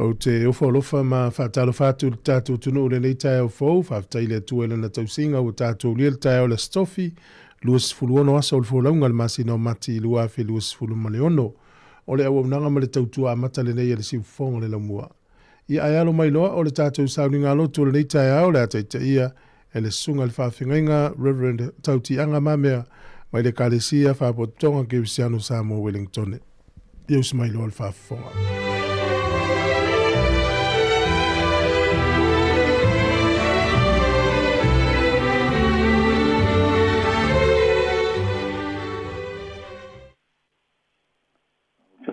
O te ofolofa ma whaatalo whātu tātou tunu ule nei tae au fōu, whaatai le tuele na tausinga o tātou lia le tae au le stofi, luas fuluono asa o le fōlaunga le masi no mati lua fe luas fulu maleono, o le au nanga ma le tautua amata le nei le siu fonga le lamua. Ia ai alo mai loa o le tātou sauni ngā lotu le nei tae au le ataita ia, e le sunga le whawhingainga Reverend Tauti Anga Mamea, mai le kālesia whapotonga ke Usiano Sāmoa Wellington. Ia usi mai loa le whafonga.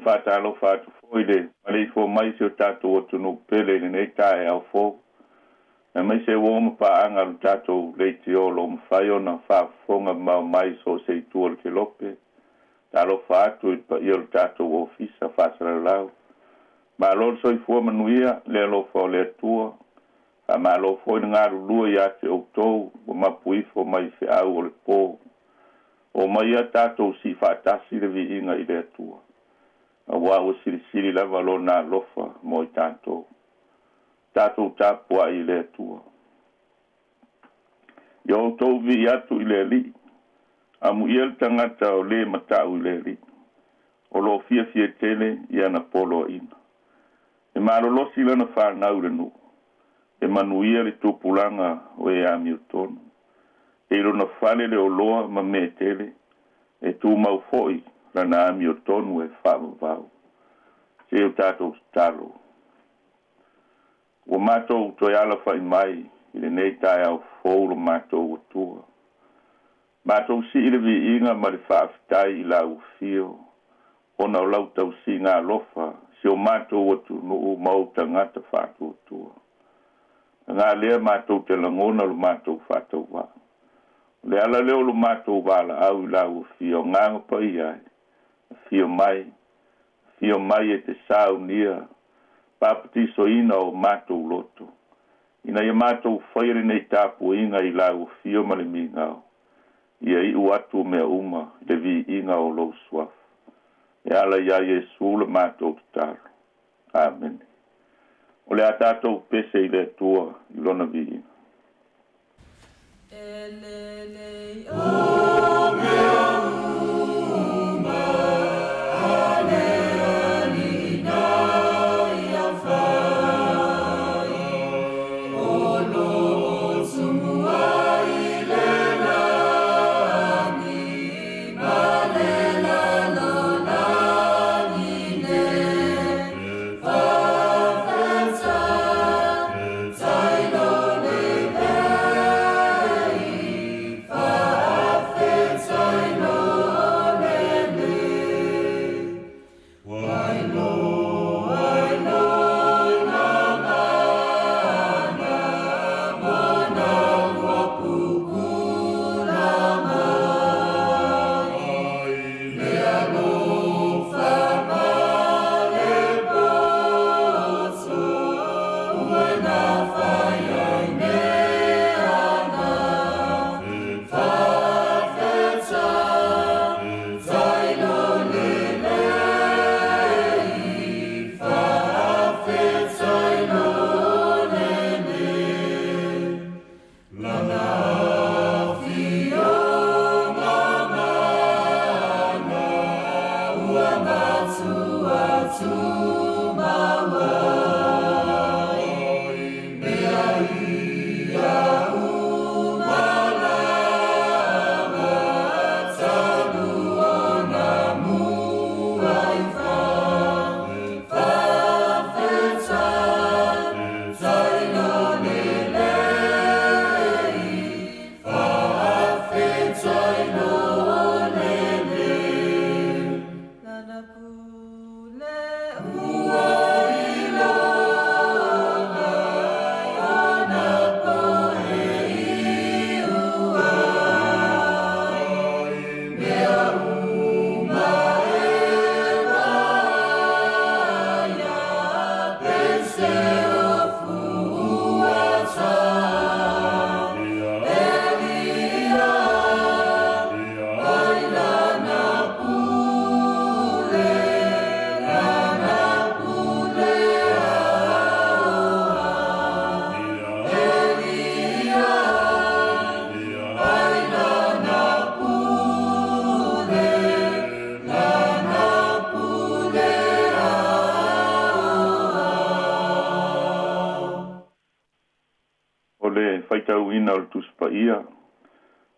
Whātalo whātu fōide, malei fō mai se o tātou o tunu pele ni nei tae au fō. Na mai se wōma pa anga lu tātou leiti o lo mwhaiona whaafonga mau mai so se tua le ke lope. Talo whātu i pa ia lu tātou ofisa whāsara lau. Ma lo so i fua manuia le alo whao le atua. A ma lo fōi na ngāru lua i ate o tau, o mapu i fō mai se au o le pō. O mai a tātou si whātasi le vi inga i le atua. A wā o siri lava lo nā lofa mo i tātou. Tātou tāpua i le atua. Ia o tau vi atu i le li. A mu ia tangata o le matau i le li. O lo fia tele i ana polo ina. E maro losi lana whanau le nu. E manuia le tupulanga o e ami o tonu. E ilo na whale le o loa ma me tele. E tū mau foi. Lana ami o tonu e whaavavau. Se o tātou talo. Ua mātou toi ala whai mai, i le nei tae au fōuro mātou o tua. Mātou si i le vi inga ma le whaafitai i la ufio. Ona o lau tau si ngā lofa, se o mātou o tu nuu mau tangata whātou o tua. Ngā lea mātou te langona lo mātou whātou wā. Le ala leo lo mātou wāla au i la ufio, ngānga pa i ai. Fio mai e te sāu nia, papati so ina o mātou loto. Ina ia mātou whaere nei tāpu inga i lau fio male mi ngau. Ia i uatu mea uma, le vi inga o lo suaf. E ala ia Jesu le mātou taro. Amen. O le a tātou pese i le tua, i lona vi inga. Fire.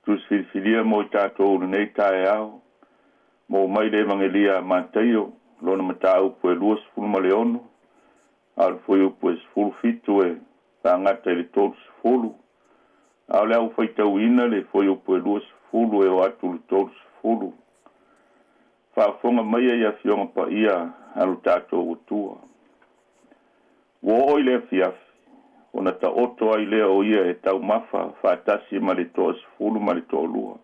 tusfilfilia mo tātou nei tae au, mo mai le mangelia mātaio, lona matau pue luas fulma leono, al foi pue fulu fitu e tangata le tolu fulu, au le au faitauina le foi pue luas fulu e o atu le tolu fulu, whaafonga mai ia fionga pa ia alu tātou utua. Wo oi le fiafi, ona ta oto ai lea o ia e tau mafa, whaatasi ma le toas fulu ma le toa lua.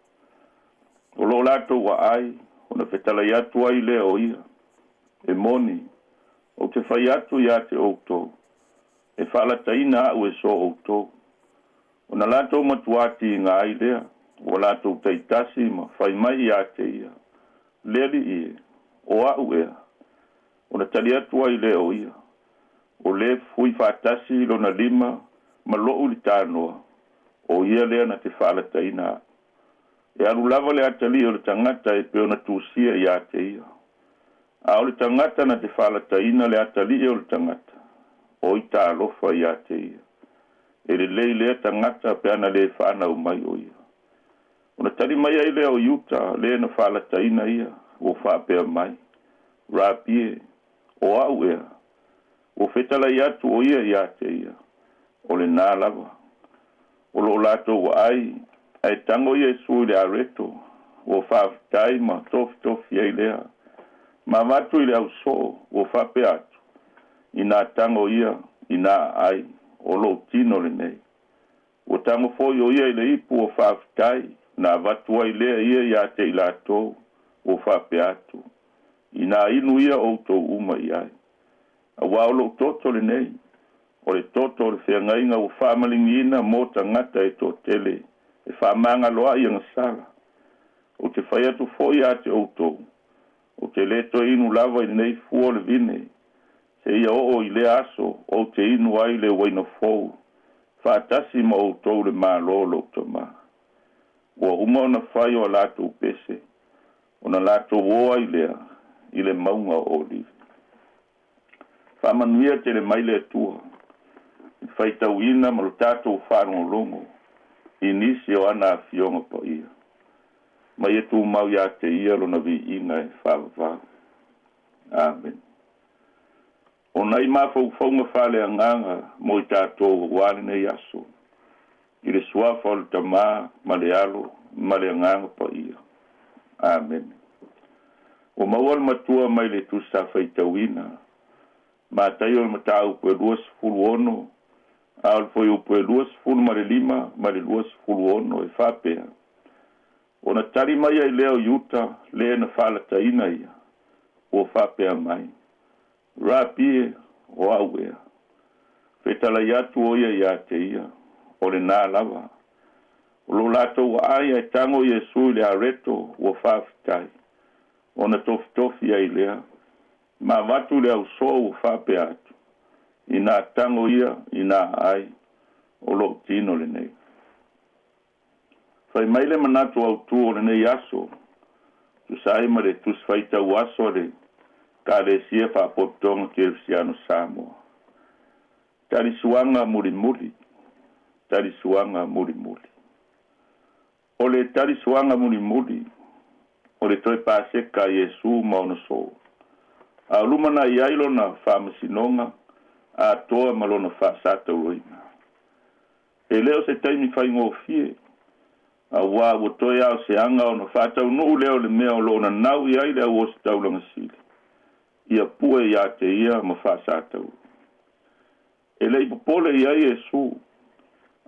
O lo lato wa ai, ona whetala iatu ai lea o ia, e moni, o te whai atu ia te outou, e whaala taina au e so outou. Ona lato matuati ngā ai lea, o lato taitasi ma whai mai ia te ia, leli ie, o au ea, ona tali atu ai lea o ia, o le fui whaatasi lona lima ma loo li tānoa, o ia lea na te whaalataina. E alu lava le atali o le tangata e peona tūsia ia te ia. A o le tangata na te whaalataina le atali o le tangata, o i tā alofa ia te ia. E le lei lea tangata peana le whaana o mai o ia. Ona tali mai ai lea o Utah, lea na whaalataina ia, o whaapea mai. Rapie, o au ea. O fetala iatu o ia te ia, o le nā lava. O lo lato wa ai, ai tango ia sui le areto, o whaafitai ma tofi ai lea. Ma watu i le au so, o whape atu. I nā tango ia, i nā ai, o lo tino le nei. O tango foi o ia i le ipu o whaafitai, nā watu ai lea ia te i lato, o whape atu. I nā inu ia o tō uma i ai. A waulo toto le nei, o le toto le whiangainga o whamalingina mo tangata e tō tele, e whamanga loa i angasala. O te whaiatu foi a te outou, o te leto inu lava i nei fua le vine, se ia o i le aso, o te inu ai le waina fou, whaatasi ma outou le maa lolo to ma. Ua uma ona whai o lato upese, ona lato woa i lea, i le maunga o livi. Whamanuia te le maile atua, i whaitauina ma lo tātou whanongo longo, i nisi o ana a fionga pa ia. Mai e tū mau ia te ia lo na vi inga e whawawau. Amen. O nei mawhauwhaunga whale a nganga mo i tātou wāne nei aso, i le suafa o le tamā ma le alo ma le nganga pa ia. Amen. O maual matua mai le tusa whaitauina, ma tai o matau pue luas fulu ono, al foi o pue luas fulu ma le lima, ma le luas fulu ono e whapea. O na tari mai ai leo Utah, lea na whalataina ia, o whapea mai. Rapie o awea. Whetala iatu o ia te ia, o le nā lava. O lo lato wa ai ai tango Yesu le areto o whawhitai. O na tofi ai lea. Ma watu le au so o whape atu. I nā tango ia, i nā ai, o lo tino le nei. Whai maile manatu au tu o le nei aso, tu sai ma le tus whaita uaso le, ka le sia whapotonga ke Siano Sāmoa. Tari suanga muri muri, tari suanga muri muri. O le tari suanga muri muri, o le toi paseka Yesu mauna sou. A lumana i ailo na whamasinonga, a toa malona whaasata uoina. E leo se taimi whai ngofie, a wā o toi au se anga o na whaatau nuu leo le mea o lona nau i aile au o se taulanga sili. Ia pue i a te ia ma whaasata u. E lei popole i ai Yesu,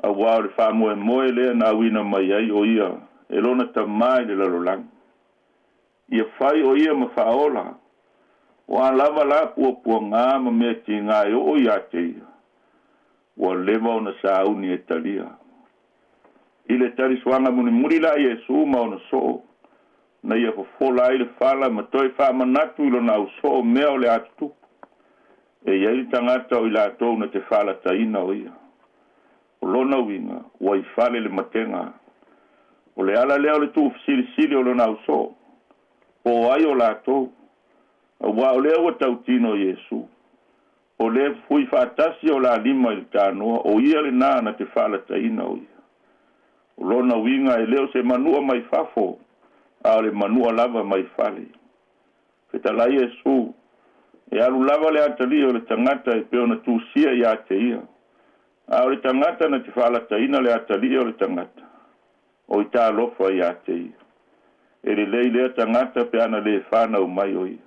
a wā o le whamoe moe lea na wina mai ai o ia, e lona tamai le larolang. Ia whai o ia ma whaola, wa lava la pua ngā ma mea ti ngā e o ia te ia. Wa leva o na sauni e talia. I le tari swanga muni muri la Yesu ma o na so. Na ia fofola i le whala ma toi wha manatu ilo na uso mea o le atu. E ia i tangata o i la tau na te whala taina o ia. O lona winga, wa i whale le matenga. O le ala leo le tu sili o lo na uso. O ai o la tau. Wa o leo tau tino Yesu. O le fui whaatasi o la lima i tānoa, o ia le nā na te whala taina o ia. Lona winga e leo se manua mai fafo, a le manua lava mai fale. Fetalai Yesu, e alu lava le atali o le tangata e peo na tūsia i ate ia. A o le tangata na te whala taina le atali o le tangata. O i tā lofa i ate ia. E le lei lea tangata pe ana le whana o mai o ia.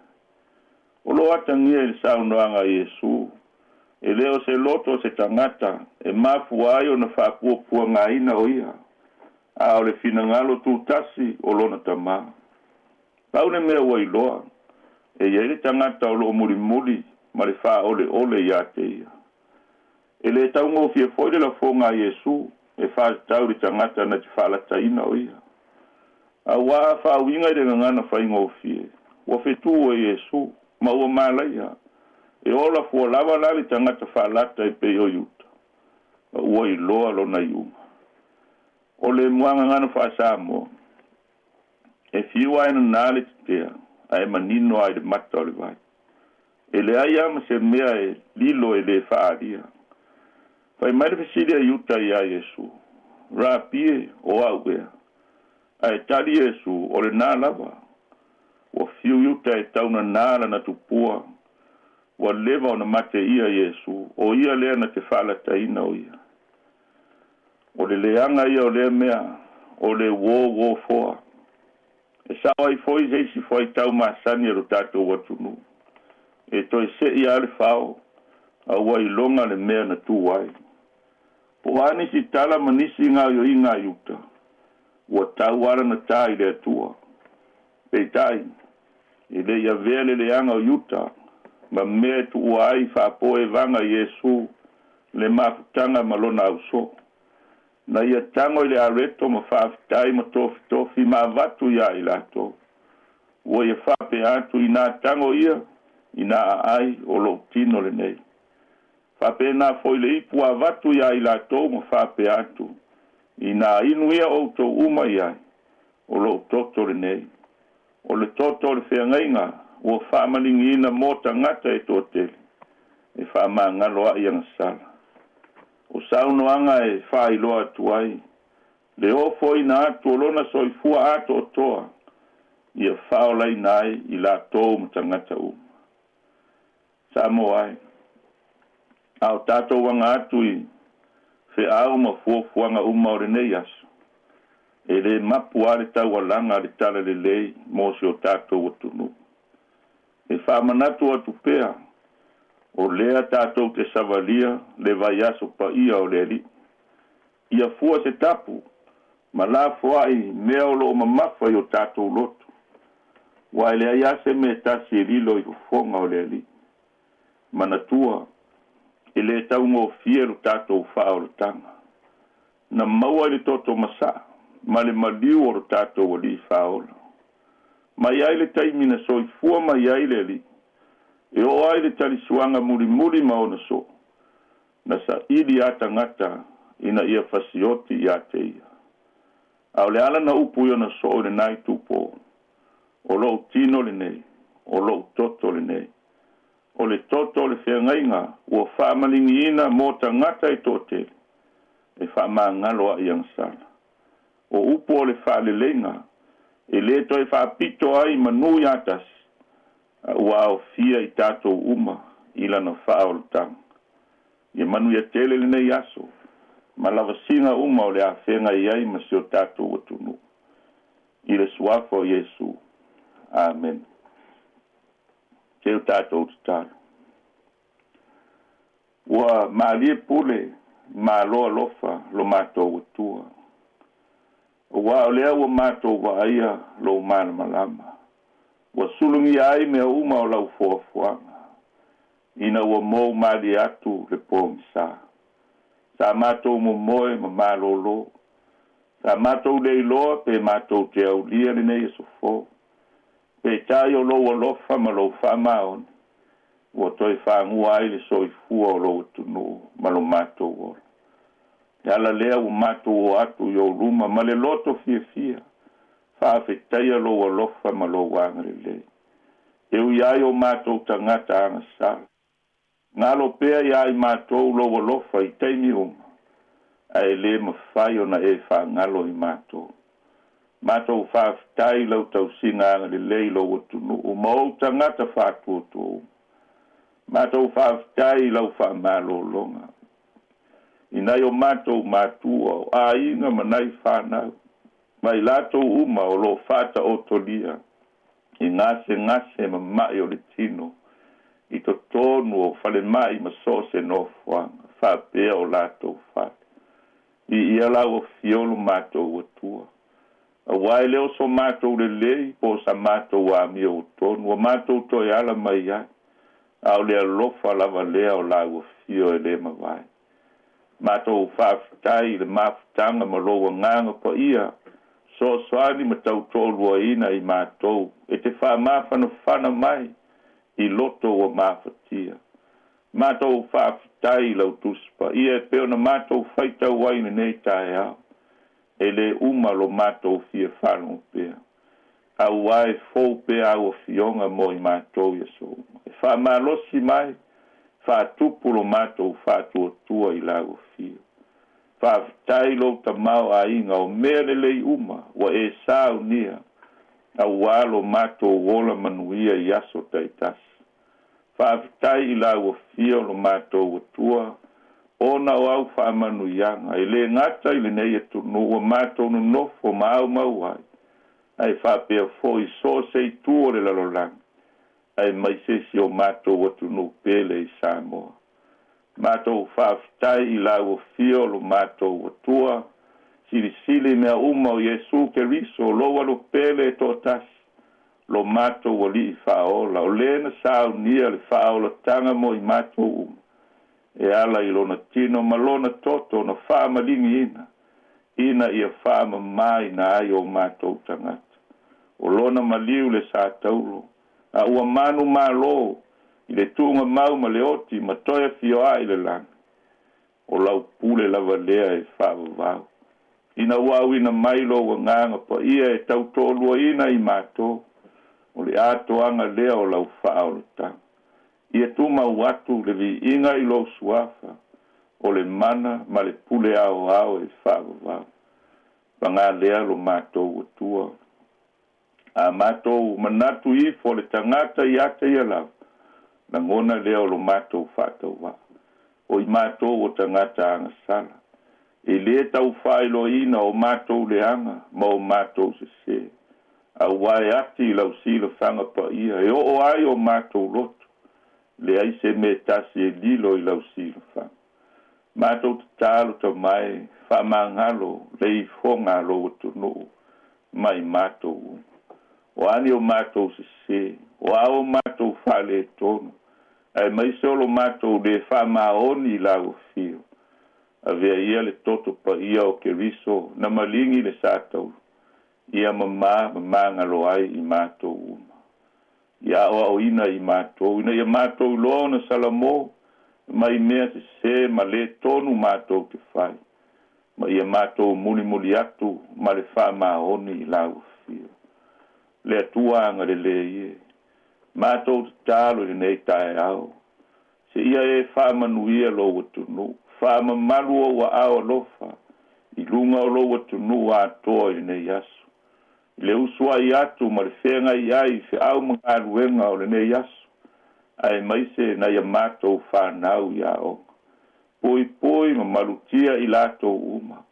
O lo atangia e le saunoanga Yesu. E leo se loto se tangata e mafu ai o na whapua ngaina o ia. A o le finangalo tūtasi o lona tamā. Paune mea ua iloa. E iere tangata o lo muri ma le wha ole i ate ia. E le taungo fia foile la fonga Yesu e wha tau le tangata na te whala taina o ia. A wā wha winga i le ngana whaingo fie. Wa fetu o Yesu ma ua malaia. E ola fua lava la le tangata whalata e pe o yuta. Ua iloa lo na iunga. O le muanga ngana wha Sāmoa. E fiua ena nāle te tea. Ai manino ai le mata o le vai. E le ai ama se mea e lilo e le whaaria. Pai mai le fesilia yuta i a Yesu. Rā pie o au ea. Ai tali Yesu o le nā lava. Wa fiu yuta e tauna nāla na tupua. Wa leva o na mate ia Yesu. O ia lea na te whala taina o ia. O le leanga ia o lea mea. O le wo foa. E sawa i foi zeisi foi tau maasani e rotato watunu. E toi se i ale whao, a ua i longa le mea na tuwai. Po ani si tala manisi ngā yo i ngā yuta. Ua tau ara na tā i lea tua. Pei tai, i le ia vele le anga o yuta, ma mea tu uai whapo e vanga Yesu, le mafutanga malona au so. Na ia tango i le areto ma whaafitai ma tofi ma vatu ia i lato. Ua ia whape atu i nā tango ia, i nā ai o lo tino le nei. Whape nā foile ipu a vatu ia i lato ma whape atu. I nā inu ia o to uma ia, o lo toto le nei. O le toto le whiangainga, ua whaamalingi ina mōta ngata e tō tele. E whaamangaloa i ang sala. O saunoanga e whailoa tuai. Le ofo i nā atu o lona soifua ato o toa. Ia whaolai nai i la tōu mtangata uma. Sāmoa ai. Ao tātou wanga atu i whi au ma fuafuanga uma o le nei aso. E le mapu ale tau alanga le tala le lei mōsi o tātou atunu. E whamanatu atu pēa. O lea tātou te savalia le vai aso pa ia o le li. Ia fua se tapu, ma la fuai mea o lo mamafa i o tātou loto. Wa le ai ase me tasi e lilo i ufonga o le li. Manatua, e le tau ngō fieru tātou wha o le tanga. Na maua i le toto masa, ma le maliu o le tātou o li wha o la. Ma iai le taimina soi fua ma iai le li. E o ai le talisuanga muri maona so. Na sa ili ata ngata ina ia fasioti i ate ia. Au le ala na upu i ona so le nai tupo. O lo tino le nei. O lo toto le nei. O le toto le whiangainga. Ua whaamalingi ina mō tangata i tōtele. E whaamangaloa i angsala. O upu o le whaalelenga. E le toi whaapito ai manui atas. Ua o fia i tātou uma i lana whaol tang. Ia manu ia tele le nei aso. Ma lava singa uma o le a whenga i ai ma si o tātou atunu. I le suafo Yesu. Amen. Te o tātou tataru. Ua maalie pule ma loa lofa lo mātou atua. Ua o lea ua mātou wa aia lo mana malama. Wa sulungi ai mea uma o lau fuafuanga. Ina ua mou mali atu le pōmisa. Sa mātou mo moe ma mālolo. Sa mātou leiloa pe mātou te au lia le nei sofo. Pe tai o lo lofa ma lo whamaon. Ua toi whangua ai le soifua o lo tunu ma lo mātou ora. Te ala lea ua mātou o atu i o luma ma le loto fia. Whaafetaia lo wa lofa ma lo wangare le. E ui ai o mātou tangata anga sara. Ngā lo pēa i ai mātou lo wa lofa i teimi uma. ai le mawhai o na e whangalo I mātou. Mātou whaafitai lau tau singa le lei lo watunu o mau tangata whātuotu. Mātou whaafitai lau whaamalo longa. Inai o mātou mātua o a inga manai whanau. Mai lātou uma o lo whata o tolia. I ngase mamai o le tino. I to tonu o whale mai ma sose no whanga. Whapea o lātou whate. I ia lau o fiolo mātou watua. A wai leo so mātou le lei po sa mātou a mi o tonu. O mātou toi ala mai ai. Au lea lofa lava lea o lau o fio e le mawai. Mātou whaafitai le mafutanga ma loa nganga pa ia. So soani ma tau tōlua ina I mātou. E te whaamawhana whana mai I loto o mafatia. Mātou whaafitai lau tuspa. Ia e peo na mātou whaitau waina nei tae au. E le uma lo mātou fia whanau pea. Au wae fau pea au o fionga mo I mātou yaso. E whaamalosi mai. Whaatupu lo mātou whaatuatua I lago fia. Whaafitai lo tamau a inga o mea lelei uma wa e sao nia a walo mātou wola manuia I aso taitasi. Whaafitai I lau o fio lo mātou watua ona o au whaamanuianga I le ngata I le nei e tunu o mātou no nofo mau ai. Ai whaapea fo I so sei tuo le lalolang. Ai maisesi o mātou watunu pele I Sāmoa. Mātou whaafitai I lau o fio lo mātou watua. Sili mea uma o Yesu Keriso loa lo pele e tōtasi. Lo mātou o li I whaola. O lena sao nia le whaola tanga mo I mātou uma. E ala I lona tino malona toto na whaamalingi ina. Ina ia whaama mai na ai o mātou tangata. O lona maliu le sa taulo. A ua manu malo. I le tunga mau ma le oti ma toia fio ai le lang. O lau pule lava lea e whaavavau. Ina wau ina mailo wa nganga pa ia e tau tōlua ina I mātou. O le ato anga lea o lau whaao le tang. Ia tuma watu le vi inga I lo suafa. O le mana ma le pule ao e whaavavau. Panga lea lo mātou watua. A mātou manatu I fo le tangata I ata ia lau. Na ngona leo lo mātou whātau wā. O I mātou o tangata anga sala. E le tau whaelo ina o mātou le anga, ma o mātou se se. A wae ati lau sila whanga pa ia. E o ai o mātou loto. Le ai se me tasi e lilo I lau sila whanga. Mātou te tālo ta mai, whamangalo, le I whonga lo tunu, mai mātou. O ani o mātou se se. O ao mātou whale tonu. Ai mai solo mātou le whamaoni I lau fio. A vea ia le toto pa ia o Keriso na malingi le sātau. Ia mamangalo ai I mātou uma. Ia o ina I mātou. Ina ia mātou loa na salamo. Mai mea se ma le tonu mātou te whai. Ma ia mātou muli atu ma le whamaoni I lau fio. Le atuanga le ie. Mātou te tālo I nei tae au. Se ia e whaamanuia lo watunu. Whaamamalu o wa ao lofa. I lunga o lo watunu a toa I nei asu. I le usua I atu ma le whenga I ai se au mga aluenga o le nei asu. Ai maise na ia mātou whanau I aonga. Poi ma malutia I lato uma.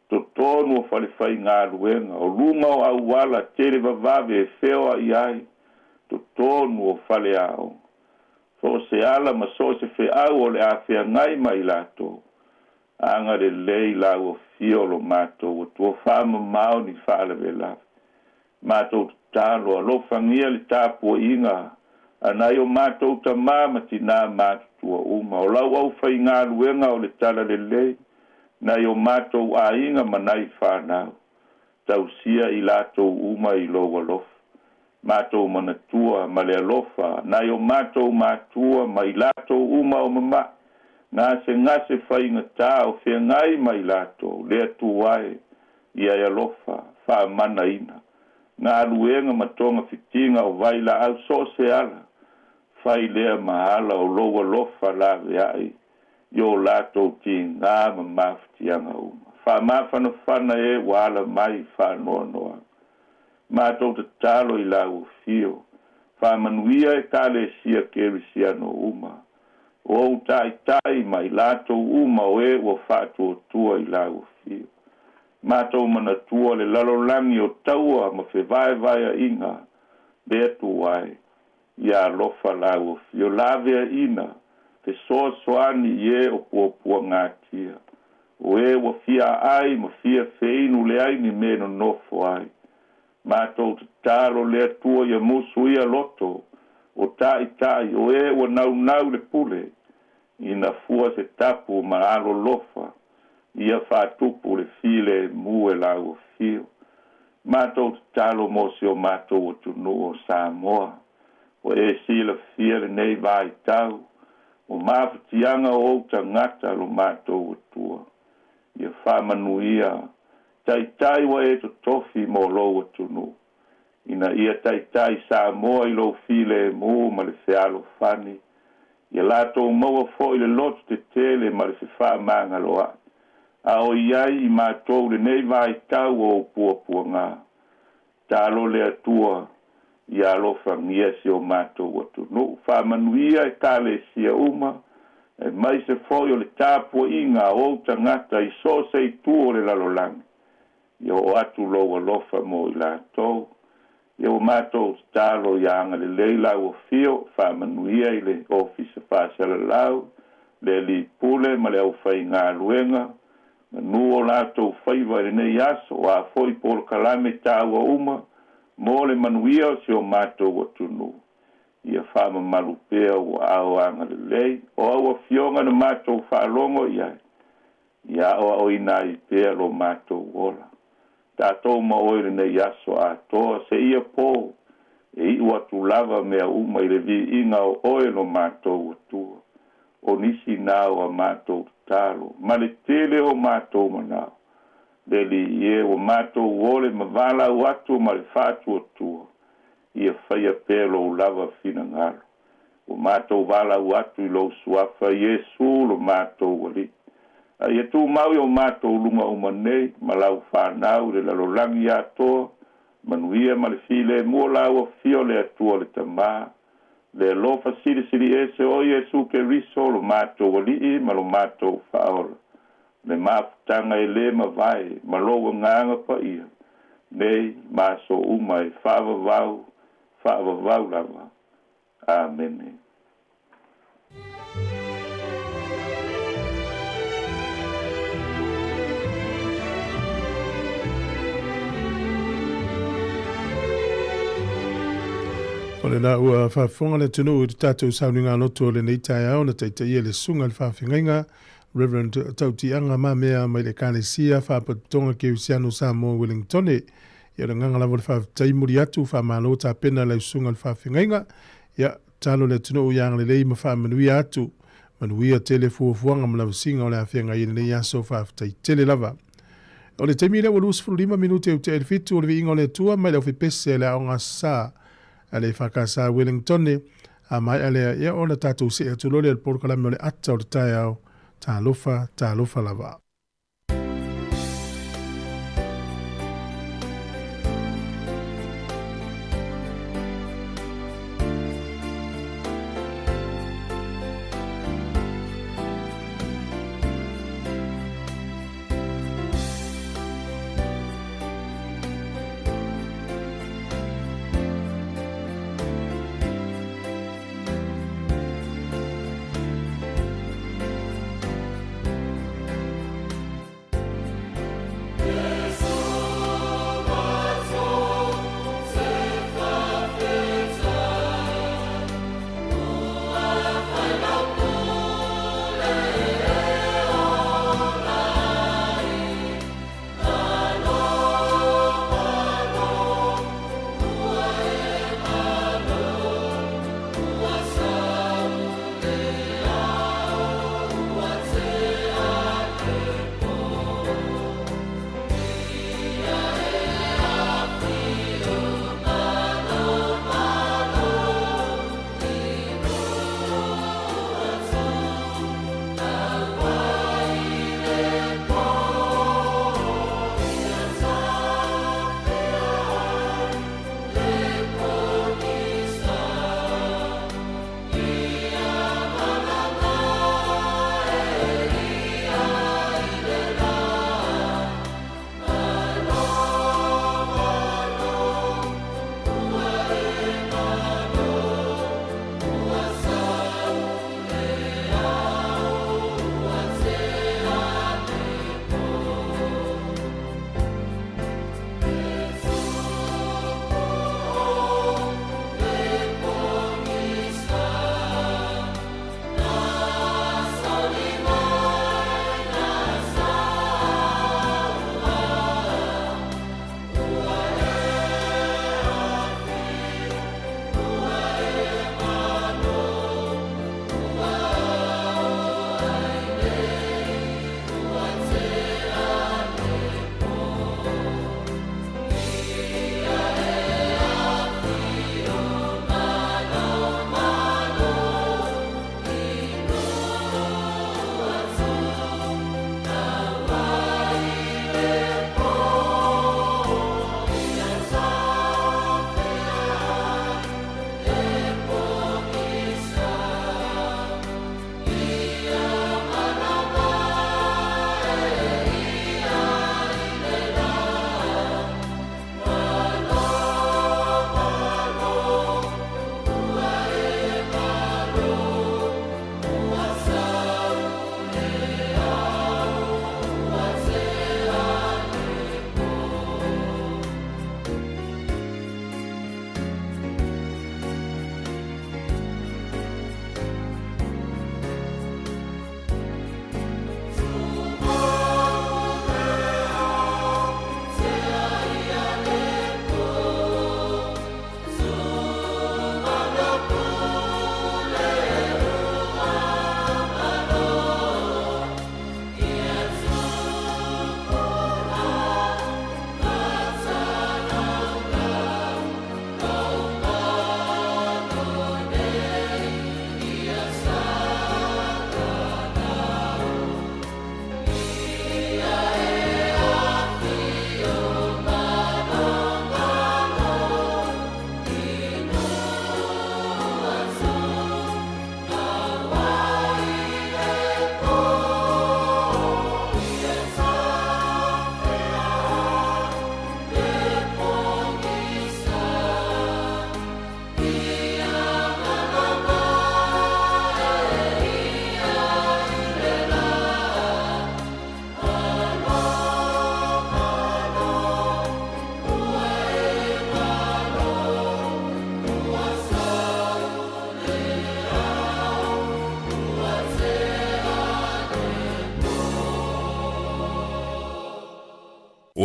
To tonu o whalewhai ngā aluenga. O lunga o au wala tere vavave e whewa I ai. To tonu o whale ao. So se ala ma so se whe au o le a whea ngai mai lato. Anga le lei lau o fio lo mato. O tua whama mau ni whaale ve la. Mato talo a lo whangia le tāpua inga. Anai o mato ta mama tina mato tua uma. O lau au whai ngā luenga o le tala le lei. Nai o mato a inga manai whanau. Tau sia I lato uma I lo walofa. Mātou manatua ma le alofa, nai o mātou mātua ma I lātou uma o mama. Ngase whainga tā o whea ngai ma I lātou, lea tuwae I ai alofa, wha mana ina. Ngā luenga matonga fitinga o vaila au so se ala. Whai lea mahala o loa lofa la veai. Yo lātou ti ngā ma mawhitianga uma. Whamawhanawhana e wala mai whanoa noa. Mātou te talo I lau fio. Whamanuia e kale sia kerisia no uma. O tai mai lātou uma o e o whātua tua I lau fio. Mātou mana tua le lalolangi o taua ma vai a inga. Bea tuai. Ia lofa lau fio. Lavea ina. Te soani ye o pua ngatia. O e wa fia ai ma fia feinu le ai ni meno nofo ai. Mātou te talo le tua ia musu ia loto. O tai o e wa nau le pule. Ina fua se tapu ma alo lofa. Ia whātupu le file mu e lau o fio. Mātou te talo mo se o mātou o tunu o Sāmoa. O e sila fia le nei vai tau. O mawhitianga o tangata lo mātou o tua. Ia whamanuia. Tai wa e to tofi mo lo o tunu. Ina ia tai Sāmoa I lo file mu ma le fealo fani. Ia lātou maua fo I le lotu te tele ma le se whamanga loa. A o iai I mātou le nei vai tau o pua ngā. Tālo le atua. Ia alofa ngia si o mātou atu. No, whamanuia e kāle sia uma. E mai se foi o le tāpua inga o tangata I so se I tuo le lalolangi. Ia o atu loa lofa mo I lātou. Ia o mātou tālo ia anga le leila o fio. Whamanuia I le ofisa whāsala lau. Le li pule ma le au whai ngā luenga. Nuo lātou whaiva le nei aso. A foi por kalame tāua uma. Mo le manuia o se o mātou o tunu. Ia whama malupea o ao anga le lei. O au a fionga na mātou whaalongo iai. Ia o ina I pea lo mātou ola. Tātou ma oire nei aso a toa se ia pō. E I ua tu lava mea uma I le vi inga o oe lo mātou o tua. O nisi nao a mātou talo. Ma le tele o mātou manao. Deli ie o mātou ole ma vala o atu ma le whātu o tua. Ia whaia pēlo o lava fina ngaro. O mātou vala o atu I lo suafa Iesu lo mātou wali. Ia tū mau o mātou lunga umanei ma lau whanau le lalolangi atoa. Manuia ma le file mua lau o fio le atua le tamā. Le lofa siri ese o Iesu ke riso lo mātou wali I ma lo mātou whaola. Le mafutanga e le ma vai, ma loa nganga pa ia. Nei, maso uma e whaavavau lava. Amen. O le na ua whaafonga le tunu I tātou sauninga noto le nei tai au na teitai e le sunga le whaawhingainga. Reverend Tautianga Mamea mai le kālesia whaapatonga ke usiano Sāmoa Wellingtone. Ia le nganga lawa le whaataimuri atu whaamalo tā pena le usunga le whaawhingainga. Ia talo le tunu o yang le lei ma whaamanuia atu. Manuia tele fuafuanga ma lawa singa o le awhianga I le nei aso whaatai tele lava. O le teimi le walus 5 minute o te elfitu o le vi ingo le tua mai le ofipese le aonga sā. Ale whakasa Wellingtone. A mai ale ia o le tātou se atu lole al porkalame o le ata o le tai au. Tā lofa lava.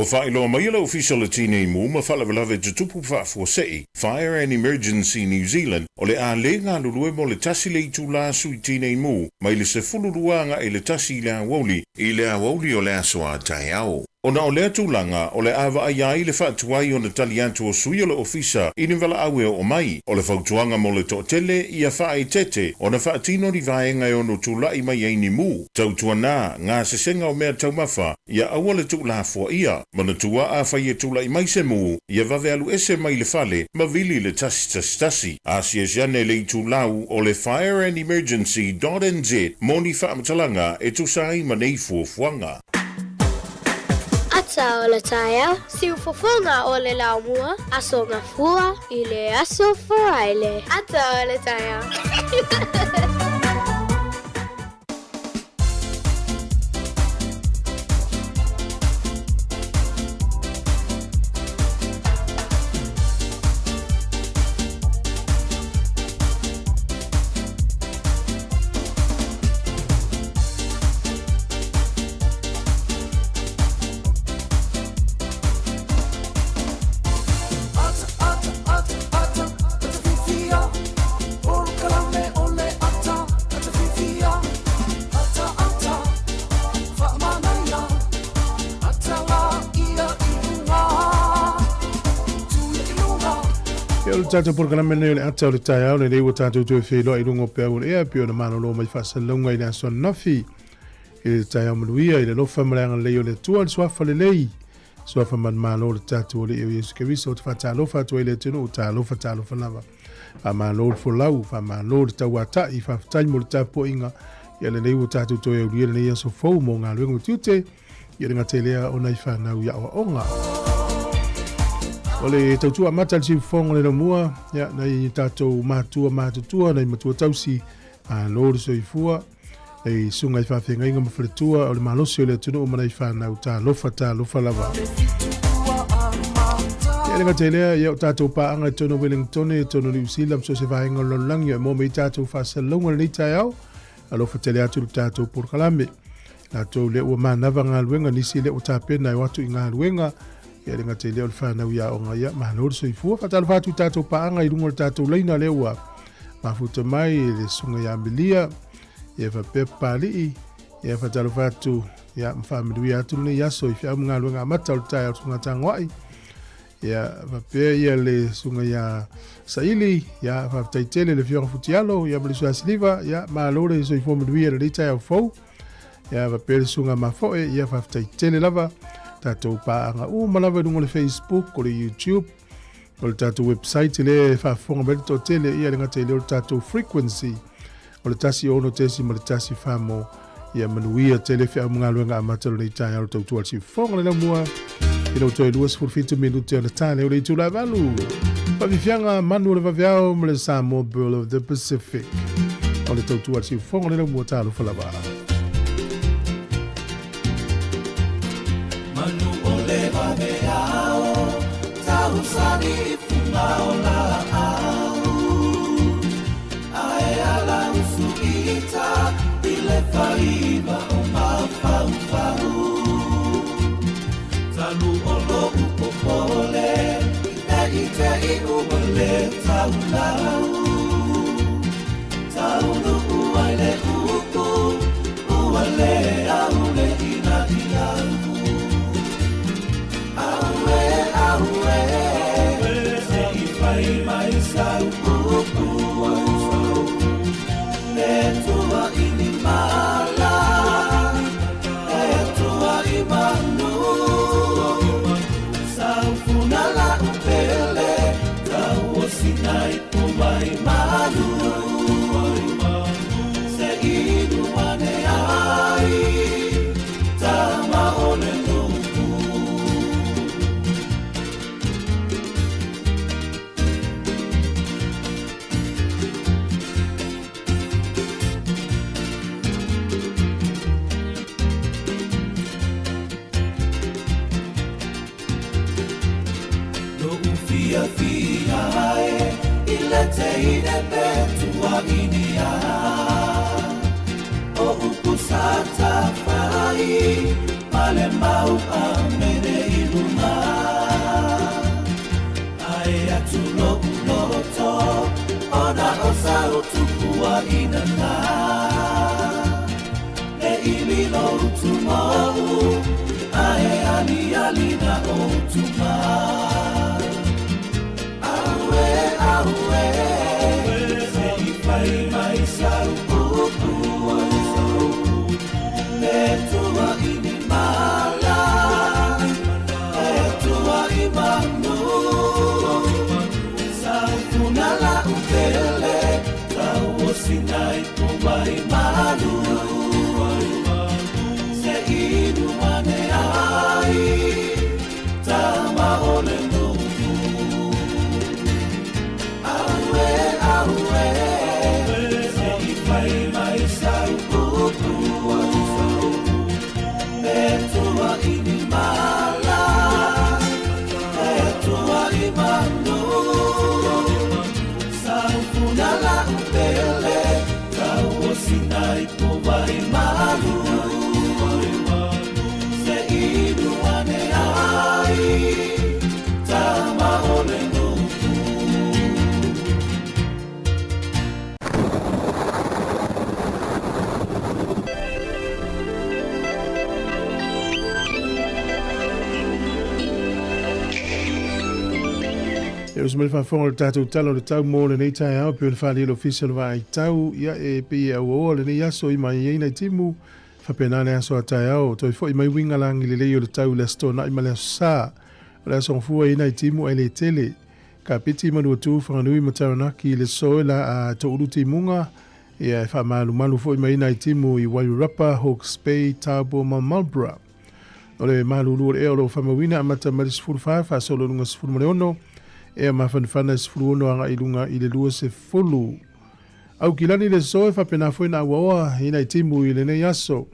O whaelo mai la official le tine mu ma whala velave tutupu whaafosei, Fire and Emergency New Zealand, o le a le ngā lulue mo le tasi le itu la sui tine mu, mai le se fululuanga e le tasi le awoli, i le awoli o le asoa tai au. Ona o lea tūlanga, o le awa ai le whaatuai o le tali atu o sui o le ofisa i ni wala awe o mai, o le whautuanga mo le to'atele i a whae tete, o na whaatino ni vaenga e ono tūlai mai eini mu. Tautua nā, ngā sesenga o mea taumafa, ia aua le tūla fua ia, mana tua a whai e tūlai mai se mu, ia vave alu ese mai le fale, ma vili le tasi. Asia siane le i tūlau o le Fire and Emergency.nz, moni whaamatalanga e tūsai ma nei fuafuanga. Ata o le taia, siu fofonga o le laumua, aso ngā fua, i le aso foaile. Ata o le taia. Tata por kana mene le ata le tai au le rewa tata tu fe lo i lungo pe au e pe o na mano lo mai fa salonga i na son nafi e tai au mluia i le lo fa mranga le le tua so fa le lei so fa man mano le tata o le e ke vi so fa ta lo fa to le tino ta lo fa lava fa mano fo lau fa mano ta wata i fa tai mo ta po inga ia le rewa tata to e le le so fo mo nga le ngutute ia nga telea ona i fa na ia o onga. Ole tautua mata si fonga le mua ya na i tatou matutua na i matua tausi a lor so i fua e sunga i whawhenga inga mawhaletua o le malosi o le tunu o mana i whanau ta lofa lava. Ia renga te lea ia o tatou paanga i tono Wellington e tono New Zealand so se whahenga lolangi o mō mei tatou whasalonga le nei au a lofa te lea tulu tatou porkalame. Tatou le ua manava ngā luenga nisi le o tāpena i watu i ngā luenga ia renga te leo le whanau ia o ngā ia mahanor so i fua whatalo whatu tātou paanga i rungo le tātou leina leua mafuta mai le sunga ia milia ia whapepa lii ia whatalo whatu ia mwhamidui atu ni yaso i whiau mga luenga amata o le tai au sunga tangwai ia whapea ia le sunga ia saili ia whaftaitele le whionga futialo ia malisua siliva ia mahalore so i whamidui le tai au fau ia whapea le sunga mafoe ia whaftaitele lava tatou paanga malawa rungo le Facebook o le YouTube o le tatou website le whafonga mele to tele ia le ngate le tatou frequency o le tasi ono tesi ma le tasi whamo ia manuia tele whia mga luenga amatalo nei tai au tautua le si fonga le mua i rau toi luas furfitu minute o le tane o le itu la valu pavifianga manu le vaviao ma le Sāmoa Bureau of the Pacific o le tautua le si fonga le mua talo whalava. Sani fungaola au Ae ala usuita Ile faiba o mafau Talu olo upopole Ite inubale taulau Taulu uaile uku Uale aule inadilau mai sau kuku etua ini mala etua imanu sau funala upele tau sinai pumai malu se idu ane ai tama ole Teine betua inia O upusata fai male mau a mene iluna ai atu loto ona osa o tupua inana e ilino utumau ai ali alina o tuma aue se i pai mai sau tua inimala tua imanu saufunala upele tau sinai pubai malu se inu mane ai tama ole nuku aue se i pai mai sau tua inimala tua imanu saufunala upele kau sinai pubai malu se inu ane ai tama ole nuku E os mele whawhonga le tātou talo le tau mō le nei tai au pe le whāli official wa ai tau ia e pi au o le nei aso i mai ei nei timu whapenane aso a tai au toi fo i mai winga langi le leo le tau le sto na i male aso sā o le aso ngfua i nei timu ai le tele ka piti manu atu whanganui mataranaki le soe la a to uru timunga ia e whamalu malu fo i mai nei timu i Wairarapa, Hawke's Bay, Tabo, Marlborough o le malu lua le eo lo whamawina amata maris furufaa whasolo lunga sifuru male ono e ma fanfana sfruono anga ilunga ile lua se fulu au kilani le soe fa pena foi na wa ina timu ile ne yaso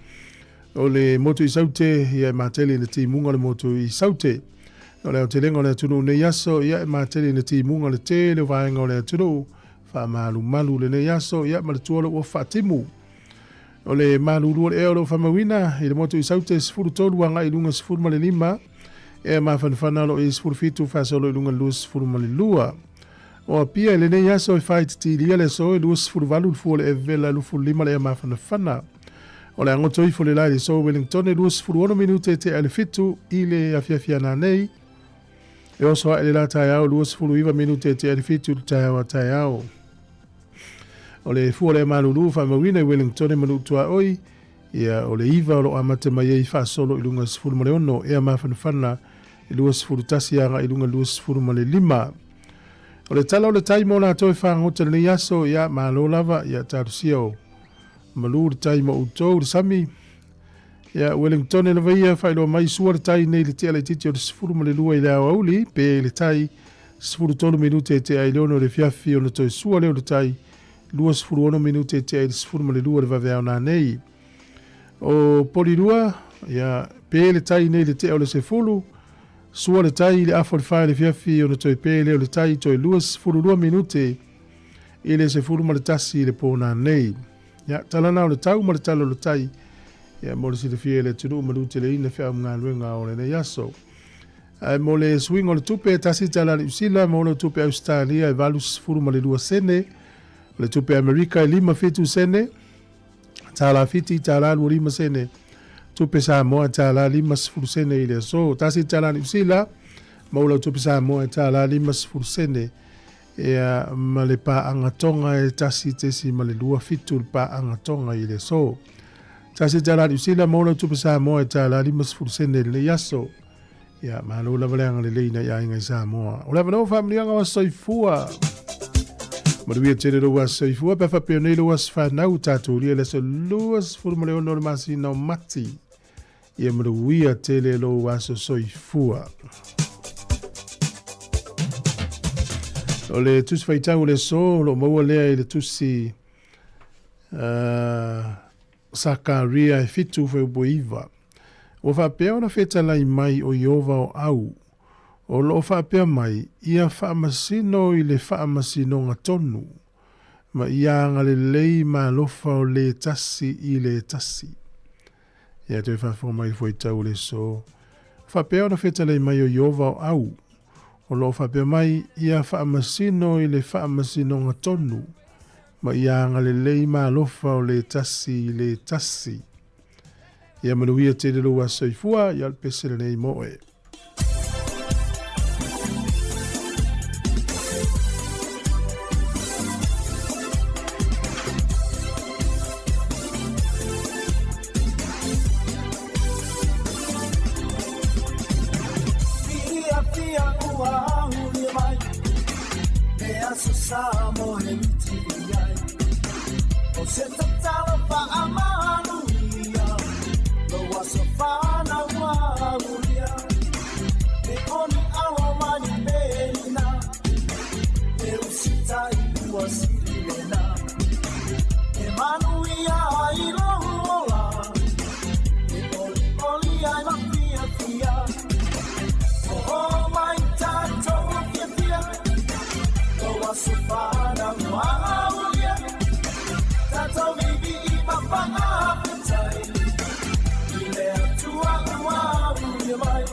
o le moto isaute ia mateli le timu ngale moto isaute o le telengo le tunu ne yaso ia mateli le timu ngale te le vaenga le tunu fa malu le ne yaso ia ma tuolo o fatimu o le malu le euro fa mawina ile moto isaute sfuru tolu anga ilunga sfuru male lima e ma fanfana lo is for fitu fa solo lunga lus for malilua o pia le nei aso e fight ti le so lus for valu for e vela lu for lima le ma fanfana o le ngoto i for le lai so Wellington e lus for 1 minute te al fitu ile afia na nei e o so ele la taiao lus for 1 minute te al fitu taiao o le for le malulu fa mawina Wellington e manu tua oi ia o le iva o lo amate mai e fa solo i lunga sifuru male ono e ma fanfana i lua sifuru tasi anga i lunga lua sifuru male lima o le tala o le taimo na toi whangota le yaso ia ma lo lava ia tarusia o malu le taimo utou le sami ia Wellington e lava ia whailo mai sua le tai nei le tia le titi o le sifuru male lua i le au auli pe le tai sifuru tolu minute te ai leono le fiafi o le toi sua leo le tai lua sifuru ono minute te ai le sifuru male lua le vaveao na nei o polirua ia pe le tai nei le te o le sefulu sua le tai le afo le whae le fiafi o le toi pe le o le tai toi luas furu 2 minute i le sefulu ma le tasi le pōna nei ia talana o le tau ma le talo le tai ia mo le si le fie le tunu ma lute le ina fia mga luenga o le nei aso mo le swing o le tupe tasi tala le usila mo le tupe Australia e valu sefulu ma le 2 sene le tupe Amerika e 5 fitu sene tala fiti tala lu 5 sene tupe Sāmoa tala 5 sene ile so tasi tala ni sila maula tupe Sāmoa tala 5 sene e ma le pa angatonga e tasi tesi ma le lua fitu pa angatonga ile so tasi tala ni sila maula tupe Sāmoa tala 5 sene le yaso ya ma lo la valanga le leina ya inga Sāmoa o la no family anga wa soifua Maria tele lo was soifua pa fa pionei lo was fa nau tatu le so luas formule ono le masi no mati ia maria tele lo was soifua o le tusi faitau le so lo maua lea i le tusi sakaria e fitu fe boiva o fa pe ona feta lai mai o Iova o au o lo fa pe mai ia fa masino i le fa masino nga tonu ma ia nga le lei ma lo fa o le tasi i le tasi Ia te whawha mai fwoi tau le so. Whapea ona whetale mai o Iova o au. O lo whapea mai ia whaamasino i le whaamasino ngā tonu. Ma ia ngale lei maa lofa o le tasi. Ia manuia te le lua soifua, ia pesele nei moe. Sāmoa he miti ai. O se tatala pa amanuia, lo wasa whana wauria. Me oni awa mani pēna, me usitai ua sirirena. Me manuia ai rohola, me oli ai mawhia fia. O mai tātou fia fia, Sufana Maulia, Tato Bibi Papa Appetite, Ile Tua Maulia Mai.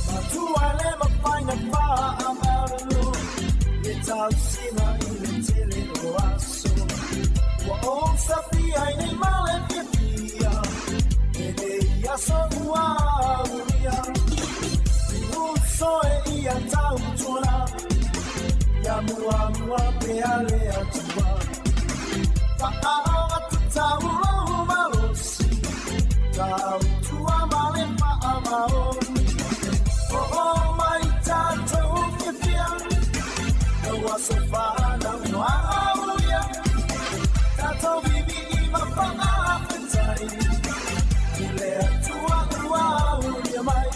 Matua Lema Pina Pa Amaru. Tausina ile tele oaso wa o sapia nei male pia ede ia so uauria uso e ia tautona ya mua pe ale atua pa awa tau malosi tau tua male pa amaoni o mai tato pia Wasafana Maulia, Tato Bibi Mapana Appetite, Ile Tua Maulia Mai.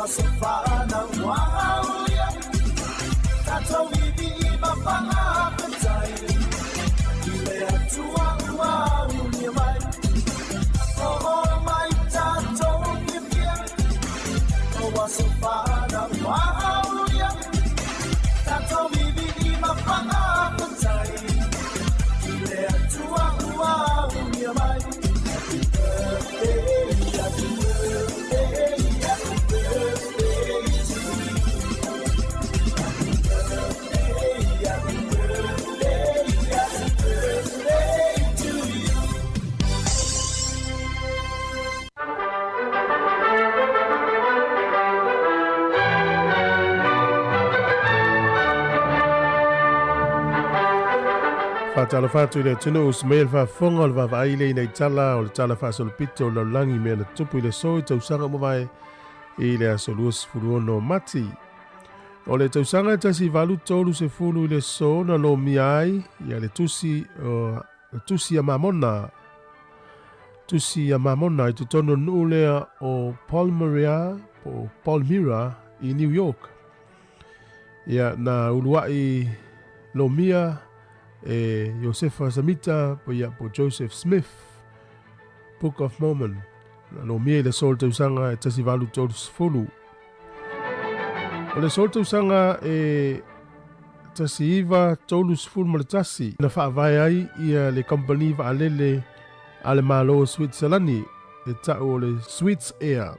Safana Maulia, Tato Bibi Mapana Appetite, Ile Tua Maulia Mai. Oh my Tato Bibi, Safana Maulia, Tato Bibi Mapana Appetite, Ile Tua Maulia Mai. Tala fatu ile tunu usmail fa fonga le va ile nei tala o tala fa sol pito lo langi me le tupu ile so tau sanga mo vai ile solus furuono mati o le tau sanga tasi valu tolu se fulu ile so na lo miai ya le tusi mamona i tono nulea o Palmyra i New York ya na uluai lo mia Josefa Samita po Joseph Smith Book of Mormon lo mie le sol te usanga tasi valu tolus fulu o le sol te usanga tasi iva tolus fulu ma le tasi na whaavai ai ia le company va alele ale malo Switzerlandi e tau o le Swiss Air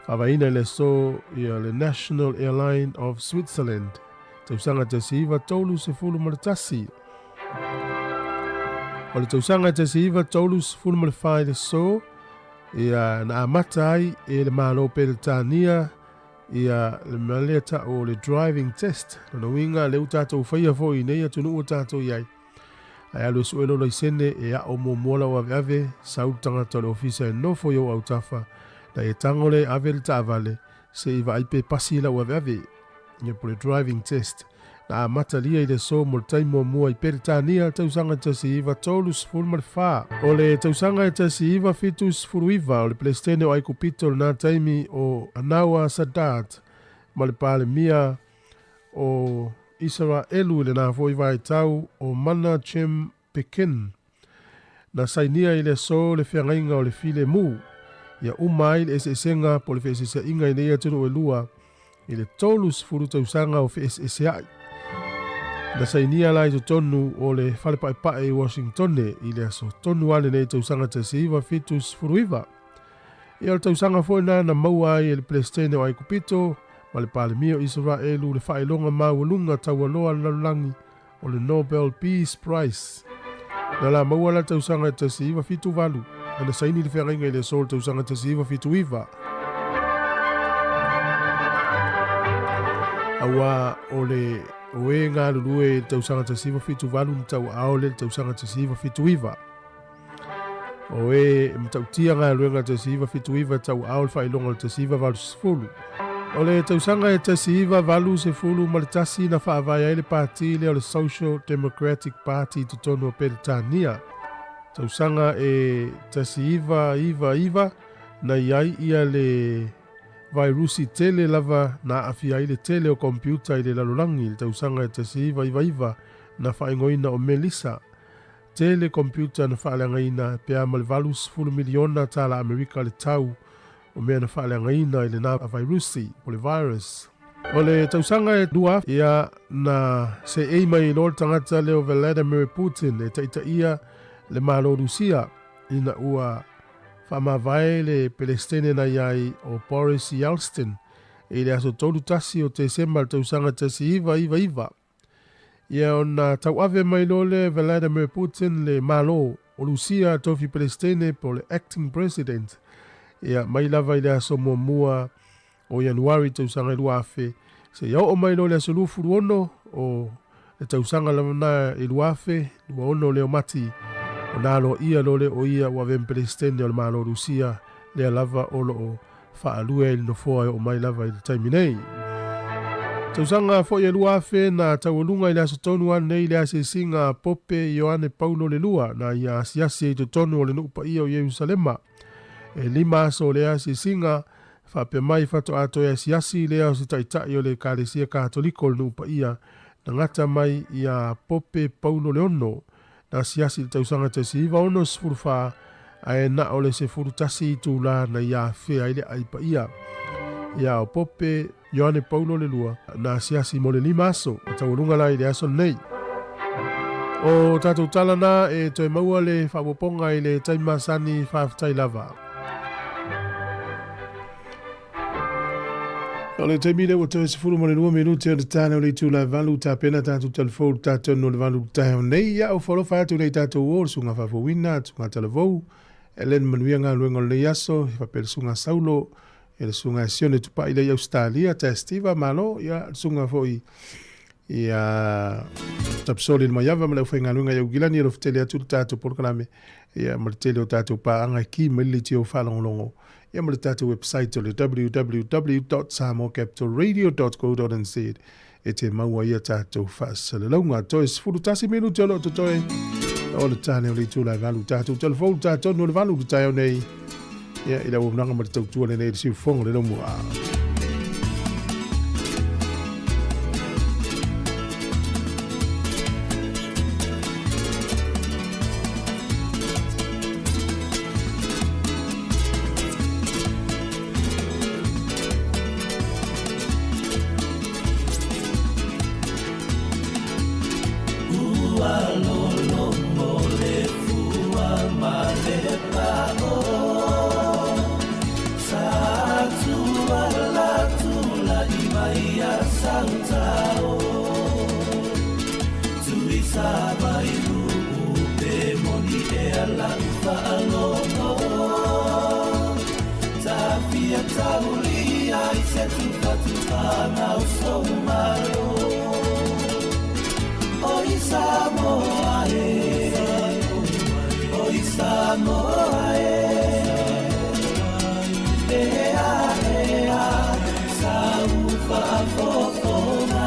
whaavaina le so ia le National Airline of Switzerland te usanga tasi iva tolus fulu ma le tasi o le tausanga te se iwa tolus fulma le whai le so ia na amata ai e le malo pe le tānia ia le malea ta o le driving test na winga le utatou whaia fo i nei atu nuu tatou iai Ai alu suelo la isene e a o momola o ave sau tangata le ofisa e nofo yo au tafa na e tangole ave le tavale se iwa aipe pasi la o ave ia po le driving test na a matalia i le so mo le taimo mua i pere tania tausanga tasi iwa tolu sifuru ma le wha o le tausanga tasi iwa fitu sifuru iwa o le plestene o aiku pito na taimi o Anawa Sadat ma le pale mia o Israelu le na foi vai tau o mana chem pekin na sainia i le so le whiangainga o le file mu ia umai le esenga po le whesesa inga i nea tunu e lua i le tolu sifuru tausanga o whesesa na sainia lai to tonu o le whale pae i Washingtone i le aso tonu ane nei tausanga tasiva fitu sifuru iwa ia le tausanga foi na maua i le plestene o aiku pito ma le pale mio Israelu le whaelonga maualunga taualoa lalangi o le Nobel Peace Prize. Na la maua la tausanga tasi iwa fitu walu. Ana saini le whainga i le sol tausanga tasi iwa fitu iwa. Awa o le oe ngā lulue tausanga tasi iwa fitu walu mtau aole tausanga tasi iwa fitu iwa. Oe mtautia ngā luenga tasi iwa fitu iwa tau aole whaelonga tasi iwa walu sifulu. O le tausanga e tasi iwa walu se fulu ma le tasi na whaavaya ele pāti le o le Social Democratic Party tutono o Peritania. Tausanga e tasi iwa na iai ia le vairusi tele lava na afia ile tele o kompyuta ile lalolangi. Le tausanga e tasi iwa na whaingoina o Melissa. Tele kompyuta na whaelangaina pea ma le valu sifulu miliona tala Amerika le tau. O mea na whaelangaina i le nā vairusi, o le virus. O le tausanga e dua ia na se eima i lor tangata leo Vladimir Putin e taita ia le malo Rusia ina ua whamawai le Palestine na iai o Boris Yeltsin e le aso tolu tasi o te sema le tausanga tasi iwa. Ia o na tau ave mai lo le Vladimir Putin le malo o Rusia tofi Palestine po le acting president. Ia mai lava i le aso mua o Januari tausanga i luafe. Se iau o mai lo le aso lufuru ono o le tausanga lamana i luafe, lua ono leo mati. O nalo ia lo le o ia wa Palestine o le malo Rusia le lava o lo o whaalue i nofoa o mai lava i le taiminei. Tausanga fo i luafe na taualunga i le aso tonu ane i le ase singa Pope Ioane Paulo le lua na ia asiasi i to tonu o le nupa ia o Jerusalema. E lima so lea si singa whape mai whato ato e siasi lea o si taitai o le kālesia kātoliko le nupa ia na ngata mai i a Pope Paulo Leono na siasi le tausanga tasi iwa ono sifuru wha a e na o le se furu tasi i tū la na i a whea ile aipa ia. Ia o Pope Ioane Paulo le lua na siasi mo le lima aso a taurunga la i le aso nei. O tātou talana e toi maua le whapoponga i le taimasani whaftai lava. O le taimile o te sifuru mo le 2 minuti o le tāne o le tūla valu tā pena tātou telefou tātou no le valu tāhe o nei ia o whalo whātu nei tātou o sunga whawawina, sunga telefou, e len manuia ngā luenga le iaso, i whapele sunga saulo, e le sunga sione tupa i le Australia, tā Stiva malo, ia sunga fo i tapsoli le maiava ma le whainga luenga iau gilani e lo whtele atu tātou porkalame, ia ma le tele o tātou pā anga ki mili ti o whalongolongo. Ia ma le tātou website o le www.samocapitalradio.co.nz e te maua ia tātou whaasale launga. Toi sifuru tasi minuti o lo to toi o le tāne o le tūlai valu tātou telefonu tātou no le valu tai o nei. Ia ila wamnanga ma le tautua le nei le siufonga le laumua. Oi Sāmoa e Sāmoa Saufa afofona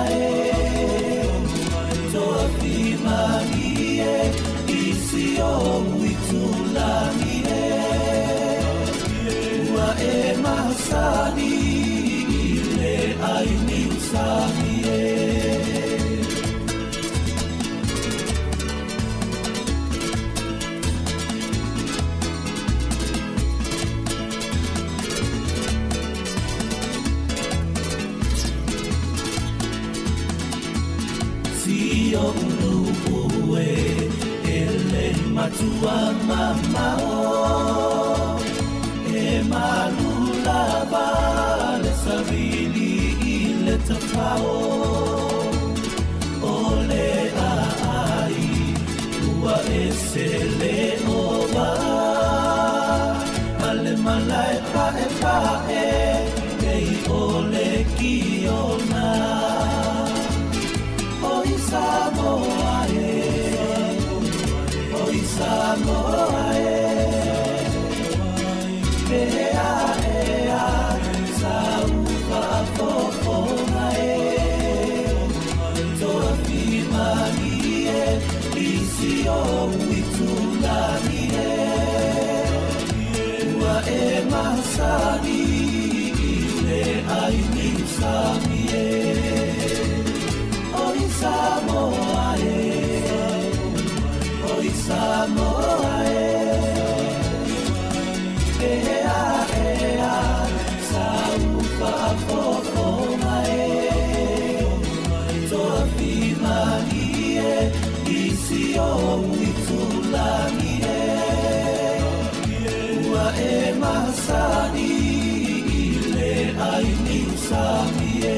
toa pimanie isi o uitulanie ua masani ile aini usanie Sio uluue ele matua mamao e malula vale savili ile tafao ole ai ua esele ova ale malai pae ei ole kiona Sāmoa Pea Saufa afofona toa pimanie isi o uitulanie ua masani ile aini usamie Sāmoa saufa afofona toa pimanie isi o uitulanie ua masani ile aini usamie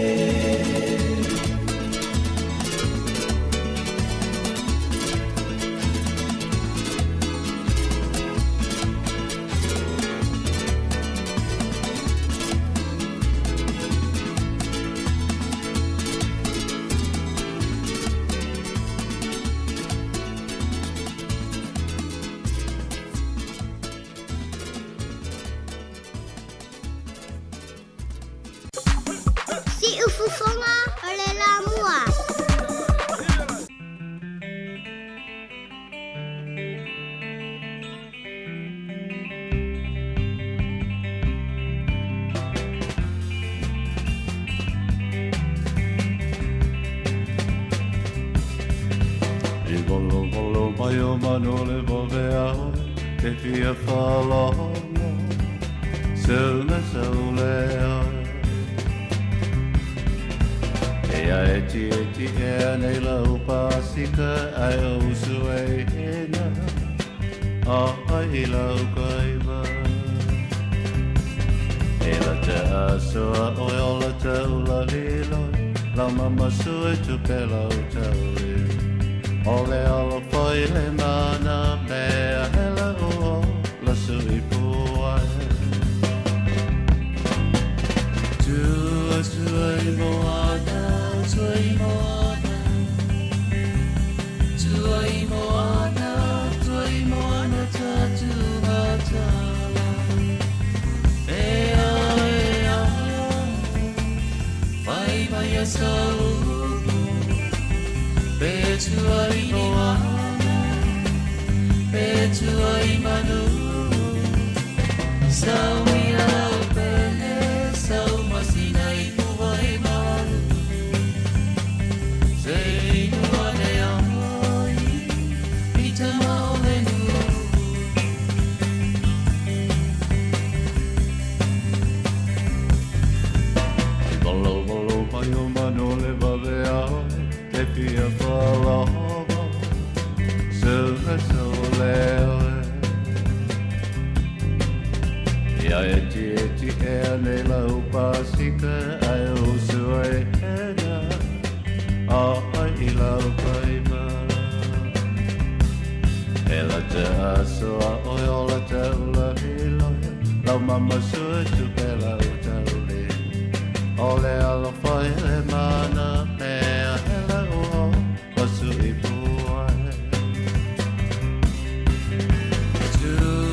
Ufufonga ole la mua. Volo mai o manole vovea te fia falo Saulea eti nei lau pasika ai o usue hena ai lau kaiva e la te asoa o la te ula lilo la mama sue tu pela o tauri o le ala fai le mana mea hela o la sui puai tu asui moana Tuai moana tatu matala Ea Vai vai a saludo Petuai manu Saui au pele Sau masina i tuai manu Nei lau pasika ai o sue hena ai lau kaiva e la te asoa o la te ula hiloia lau mama sue tu pela o taule o le ala fai le mana mea hela o pasu i puae tu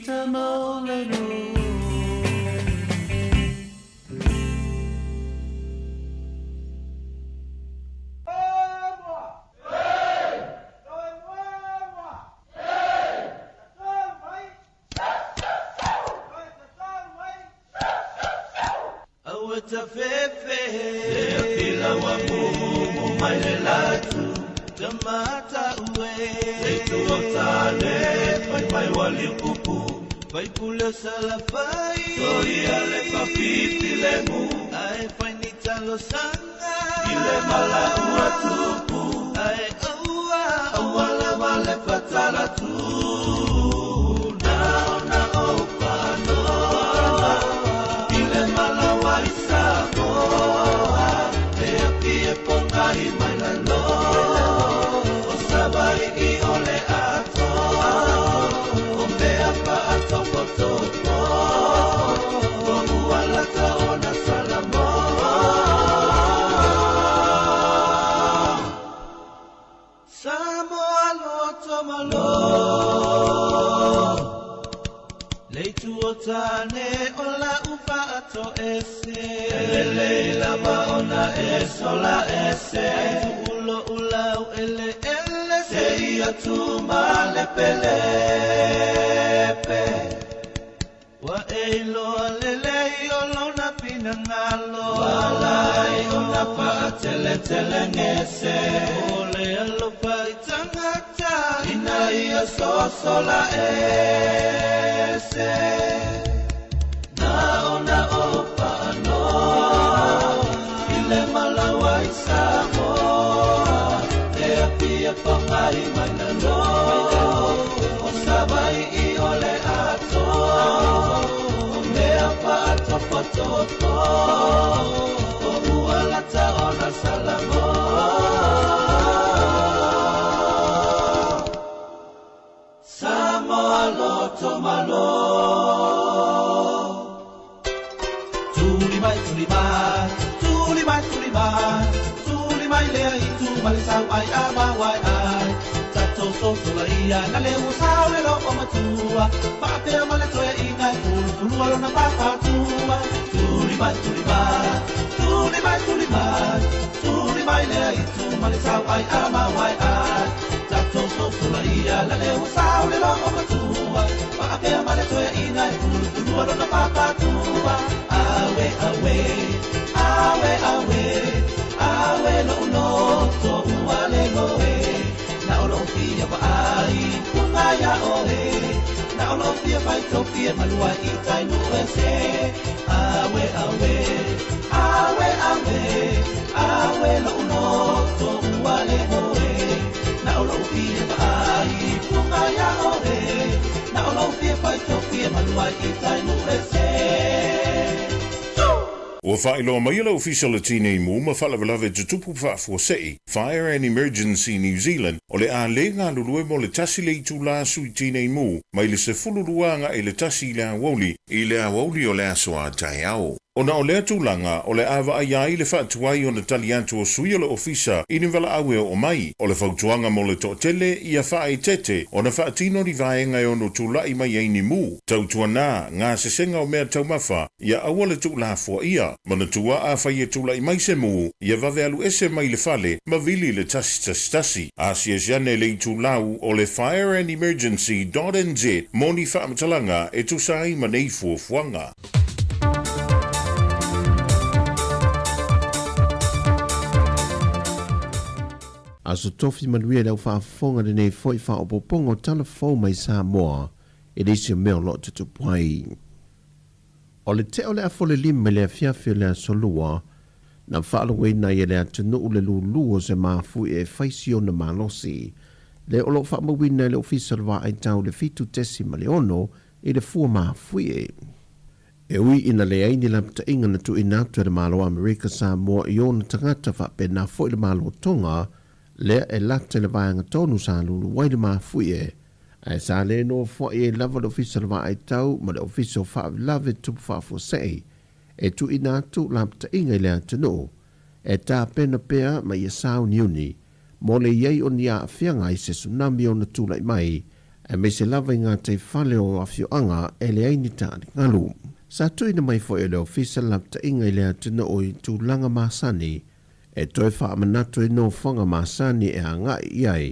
ta mau le no. Ta fefe le pila wa mu mai le latu tamata uwe le tuota le pai wali kupu pai pula sala pai soia le papipi le mu ai pai ni talo sanga ile mala ua tupu ai aua la vale patala tu na opa no ile mala wa Sāmoa, te api e ponga I mai na no, o sabai I ole ato, o mea pa ato potopo, o ualata o na Samoa. Sāmoa loto malo, leitu o tane o la upa ato ese. Ele la baona esola ese ulo ulau ele se ia tu male pelepe wa elo lele olo na pinangalo walai ona pa tele ngese ole alo pa itangata ina ia sosola ese na ona opa no ile malawai Sāmoa te apia pangai manano o sabai I ole ato o mea pa ato potopo o ualata ona Samoa Sāmoa loto malo Tuli mai lea I tu male sau ai ama wai ai Tato soso la ia na le usau le lo o matua Papea male toia I ngai pulu alo na papatua Tuli mai lea I tu male sau ai ama wai ai Tato soso la ia na le usau le lo o matua Papea male toia I ngai pulu alo na papatua Awe no to uale loe na olo fia pa ai punga ya oe na olo fia pa topia malua I tai no ese awe no to uale loe na olo fia pa ai punga ya oe na olo fia pa topia malua I tai no ese Ua whaeloa mai la official tine mu ma whalawalawe tutupu whaafosei, Fire and Emergency New Zealand, o le a le ngā lulue mo le tasi le itu la sui tine mu, mai le se fululuanga e le tasi I le awoli, I le awoli o le asoa tai au. Ona o lea tūlanga o le awa ai ai le whaatuai o na tali atu o sui o le ofisa I ni wala awe o mai o le whautuanga mo le tōtele I a whae tete o na whaatino ni vaenga e ono tūlai mai eini mu. Tautua nā ngā sesenga o mea taumafa I a awa le tūla fua ia mana tua a whai e tūlai mai se mu I a vave alu ese mai le fale ma vili le tasi. Asia jane le tūlau o le Fire and Emergency.nz moni whaamatalanga e tusai ma nei fuafuanga. Aso tofi manuia lau whaafonga de nei foi whaopopongo telefon mai Sāmoa e reisi o meo lo tutupuai. O le te o le afole lima le afiafio le asolua na whaalawai na i le atunu le lulu o se maafu e whaisio na malosi le olo whaamawina le ofisa le wa ai tau le fitu tesi ma le ono i le fua maafu e. E ui ina le aini lamta inga na tu inatu e le malo Amerika Sāmoa i ona tangata whapena fo i le malo tonga le e lata le vaenga tonu sa lulu wai le maafu e. Ai sa le no fo e lava le ofisa le wa ai tau ma le ofisa wha lave tupu whaafo sei e tu inatu lamta inga i le atunu e tā pena pea ma i a sao niuni mo le iei o ni a whianga i se tsunami o na tūlai mai e me se lava ngā te whale o awhioanga e le aini tāne ngalu. Sa tui na mai fo e le ofisa lapta inga i lea tuna o i tūlanga māsani e toi wha manatu i no whanga māsani e a ngai iai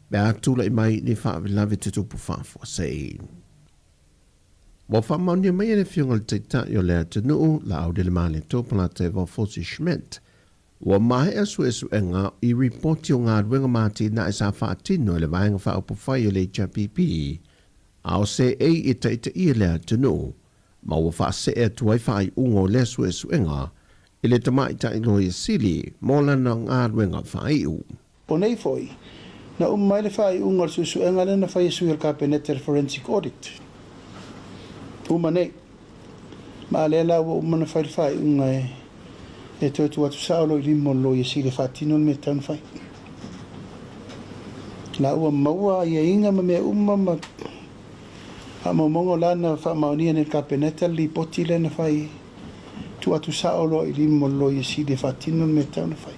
be a tūla i mai ni wha avilavi te tupu whafua sei. Wa wha mauni mai ene whiunga le teitai o lea tunu la au de le maale tōpala te Fosi Schmidt. Wa mahe asu enga i reporti o ngā ruenga māti na e sa whaatino e le vaenga wha upo whai o le HRPP a o se i taita i lea tunu ma wa wha se e tuai whai ungo le su enga i le tamai tai loia sili mo lana ngā ruenga whai u. Po nei foi, na mai le whai ungo su enga le na whai su il kapenete forensic audit. Uma nei, ma le la wa uma na whai unga e toi tu atu sao i limo loia sili whaatino me tan whai. La ua maua ia inga ma mea ma a mamongo lana wha maunia ne kapeneta li poti le na whai tu atu saolo i limo lo i si de whatino me tau na whai.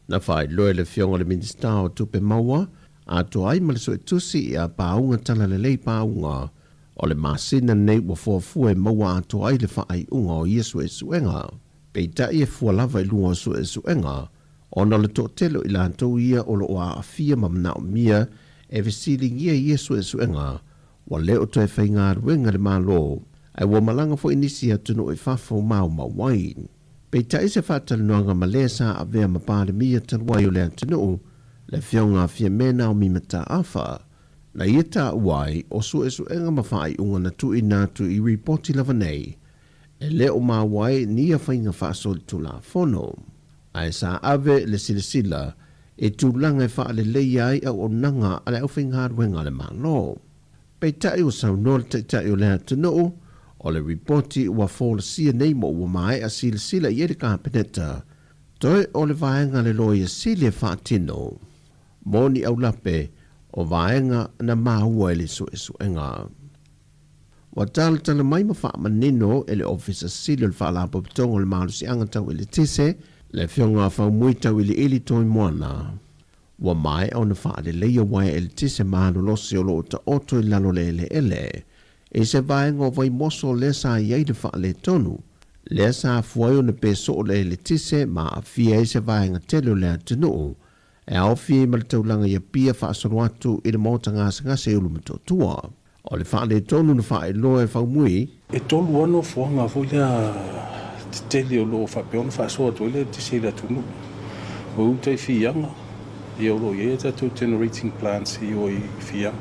Na whai loe le whionga le minista o tupe maua a to ai male so e tusi i a paunga tala le lei paunga o le masina nei wa fuafua e maua a to ai le whai unga o Iesu e suenga. Peita i e fualava i lunga su e suenga ona le tōtelo i lantou ia o lo a afia mamna o mia e vesili ngia Iesu e suenga wa leo to e whainga ruenga le malo, ai wa malanga fo inisi atunu e whafo mau mawai. Peita i se whatala noanga malesa a vea mapare mia talwai o le atunu, le whionga fia mena o mimata afa, na ieta uai o su enga mawhai unga na tu inatu i ripoti lava nei, e leo mawai ni a whainga whaasol tu la fono. Ai sa ave le silasila e tūlanga e wha le leiai au o nanga ale au whainga ruenga le malo. Peitai o saunoa le teitai o lea tunu o le ripoti ua fōla sia nei mo ua mai a sila i ere kapeneta toi o le vaenga le loia sili e whaatino moni au lape o vaenga na mahua e le suenga. Wa tala mai ma wha manino e le ofisa sili o le whaalapo pitongo le malusi angatau i le tise le whionga whau muitau i le ili toi moana. Wa mai au na wha le leia wai e le tise mahalo losi o lo ta oto i lalo le ele. E se vaenga o vai moso le sa iei le wha le tonu. Le sa fuai o na peso o le tise ma a fia e se vaenga telo le atinu. E au fia i maltaulanga ia pia wha asoro atu i le mauta ngase e ulu matotua. O le wha le tonu na wha e loa e whau mui. E tolu ano fuanga fo lea te tele o lo wha peona wha asoro atu le tise le atunu. O utai fianga. I o lo ia tatou generating plants i o i fia.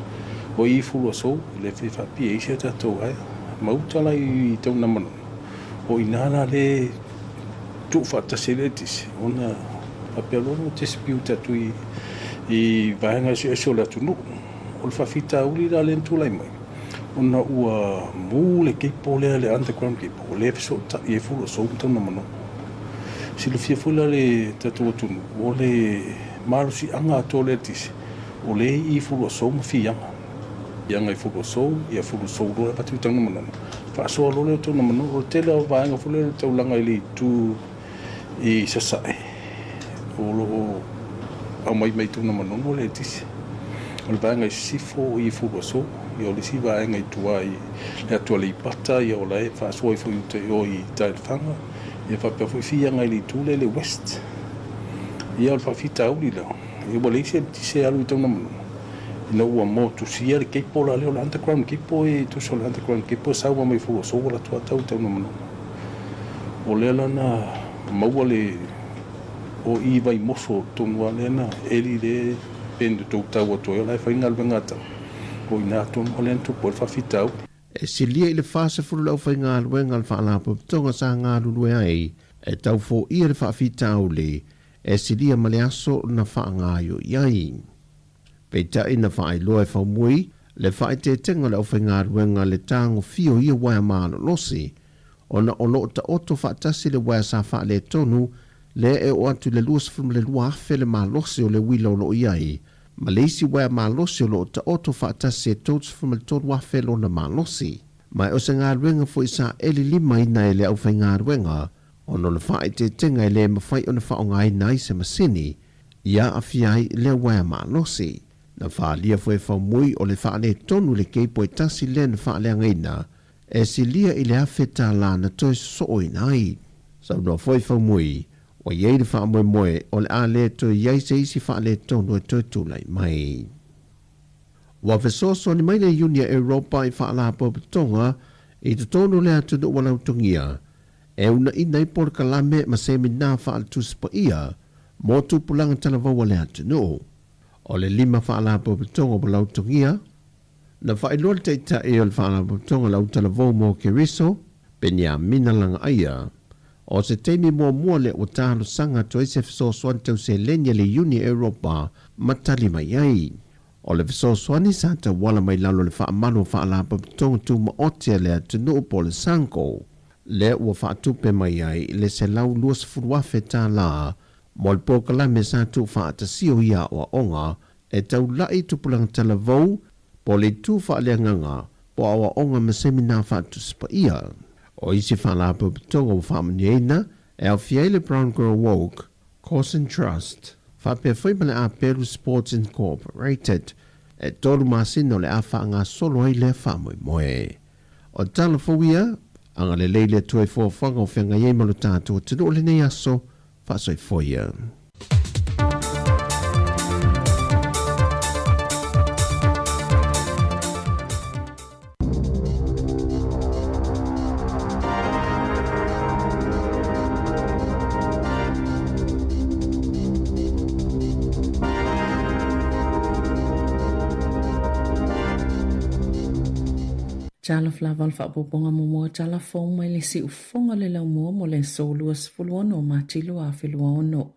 O i fulu aso, le whewhapi e isia tatou hai. Mautala i tau namano. O i nana le tu whatase le tisi. Ona apealono tisi piu tatou i vaenga si eso le atunu. O le whawhita uli la le ntulai mai. Ona ua mu le keipo lea le underground keipo. O le fiso i e fulu aso tau namano. Si le fia fula le tatou atunu. O le malusi anga tole tisi o le I fulu so mafia yang I fulu so ia fulu so lo patu tang mana fa so lo le to mana o tele o va nga fulu to langa ili tu I sasai o lo a mai tu mana no le tisi o va nga sifo I fulu so io le si va nga tu ai le to le pata io le fa so I fulu te o I tai fanga ia fa pe fia nga ili tu le west ia o whawhita uli leo. I wale isi se alu I tauna manu. Ina ua mo tu sia le keipo la leo le underground keipo e tu so le underground keipo sawa mai fuwa so wala tua tau tauna manu. O le lana maua le o I vai moso tonua lena eri le pendu tau tau atoe lai whainga alwe ngata. O ina tonu le antu po le whawhita uli. E si lia I le whasa furu lau whainga alwe ngal whaalapo tonga sa ngā lulue ai e tau fo I le whawhita uli e silia male aso na whaangaio iai. Peita ina whaai loa e whaumui, le whaai te tenga le awhenga ruenga le tango fio ia waia maano losi, ona o loo ta oto whaatasi le waia sa wha le tonu, le e o atu le luas from le lua afe le maa losi o le wila o lo iai, ma le isi waia maa losi o loo ta oto whaatasi e tots from le tonu afe lo na maa losi. Mai o se ngā ruenga fo isa eli lima ina e le awhenga ruenga, ono le whae te tenga le mawhai o na whaonga ai nai se masini, ia a fiai le waia maa losi. Na whaalia fwe whamui o le whaale tonu le keipo e tasi le na whaalea ngaina, e silia i le awheta la na toi so i nai. Sau no fwe whamui, o iei le wha moe o le a le toi iei se isi whaale tonu e toi tūlai mai. Wa fesoso ni mai le Unia Europa i whaala popitonga, i te tonu le atu no walau tungia, e una ina i por kalame ma se mina whaal tuspa ia, mo tupulanga talavawa le atu no. O le 5 whaala popitonga walau tungia, na whailua te ita e o le whaala popitonga lau talavawa mo ke riso, penia mina langa aia, o se teimi mua le o tālo sanga to e se fesoso antau se lenya le Unia Europa matali mai ai. O le fesoasoani sa ta wala mai lalo le whaamano whaala papitonga tu ma otia le atunu po le sanko. Le ua whaatupe mai ai le se lau luas furuafe tā la, mo le pokala me sa tu whaatasio ia o onga, e tau lai tupulang talavou, po le tu whaaleanganga, po awa onga me semina whaatuspa ia. O isi whaala papitonga o whaamaniaina, e au fiele Brown Girl Woke, Cause and Trust. Whapea whaimale a Peru Sports Incorporated, e tolu masino le a whaanga solo ai le whamoe moe. O tala fawia, anga le leile tue fua whanga o whenga iemalo tātua tunu o le nei aso, whasoi foia. Tala flaval whaapoponga momoa tala fong mai le si ufonga le lau mua mo le solua sifuluano matilo a filua ono.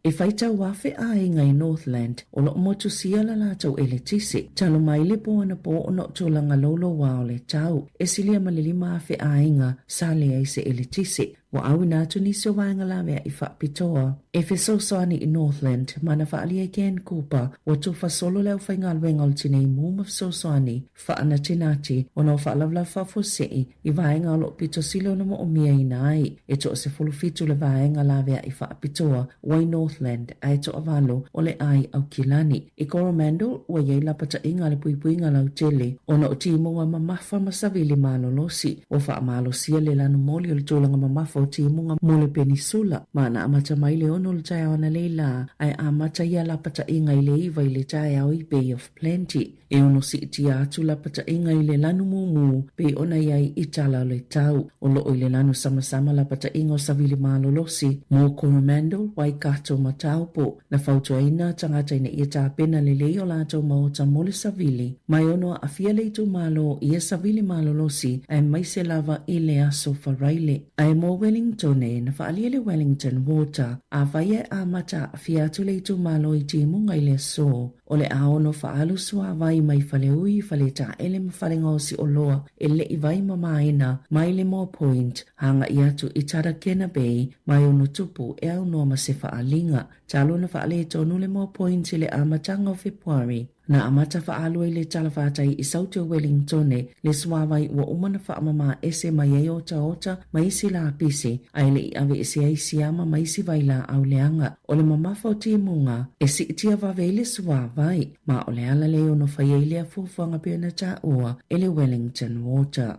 E whaitau wafe a inga i Northland, o lo motu siala la tau ele tisi, talo mai le po ana po ono tolanga lolo wao le tau, e silia malilima afe a inga sa le aise ele tisi. Wa au natu ni so wanga la mea i whaapitoa. E fesosoani i Northland, mana whaalia Ken Cooper, wa tu fasolo leo whaingal wengal tinei muma fesosoani, whaana tinati, o no whaalavla whafosei, i vaenga lo pito silo na mo o mia i nai, e to se fulufitu le vaenga la mea i whaapitoa, wa i Northland, ai to avalo, o le ai au kilani. I Coromandel, wa yei lapata inga le puipuinga lau tele, o no ti mua mamafa masavili malo losi, o wha malo sia le lanu moli o le tolanga mamafa o timunga mole penisula, mana amata mai le ono le tai ana leila, ai amata ia lapata inga i le iwa i le tai au i Bay of Plenty. E ono si iti atu lapata inga i le lanu mumu, pe ona iai itala le tau, o loo i le lanu sama lapata inga o savili malo losi, mo Coromandel, Waikato mataupo, na fautuaina tangata ina ia tāpena le leo lato maota mole savili, mai ono a fia leitu malo ia savili malo losi, ai maise lava i le aso faraile, ai mo Wellington e na whaalia le Wellington Water, a whaia a mata a fiatu leitu malo i timunga i le so, o le aono whaalu sua vai mai whale ui whale ta ele ma whale ngausi o loa e le i vai mamaina mai le Moore Point hanga i atu i Tarakena Bay mai ono tupu e au noa ma se whaalinga. Talo na whaale tonu le Moore Point i le amatanga o February. Na amata whaalu i le talawhatai i Sauti o Wellington le suawai ua umana whaamama ese mai e ota mai isi la apisi ai le i ave isi ai siama mai isi vai la au leanga o le mamafa o timunga e si itia vavele suawai ma o le ala le ono whaielea fufuanga pena ta ua e le Wellington Water.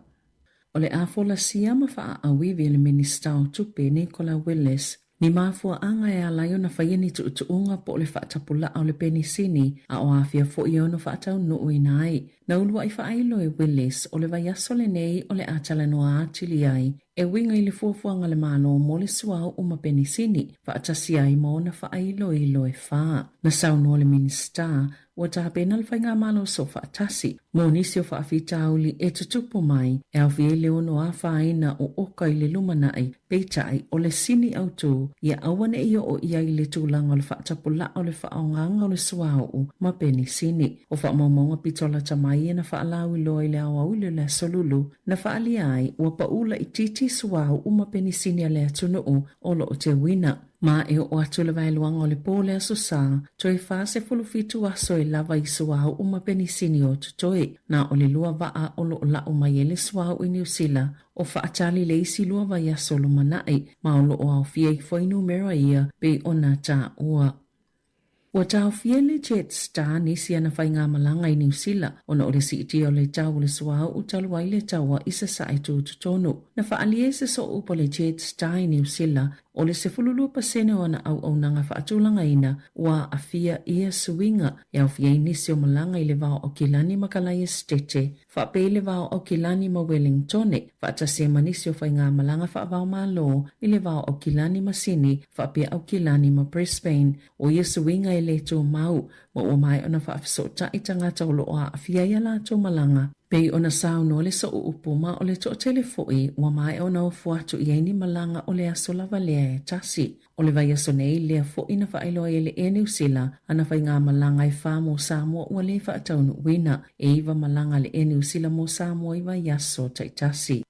O le afola siama wha awivi le Minister o tupe Nicola Willis ni mafua anga e alayo na whaieni tuutuunga po le whaatapula au le penisini a o afia fo i ono whaatau nuu inai. Na ulua i whaailo e Willis o le vaiaso le nei o le atala noa atili ai e winga i le fuafuanga le mano mo le suau uma penisini whaatasi ai mo na whaailo i lo e wha. Na sauno le Minister wa tāpena le whainga malo so whaatasi. Mo nisi o whaafitauli e tutupu mai e au fie le ono a whaina o oka i le lumanai peitai o le sini au tū ia awane i o ia i le tūlanga o le whaatapula o le whaonganga o le suau ma penisini. O whaamamonga pitola tamai e na whaalau i loa i le au le le solulu na whaali ai ua paula i titi suau uma penisini a le atunuu o lo o te wina. Ma e o atu le vailuanga o le pōle aso sā, toi whase fulufitu aso e lava i suau uma penisini o tutoi, na o le lua vaa o lo la o mai ele suau i New Zealand, o whaatali le isi lua vai aso lo manai, ma o lo o au fia i whainu mera ia pe o nā tā ua. Ua tau fiele Jet Star nisi ana whai ngā malanga i New Zealand ona o le si iti o le tau le suau u talu ai le taua isa sa i tūtutonu. Na whaalie se so upo le Jet Star i New Zealand o le se fululu pasene o ana au nanga whaatulanga ina ua awhia ia suinga e au fia nisi o malanga i le vao o Kilani Makalai Estete, whaape le vao o Kilani ma Wellingtone, whaatase manisi o whai ngā malanga whaavao malo i le vao o Kilani ma Sydney, whaape au Kilani ma Brisbane, o ia suinga i le tō mau, ma ua mai ona whaafisota i tangata o loa awhia ia la tō malanga. Pei ona sao no le so upuma o le to telefoi wa mai ona o fuatu i aini malanga o le aso lava lea e tasi. O le vai aso nei lea fo ina whaailoa e le e New Zealand ana whai ngā malanga i wha mo Sāmoa ua le whaataunu wina e iwa malanga le e New Zealand mo Sāmoa i vai aso taitasi.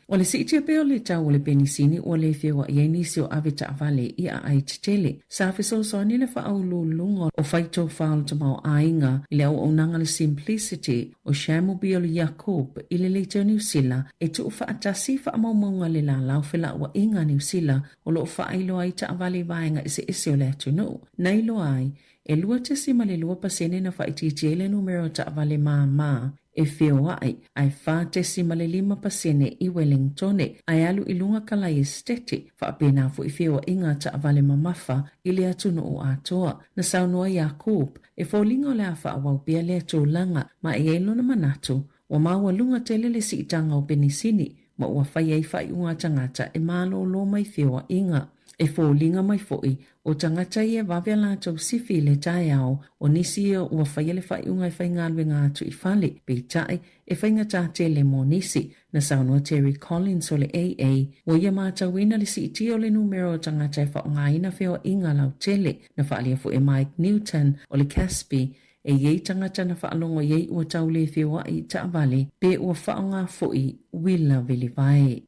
O le siitia peo le tau o le penisini o le whiawa i ainisi o aweta avale i a ai titele. Sa whisosoni le whaau lunga o whaito whaal tamau ainga i le au nanga le Simplicity o Sāmoa Jacob i le leiteo New Zealand e tu whaatasi whaamaumaunga le la lau whila ua inga New Zealand o lo whaailoa i ta avale vaenga ise o le atunu. Nei lo ai, e lua tesi ma le lua pasene na whaititi le numero ta avale maa. E whio ai whātesi ma le 5 pasene i Wellingtone, ai alu i lunga Kalai Estete, whaapena fu i whio inga ta avale mamafa i le atunu o atoa, na saunua Jacob, e whaulinga o le a whaawau pia le ato langa, ma e eilo na manatu, wa maua lunga tele le si itanga o penisini, ma ua whai ai whai unga tangata e malo lo mai whio inga. E fōlinga mai fōi, o tangata i e wawea lātou sifi le tae au, o nisi o ua whaiale whai unga i whai ngālue ngātu i whale, pei tae e whai ngatate le mō nisi, na saunua Terry Collins o le AA, o ia mātawina le si iti o le numero o tangata e wha ngaina whio inga lau tele, na whaalia fo e Mike Newton o le Caspi, e iei tangata na whaalongo iei ua tau le whio i ta avale, pe ua whaonga fōi wila vili vai.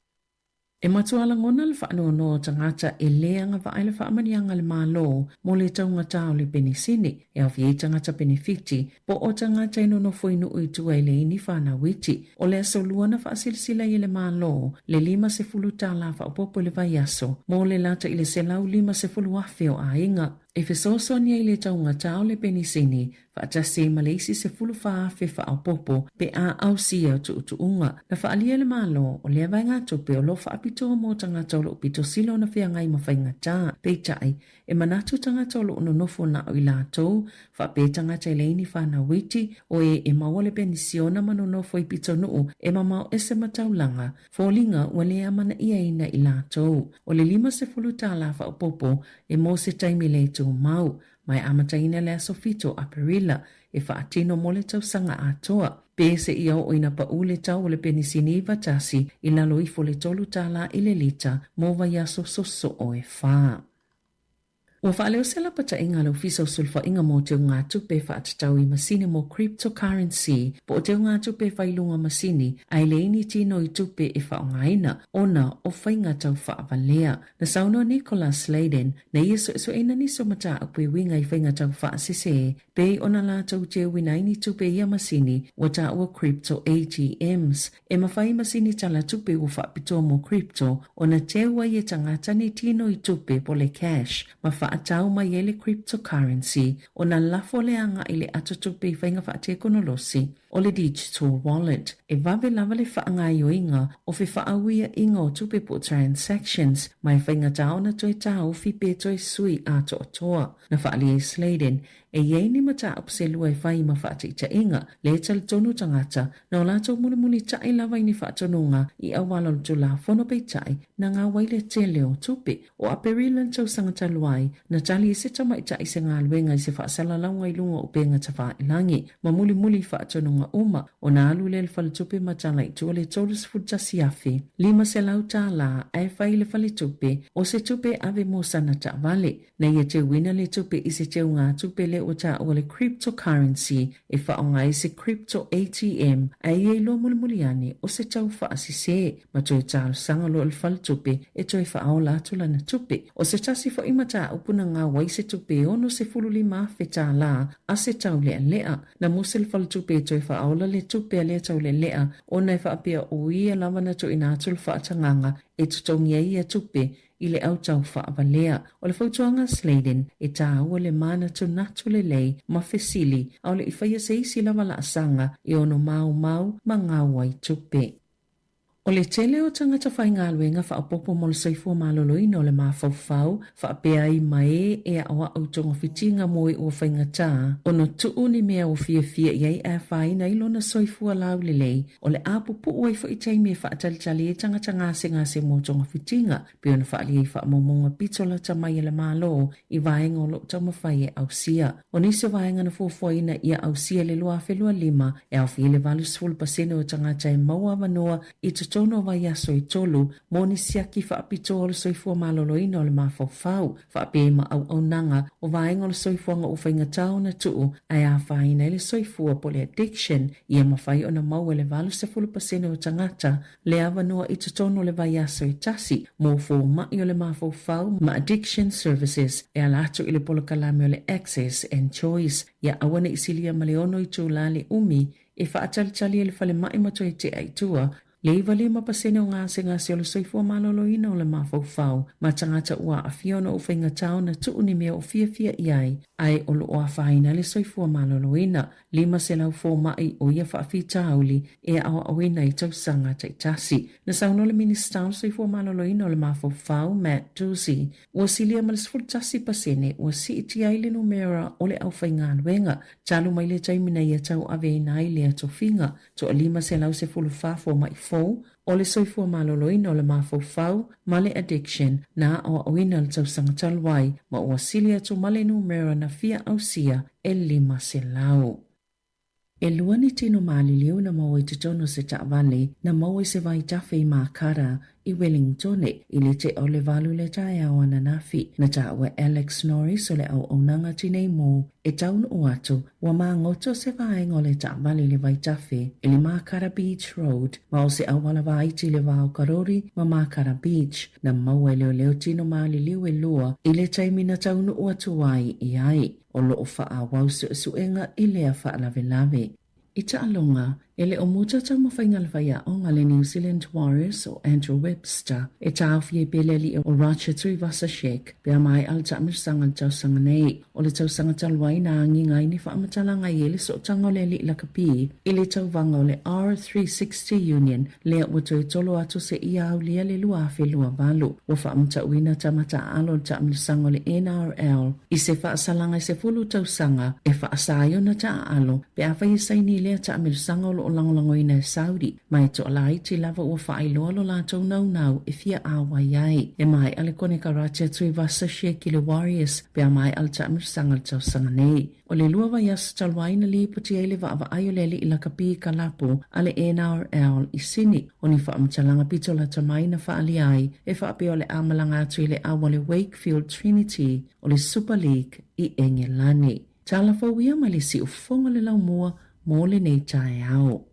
E matuala ngona le whaano no tangata e leanga whaile whaamanianga le malo mo le taunga tau le penisini e au fiei tangata benefiti po o tangata ino no foinu uitua i le ini whana witi o le aso luana whaasilsila i le malo le 5 tala whaapopo le vai aso mo le lata i le selau 5 afeo a inga. E fesosonia i le taunga tau le penisini, whaatase maleisi 10 whaafe whaapopo pe a au sia tuutuunga. Na whaalia le malo o lea vai ngā tupe o lo whaapitoa mō tangata o lo pito silo na whia ngai mawhai ngata. Peitai, e manatu tangata o lo ono nofo na o i lātou, whaape tangata i leini whana witi o e maua le penisiona mano nofo i pito nuu e mamau ese mataulanga, fōlinga ua lea mana ia ina i lātou. O le 5 tala whaapopo e mō se taimi le tu mau, mai amataina le asofito a perila, e whaatino mole tau sanga atoa. Pese i au oina pa ule tau o le penisini i vatasi, i lalo i fole 3 tala i le lita, mo vai aso soso o e wha. Ua whaaleo sela pata inga lau fisa o sulfa inga mo teo ngā tupe whaatatau i masini mo cryptocurrency, po o teo ngā tupe whailunga masini, ai leini tino i tupe e whaongaina, ona o whainga tau whaavalea. Na sauno Nicholas Sladen, na ia so ina niso mata akwe winga i whainga tau whaasise, pei ona la tau teo winaini tupe ia masini, wata ua crypto ATMs, e mawhai masini tala tupe u whaapitoa mo crypto, ona teo i e tangata ni tino i tupe po le cash, atau mai ele cryptocurrency o na lafo leanga i le atotupe i whainga whaate konolosi o le digital wallet. E vave lava le whaangai o inga o fe whaawia inga o tupe po transactions mai whainga tau na toi tau fi pe toi sui ato o toa. Na whaali e Sladen e iei ni mata apselua e whai ma whaate ita inga le tal tonu tangata na o lato muli tai lava ini whaatonunga i awala tu la fono pe tai na ngā waile te leo tupe o aperilan tau sangata luai na tali se tama ita i se ngā luenga i se whaasala launga i lunga o penga ta wha ilangi ma muli whaatonunga uma o na alu le whale tupe matala i tua le tolus futa siafi. 5 se lau tā la ai whai le whale tupe o se tupe ave mo sana ta vale na ia te wina le tupe i se teo ngā tupe le o ta o le cryptocurrency e whaonga i se crypto ATM ai e lo muli ane o se tau whaasise ma toi tālu sanga lo le whale tupe e toi whaao lātula na tupe o se tasi fo imata upuna ngā wai se tupe ono se 5 whetā la a se tau lea na mo se le whale tupe toi whaola le tupe a lea tau lea o nei whaapia o ia lawana to ina atul whaatanganga e tutongia ia tupe i le au tau whaavalea. O le fautuanga Sladen e tā ua le mana tunatu le lei ma fesili au le i whaia se isi lava la asanga i ono mau ma ngā wai tupe. O le tele o tangata whainga aluenga whaapopo mo le saifua maloloina o le mawhauwhau, whaapea i mae e awa au tonga whitinga mo i ua whainga tā, o no tuu ni mea o fia iai a whaina i lona saifua lau lelei, o le apupu ua i wha i taimi e whaatalitali e tangata ngase mo tonga whitinga, pe ona whaali e whaamomonga pitola tamai e le malo i vaenga o lo tamawhai e au sia. O nisi vaenga na fuafuaina ia au sia le lua whelua 5 e au fie le valu 10% o tangata e maua wanoa i tono vai aso i tolu, moni siaki whaapito o le soifua maloloina o le mawhauwhau, whaapema au nanga o vaenga o le soifuanga o whainga tau na tuu, ai a whaina i le soifua po le addiction, ia mawhai o na mau e le valu 10% o tangata, le awanua i tono le vai aso i tasi, mo fo mai o le mawhauwhau, ma addiction services, e alato i le polokalame o le access and choice, ia awana isilia maleono i tūlale umi, e whaatalitali e le whale mai mato e te aitua, le iwa 5% o ngase o le soifua maloloina o le mawhauwhau, ma tangata ua a fiona o whainga tau na tuu ni mea o fia iai, ai o lo o a whaina le soifua maloloina, 5 se lau 4 mai o ia whaafi tauli, e awa awina i tau sanga taitasi. Na sauno le minister o soifua maloloina o le mawhauwhau, Matt Ducey, ua silia ma le 10% ua si iti ai le numera o le au whainga aluenga, talu mai le taimina ia tau aveina ai le atofinga, to a 5 se lau se fulufafo mai fou, o le soifua maloloina o le mawhauwhau, ma le addiction, na o awina le tau sangatalwai, ma ua silia tu ma le numera na fia au sia e 5 se lau. E lua ni tino maliliu na maua i titono se taavale na maua i se vai tafe i Makara i Wellington i le te o le valu le tae au ananafi na taua Alex Norris o le au onanga tinei mo e taun o atu wa maa ngoto se vaenga o le taavale le vai tafe i le Makara Beach Road ma o se au wala vai ti le vau karori ma Makara Beach na maua leo tino maliliu e lua i le taimi na taun o atu wai i ai. O loo faa wau suenga i lea faa lave. I taalonga, ele o muta tau mawhainga lawhaia o ngale New Zealand Warriors o Andrew Webster, e tau fie peleli o Racha Tui Vasa Shek, pia mai al tamir sanga tau sanga nei, o le tau sanga talwai na angi ngai ni wha amatalanga i ele so tanga le li lakapi, i le tau vanga o le R360 Union, lea wato e tolo atu se ia au lia le lua afe lua valu, wa wha amata uina tamata alo le tamir sanga o le NRL, i se wha asalanga i se fulu tau sanga, e wha asayo na ta alo, pe a whai saini lea tamir sanga o langolango ina Saudi, mai to alai ti lava ua whaailoa lo lātou nau e fia awa iai. E mai ale kone Karatia Tui Vasa Shek i le Warriors, pia mai al tamir sanga tau sanga nei. O le lua vai asa talwaina li puti eile wa ayo lele i lakapi ka lapo ale NRL i sini. O ni wha amtalanga pito la tamaina wha ali ai, e wha api o le amalanga atu i le awa le Wakefield Trinity o le Super League i Engelani. Tala whauia mai le si ufonga le lau mua mo le nei tae au.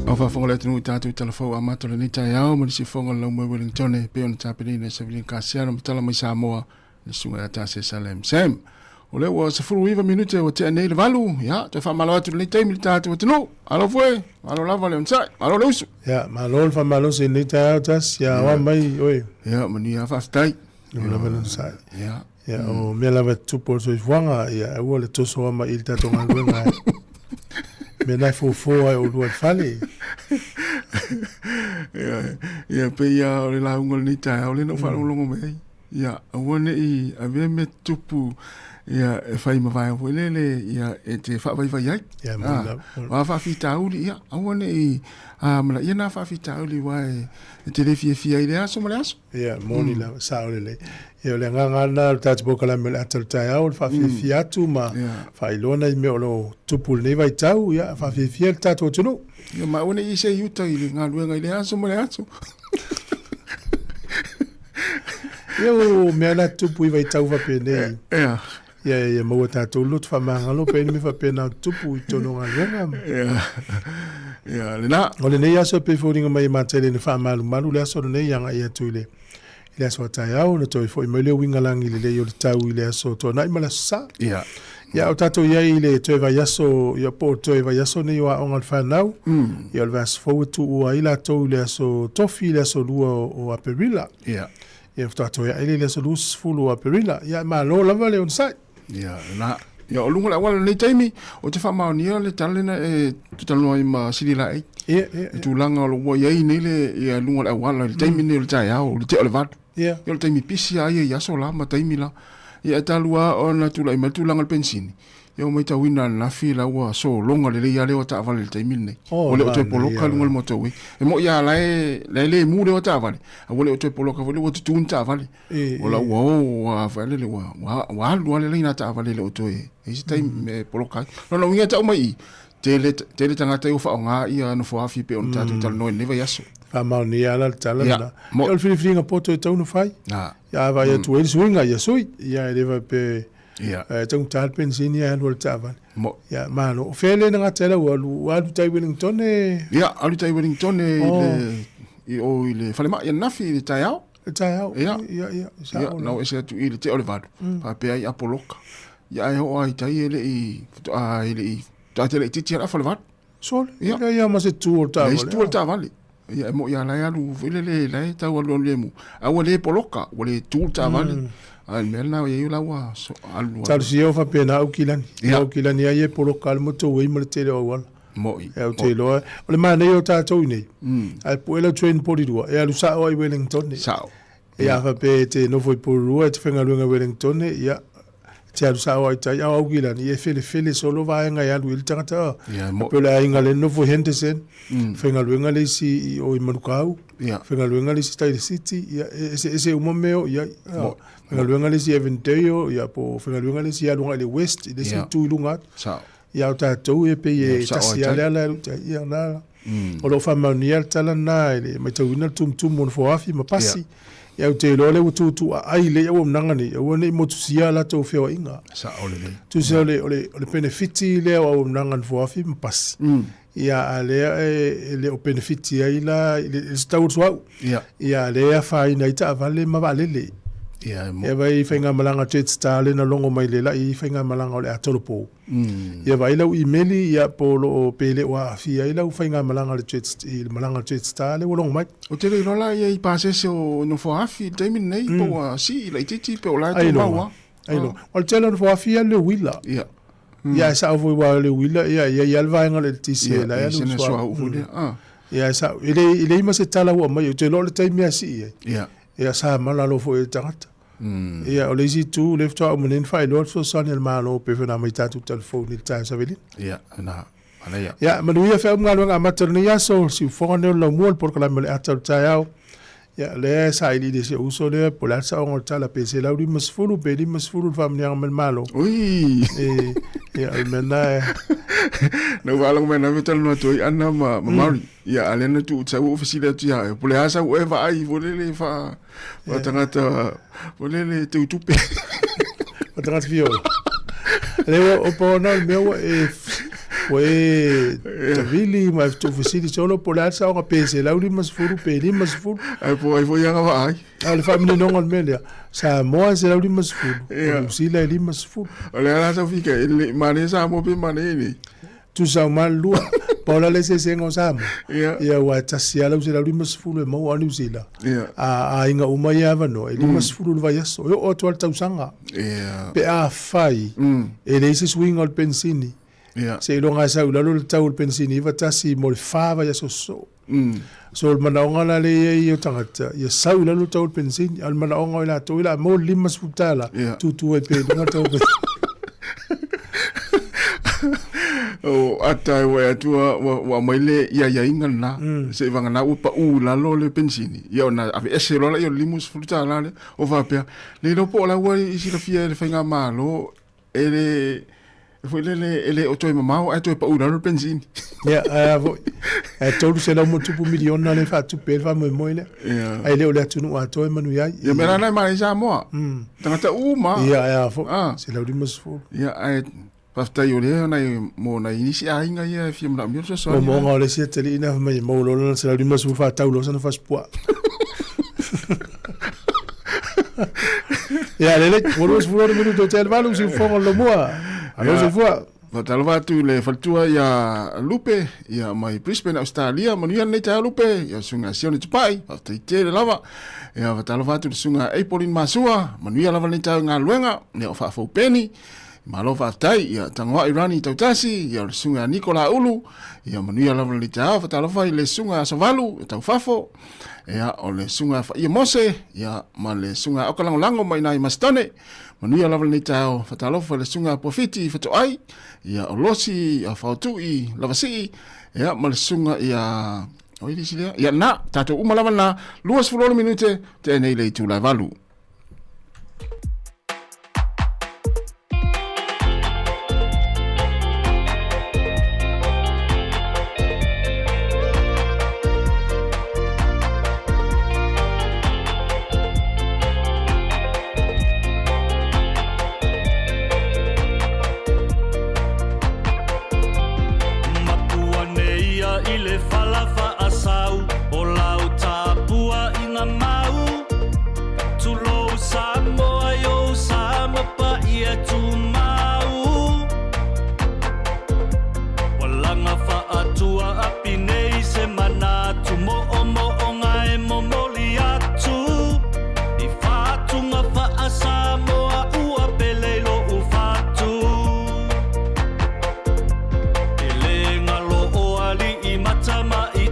O whafonga le tunu i tātou i talafau a mato le nei tae au, ma nisi fonga lau mai Wellington, pe ona tāpeni na Savilin Kasiano, matala mai Sāmoa, le sunga ya tāse Salem Sam. O le ua sefuru iwa minute o te anei le valu, ya, te whamalo atu le teimi le tātou o tunu, alo fue, malo lava le onsai, malo le usu. Ya, malo le whamalo se nei tae au tas, ya, wa mai, oi. Ya, mani a whaftai. Ya, lava le onsai. Ya. Ya, o mea lava tupo so i fuanga, ya, ua le toso ama i le tātou nganguenga. Me nai fōfō ai o lua whale. Ia, pe ia o le launga le nei tae au le no whalongolongo mei. Ia, awane i a vea me tupu, ia e whai mawai o lele, ia e te whawai ai. Ia, muna. Wa whawhi tauli, ia, awane i, mala, ia na whawhi tauli wai, e te le fia i le aso, male aso. Ia, moni la, sao lele. Ia, le ngangana, tatu pokala me le atalu tai au, le whawhi fia atu, ma whai lona i me o lo tupu le vai tau, ia, whawhi fia le tatu o tunu. Ia, ma one i se iuta i le ngā luenga i le aso, male aso. Ia, o mea na tupu i vai tau whape nei. Ia. Ia, maua tātou lotu whamangalo, pe me whape nā tupu i tono ngā luenga. Ia, le nā. O le nei aso pe fōringa mai mātai le whamalu malu, le aso le nei anga i atu i le le aso tai au na toi foi mai le winga langi le yo le tau i le aso to nai mala sa ya o tato ia i le toi vai aso ia po toi vai aso ne yo on al fanau ia le vas fo tu o ai la to le aso tofi le aso lua o aperila ia tato ia le aso lus fulu aperila ia ma lo lava le on sai na ia o lunga la wala nei taimi o te whamaunia le talena tutanoa i ma sirila ei tu langa o lo ia i nei le ia lunga la wala le taimi nei le tai au le te o le vatu ia le taimi pisi a ia so la ma taimi la ia talua o na tula i ma tu langa le pensini ia o mai tawina na fi la ua so longa le ia le o ta vale le taimi nei o le o te poloka lunga le motowi e mo ia le mu le o ta vale a o le o te poloka vale o te tun ta vale o la ua vale le wa lua le ina ta vale le o to e si taimi poloka no ia ta mai tele tangata o whaonga ia no whaafi pe on tātou tala noe newa yaso. Whamau ni ala tala na. Eo whiringa poto e taunu whai. Ia vai atu e suinga ia sui. Ia e lewa pe taunu tāl pensini ia alu al tāwani. Ia mano. O whele na ngatela u alu tai Wellington e... Ia alu tai Wellington e i le whalema ia nafi i le tai au. Le tai au. Ia. Nau e se atu i le te ole vadu. Pāpea i apoloka. Ia e hoa i tai ele i... Tātele titi ala whalevat. Sol, ia ma se tūor tāwale. Se tūor tāwale. Ia mo ia lai alu, le tau alu le mu. Awa le poloka, wa le tūor tāwale. Ai mea nao ia ulawa alu. Tāru si eo whapena au kilani. Au kilani ia poloka alu moto wei ma le tele au ala. Mo i. Eo te loa. O le maa nei o tātou nei. Ai puela train porirua. E alu sao ai Wellington nei. Sao. Ia whape te nofo i porirua, te whengaruenga Wellington nei. Ia. Te alu sao ai tai au kilani. Ia fele solo vaenga i alu ili tangata. Pela inga le nofo Henderson. Whengaruenga le si o i manukau. Whengaruenga le si Taylor City. Ia ese umameo. Ia. Whengaruenga le si Evandale. Ia po whengaruenga le si alunga le West. Le si tuilunga. Sao. Ia o tātou e pe e tasi ale ala alu tai. Ia nara. O lo whamau al tala nā ele. Mai tauina tum mon foafi ma pasi. Ia o te lole o tu ai le o mnangani. O ne motusia la tau whewa inga. Sa ole le. Tu se ole benefiti le o mnangan foafi ma pasi. Ia a le o benefiti ai la le stau tuau. Ia le a whaina i ta avale ma valele. Ia vai whainga malanga Jet Star le na longo mai le la i whainga malanga o le atolopo. Ia vai lau imeli ia polo o pele o awhia i lau whainga malanga le Jet Star le longo mai. O te rei rola ia i pāse se o no whaafi teimin nei po a si i lai titi pe o lai tō maua. Ailo. O le tela no whaafi le wila. Ia. Ia sa avoi wa le wila ia alvaenga le tisi e la ia lu sua. Ia sa ile ima se tala ua mai o te lo le teimea si ia. Ia. Ia sa malalo fo e tangata. Ia o le isi tu le ftoa o manen whai lor so sani al malo pe whena mai tatu telefoni le tai savelin. Ia, na. Ia, manu ia whea mga luenga matarni ia so si whonga neo lau mua por kalama le atau tai au. Ia, le sa ili de se uso le po la sa ongo tala pe se lau rimas fulu pe rimas fulu whamnianga men malo. Ui! Ia, almena e. Nau walang mena vital no toi ana ma mauri. Ia, alena tu utsawu ofisile tu ia. Po le asa ue va ai, volele fa... Watangata, volele te utupe. Watangata fio. Lewa opo na mewa e... Oe, tawili, ma tu ofisili solo po le asa onga pese lau rimas fulu pe rimas fulu. Ai po ianga va ai. Ale family nonga melia. Sāmoa se lau rimas fulu. Usila e rimas fulu. Ole ala sa fika, mane Sāmoa pe mane ni. Tu sa mal lua. Paula le se sengo Sāmoa. Ia wa tasi ala se lau rimas fulu e mau anu sila. A inga uma ia vano. E rimas fulu vai aso. Eo o tual tausanga. Pe a fai. E le se swing al pensini. Se ilonga sa ulalo le tau le pensini. Iwa tasi mo le fava ia so so. So el manaonga la le ia tangata. Ia sa ulalo tau le pensini. Al manaonga ila to ila mo limas futala. Tu e pe lunga tau pensini. O atai wa atua wa maile ia inga na se vanga na upa la lo le pensini ia na ave ese lo la io limus fruta la le o va pe le lo po la wa i si la fia le fenga malo ele foi ele o toi mamau a toi pa la lo pensini ia avo e tolu se la mo tupu miliona le fa tu pe fa mo moile ai le o le tunu a toi manu ia ia mera na mai Sāmoa tangata uma ia avo se la limus fu ia ai Pafta yo le na mo na inisi a inga ia fi mna mi so so. Mo nga le sia tele ina mai mo lo na se la rimas fa taulo sa na fa spua. Ya lele, mulu 10 minuto te valu si fonga lo mua. Alo se fua. Talva tu le faltua ya Lupe ya mai Brisbane Australia manuia nei ta Lupe ya sunga sione tupai after te lava ya talva tu sunga Apolin Masua manuia lava nei ta nga luenga ne fa fo peni malova tai ya tangwa Irani tautasi ya sunga Nicola Ulu ya manuia lava nei ta talva le sunga Savalu tau fafo ya ole sunga fa ya Mose ya male sunga okalango mai nai Mastone manuia lava nei ta fatalofa le sunga Profiti fatoai ya olosi ya fautui lavasi ya malsunga ya oidi silia ya na tato umalava na 20 minute te nei le tu la valu Sāmoa yo Sāmoa pa ia tu mau Walanga fa atua api nei se mana tu mo o ngai mo moli atu I whātunga fa a Sāmoa ua pele lo u whātu E le ngalo o ali I matama I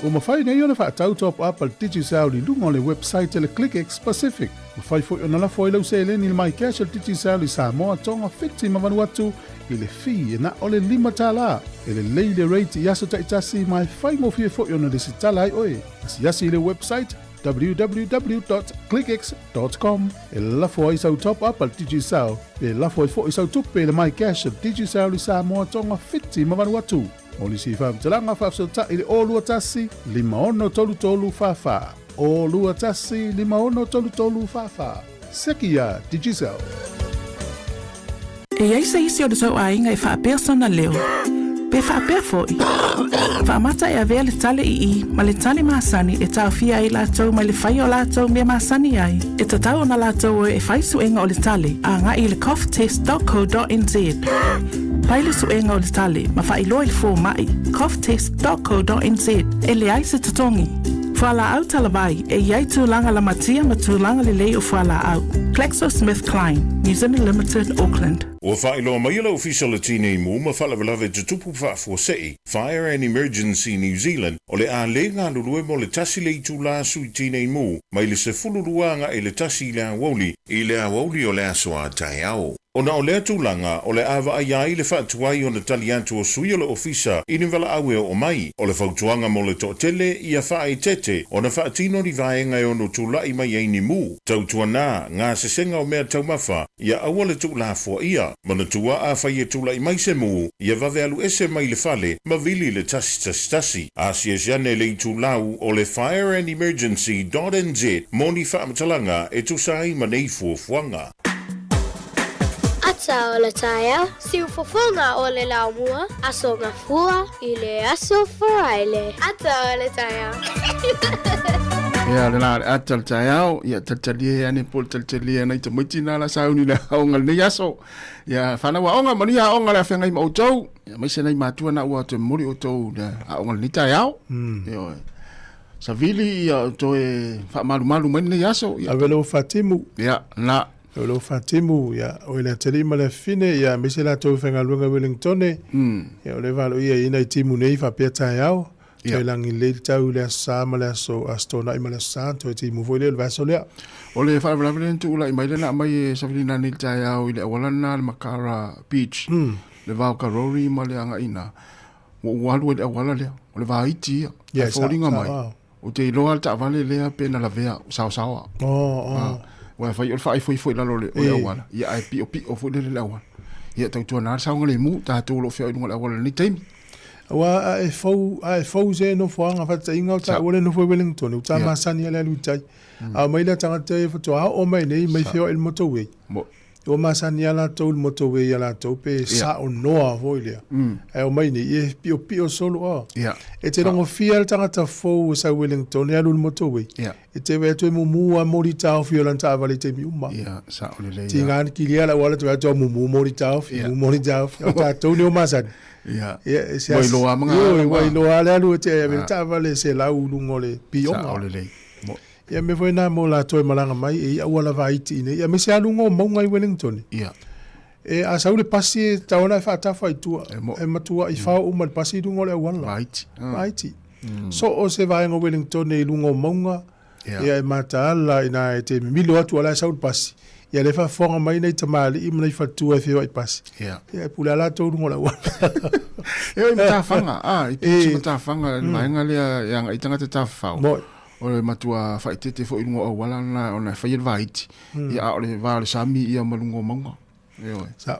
O mawhai nei o le whaatau top up al DigiSal li lunga o le website le ClickX Pacific. Mawhai fo o na la fo i lau se le ni le mai cash al DigiSal li Sāmoa tonga whiti ma Vanuatu i le fi e na o le 5 tala. E le leile rate i aso taitasi mai whai mo fie fo o na le sitala ai oe. Si asi le website www.clickx.com. E la fo i sau top up al DigiSal. E la fo i fo i sau tupe le mai cash al DigiSal li Sāmoa tonga whiti ma Vanuatu. O li si whaamtalanga whaafsota i le o lua tasi, 5 tolu whawha. O lua tasi, 5 tolu whawha. Sekia DigiSal. E ai se isi o le sau ainga e whaapea sona leo. Pe whaapea foi. Whaamata e avea le tale i ma le tale maasani e tau fia i lātou ma le whai o lātou mea maasani ai. E tatau na lātou e whaisu inga o le tale a ngā i le coughtest.co.nz. Paile suenga o le tale, ma whailo i fō mai, coughtest.co.nz, e le ai se tatongi. Whala au talawai, e iai tūlanga la matia ma tūlanga le lei o whala au. GlaxoSmithKline, New Zealand Limited, Auckland. O whaeloa mai la official le tine i mū, ma whalawalawe te tupu whaafosei, Fire and Emergency New Zealand, o le a le ngā lulue mo le tasi le i tū la sui tine i mū, mai le se fululuanga e le tasi le a wauli, i le a wauli o le asoa tai au. O na o lea tūlanga, o le awa ai ai le whaatuai o na tali atu o sui o le ofisa i ni wala aue o mai, o le whautuanga mo le tōtele i a whae tete, o na whaatino ni vaenga e ono tūlai mai ei ni mū. Tautua nā, ngā sesenga o mea taumawha, i a aua le tūla fua ia, mana tua a whai e tūlai mai se mū, i a vave alu ese mai le fale, ma vili le tasi. A siasiane le i tūlau o le fireandemergency.nz, moni whaamatalanga e tūsai ma nei fuafuanga. Ata o le taia, siu fofonga o le laumua, aso ngā fua, i le aso wharaile. Ata o le taia. Ia, le nā ata le taia o, ia taltalia ane pol taltalia nei te muiti nā la sauni le haonga nei aso. Ia, whanawa onga, mani a onga le awhengai ma o tau. Ia, maise nei mātua na ua te mori o tau, le haonga nei taia o. Ia, sa vili ia to e whaamalu mani nei aso. Avelo Fatimu. Ia, na. Lo Fatimu ya o le telima le fine ya misela to fenga lunga Wellington ya o le valo ia ina i timu nei fa peta yao ya langi le tau le sa ma le so astona i ma le santo e timu foi le vaso le o le fa vla vlen tu la i mai le na mai sa vina ni ta yao i le walana le makara beach le va ka rori ma le anga ina o walu le wala le o le va iti ya foringa mai o te lo alta vale le pena la vea sao wa fai o fai foi la lole o le wala ia ai pi o foi le wala ia tau tu na sa ngale mu ta tu lo fai no la wala ni time wa ai fo ze no fo nga fa inga ta wala no fo Wellington u ta ma sani ala lu tai a mai la tanga te fo to o mai nei mai fio el motorway o ma sani ala to el motorway ala to pe sa o no fo ile e o mai nei e pi o solo e te no fia tanga ta fo sa Wellington ala el motorway e te ve to mu a morita o fio lan ta vale te mi uma sa o le tingan ki le ala wala to mu morita o fio morita o ta to no ma sani wai loa mga wai loa le alu te e ta vale se la ulu ngole pionga o le ia me foi na mo la toi malanga mai e ia wala vai tine ia me se alu ngo mo ngai Wellington e a saule pasi ta ona fa ta fa tu e matua i fa o mal pasi du ngole wala right so o se vai ngo Wellington e lungo monga ia e mata ala ina e te milo atu ala saule pasi ia le fa fonga mai nei tamali i mai fa tu e fio i pasi ia pula la to du ngole wala e mata fanga i pi mata fanga mai ngale yang i tanga te ta fa o le matua faitete fo ingo o wala na ona fail vaiti ia o le vale sami ia malungo monga sa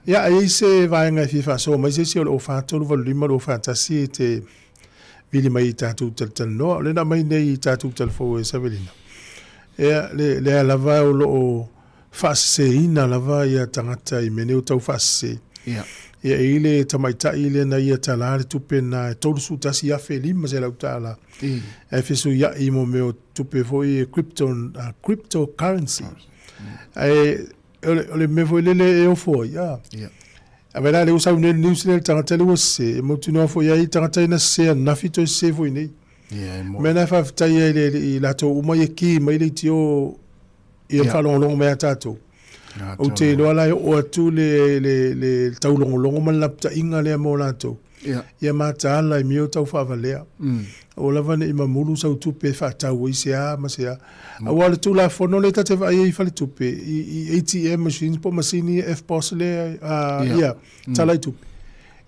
ia ai se vai nga fifa so mai se o fa to lo lima lo fantasy te vili mai ta tu tel no le na mai nei ta tu tel fo se velina ia le lava o lo fa se ina lava ia tangata i mene o tau fa se ia ile tamaita ile na ia talare tupe na todo su tasi ya felima se la utala e fisu ya i mo me tupe foi cryptocurrency le me foi le e o foi avela le usa un newsletter tangata le wose mo tuno foi ai tangata na se na fito se foi nei me na fa tai ile la to uma ye ki mai le tio e fa long me atato o te lo ala o tu le taulongo man lapta inga le mo lato ia matala I mio tau whaavalea. O lava ne I mamulu sau tupe whaatau I sea ma sea. A wale tu la whono le tate vai I whale tupe. I ATM machines po masini F-Boss le tala I tupe.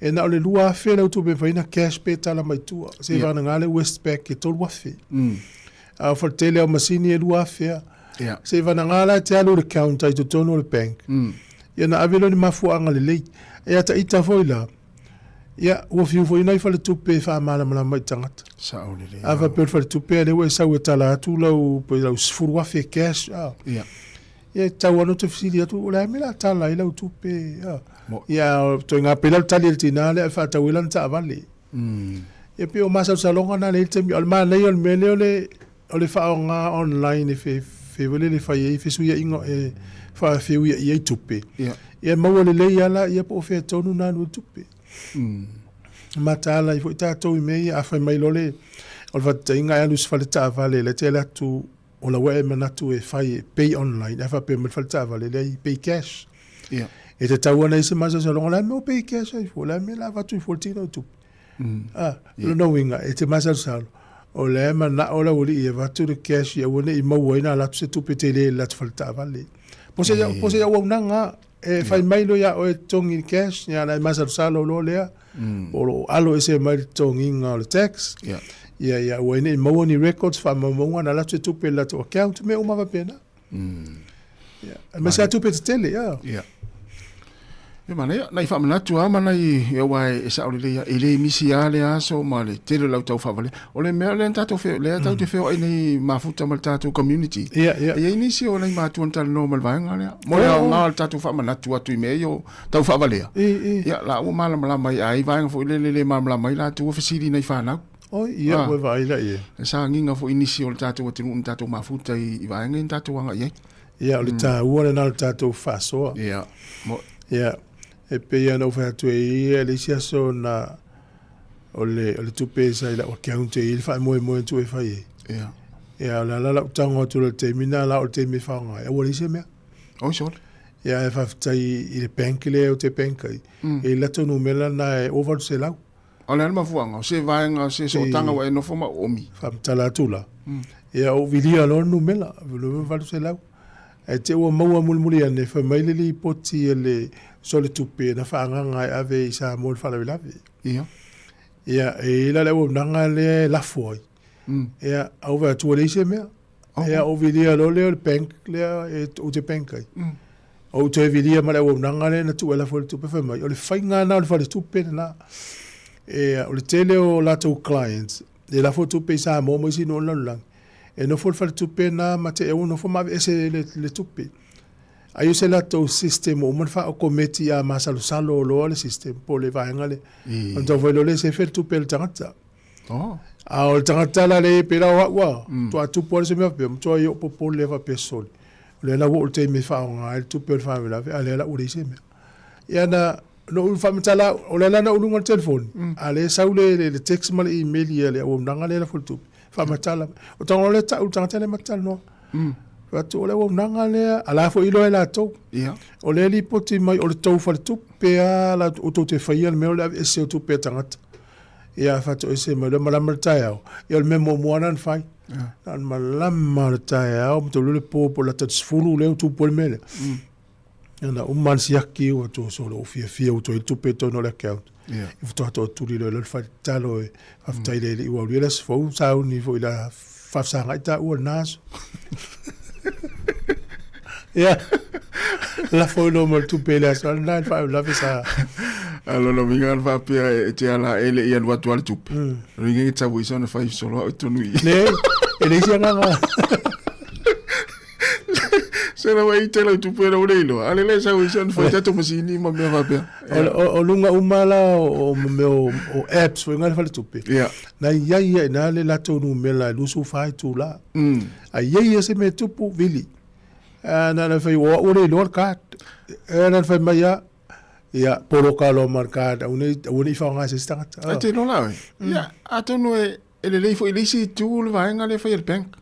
E na ole lua whea lau tupe whaina cash pe tala mai tua. Se vana ngale Westpac e tolu wafi. A whale tele au masini e lua whea. Se vana ngala te alu le counter I to tono le bank. Ia na avelo ni mafu anga le lei. Ia ta ita foi la. Ia ua fiu foi nai fale tupe fa mala mala mai tangata. Saole le. Ava pe fale tupe le we sa we tala atu lau po lau sfuru wa fe cash. Ia tau anu te fisili atu o la mela tala I lau tupe. Ia to nga pelal tali el tinale fa ta wilan ta avale. Ia pe o masa salonga na le temi al ma nei al mele ole fa nga online fe vele le fa ye fe suya ingo fa fe ye tupe. Ia mawale le yala ia po fe tonu na no tupe. Matala I fo ta to me a fa mai lole o va tinga ya lus fa le ta vale le tela tu o la we manatu e fa pay online fa pe me fa ta vale le pay cash. E te taua nei se masa sa longa la me o pay cash ai fo la me la va tu fo tino tupe. Lo no winga e te masa sa o le mana o la uli e va tu de cash ya wona I mau ina la tu se tupe tele la tu fa ta vale. Po se ya wa nanga e fai mai lo ya o e tongi cash ya la masa salo lo lea o lo alo ese mai tongi nga le tax ya o ene mo ni records fa mo na la tu pe la to account me o ma va pena ma sa tu pe tele E mana na I fa manatu ama na I wai e sa ole le ele misi ale aso ma le tele lau tau fa vale o le me le tato fe le tau te fe o nei mafuta mal tato community e ni si o nei matu on tal normal vai ngale mo le nga tato fa manatu atu me yo tau fa vale ya la o mala mala mai ai vai fo le mala mai la tu ofisili nei fa na we vai la sa nginga fo inisi o tato atu un tato mafuta I vai ngen tato nga o le ta o le na tato fa so e pe ia no fa tu e le sia so na ole tupe sa ila o account e fa mo tu e fa la tango tu le terminal la o te mi fa nga e wole se me so e fa tai il bank le o te bank e la to numela na e over se la ole ma fuanga se va nga se so tanga wa no forma omi fa tala tula e o vilia lo numela lo va se la e te o mo mulmuli ane fa mai le poti le sole tupe na whaanganga ave I Sāmoa le whalawilawe. Ia, e la lewa nanga le lafoi. Ia, au wea tua leise mea. Ia, o vilia lo leo le bank, lea o te bankai. O te vilia ma lewa nanga le na tua lafoi le tupe whamai. O le whainga na o le whale tupe na. Ia, o le tele o lato clients. Le lafoi tupe I Sāmoa mo isi no lang. E no fo le whale tupe na ma te e no fo mawe ese le tupe. Ayo se la to system o man fa o kometi a masalo salo lo le system po le vaingale on to velo le se fer tu pel tangata a o tangata la le pera wa to a tu por se me pe to yo po le va pesol le la wo te me fa nga tu pel fa la ale la uri se me ya na no fa mtala o le la na ulunga telefone ale saule le text mal email ya le o nangale la fol tu fa mtala o tango le ta o tangata le matal no Watu ole wo nanga lea ala fo ilo ela to o le li poti mai o le tau fa tu pe ala o to te faia me o le ese tu pe tangata ia fa to ese me le mala martao ia le memo moana fai an mala martao mo to le po la tat sfulu le tu po mele ana o man siaki o to solo fia o to tu pe to no le account if to tu le fa talo e after ile o le fo sa ni fo ila fa sa ngaita o nas la foi no mal tu pele so na fa la visa allora mi gan fa pe te ala ele ia wa tu al tu ringi ta wi so na fa solo tu nui ne ele sia nga se na wai te la tu pe ro leilo ale le sa wi so na fa ta masini ma me va pe o lunga umala o me o apps we ngal fa tu pe na ia na le la to no me la lu su fa tu la ai se me tu pu vili na fai o le lor kat na fai mai ya polo kalo marcada uni fa nga se sta te no la ya ato no ele le fo ele si tu le va ngale fa el bank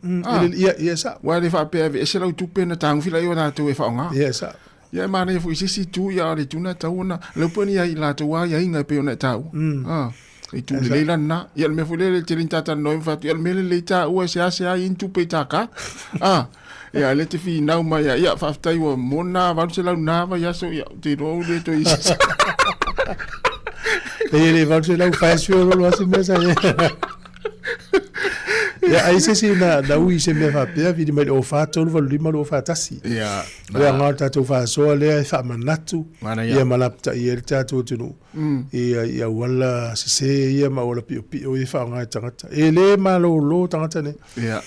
sa wa le fa pe e se la tu pe na tang fila yo na tu e fa nga sa Ia mana ia fu sisi tu ia le tuna tau na le poni ia la tu wa ia inga pe ona tau. I tu le la na ia me fu le tirin tata no fa ia me le ta o se ase ai intu pe taka. Ia le te fi nau mai ia fa tai wa mona va se la na va ia so ia te ro le to isi. Ele va se la fa sio lo se mesa. Ya ai se na ui se me fa pe vi mai o fa to lo lima lo fa tasi. Ya. Ya ngata to fa so le fa manatu. Ya malapta ia ta to tunu. Ia wala se ia ma wala pi o fa nga tangata. Ele ma lo tangata ne. Ya.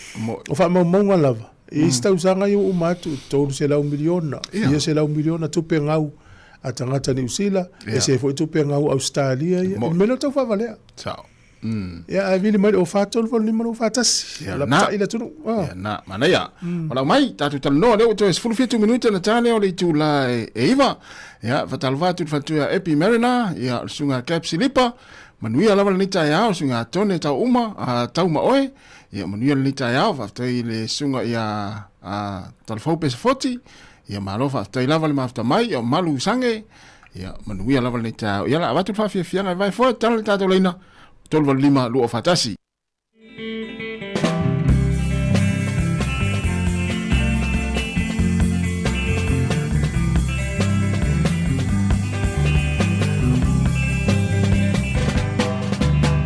O fa mo lava. Ista usanga yo umatu to se la 1 miliona. Ia se la 1 miliona tu pe ngau a tangata ni usila. E se foi tu pe ngau Australia. Me lo to fa valea. Ciao. Ya avili mai o fatol vol ni mo fatas la ta ila tunu na mana ya wala mai tatu tal no le to es full 2 minutes na tale o le tu la eva ya fatal vatu fatu ya epi marina ya sunga cap silipa manuia lava ni ta ya sunga tone ta uma ta uma oe ya manuia ni ta ya fa le sunga ya tal fo pes 40 ya malo fa ta lava le mafta mai ya malu sange ya manuia lava ni ta ya la vatu fa fia vai fo tal ta to leina tolva lima lu fatasi.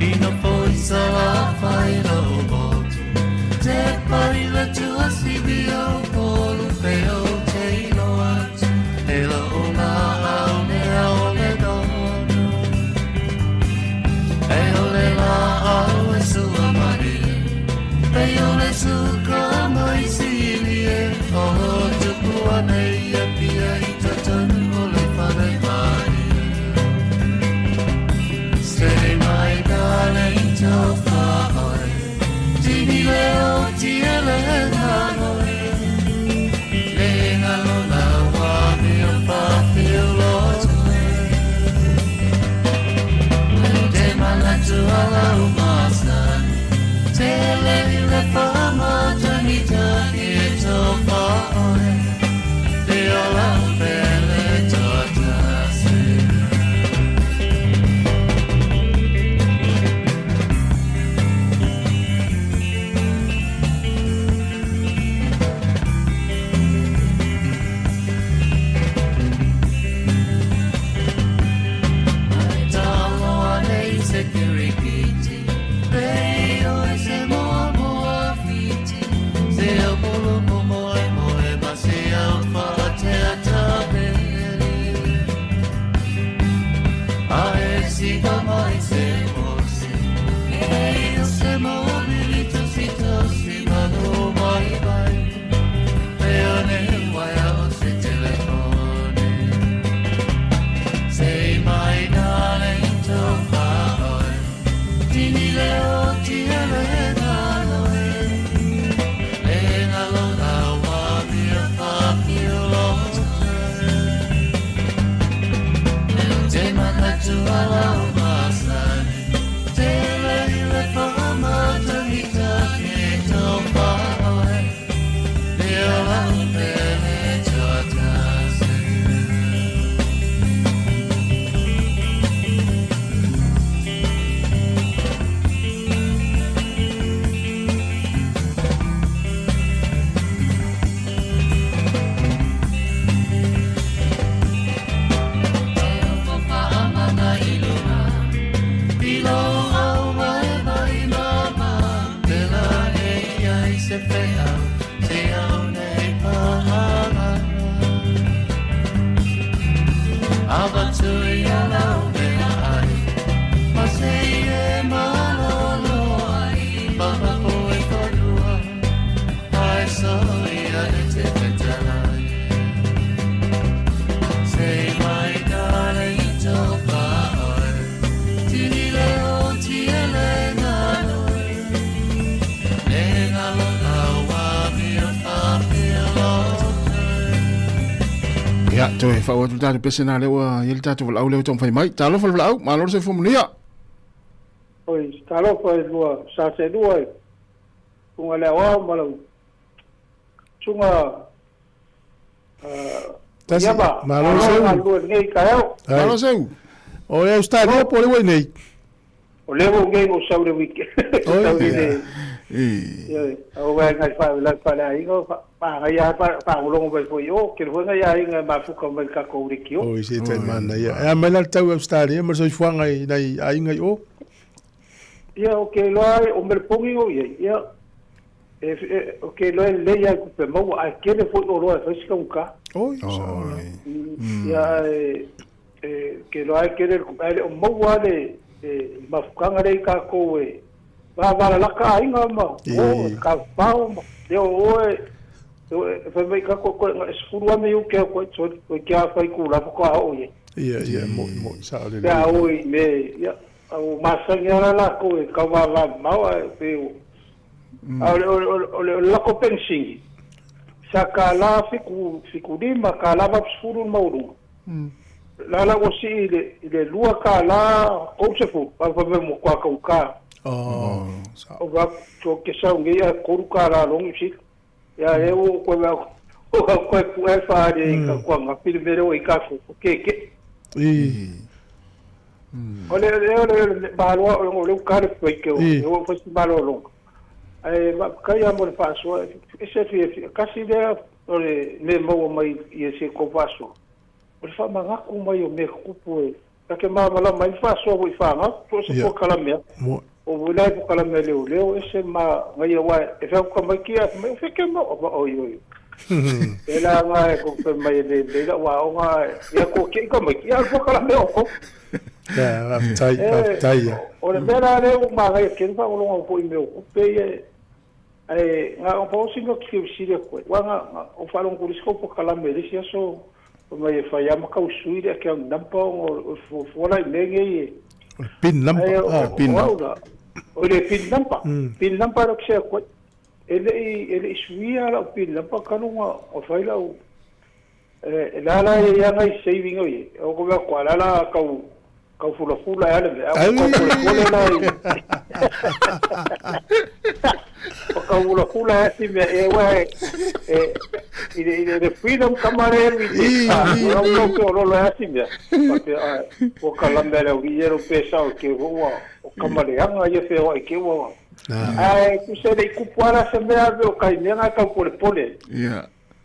Ina poisa a whaira o botu, te parila tua sibio polu peo te ino atu, e la ona au ne au le dono. E ole la au e sua mari, e ole suka mai silie, o tupu anei a pia i tatanu o le whare mari. Stay my darling, to far, tini leo tia le hanoi, le ngalo la wa mi o pa feel lost. To allow myself to let the fama journey to get so far. They all are better to Ya, to e fa o tu tatu pesena le wa yel tatu val au le tom fai mai. Talo fal au, ma lor se fumunia. Oi, talo fa lua sa se lua. Kunga le wa malau. Tunga Tasi, malo seu. O e Australia po le wai nei. O le wo ngai o saure wiki. Saure o vai ngai fa la fa la ingo pa ya pa ulongo vai foi o ke ho ngai ya inga ma fu ko mai ka ko riki o. O se te mana ya. E mai la tau Australia, ma so fuanga nei ai ngai o. Ia o ke loai o mer pongi o ia. O ke loai le ya ku pe mau a ke le foi o loai fa ska unka. O ia ke loai ke le o mau ale mafukanga rei ka ko e va la ka inga ma o ka pau de o fa mai ka ko esfuru ame u ke ko so ke a fai ku la ko o ye ia mo sa le ya o me ya o masanga la ko e ka va ma pe o la ko pensingi saka la fiku lima ka la va esfuru mauru la o si le lua ka la o se fu pa mo kwa ka o va to ke sa ngi ya ko ka la long si ya e o ko va o ko ku e fa de ka kwa nga pil mere o ka fu ke ole ba lo o le ka le ke o fa si ba lo long ma ka ya mo fa so e se fi ka si de ole me mo mai e se ko fa so o fa manga ku mai o me kupu e ka ke mama la mai fa so o fa nga to se ko kala me o vulai ko kala me leo ese ma ngai wa e fa ko mai kia me fe ke mo o yo ela nga ko pe mai de la wa o nga ya ko ke ko mai kia ko kala me o ko ya tai o le mera le o ma ngai ke fa o lo ko i me o pe e nga o po singo ki si le ko wa nga o fa lo ko risko ko kala me sia so mai fa ya ma ka usui de ke nampa o fora nenge pin nampa pin o le pin nampa ro ke ko ele suia la pin nampa kanunga o fa la o la ya ngai saving o ko va kwa la ka fula ya le o ka fula si me e wa ile freedom kamare mi o ko lo si me o kalambere o yero pesa o ke o kamare anga ye fe o ke o ai ku se de ku para se me o kai nenga ka pole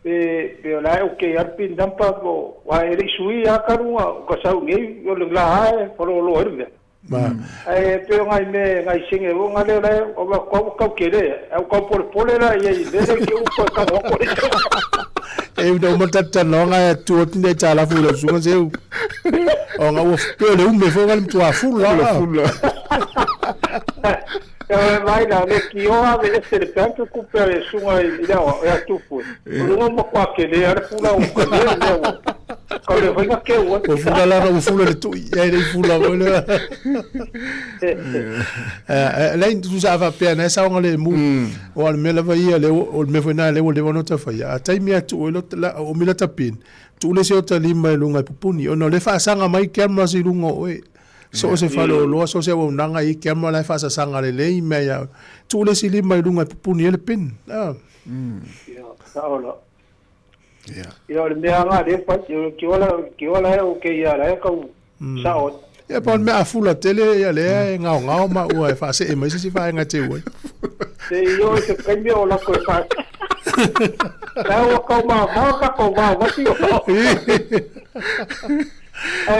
pe la o ke arpin dampa ko wa eri sui a karunga ko sa ngi o le la ai por lo erbe pe ngai singe o ngale la o ba ko kere o ko pole la ye de ke o ko ka ko e do motata longa tu tinde chala fula sunga se o nga o pe le umbe fo ngal tu a fula vai na le ki o ave ese tanto ku pe sunga ida o ya tu fu o mo kwa ke le ar fula o ko le ko le vai ke o fula la o fula le tu ya le fula o le lei tu sa va pe na sa ngale mu o me la vai le o me foi na le o le no ta fa ya tai mi atu o la o mi la tapin tu le se o ta lima lunga pupuni o no le fa sanga mai ke ma si lunga o so se falo lo so se o nanga I ke ma la fa sanga le me ya tu le si lima lunga pupuni le pin ya saola ya le me anga de pa ki wala o ke ya la ka sao e pon me afula tele ya le ngao ma o fa se e mai si fa nga te o se yo se cambio la ko fa la o ka ma wa si o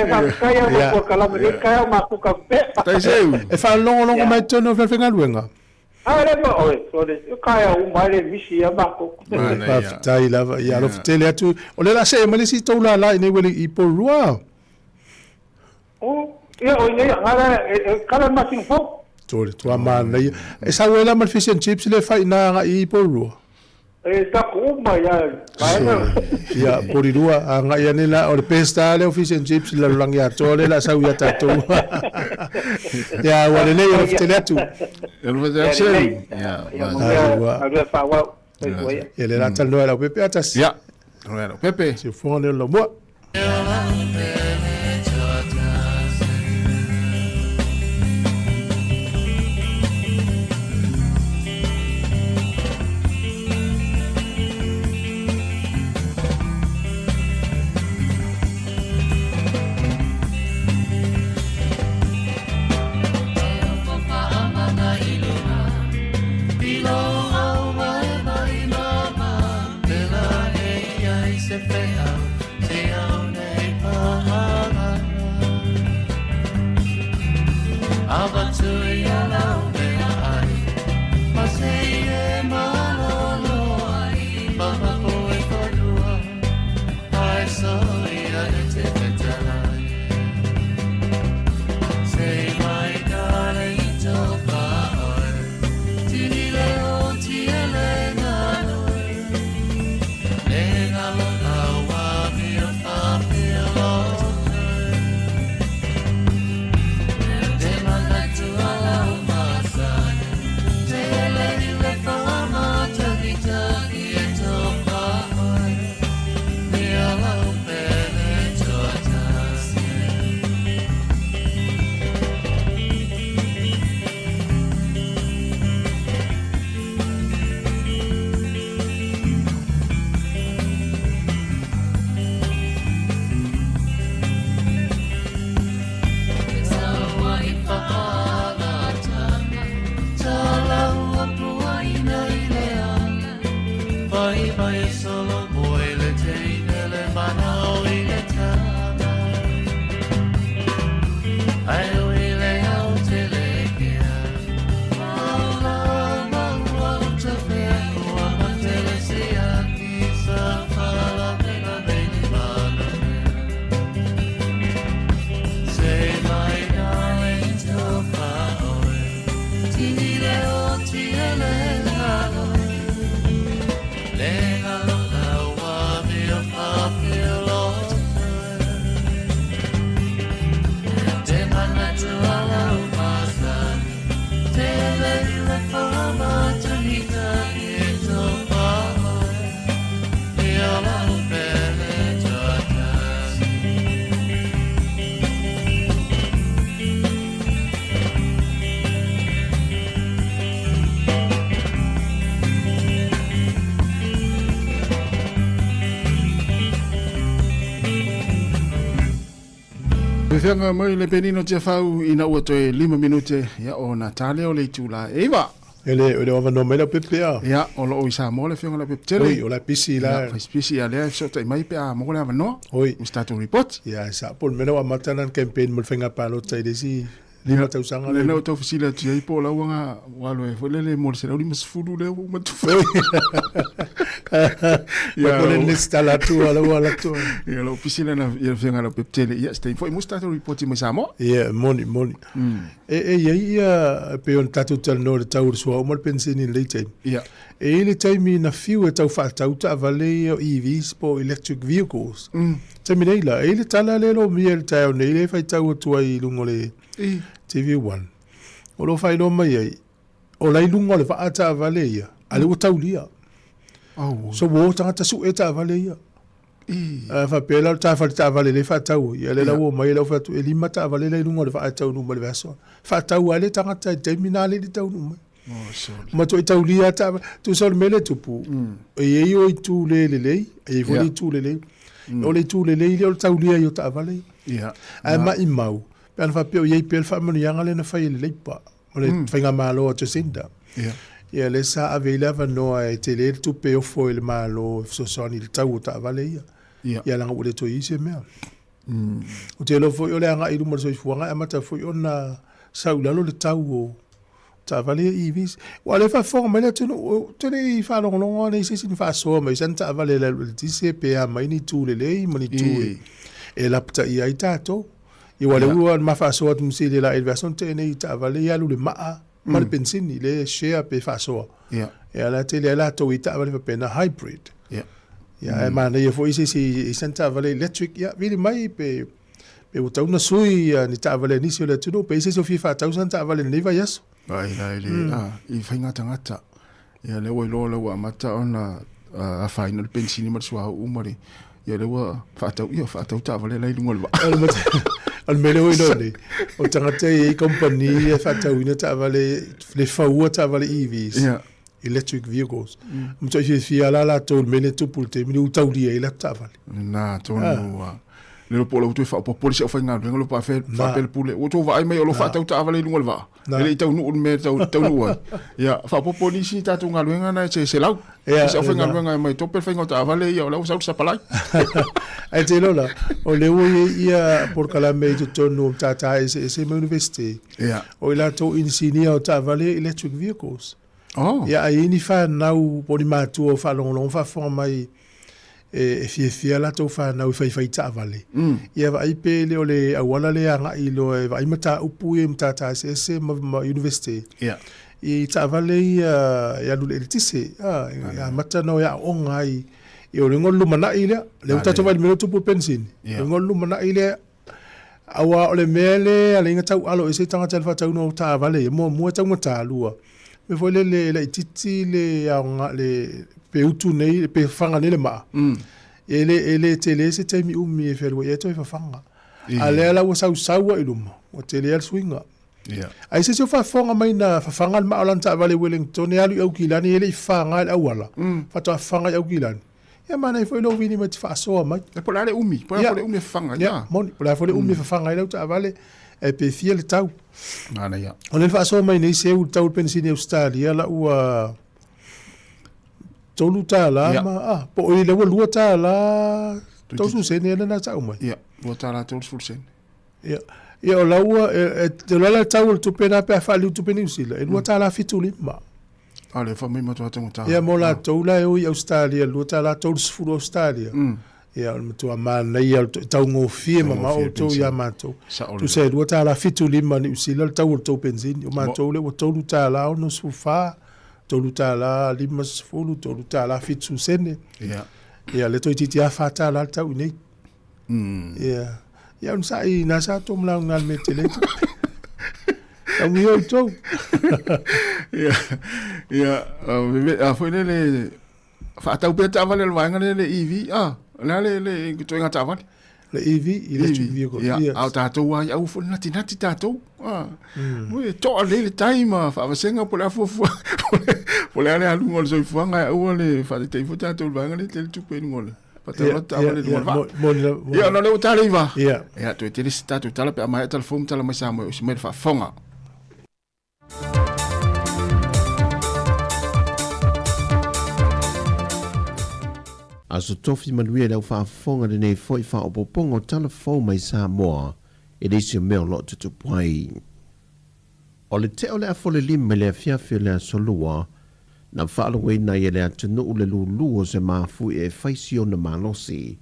va kaya mo ko kala me kaya ma ku ka pe tai se e fa longo mai tono fa fenga luenga le mo o so de kaya u mai le misi ya ma ko fa tai la ya lo tele atu o le la se me si to la ne wele I po rua o ia o ia ngara kala ma sin fo tole tua mana e sa wela mal fish and chips le fai na I po rua ta ku ma ya por rua anga ya ne la o le pesta le fish and chips la lang ya tole la sa ya tato ya wale le o tele atu ya fa wa ele la tal no la pepe atas ya no pepe se fo le lo mo Whiwhenga mai le penino tia whau ina ua toe 5 minute ia o Natale o le tūla. Ewa! Ele ova no mela pepea. Ia, o lo o i Sāmoa le whiwhenga la pepetele. Oi, o la pisi la. Ia, pisi a lea sota i mai pea mo le avanoa. Oi. Start report. Ia, sa pol mena wa matanan campaign mo whenga palota i desi. Lima tau sanga le nau tau fisila tia i po la wanga walo e whalele mo le sera uli masfuru le o matufu. Ia, mo le lista la tua la wala tua. Ia, lo fisila na ia whiwhenga la pepetele. Ia, stay foi mo start report i mai Sāmoa. Ia, moni. Ia, pe on tatu tal no le tau sua o mal pensini le time. Ia. E le time na fiu e tau whaatau ta vale o EVs po electric vehicles. Taimi nei la, e le tala le lo mia le tau nei le whai tau atua i lungo le TV1. O lo whai lo mai ai, o lai lungo le whaata vale ia, ale o tau lia. So wo tangata su e ta vale ia. Fa pela ta fa ta vale le fa tau ia le lawo mai le fa tu e lima ta vale le lungo le fa tau no le vaso fa tau ale tangata terminale di tau no ma to tau lia ta tu sol mele tu pu e yo tu le e vo tu le o le tu le le tau lia yo ta vale ia a ma i mau per fa pe ye pel fa mo yanga le na fa le pa mo le finga malo to sinda ia le sa avela va no e tele tu pe o fo il malo so son il tau ta vale ia ia langa o le to ise mea o te lo foi o le anga i lumo so fuanga e mata foi ona saulalo le tau o ta vale i vis o le fa forma le tino te le fa lo lo ne se sin fa so me senta vale le tise pe a mai ni tu le mani tu e la pta i ai tato i wale ua ma fa so at msi le la elevation te ne ta vale ya lu le ma le pensini le share pe fa so e ala te le la to i ta vale pe na hybrid ia ma ne foi si senta vale electric ia vili mai pe o tau na sui ni ta vale ni se le tudo pe se fi fa tau santa vale ni va yes ai i fainga tangata ia le lo mata ona a final pensini ma sua umari ia le wa fa tau ta vale lai lungo va al mele o ni o tangata i company fa tau ina ta vale le fa ta vale EVs electric vehicles. Mto fi ala tol mele tu pulte mi utau dia ila tavale. Na tonu le lo polo tu fa po polisi o fa nga lo pa fe fa pel pule o to vai mai o lo fa tau tavale lungol va. Ele tau nu me tau nu. Ya fa po polisi ta tu nga luenga na se lau. Se o fa nga luenga mai to pel fa nga tavale ya o sa palai. Ai te lola o le o ia por kala me tu tonu tata se university. O ila to insinia o tavale electric vehicles. Ia ai ni whanau poni mātua o whalongolong whafonga mai e fia la tau whanau whai ta vale. Ia vai pe le o le awala le anga i lo e vai mata upu e mata ta se ma university. I ta vale ia lule le tise. Ia mata no ia onga i o le ngolu mana i le utatu vai meno tupu pensin. Le ngolu mana i le awa o le mele ale inga tau alo e se tanga tau tau no ta vale mo tau mata lua. Me foi le titi le aonga le pe utu nei pe fanga nei le ma. Ele tele se te mi umi e fero e to fanga. Ale ala wa sau i luma. O tele al swinga. Ai se fa fonga mai na fanga ma ala ta vale Wellington e alu au kilani ele fanga al awala. Fa to fanga au kilani. Ya mana foi lo vini met fa so mai. E po le umi, po le umi fanga ya. Mon, po le umi fanga ile ta vale e pe fiel tau. Ana ya. On el fa so mai nei se u tau pensini Australia la ua tolu ta la ma po ile wo lua ta la to su se ne na tau mai. Ya, lua ta la tolu su sen. Ya. Ya o la ua te la tau tu pena pe fa lu tu pena usila. E lua ta la fitu lima. Ale fa mai matua tanga ta. Ya mo la tau la o Australia lua ta la tolu su Australia. Ya tu ama na ia tau ngo fie mama o to ya mato tu se do ta la fitu lima ni usila tau to benzin o mato le o to ta la no sufa to ta la lima sfulu to ta la fitu sene ya le to titi afa ta la tau ni ya un sai na sa to mla ngal metele au mi o to ya foi le fa tau pe ta vale le wanga le EV le que tu enga tavan le EV electric vehicle ya au tato wa au fu nati tato we to le time fa senga por la fu por le ale ngol so fu nga au le fa te fu tato va nga le tu pe ngol pa te lo ta le ngol ya no le utale va ya tu te lista tu tala pe ama telefon tala ma sa mo o me fa fonga Aso tofi manuia lau whaafonga de nei foi wha o popongo telefon mai Sāmoa e reisi o meo lo tutu puai. O le te o le afole lima le fiafio le asolua na whaalawai na i le atunu u le lulu o se maafu e whaisio na malosi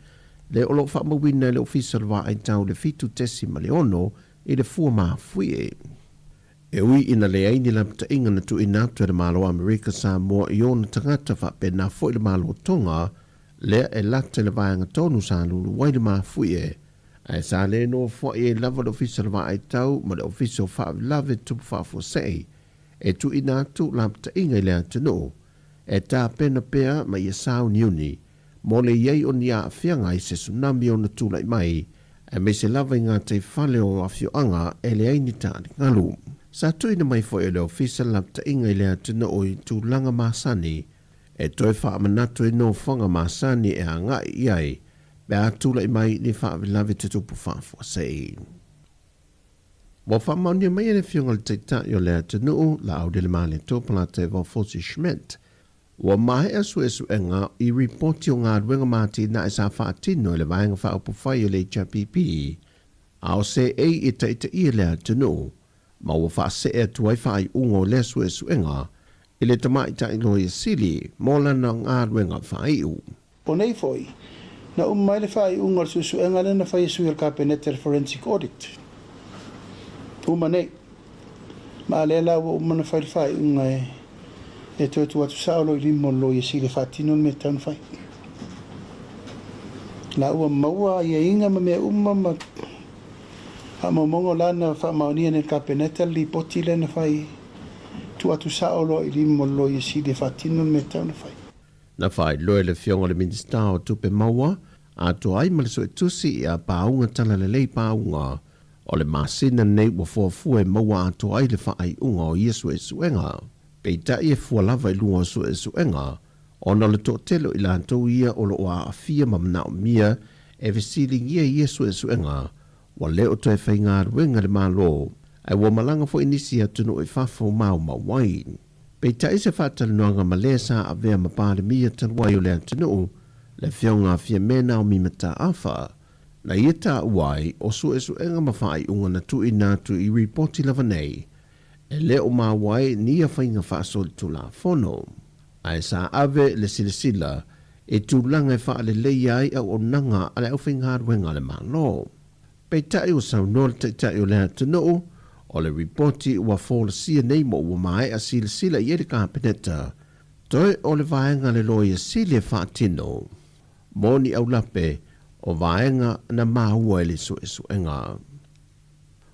le o lo whaamawina le ofisa wa ai tau le fitu tesi ma le ono i le fua maafu e. E ui ina le aini la pta inga na tu inatu e le malo Amerika Sāmoa i ona tangata wha pe na foi le malo tonga lea e lata le vāanga tonu sa lulu wai le maafui e. Ai sa le no fo e lava le ofisa le vā ai tau ma le ofisa o wha lave tupu wha fo sei. E tu ina tu lamta inga i lea tano. E tā pena pea ma ia sao niuni. Mo le iei o ni a whianga i se tsunami o na tūlai mai. E me se lava i ngā te whale o awhio anga e le aini tāni ngalu. Sa tu ina mai fo e le ofisa lamta inga i lea tano o i tū langa māsani. E toi wha manatu e no whanga māsani e a ngai iai, be a tūla i mai ni wha avilawe te tupu whaafua sei. Wa wha mauni mai ene whiunga le teita i o lea te nuu, la au dele maale tōpala te wa Fosi Schmidt. Wa mahe asu esu e ngā i reporti o ngā ruenga māti na e sa wha atino i le vaenga wha upu whai o le HRPP, a o se ei i teita i lea te nuu, ma wa wha se e tuai wha ai ungo le asu esu e ngā, ile tamai ta ilo i sili mola na ngā ruenga whaiu. Po nei foi, na mai le whai ungar susu e ngale na whai suil ka penete forensic audit. Nei, ma le la wa na whai unga e tu atu saulo i limo lo i sili whatino me tan whai. La ua maua i e inga ma me ma ha mongo lana wha maunia ne ka penete li poti le na whai tu atu saolo i limo lo i si de fatino me tau fai. Na whai loe le whionga le minista o tupe maua, a to ai male so e tusi i a paunga tala le lei paunga, o le masina nei wa fuafua e maua a to ai le whai unga o Iesu e suenga. Peita i e fualava i lunga su e suenga, o na le tōtelo i lantou ia o lo a fia mamna o mia e vesili ia Iesu e suenga, wa leo to e whai ngā ruenga le malo, ai wa malanga fo inisi atunu e fafo mau mawai. Pei tai se whatal noanga malesa a vea mapare mia tanwai o le atunu, le whionga fia mena o mimata awha. Na ia tā uai o su e su enga mawhai unga na tu i nātu i ripoti lava nei. E le o mawai ni a whainga whaasol tu la fono. Ai sa ave le silasila e tūlanga e wha le leiai au o nanga ale au whainga ruenga le malo. Pei tai o sau nol tai o lea tunu o le reporti ua fōla sia nei mo ua mai a silasila i ere kapeneta. Toi o le vaenga le loia sile whaatino. Moni au lape o vaenga na mahua ele suenga.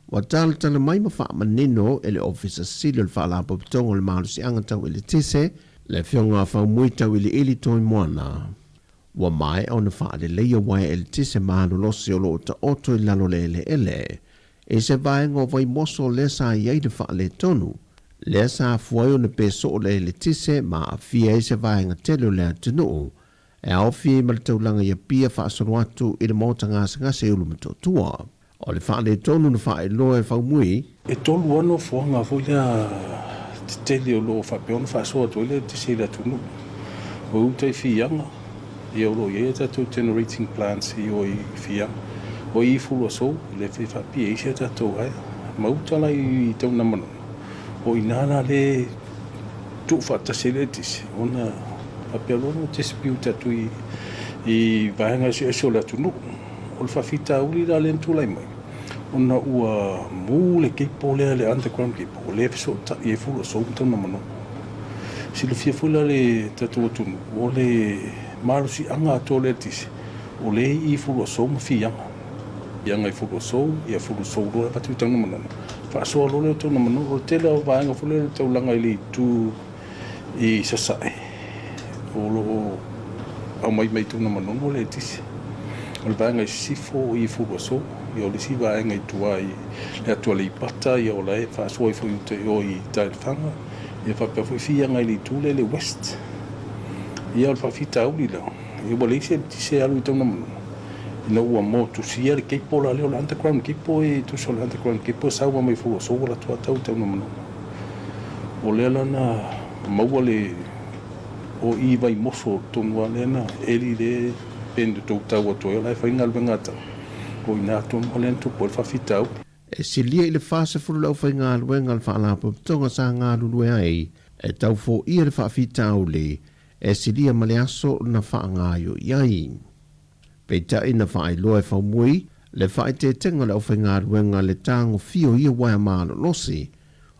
Wa tala mai ma wha manino ele officer sile le wha la popitongo le malusi angatau ele tise le whionga whau muitau ili toi moana. Wa mai au na wha le leia wai ele tise malu losi o loo ta oto i lalo le ele. E se vaenga o vai moso le sa iei le wha le tonu. Le sa fuai o na peso o le tise ma a fia e se vaenga telo le atinu. E au fia ma le taulanga ia pia wha asoro atu i le mota ngase ulu matotua. O le wha le tonu na wha e loa e whau mui. E tolu ano fuanga fo lea te tele o loo whapeona wha asoro atu le te seira tunu. O utai fianga. I au lo ia tatou generating plants i o i fianga. O i fulu aso le whi whapia i se tatou hai. Ma utala i tau namano. O inana le tu fatasele tisi ona apelono tespiu tatu i vaenga se la tunu o fa fita uli la lentu lai mai ona ua mule ke pole le underground ke pole so ta e fulo so tan no mano si le fia fula le tatu tunu o le marusi anga tole tisi o le I fulo so mfia yanga I fulo so ia fulo so do pa tu tan no mano fa so lo le to no mano o tele o vaenga fule te ulanga ili tu I sasai o lo au mai tu no mano le tisi o le vaenga sifo I fulo so ia o le si vaenga tu ai le atua le pata ia o le fa so I fu te o I taifanga ia fa pe fu fianga ili tu le west ia o fa fita uli la ia bo le se tisi alu to no mano no ua mo tu sia ke pola le underground ke po e tu so underground ke po sa mai fu so la tu tau tau no mano o le lana mau le o I vai moso tonu alena eli le pende tau tau to la fa ingal bengata ko ina ton olen tu por fa fitau e silia I le fase fu lo fa ingal wengal fa la po tonga sa nga lu ai e tau fo I le fa fitau le e silia male aso na fa nga yo yai Peita ina whae loa e whaumui, le whae te tenga le awhenga ruenga le tango fio ia waia maalo losi.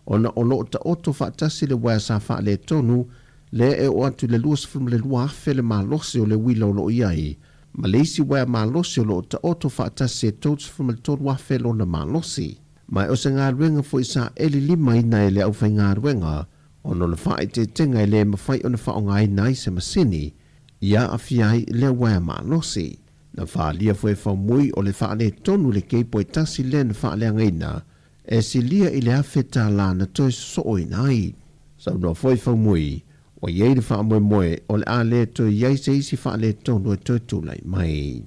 Ona ono ta oto whaatasi le waia sa wha le tonu, le e o atu le luas from le lua afe le maalosi o le wila o lo iai. Ma le isi waia maalosi o lo ta oto whaatasi e tots from le tonu afe lo na maalosi. Mai o se ngā ruenga fo isa eli lima ina e le awhenga ruenga, ono le whae te tenga e le mawhai o na whaonga ina I se masini, ia afiai le waia maalosi. Na whaalia fwe whaumui o le whaale tonu le keipo e tasi le na whaale angaina, e si lia I le awheta la na toi so I nai. Sau no fwe whaumui, o iei le whaamoi moe o le ale toi iei se isi whaale tonu e toi tūlai mai.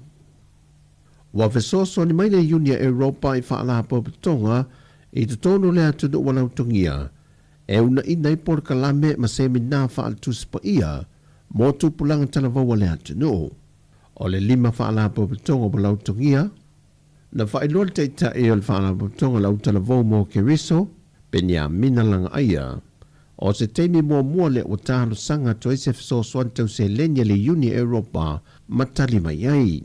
Wa fesoso ni mai le Unia Europa I whaala popitonga, I te tonu le atu do walautongia, e una ina I por kalame ma se mina whaal tuspa ia, mo tupulanga talavawa le atu no. O le lima whaala popitonga po lautongia, na whaelua te ita e o le whaala popitonga lautala vau mo ke riso, penia minalanga aia. O se teimi mua le o tālo sanga to ese fiso swantau se lenya le Uni Europa matali mai ai.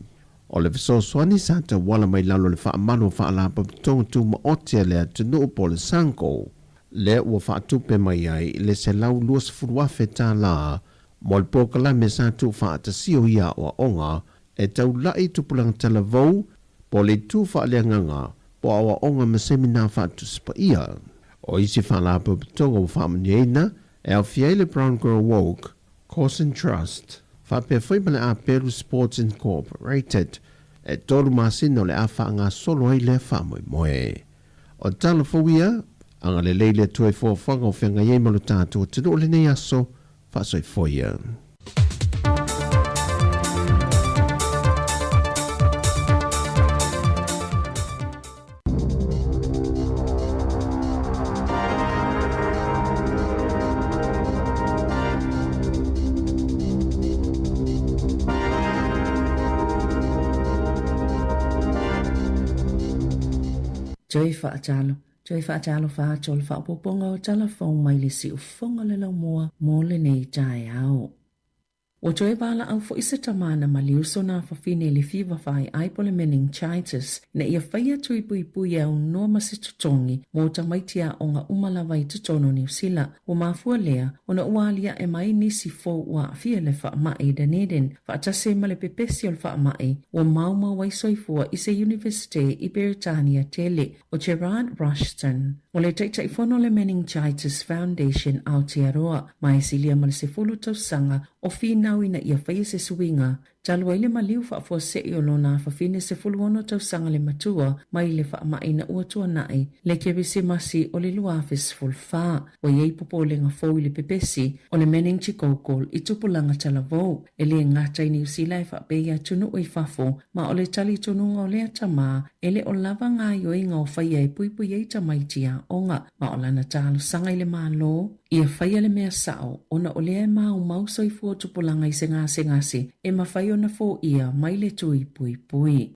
O le fiso swani sata wala mai lalo le whaamano whaala popitonga tu ma otia le atunu po le sanko. Le ua whaatupe mai ai le se lau luas furuafe tā la, mo le pokala me sa tu whaatasio ia o onga, e tau lai tupulang talavou, po le tu whaaleanganga, po awa onga me semina whaatuspa ia. O isi whaalapo pitonga o whaamaniaina, e au fiele Brown Girl Woke, Cause and Trust, whapea whaimane a Peru Sports Incorporated, e toru masino le a whaanga solo ai le whaamoi moe. O tala fawia, anga le leile tue fo whanga o whenga iei malu tātua tino le nei aso, Fasoi foia. Joy whaatalo, Joy whaatalo whaatol whaapoponga o telefone mai le si ufonga le lau mua mo le nei tai au. O joe wala au fo isa tamana ma liuso na whawhine le fiwa whai aipo le meningitis na ia whaia tui pui pui au noa masi tutongi mo tamaitia o ngā umalawa i tutono New Zealand o mafua lea o na ualia e mai nisi fo ua fia le wha mai Dunedin whaatase ma le pepesi o le wha mai o mauma waisoifua i se University i Britannia tele o Gerard Rushton. O le teitai fono le Meningitis Foundation Aotearoa mai silia ma le se fulu tausanga o fina ina ia whaia se suinga, talua ile maliu whaafua se i o lona whawhine se fuluono tausanga le matua, mai le whaamai na uatua nai, le kebisi masi o le luafis fulfa, o iei popo le ngafou i le pepesi, o le meningikokol i tupulanga talavou, e le ngata i New Zealand whaapeia tunu o i whafo, ma o le tali tununga o le atama, e le o lava ngā yoinga o whaia e puipui ei tamaitia onga, ma o lana talo sanga i le malo, ia whaia le mea sao, ona o lea mau soifua tupulanga i se ngase, e mawhai ona fo ia mai le tui pui pui.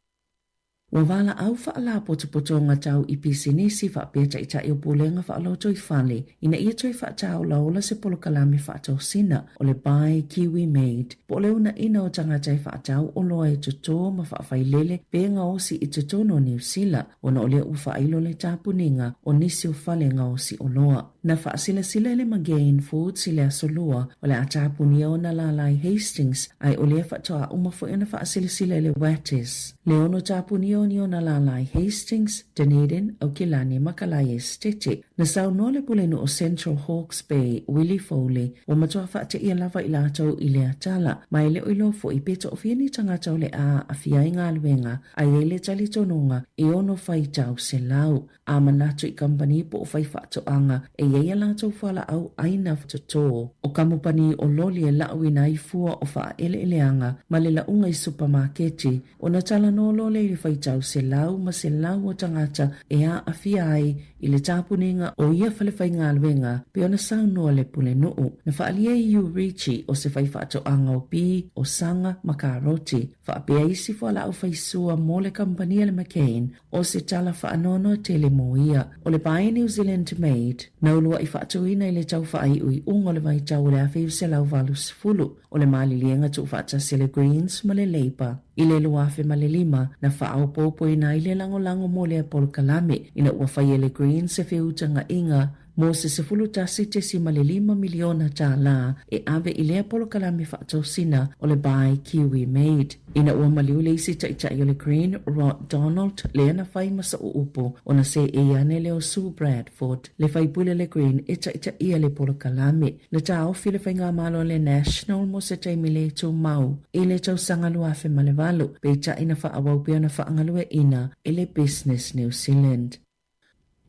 Wa wala au whaala potopotonga tau i pisinisi whaapeta i tai o pulenga whaaloto i whale, ina ia toi whaatau laola se polokalame whaatau sina o le Buy Kiwi Made, po leo na ina o tangatai whaatau o loa e tuto ma whaafai lele penga osi i tutono New Zealand, ona o lea uwhailo le tapuninga o nisi o whale nga osi o loa. Na whaasila le Magain Food sile asolua o le atapunia o na lalai Hastings ai o lea whaatoa umafo ina whaasila le Wattis. Leono tapunia o na lalai Hastings, Dunedin, au Kilani Makalai Estete, na saunole pulenu o Central Hawke's Bay, Willie Foley, o matoa whaate ia lava i lātou i le atala, mai le oilofo i peto o fiani tangata o le a fiai ngā luenga, ai e le tali tonunga i ono whaitau se lau, a manatu i kampani po o whai whaatoanga, e ia lātou whala au aina whatoto, o kamupani o loli e lau i nai fua o wha eleanga, ma le launga i supermarketi, o na tala no lole i whaitau se lau ma se lau o tangata e a awhiai i le tāpuninga o ia whalewhai ngā luenga pe ona saunua le pule nuu. Na whaalia i Urichi o se whai whaatoanga o pi o sanga makaroti. Whaapea isi whala au whaisua mo le kampania le McCain o se tala whaanono tele mo ia. O le Buy New Zealand Made, naulua i whaatoina i le tau whaai ui ungo le vai tau le awhiu se lau valus fulu. O le maali lienga tu whaatase le Greens ma le Labour. I le luafe ma le lima na whaau popo ina i le lango mo le Apollo Kalame ina ua whaia le Greens se whiutanga inga mo se fulu tasi te si ma le 5 miliona tā la e ave i le Apollo Kalame whaatosina o le Buy Kiwi Made. Ina ua maliu le isi taitai o le Green Rod Donald le ana whai masa o upo o na se e ane leo Sue Bradford le whai pule le Green e taitai ia le Apollo Kalame le tā ofi le whai ngā malo le National mo se taimi le tō mau e le tau sangaluafe ma le walu pe ta ina whaawau pe ona whaangalue ina e le Business New Zealand.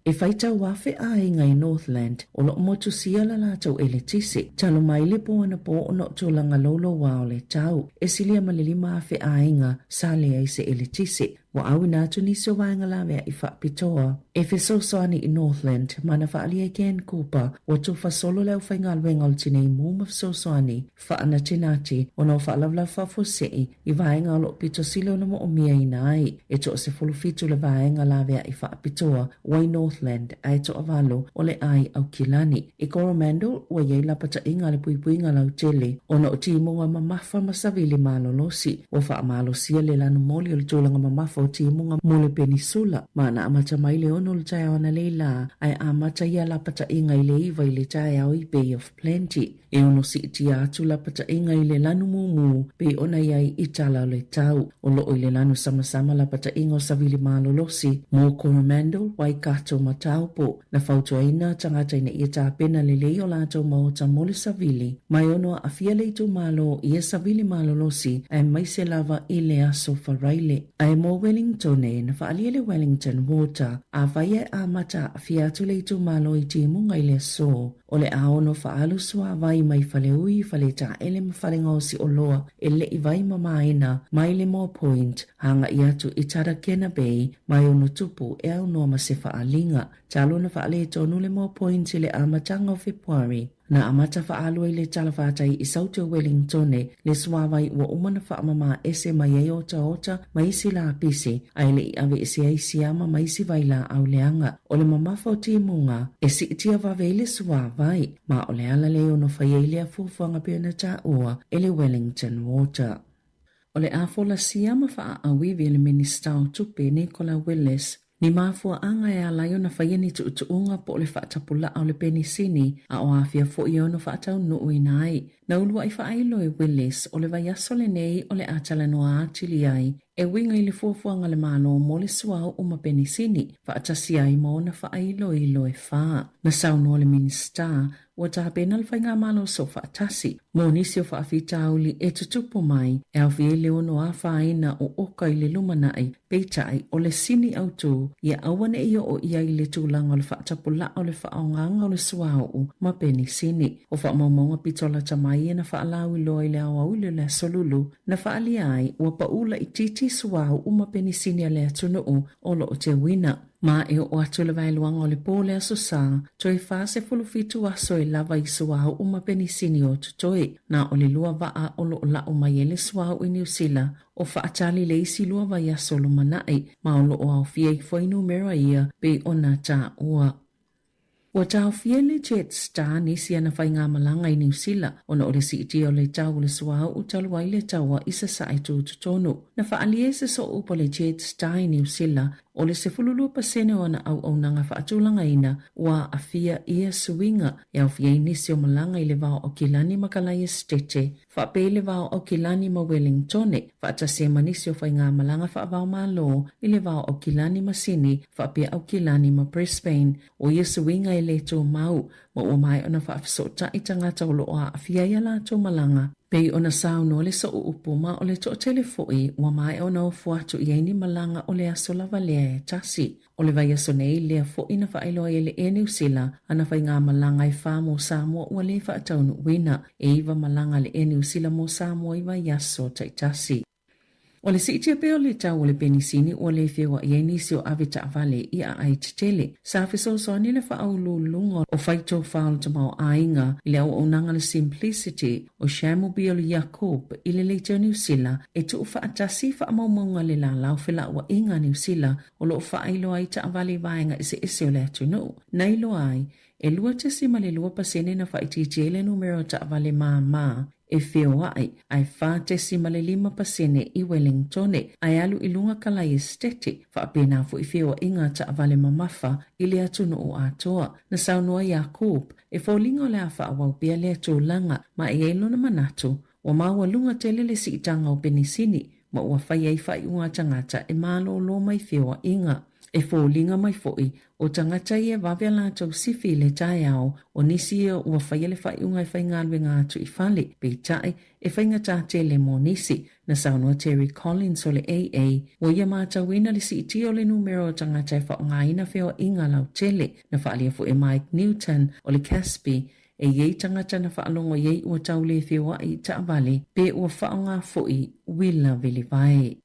E whaita wafe a inga i Northland o lo motu sia la lātou e le tisi, talo mai le po ana po o no tō langa lolo wao le tau, e silia malilima afe a inga sa le aise e le tisi, wa au nātu nisi o wainga la mea i whaapitoa. E whesosoani i Northland, mana whaalia i Ken Cooper, wa tu whasolo leo whaingal wengal tine i mūma whesosoani, whaana tinati, o no whaalawla whafosei, i wainga o lo pito silo na mo o mia i nai, e to se fulufitu le wainga la mea i whaapitoa, wa i Northland, ai to avalo, o le ai au Kilani. I Coromandel, wa iei lapata inga le puipuinga lau tele, o no o timunga mamafa masavili malo losi, o wha amalo sia le lanu moli o le tūlanga mamafa o timunga mole penisula, mana amata mai le ono le tai ana leila, ai amata ia lapata inga i le iwa i le tai au i Bay of Plenty. E ono si iti atu lapata inga i le lanu mumu, pe ona iai i tala le tau, o loo i le lanu sama lapata inga o savili malo losi, mo Coromandel, wai kato mataupo, na fautua ina tangata ina ia tāpena le leo lato maota mole savili, mai ono a fia leitu malo ia savili malo losi, ai maise lava i le aso faraile, ai mo Wellington e na whaalia le Wellington Water, a vaia a mata a fia atu leitu malo i timunga i le so, o le aono whaalu sua vai mai whale ui whale ta ele ma whale ngausi o loa e le i vai mamaina mai le More Point hanga i atu i Tarakena Bay mai ono tupu e au noa ma se whaalinga. Talo na whaale tonu le More Point i le amatanga o February. Na amata whaalu i le talawhatai i Sauti o Wellington le suawai ua umana whaamama ese mai e ota mai si la pisi ai le i ave isi ai siama mai si vai la au leanga o le mamawha o timunga e si itia vavele suawai ma o le ala le ono whaielea fufuanga pia ta ua e le Wellington Water. O le afola siama wha awivi le Minister o tupe Nicola Willis ni mafua anga e alayo na whaiani tuutuunga po le whaatapula au le penisini a o awhia fo i ono whaatau nuu inai. Na ulua i whaailo e Willis o le vaiaso le nei o le atala noa atili ai e winga i le fuafuanga le malo mo le suao uma penisini whaatasi ai mo na whaailo i lo e wha. Na sauno le Minister ua tāpena le whainga malo so whaatasi. Mo nisi o whaafitauli e tutupo mai e au viele ono a whaina o oka i le lumanai peitai o le sini au tū ia awane i o ia i le tūlanga o le whaatapula o le whaonganga o le suao ma penisini. O whaamaumaunga pitola tamai e na whaalau i loa i le au le solulu na whaali ai ua paula i titi suao uma penisini a le atunuu o lo o te wina. Ma e o atu le vailuanga o le pōle aso sā, toi whase fulufitu aso e lava i suau uma penisini o tutoi, na o le lua waa o lo la o mai ele suau i New Zealand, o whaatali le isi lua vai aso lo manai, ma o lo o au fia i whainu mera ia, pe o na tā ua. Ua tau fiele Jetstar nisi ana whainga malanga i New Zealand, ona o le siiti o le tau le suau u talua i le taua isa sa i tūtutonu. Na whaalie se so upo le Jetstar i New Zealand, o le se fululu pasene o ana au nanga whaatulanga ina, ua a fia ia suinga, e au fia inisi o malanga i le vao o Kilani Makalai Estete, whaape le vao o Kilani ma Wellingtone, whaatase manisi o whainga malanga whaavao malo, i le vao o Kilani ma Sydney, whaape au Kilani ma Brisbane, o ia suinga i le tō mau, ma ua mai ona whaafisota i tangata o loa a fia ia la tō malanga. Pei ona sauno le so upuma o le to telefoi ua mai ona o fuatu i aini malanga o le aso lava lea e tasi. O le vai aso nei lea fo ina whaeloa e le e New Zealand ana whai ngā malanga i wha mo Sāmoa ua le whaataunu wina e iwa malanga le e New Zealand mo Sāmoa i vai aso tai tasi. O le siitia peo le tau o le penisini o le whiwa i ainisi o avita avale i a ai titele. Sa whisosoni le whaau lunga o whaito whaal tamau ainga i le au nanga le Simplicity o Sāmoa le Jacob i le leitao New Zealand e tu whaatasi whaamaumaunga le la lau whila ua inga New Zealand o lo whailo ai ta avale vaenga ise ise o le atunu. Nei lo ai, e lua tesi ma le lua pasene na whaititi le numero ta avale maa e whio ai whātesi ma le 5% i Wellingtone, ai alu i lunga Kalai Estete, whaapena fu i whio inga ta avale mamafa i le atunu o atoa. Na saunua Jacob, e whaulinga le a whaawau pia le atu langa, ma e eilona manatu, wa maua lunga tele le si itanga o penisini, ma ua whai ai whai unga tangata e malo lo mai whio inga. E fōlinga mai foi, o tangata i e wawea lātou sifi le tai au, o nisi e ua whaia le whai unga i whai ngālwe ngātu i whale, pei tai e whai ngata te le mō nisi, na saunua Terry Collins o le AA, o ia māta wina le si iti o le numero o tangata e wha ngā ina whio inga lau tele, na whaalia fu e Mike Newton o le Caspi, e iei tangata na whaalongo iei ua tau le whio i ta avale, pe ua wha ngā foi wila vili vai.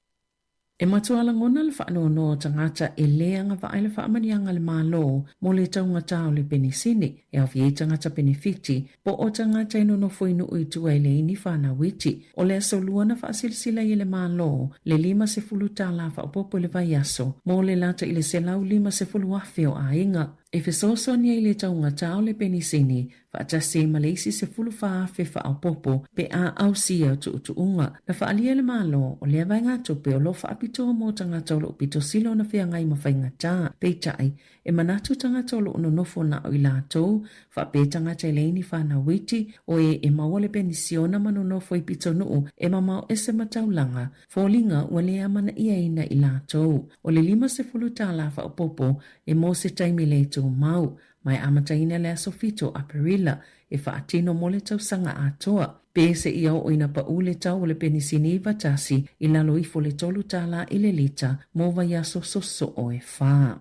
E matuala ngona le whaanono tangata e lea nga whaile whaamanianga le malo mo le taunga tau le penisini e au fie tangata benefiti po o tangata ino no fuinu ui tua le ini whana witi o le aso luana whaasilsila i le malo le 5 tala whaapopo le vaiaso mo le lata i le selau 5 afeo a inga. E fesoso ni le taunga tau le penisini, whaatase Malaysi 10 fe whaapopo pe a au sia tuunga. Na whaalia le malo o lea vai ngā tupe o lo whaapitoa mo tangata o lo pito silo na whia ngai mawhai ngata. Pei tai, e manatu tangata o lo ono nofo na o i lātou, whaape tangata i leini whana witi o e maua le penisiona manu nofo i pito nuu e mamau ese mataulanga, fōlinga ua lea mana ia ina i lātou. O le 5 tala whaapopo e mo se taimi le mau, mai amataina le asofito a perila, e whaatino mo le tausanga atoa. Pese i au oina pa ule tau le penisini vatasi, i lalo ifo le 3 tala i le lita, mo vai aso soso o e wha.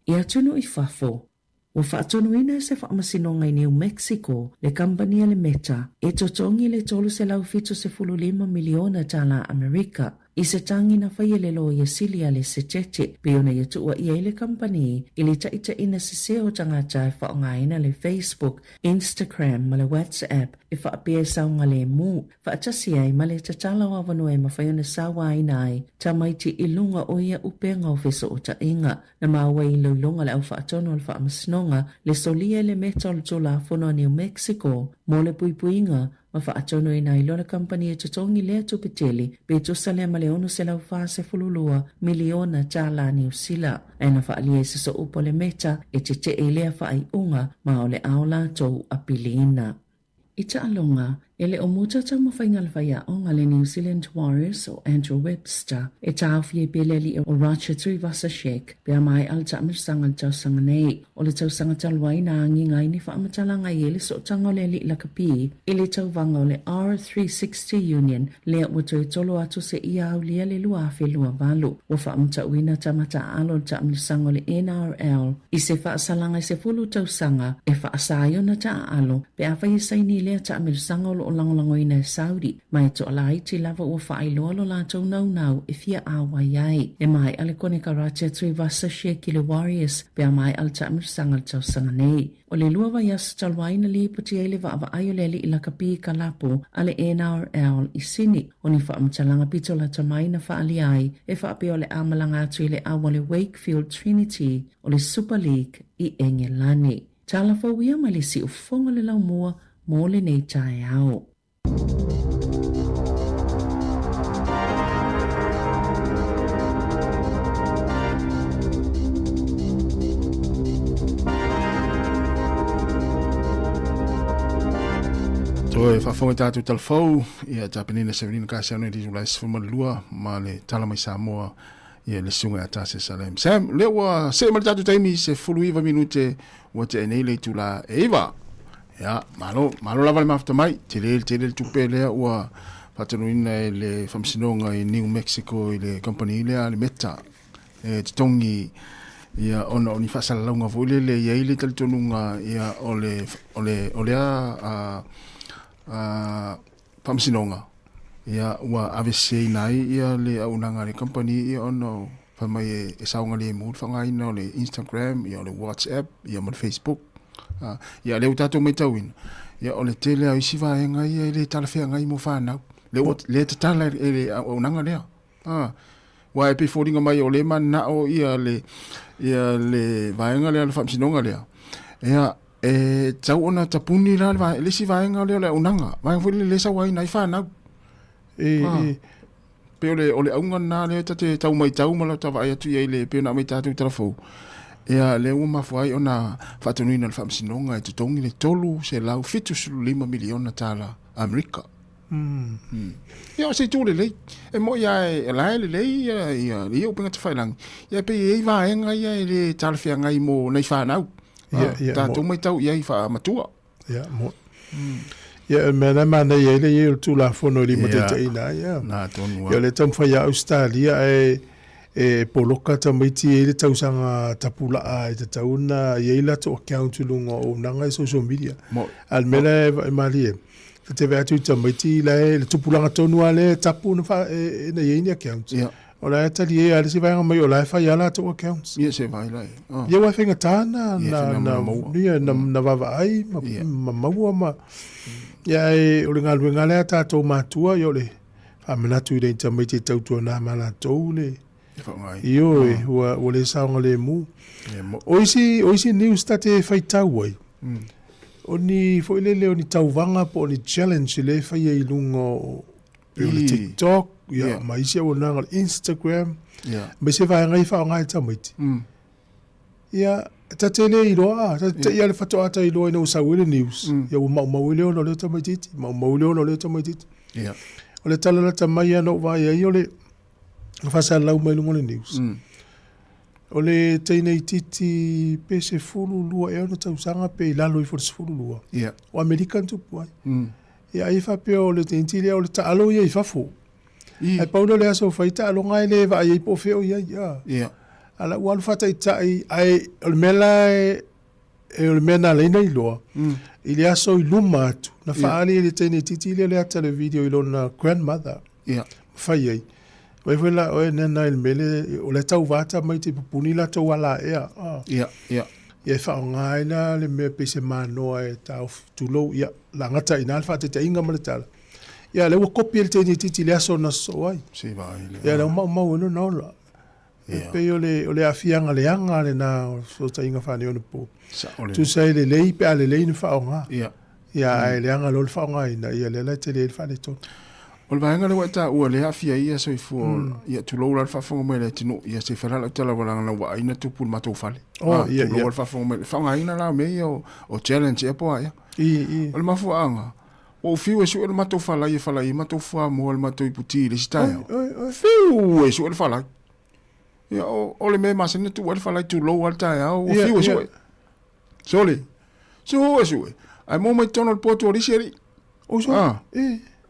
I atunu i whafo, Ua whaatonuina se whaamasinonga i New Mexico, le kampania le Meta, e totongi le tolu se lau fitu se 15 miliona tala Amerika. I se tangi na whaia le lo ia silia le se tete, pe ona ia tua ia le company, i le taita ina se seo tangata e whaongaina le Facebook, Instagram, ma le WhatsApp, e whaapea saunga le mu, whaatasi ai ma le tatala o avanu e mawhaiona sawa aina ai, tamaiti i lunga o ia upenga o feso o ta inga, na maua i laulonga le au whaatono al whaamasnonga, le solia le Meta o le tola fono a New Mexico, mo le puipuinga, ma whaatono i nai lona company e tutongi lea tupiteli, pe tusale ma le ono se lau whaase fululua miliona tala New Sila. E na whaalia e se so upo le Meta e te e lea whaai unga ma o le aola tou apiliina. I ta alonga, ele o muta tau mawhainga whaia o le New Zealand Warriors o Andrew Webster, e ta awhie peleli o Racha Tui Vasa Sheik, pe mai al ta amirsanga tau sanga nei, o le tau sanga talwai na angi ngai ni whaamatala ngai ele so tango le li la kapi, ele tau vanga o le R360 Union, lea wato e tolo atu se ia au lia le lua afe lua valu, o whaamata uina tamata alo ta amirsanga le NRL, i se whaasalanga se fulu tau sanga, e whaasayo na ta alo, pe awhai saini lea ta amirsanga o langolango ina Saudi, mai to alai ti lava ua whaailoa lo lātou nau e fia awa iai. E mai ale kone ka Racha Tui Vasa Sheik le Warriors, pia mai al ta amirsanga tau sanga nei. O le lua vai asa talwaina li pati ele wa ava ayo leli ila kapi ka lapo ale NRL i sini. O ni whaamatalanga pito la tamai na whaali ai, e whaape o le amalanga atu le awa le Wakefield Trinity o le Super League i Engelani. Tala fawia mai le si ufonga le lau mua, mo le nei tae ao. Toe whafonga tātou talfau, ia tāpenina sevenina kāsia nei rizu lai sifumalua, ma le tala mai Sāmoa, ia le sunga a tāse Salem. Sam, lewa se mali tātou taimi se fuluiva minute, wa te enei le tula eiva. Ja, malo lava le mafta mai, te le tupe lea ua patanuina e le whamsinonga i New Mexico i le company lea le Meta, e te tongi ia ona oni whasalaunga vole le ia ile talitonunga ia o lea whamsinonga, ia ua avesei nai ia le aunanga le company ia ono whamai e saunga le mood whangaina o le Instagram, ia o le WhatsApp, ia mo le Facebook. Ia leo tātou mai tauina. Ia o le tele au isi vaenga ia le talawhea ngai mo whanau. Le te tala e le aunanga lea. Wa e pe fōringa mai o le mana o ia le vaenga lea le whamsinonga lea. Ia e tau ona tapuni la le si vaenga lea le aunanga. Vaenga fōri le sa wai nai whanau. Pe o le aunga nā lea tate tau mai tau mala tawa ai atu ia le pe na mai tātou talafou. Ea le ua mafuai ona whatanuina le whamsinonga e tutongi le tolu se lau fitu sulu 5 miliona tala Amerika. Ia o se tūle lei. E mo ia e lai le lei ia upenga te whailangi. Ia pe e vaenga ia e le talawhea ngai mo nei whanau. Tātou mai tau ia i whaamatua. Ia mo. Ia mena mana ia le ia tūla whono li mo te teina. Ia le tamwhai a Australia e poloka tamaiti e le tausanga tapula a te tauna i eila to account lunga o nanga social media. Al mele e mali e. Te vea tu tamaiti le tupulanga tonu ale tapu na e na yeini account. O la tali e ale se vai mai o la fa yala to accounts. Ia se vai lai. Ia wa fenga tana na vava ai ma maua ma. Ia e o le ngaluenga le ata to matua yo le. Fa menatu le tamaiti tautua na mala tole. Io o le saunga le mu. Oisi news tate fai tau ai. Oni fo ile oni tauvanga po oni challenge le fai e lunga o TikTok, ia ma isi o nanga Instagram. Me se vai ngai fa ngai tamaiti. Ia tate le iloa, tate ia le fato ata iloa no sawile news. Ia o maule o le tamaiti, maule o le tamaiti. Ia. O le tala tamai no vai ai o le fasa lau mai lungo le news. O le teinei titi pese fulu lua e ono tausanga pe lalo i forse fulu lua. O American tupu ai. Ia i whape o le teinti lea o le taalo ia i whafo. Ai pauno le aso whaita alo ngai le va ai po feo ia. Ala ualu fata i tai ai o le mela e o le mea nā leina i loa. I le aso i luma atu. Na whaali le tene titi le ata le video i lona grandmother. Whai ei. Wai wela oe nena il mele o le tau vata mai te pupuni la tau ala ea. Ia whao ngaina le mea pese manoa e tau tulou. Ia la ngata ina alfa te inga ma le tala. Ia le ua kopi le tene titi le aso na so ai. Ia le mau eno naola. Pe o le afianga le anga le na so ta inga whane ona po. Tu sai le lei pe ale lei ni whao ngā. Ia ai le anga lo le whao ngā ina. Ia le lai te le whane tonu. O le vaenga le wata ua le afia ia so i fu ia tu lo la fa fonga mai le tino ia se fera la tala wala na wa ina tu pul matou fale. Ia lo fa fonga mai fa ina la me o challenge e po ia. O le mafu anga. O fiu e su le matou fala i matou fa mo le matou puti le stai. Fiu e su le fala. Ia o le me masene tu le fala tu lo alta ia o fiu e su. Sole. So e su. Ai mo mai tono po tu riseri. O so.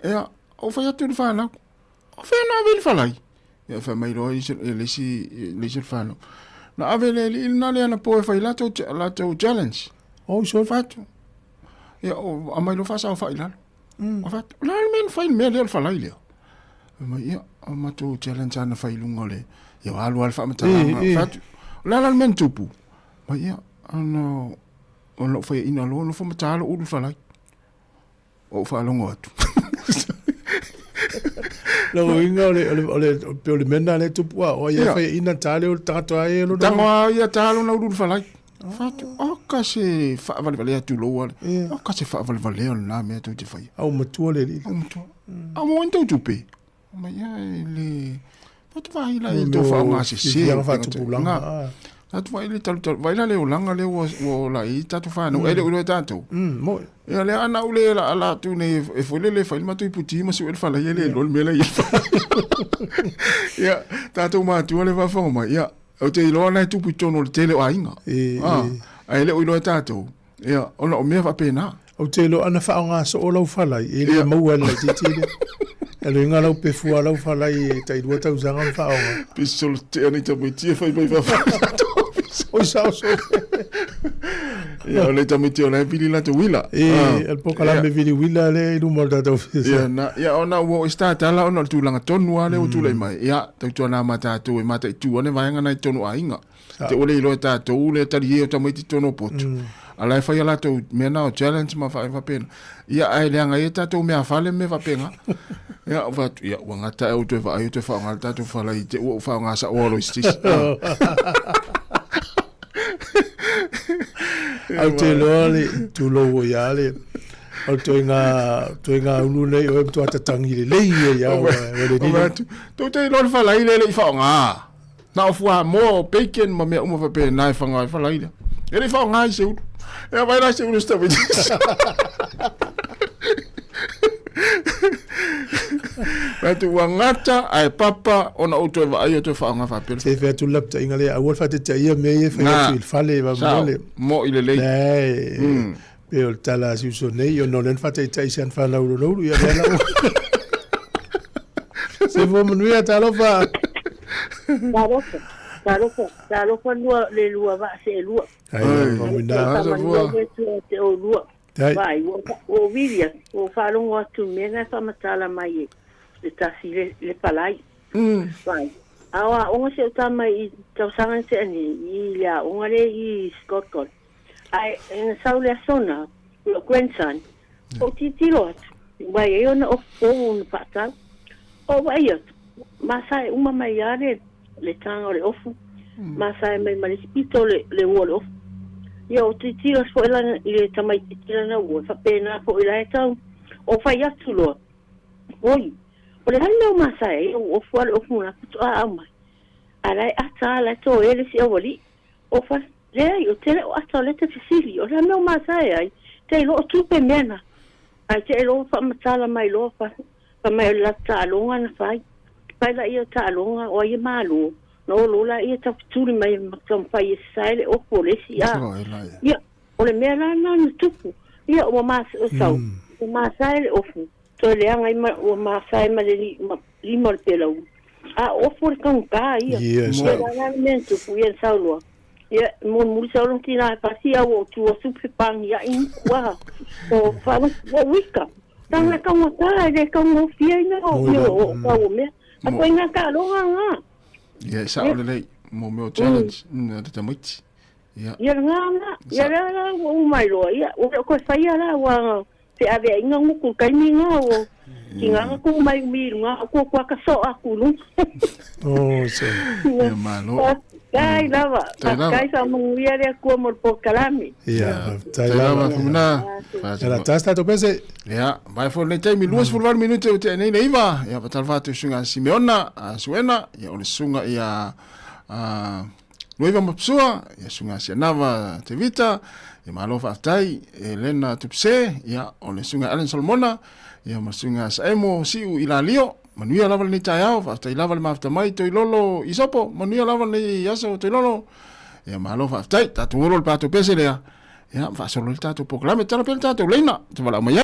Ia o fai atu le whanau. O fai na ave le whalai. Ia fai mai roa lesi whanau. Na ave le ina le ana po e fai lato challenge. O so fatu. Ia o amai lo fasa o fai lalo. O fatu. La men fai mea le whalai leo. Ia o mato challenge ana fai lunga le. Ia alu al whamatanga. Fatu. La men tupu. Ma ia ana o lo fai ina lo whamatalo ulu whalai. O whalongo atu. Lo inga ole mena le tupua o ia fai ina tale o tato ai lo tango ia talo na ulu falai fatu o kasi fa vale tu lo o kasi fa vale na me tu te fai au matua le li au mo ento tupe ma ia le fatu vai la to fa ma se fatu pulanga atu vai le tal vai la le olanga le o la i tatu fa no ele o tato mo ia le ana ule la tu ne e fole le fa ma tu puti ma se el fa la ele lol me la ia tato ma tu le va fa ma ia o te lo na tu puto no tele o ainga ai le o lo tato ia o me va pena o te lo ana fa nga so o lo fa la ele mo el la titi ele nga lo pe fu lo fa la i tai do ta usanga fa o pisol te ani te puti fa fa o sa so ia le tamiti ona vili la te wila el poka la me vili wila le no mo da ia na ia ona wo sta tala ona tu langa tonu ale o tu le mai ia te tu na mata tu e mata tu ona vai ngana tonu ainga te ole lo ta tu le tali o tamiti tonu potu ala fa ia la tu me na challenge ma fa pena ia ai le anga eta tu me afale me va pena ia va ia wanga ta o tu va ai tu fa ngata tu fa la i te o fa nga sa o lo stis au te loale tu lo ya le au tu nga ulu nei o tu atatangi le le ya o le ni tu te lo fa la ile le fa nga na fu mo bacon ma me uma fa pe na fa nga fa la ile ele fa nga se u e vai na se u sta vedi tu wangata ai papa ona o tu vai tu fa nga fa pe se fe tu lapta ingale a wolfa te ia me e fa il fale va mole mo ile le pe o tala si so nei o no len fa te sian fa la lo ia la se vo mnuia talo fa Talo fa lua le lua va se lua ai va mina te o lua vai o vilia o fa longo tu mena fa matala mai le tasi le palai vai awa o se tama i tau sanga se ani i la o ngale i Scotland ai en saule sona lo grandson o titilo vai e ona o un pata o vai masai uma mai ale le tanga le ofu masai mai mai spito le wolo ia o titilo fo ela i tama i titila na o fa pena fo ela tau o fai atu lo oi o le hana o masai o fuale o funa kutu a mai alai ata la to ele si ovoli o fa le o tele o ata le te fisili o le hana o masai ai te lo tupe mena ai te lo fa matala mai lo fa mai la talonga na fai la ia talonga o ia malu no lo la ia ta tuli mai makam fai sai o polisi ia o le mena na tupu ia o mas o sau o masai o fu to le anga o masai ma le lima le pelo a o for kan ka ia yes realmente fu ia saulo ia mo sa lo tina pasia o tu o super pang ia in kwa o fa o wika tanga ka mo ta de ka mo fia no o o me a ko ina ka lo nga ia sa o le mo me challenge na te tamiti ia ia la o mai lo ia o ko fa ia la wa te ave inga ku kai mi nga o kinga ku mai mi nga ko kwa ka so aku lu se ia malo Kai lava, kai sa munguia le ku mo po kalami. Ia, tai lava funa. Era tasta to pese. Ia, vai for le time luas for 1 minute o te nei va. Ia patal fatu sunga Simeona, a Suena, ia o le sunga ia Noiva mapsua, ia sunga sia nava te vita, ia malo fa tai, Elena tupse, ia o le sunga Alan Solomona, ia ma sunga Saemo siu ila lio. Manuia lava ni tai au, fa tai lava le mafta mai toi lolo isopo, manuia lava ni yaso toi lolo. Ya malo fa tai, tatu olo le pato pese lea. Ya fa solo le tatu poklame tala pel tatu leina, te wala mai.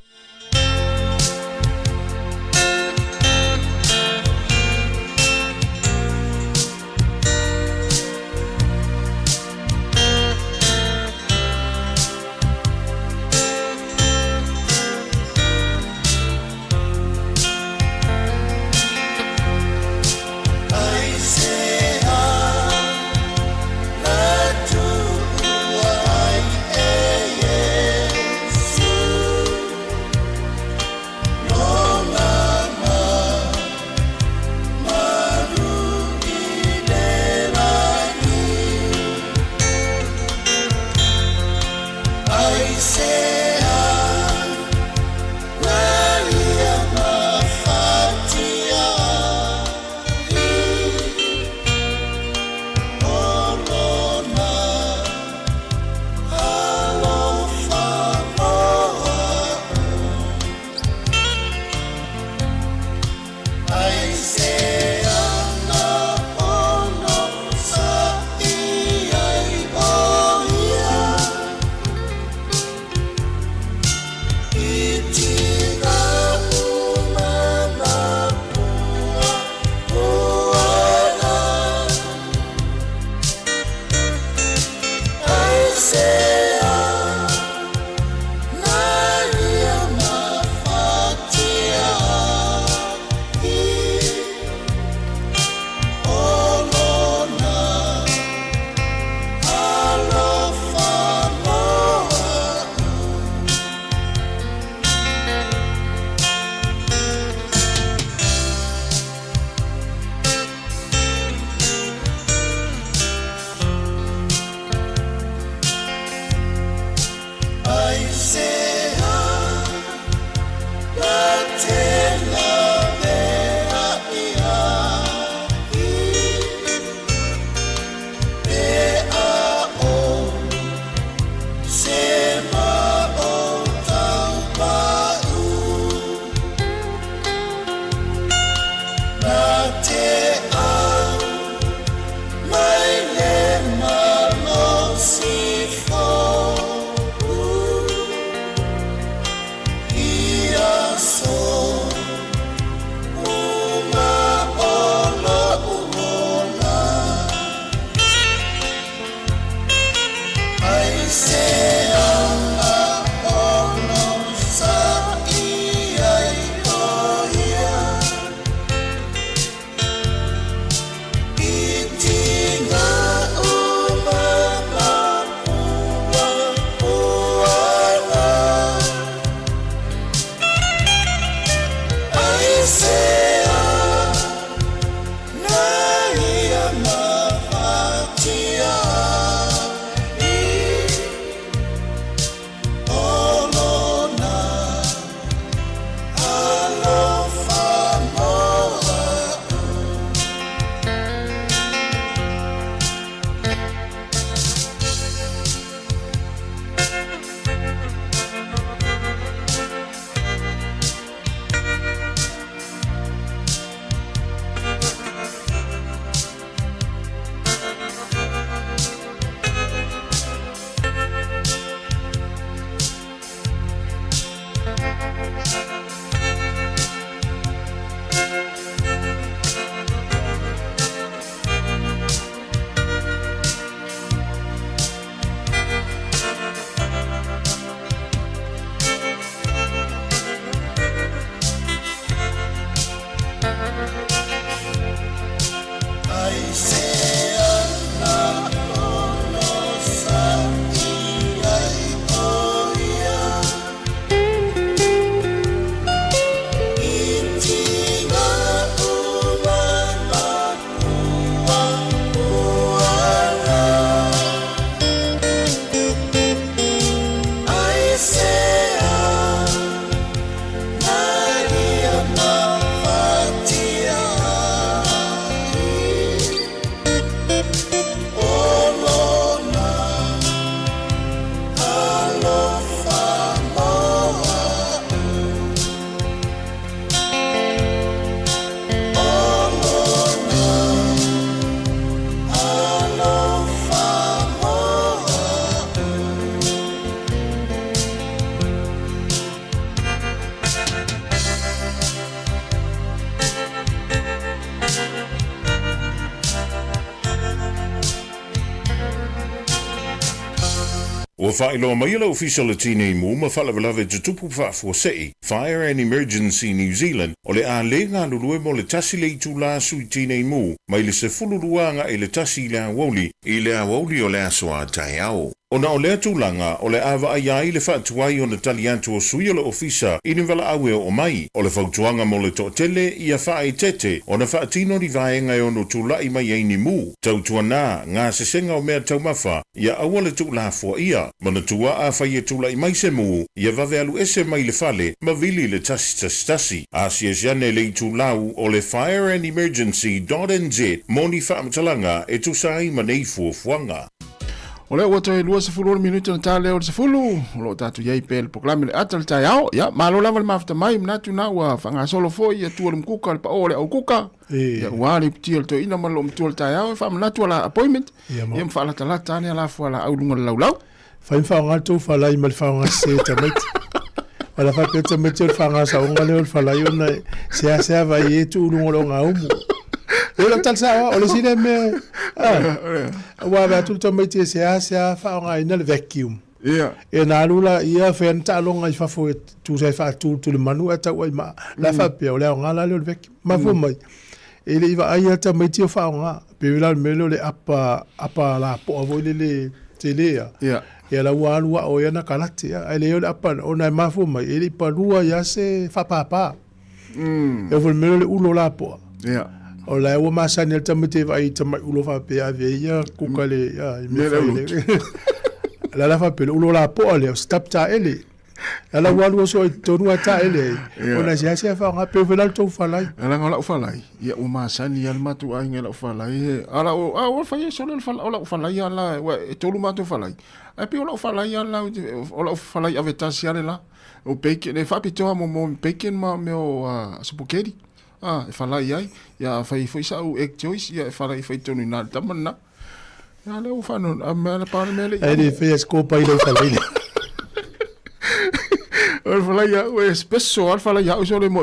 Ua whaeloa mai ala official le tine mu ma whalawalawe te tupu whaafuasei, Fire and Emergency New Zealand, o le a le ngā lulue mo le tasi le itu la sui tine mu, mai le se fululuanga e le tasi le awoli, i le awoli o le asoa tai au. Ona o lea tūlanga, o le awa ai ai le whaatuai o na tali atu o sui o le ofisa i ni wala awe o mai, o le whautuanga mo le tōtele i a whae tete, o na whaatino ni vaenga e ono tūlai mai ei ni mu, tautua nā, ngā sesenga o mea taumawha, ia awa le tūla fua ia, mana tua a whai e tūlai mai se mu, ia vave alu ese mai le fale, ma vili le tasi, asia siane le i tūlau o le Fire and Emergency.nz, moni whaamatalanga e tūsai manei fuafuanga. O le ua toi lua se fulu minuto na tale o se fulu, o lo tatu iei pe le proklame le ata le tai ao, ia, malo lava le mafta mai, mnatu na ua whanga solo foi, ia tua le mkuka, le pa o le au kuka, ia ua le piti le toi ina malo mtua le tai ao, wha mnatu ala appointment, ia mwha ala talata ane ala fua ala au lunga le laulau. Whain whaonga tō whalai ma le whaonga se tamait. Wala whapea tamait o le whaonga sa onga leo le whalai o na sea vai e tu lunga lo ngā umu. Ela talsa o le sine me wa va tout le temps c'est fa on a le vacuum e na lula ia fe nta longa i fa fo tu sai fa tout le manu ata wa ma la fa pe o le on a le vacuum ma fo mai e le va ai ata mai ti fa on a pe la melo le apa la po vo le tele e la wa lua o yana kalate e le o apa ona ma fo mai e le pa lua ya se fa pa e vo melo le ulo la po o la ua masani al tamate vai tamai ulo fa pe ave ia kukale la fa pe ulo la po le stop ta ele ala walu so tonu ta ele ona sia fa nga pe velal to falai ala nga falai ia o masani al matu ai nga falai ala o fa ye so le falai ala to lu matu falai ai pe o falai ala o falai ave ta sia la o peke ne fa pito mo peke ma me o supokeri e falai ai ia fai foi sa o ek choice ia falai fai tonu na tamana ia le o fano a me la pa me le ai fai scopa i le falai o falai ia o spesso al falai ia o so le mo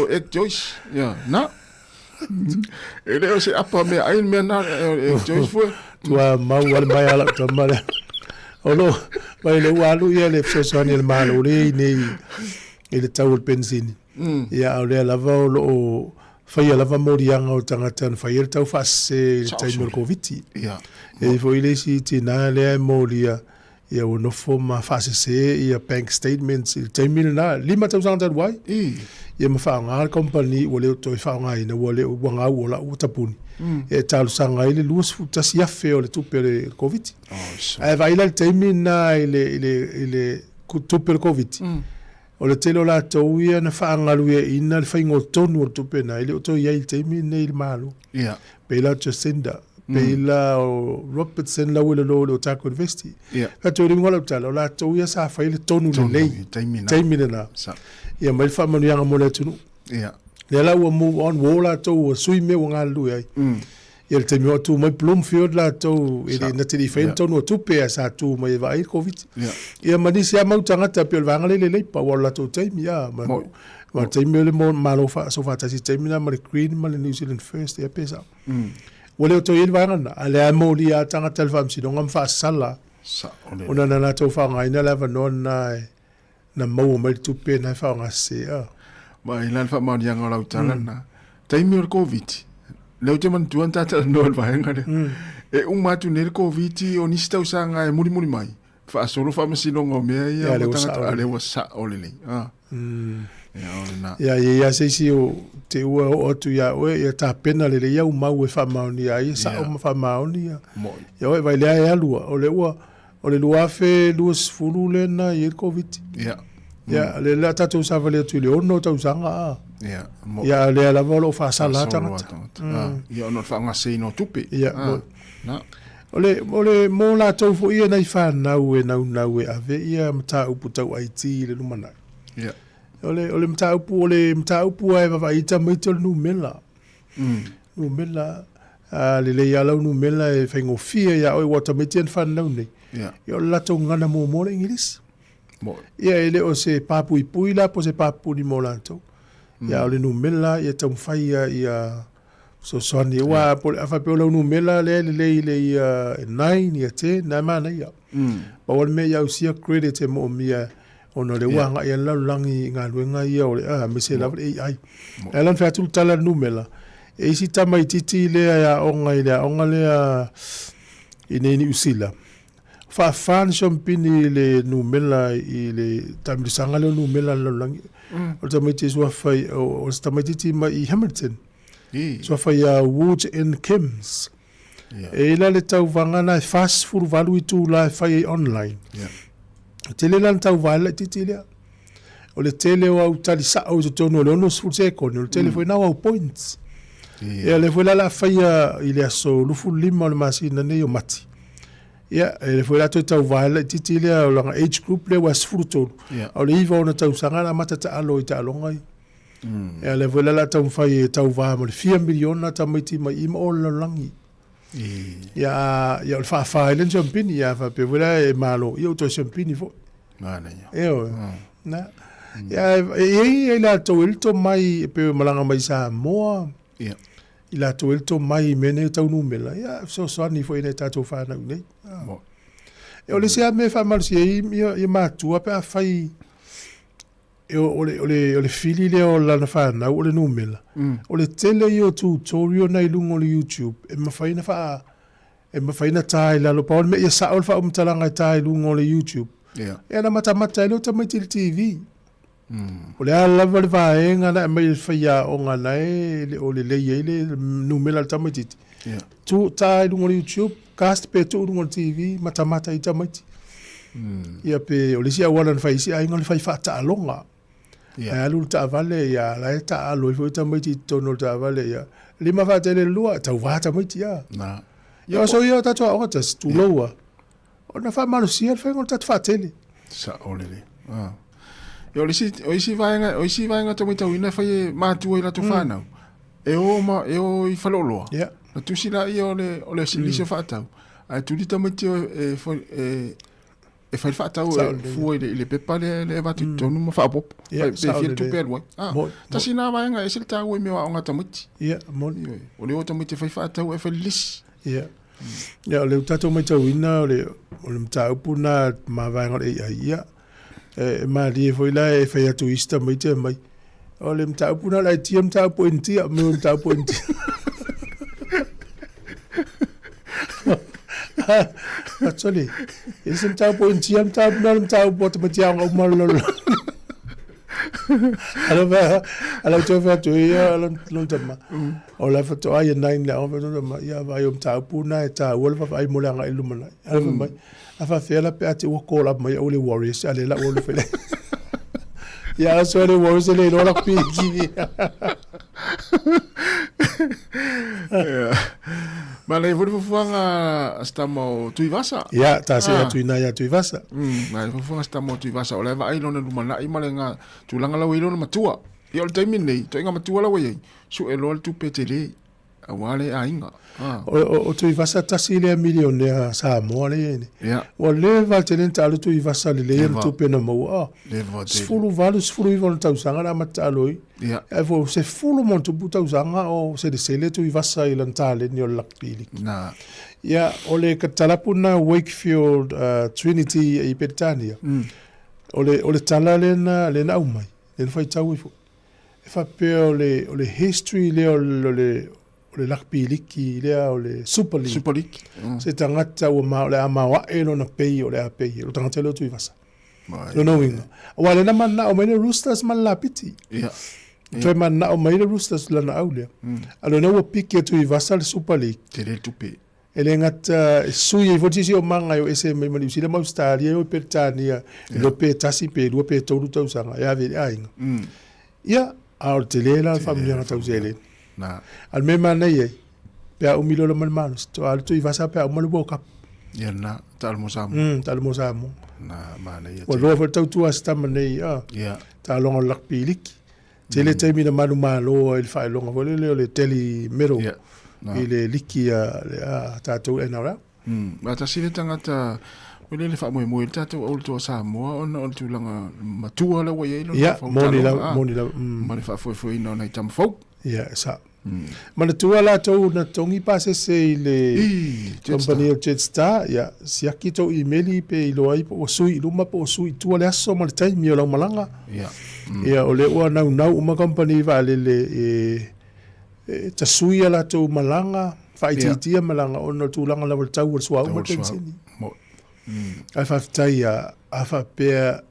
ek choice ia na ele o se apa me ai me na ek choice foi tua mau wal mai ala tamara olo vai le walu ia le so ni le malo le nei ele tau pensini ia o le lava o fai lava morianga o tangata na fai tau fase tai no covid ia e foi le si tina le moria ia o no forma fase se ia bank statements tai milina 5,000 wai ia ma fa nga company o le to fa nga ina o le o nga o la o tapuni e tal sanga ile lus futa sia fe o le tupe le covid e vai la tai milina ile tupe le covid o le telo la tau ia na whaangalu ia ina le whaingo tonu o tupe na ile o tau iai teimi nei le malu. Pe la Jacinda, pe la Robertson la wile lo o Taco University. Ka tau ringo la utala, o la tau ia sa whai le tonu le nei. Teimi na. Ia mai whamanu yanga mo le tunu. Le la ua move on, wo la tau o sui me o ngā lu iai. Ia le teimi o tu mai Bloomfield la tau ili na tiri whain tonu o tupe a sa tu mai vai COVID. Ia manisi a mau tangata pe o vangale le leipa wala tau teimi ia. Ma teimi o le mo malo fa so fa tasi teimi na ma le Green ma le New Zealand First ia pesa. Wale o tau ili vangana. A le a mo li a tangata le famsi no ngam fa sala. Ona na tau fa ngai na lava non na mau mai tupe na fa ngase ia. Ma ilan fa mau dianga lau talana. Teimi o COVID. Leo te man tuan tata no al vaenga de e un matu ne covid o ni sta usanga e muri mai fa solo fa masilonga me ia tanga ale wasa olele ya se o te ua o tu ya o ya ta pena le ya uma o fa mauni ai sa o fa mauni ya o vai le ya lua o le lua fe lus fulule na i covid ya le la tatu sa vale tu le ono tau sanga ia le la volo fa sala tanga ia no fa ngase no tupe na ole mo la tau fo ia nei fa na e ave ia mta upu tau IT le numana ole mta upu ai va ita mito nu mela le ya la nu mela e fa ngofia ya o wata mitian fa na nei ia la tau ngana mo le inglis ia ele o se papu ipui la po se papu ni mo la tau ia ole nu mela ia tau fai ia So ni wa po afa pe lo numela le 9 ya 10 na mana ya. Ba wal me ya usia credit mo mia ono le wanga ya la langi nga luenga ia o me se la ai. Elan fa tu tala numela. E si tamai titi le ya onga le ni usila. Fa fan champini le numela i le tamri sanga le numela la langi. O tamai titi wa fa o tamai titi ma i Hamilton. So fa ya Woods and Kims. E la le tau vangana fast food value tu la fa online. Tele lan tau vala titi le. O le tele wa utali sa o tono le no sul seko no tele foi na points. E le foi la fa ya il ya so lu fu lima le masina ne yo mati. Ya le foi la tau vala titi le o la age group le was fruto. O le iva ona tau sanga mata ta alo ita longai. E le foi la tau fa tau va mo 4 million na tamiti mai im all langi. Ya le fa le champini ya fa pe vola e malo io to champini fo mana na ya e la to il to mai pe malanga mai Sāmoa ila to il to mai mene tau numela ya so ni fo ina tato fa na nei e o le sia me fa mal si e ma tu pe fai e o le fili le o la fa na o le numela o le tele io tutorial na ilungo le YouTube e ma fa ina fa e ma fa ina tai la lo pa me ya sa o fa umtalanga tai lungo le YouTube e na mata le tamati le TV o le ala va va enga na me fa ya o nga na e o le numela tamati tu tai lungo le YouTube cast pe tu lungo TV mata i tamati ia pe o le sia wala fa isi ai ngol fa ta longa ya lu ta vale ya la ta alo fo ta mai ti tono ta vale ya lima va tele lua ta va ta mai ti ya na ya so ya ta to o ta tu loa ona fa malu sia fa ngol ta fa tele sa ole yo le si va nga ta mai ta wina fa ma tu ila to fa na e o I fa lo ya na tu si la yo le si se fa ta a tu di ta mai ti e fai fa tau fu le pepa le va tu tonu ma fa pop pe fil tu per wa ta sina va nga ese ta we me wa nga tamuti mo o le o tamuti fai fa tau e felis ya le tato mai tau ina le mta upuna ma va nga ia ma li foi la e fai atu ista mai te mai o le mta upuna la ti mta pointi me mta pointi actually isn't tau po intiam tau non tau po te matiang o malo ala to fa to ya lon tama o la fa to ai nine la o fa to ma ya va yom tau pu na ta wol fa ai molanga ilumana ala mai afa fela pe ati wo ko la mai o le warriors ale la o le fele ya so le warriors le no la piki ma le vou fuanga stamo tuivasa ya ta se tuina ya tuivasa ma vou fuanga stamo tuivasa o le va ai lona lumana I malenga tulanga la wilo matua I o te mini to inga matua la wei su e lo tu petele a wale ainga o tuivasa ta sile milionea Sāmoa le ni o le va tenenta lo tuivasa le tu pena mo sfulu valu sfulu I von tau sanga na mataloi e vo se fulu mon tu buta usanga o se de sele tuivasa I lantale ni o lakpili na ya o le katalapuna Wakefield Trinity I Petania o le tala le na umai le fai tau ifo e fa pe o le history le o le lakpiliki le o le Super League se tangata o ma le amawa e no na pei o le a pei o tangata le tuivasa no winga o le na mana o mene Roosters man la piti Toi mana o mai le Roosters lana aulia alo na o piki tuivasa le Super League tele tupe ele ngata sui e votisi o manga yo ese mai mali sila Australia o Petania lo pe tasi pe lo pe tolu tau sanga ya ve ainga ya a tele la familia tau zele na al mema na ye pe a umilo lo man to al tu ivasa pe a umalu boka ya na tal mo samo na mana ye o lo tau tu asta mane ya ta longo lakpilik tele temi na malu malo il fa longo le tele mero ile liki ya tatu enara ma ta sile tangata Wele le fa mo tato o to Sāmoa ona o tu langa matua la wa ye ya moni la ma le fa foi no na tam fo ya sa Ma na tua la tau na tongi pa se le company of Jetstar ya si aki tau emaili pe ilo ai po sui luma po sui tua le aso ma le tai mi o lau malanga ya o le ua nau uma company va le ta sui la tau malanga fa ititia malanga o no tulanga la tau o sua uma tensini ai fa tai ya afa pe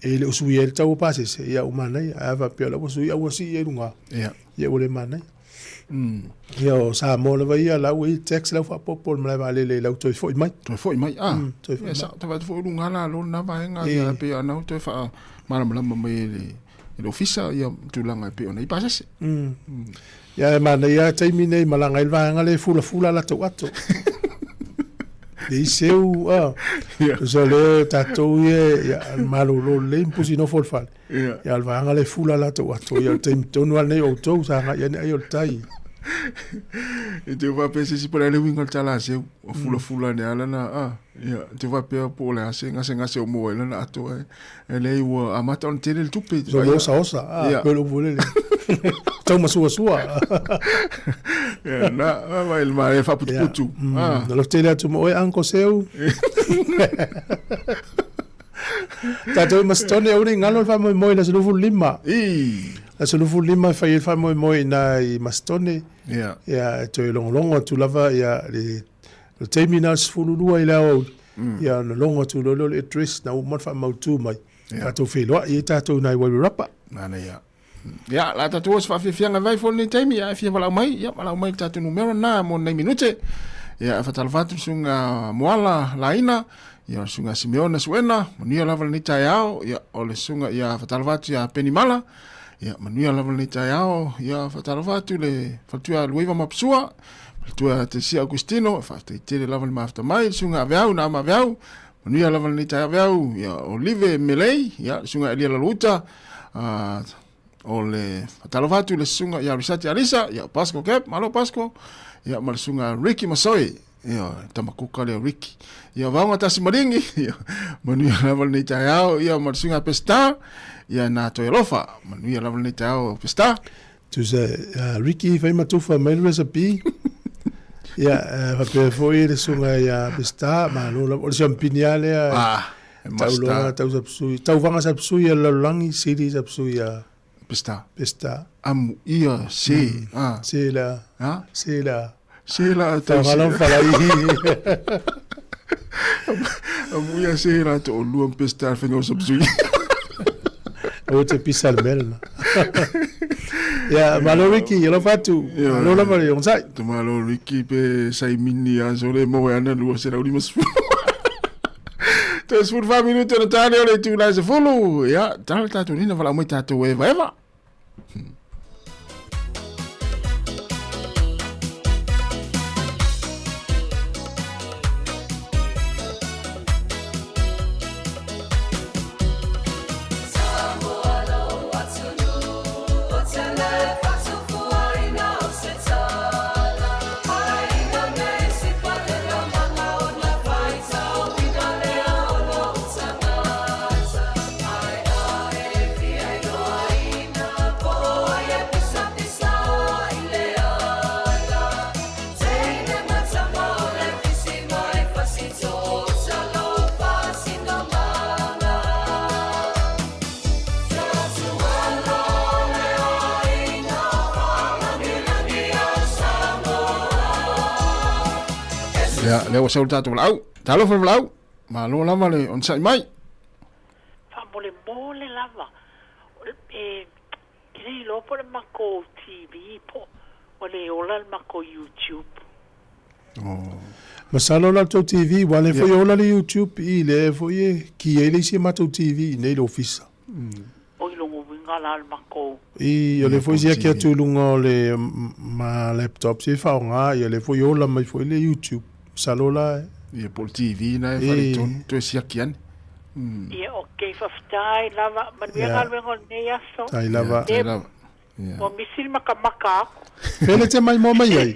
ele usui el tau pa se ya umana ya afa pe la usui a wasi e lunga ya ole mana yo Sāmoa le vai la we text la fa popol mla va le la to foi mai sa ta va fo lunga la lo na va nga ya pe ana to fa mala mai le ofisa ya tulanga pe ona i pa se ya mana ya taimi nei malanga il va nga le fula la to ato Dei seu so le tatou ya malo lo le imposi no for fal ya al va nga le fula la to ato ya tem tonu al nei o to sa nga ya nei o tai e te va pensi si para le winga tala se o fula ne ala na ya te va pe po le ase nga se o mo ele na ato e le wo amata on tele tupe so lo sa pelo vole le tau masua ya na va il mare fa putu na lo tele tu mo anko seu tato mastone o ri ngalo fa mo na sulu lima la sulu lima fa mo na I mastone ya to longo tu lava ya le terminals fululu I lao ya no longo tu lo address na mo fa mo tu mai tato felo I tato na wa rapa na ya la tato fa fianga vai fo ni temi ya fia wala mai tato numero na mo na minute ya fa talvatu sunga moala laina ya sunga Simeona suena monia lava ni tayao ya ole sunga ya fa talvatu ya penimala ya monia lava ni tayao ya fa talvatu le fatua luiva mapsua fatua te si Agustino fa te lava ma after mai sunga veau na ma veau monia lava ni tayao ya Olive Melei ya sunga Elia Laluta ole talovatu le sunga ya risati alisa ya Pasco Cap malo Pasco ya mal sunga Ricky Masoi ya tamakuka le Ricky ya vanga tasi maringi ya manu ya laval ni tayao ya mal sunga Pesta ya na toelofa manu ya laval ni tayao Pesta tu se Ricky vai matufa mail recipe ya va pe foi le sunga ya Pesta malo la champignon le tau sapsui tau vanga sapsui la langi city sapsui ya Pesta amu ia se la ta valon fala amu ia se la to luam Pesta fengo sapsui o te pisal mel ya malo Ricky lo fatu lo la mari on sai to malo Ricky pe sai mini a sole mo ana lu se la ulimas Tes voor 5 minuten en dan heb je het follow. Ja, daar staat toen in de vala moet dat toe even. Ja, leo sa ulta tulau. Talo fa blau. Ma lo lava le on sai mai. Fa mole lava. Kini lo por mako TV po. Ole ola mako YouTube. Masalo la to TV wale fo ola le YouTube I le fo ye ki ele si mato TV nei lo office. Oi lo winga la mako. I le fo sia ki tu lungo le ma laptop si fa nga le fo ola mai fo le YouTube. Salola e por TV na fariton to sia kian e okay fa stai lava man venga vengo ne yaso tai lava o misil maka pele te mai moma yai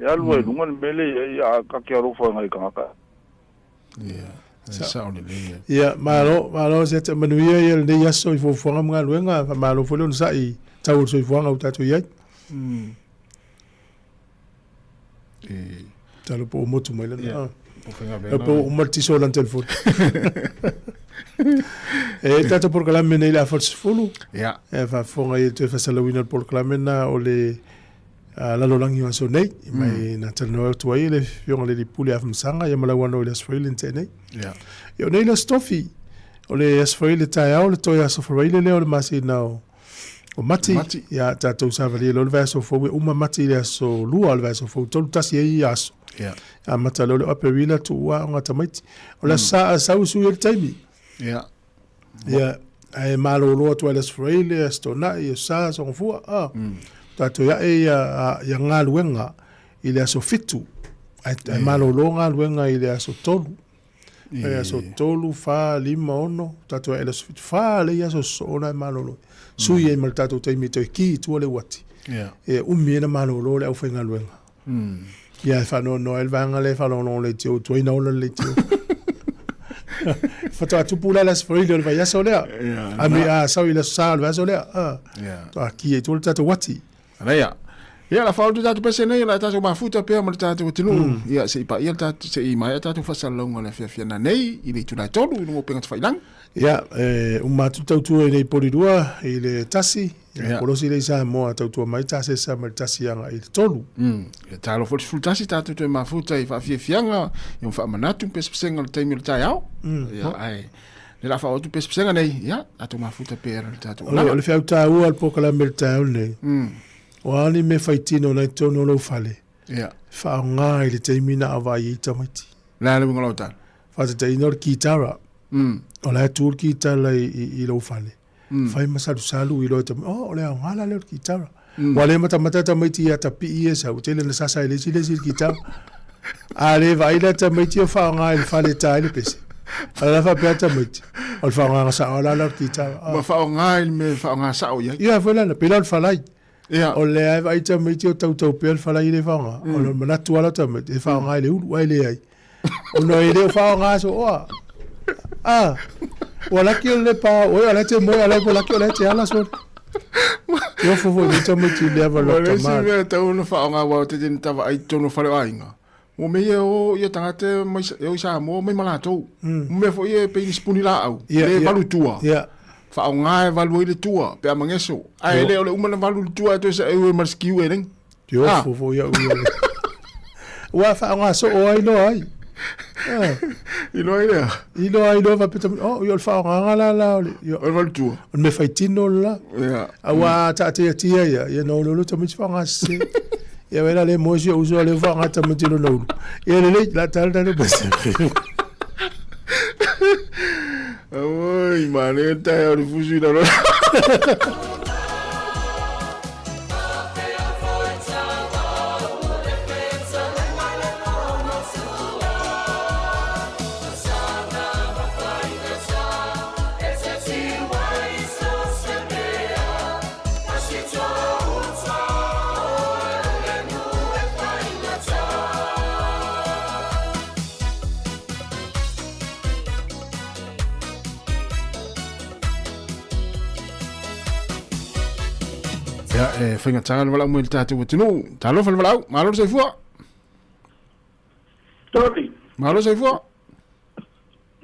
Ya lu e lunga mele ya ka ke ro fa ngai ka. Saone le. Ya, malo se te manuia ia le ia so fo fo nga luenga fa malo fo lon sai tau so fo nga utatu ia. Talo po motu mai lana. Po umati so lan telefon. Tato por kala mena ila fo fulu. Ya. Fa fo nga ia te fa salawina por kala mena o le la lolangi wa so nei mai na tano tu ai le fiona le puli af msanga ya mala wana le sfoile tene. Ya. Yo nei la stofi o le sfoile tai au le toya so foile le o le masi now. O mati ya tato savali lo le vaso fo uma mati le so lua le vaso fo tolu tasi ai aso. Ya. A mata lo le aperila tu wa nga tamait. O la sa usu el taimi. Ya. Ya ai malo lo to le sfoile sto na ya sa so fu tato ya ya ngaluenga ile aso fitu ai malolo ngaluenga ile aso tolu aso tolu fa lima ono tato ile aso fitu fa le aso sona malolo suye mal tato te mito ki tu le wati umie na malolo le au fa ngaluenga ya fa no el vanga le fa no le tio tu ina le tio fa tu pula las foile le va ya solea ami sa ile sa le va solea to aki tu tato wati Raya. Ya la falta tatu pese nei la tatu mafuta pe mo tatu tinu. Ya se pa ia tatu se i mai tatu fa salonga le fia na nei i le tuna tolu no penga failang. Ya matu tatu nei polidua i le tasi. Ya kolosi le Sāmoa tatu mai tasi sa mai tasi anga i tolu. Ya talo fo full tasi tatu te mafuta i fa fianga i fa manatu pese senga le taimi tai au. Ya ai. Le la fa o tu pese senga nei ya tatu mafuta pe tatu. Le fia tau al pokala meltau nei. O ani me faitino na tono lo fale. Ya. Fa nga ile te mina avai tamati. La le ngolo ta. Fa te inor kitara. O la tur kitara i lo fale. Fa masalu salu i lo te o le ngala le kitara. Wale mata tamati ya tapi esa o tele na sasa ile kitara. Ale vai la tamati fa nga ile fale ta ile pese. Ala fa pe tamati. O fa nga sa ala le kitara. Ma fa nga ile me fa nga sa o ya. Ya fa la pela falai. Ya. O le ai vai tamati o tau pe fala ile fa nga. O le manatu ala tamati fa nga ile u ile ai. O no ile fa nga so o. Wala ki le pa o ala te mo ala ko la ki ole te ala so. Yo fo ni tamati le ava lo tamati. tamati. Wala se te uno fa nga wa te tin tava ai tono fale ainga. O me o ia tangate mai eu Sāmoa mai malato. Me fo ia pe ni spuni la au. Le valu tua. Ya. Fa nga e valu ile tua pe amangeso. Ai le ole uma valu tua to se e marski u eren. Yo fo ya u. Wa fa nga so o ai no ai. Ilo ai va petam oh yo fa nga la yo valu tua. On me faitino la. Ya. Awa ta te tia ya no lo to mi fa nga se. Ya vela le moje uso le fa nga ta mi lo no. Ya le la tal da le bese. Oi, maneta é o fugir da Whinga tālu wala mwil tātou tino. Tālu whala walau. Mahalo sai fua. Tori. Mahalo sai fua.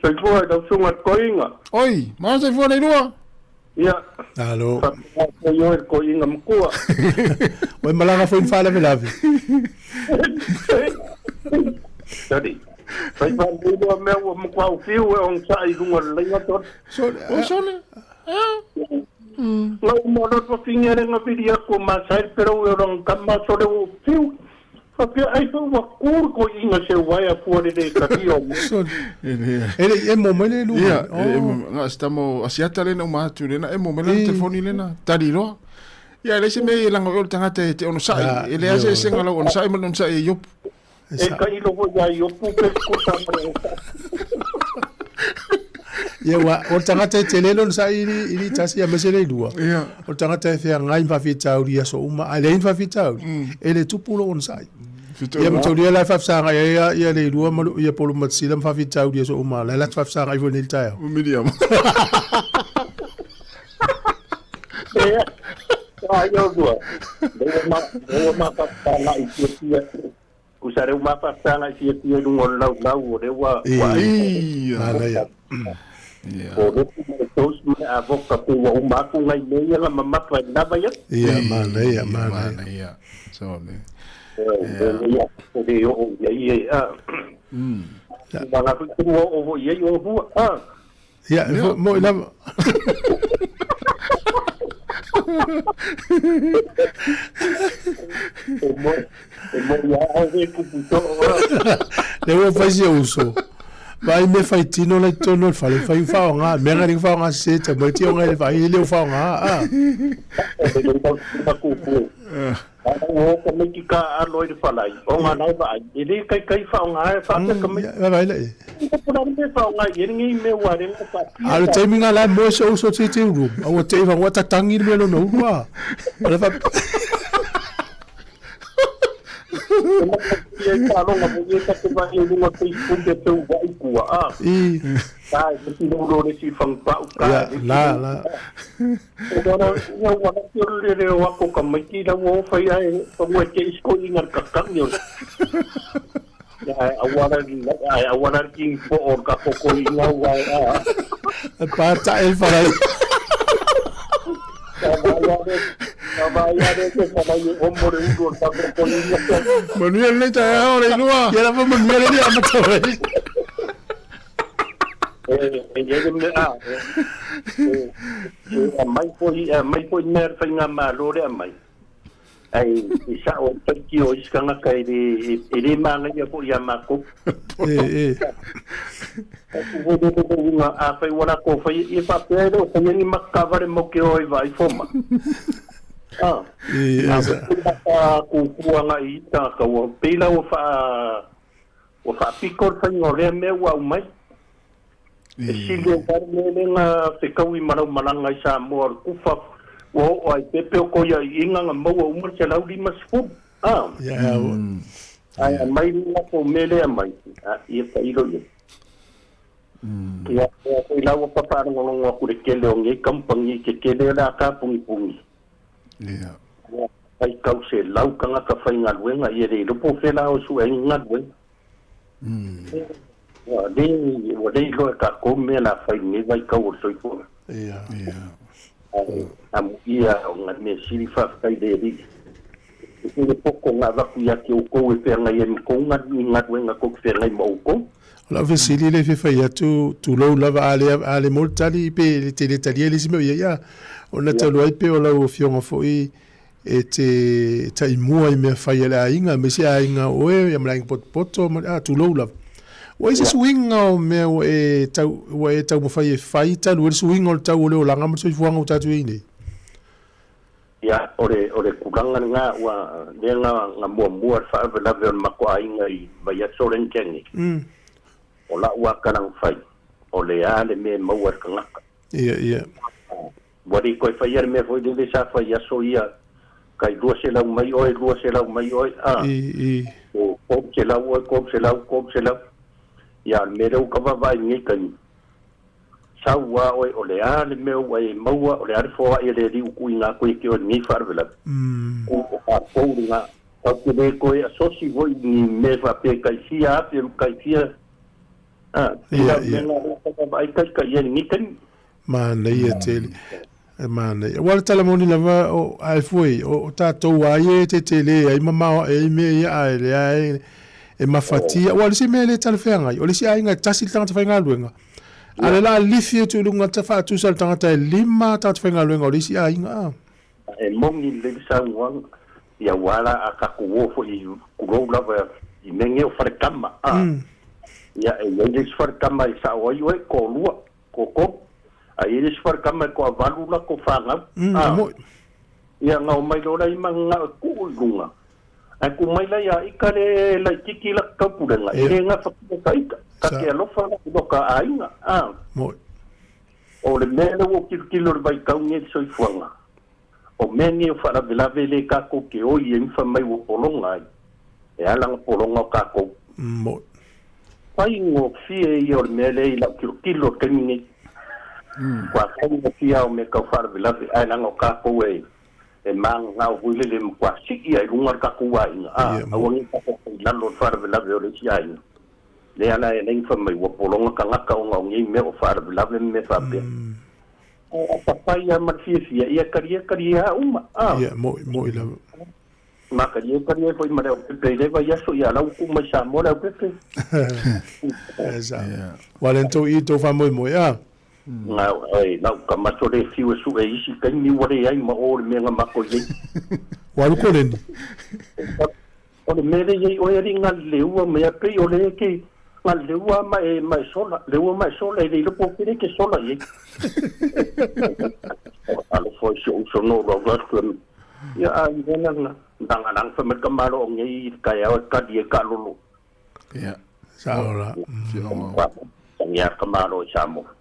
Sai fua e tau sunga koinga. Oi, mahalo sai fua nei rua. Ia. Halo. Yo e koinga mkua. Oi malanga foi fala me lave. Tori. Sai fua mo meu mkua o fiu e on sai dunga lenga tot. Sone. Lau moro to fingere nga vidia ko masai pero orang kama sore o fiu. Tapi ai to wa kur ko inga se vai a fuori de capio. Ele é momento lu. Ia, nós estamos asiata le no matu le na é momento telefone le na tariro. Ia le se me langa o tanga te ono sai. Ele ase senga lo ono sai mo non sai yo. E kai lo go ya yo pu pe ko ta. Ia wa o tangata te lelo sa ili tasi ya mesele lua. O tangata te ngai fa fita uri so uma ale fa fita. Ele tupulo on sai. ia mtaulia la fafsanga ia le lua malu ia polo matsila mfafitau dia so uma la fafsanga i vonil tayo Miriam yo dua dewa ma fafsanga i usare uma fafsanga i ngol lau dewa ala ya o tos a boca pe wa uma ku ngai me nga mama pa na ba ya mana ya so ne ya de yo ya ba na ku o ya yo bu ya mo ina mo ya o ku to devo fazer uso vai me fai tino le tono fale fai fa nga me nga fa nga se te mo ti nga le fai le fa nga o ko me ki ka a loi fa lai o nga na ba ele kai fa nga fa te ka me vai le ko na me fa nga ye ngi me wa re fa al timing ala mo so ti ti ru o te fa wa ta tangi me no wa ala fa ia talo nga mo ia ka ba ia nga Facebook de tu wa ku sai ki no le si fang pa ka la ora ia wa ki le wa ko ka mai ki da wo fa ia ko mo ke isko ingar ka ka ni ya awara ki po or ka ko inga wa pa ta el fa Manuel le ta ora inua. Era fa Manuel le ama tore. Mai foi mer fa nga ma lo re mai. Ai isa o ki o iska nga kai de manga ya po ya mako. A fai wana ko fai I fa pero ko ni makavare mo ke oi vai foma. Ku nga I ta ka o pila o fa pikor fa ngore me wa mai. Sile parme nga se ka wi mara malanga I Sāmoa ku fa o ai pepe ko ya inga nga mo o mo se lau di masfu. Ai mai na ko mele mai. I fa ilo ye. Ya ila wa papa ngolong aku de kele ngi kampang I ke kele la ka pungi. Ya. Ai kau se lau kanga ka fai ngalwenga I re lupo fela o su ai ngalwen. Wa de lo ka ko me la fai ni vai ka o soi ko. Ya. Am ia ngat me siri fa kai de ri. Ke poko nga va ku ya ke ko e pe nga ye ko ngatwenga ko fe ngai mo ko. La vesili le fe ya tu lo lava ale moltali pe le tele le sime ya ona te lo pe o la o fionga foi e te tai mua I me fa ya inga me sia inga o ya mlang poto tu lo lava o is swing o me o e tau mo fa ta lo swing o tau le o langa mo so fuanga o tatu ini ya ore kuranga nga wa nga mua fa la ve mako inga I ba ya soren kengi o la ua karang fai o le ale me mauar kangaka ia wari koe fai ar me foi de sa fai aso ia kai lua se lau mai oi o kop se lau ia me reu ka vai ngi kan sa ua oi o le ale me oi maua o le ar fo ai le ri ku inga ko ki o ni farvela o ka ko nga ka ke le koe aso si voi ni me fa pe kai sia pe kai sia mana ia tele mana wala tala moni lava o ai foi o tatou ai te tele ai mama ai me ai le ai e mafatia wala si me le tala fenga o le si ai nga tasi tanga fenga luenga ale la lifi tu lunga ta fa tu sal tanga ta lima ta fenga luenga o le si ai nga e mongi le sa wang ya wala akaku fo I ku lava I menge o farkama ya ele sfar kama sa oi ko lua ko ai sfar kama ko valula ko fanga ya nga mai lo dai manga ku lunga ai ku mai la ya ikare la kiki la ka purenga ele nga fa ka ke lo fa lo ka ai nga o le mele wo kilo vai ka ngi soi fuanga o meni fa la vele ka ko ke o ye fa mai wo polonga e ala polonga ka ko mo pai ngo fie i o mele i la kilo kengi kwa kanga fia o me ka far bila ai la ngo ka ko e mang nga huile le kwa siki ai lunga ka ko wa ina a woni ka ko la lo far bila o le sia ina le ala e ning fa mai wo polonga ka nga ka o ngi me o far bila me fa pe a papaya matfia ia karia uma mo ila makaria foi mare o pepe le vai aso ia la ku mai Sāmoa le pepe walento i to fa mo ya nga ai na ka maso le fiu su e isi ka ni wore ai ma o me nga mako ye walu ko len o le me ye o ri nga le u me pe o le ke nga le u ma sola le u ma sola e le po ke sola ye alo foi so no ro ko ya ai na dangalang fa met kamaro ngi kaya ka dia ka lulu ya saora ya kamaro Sāmoa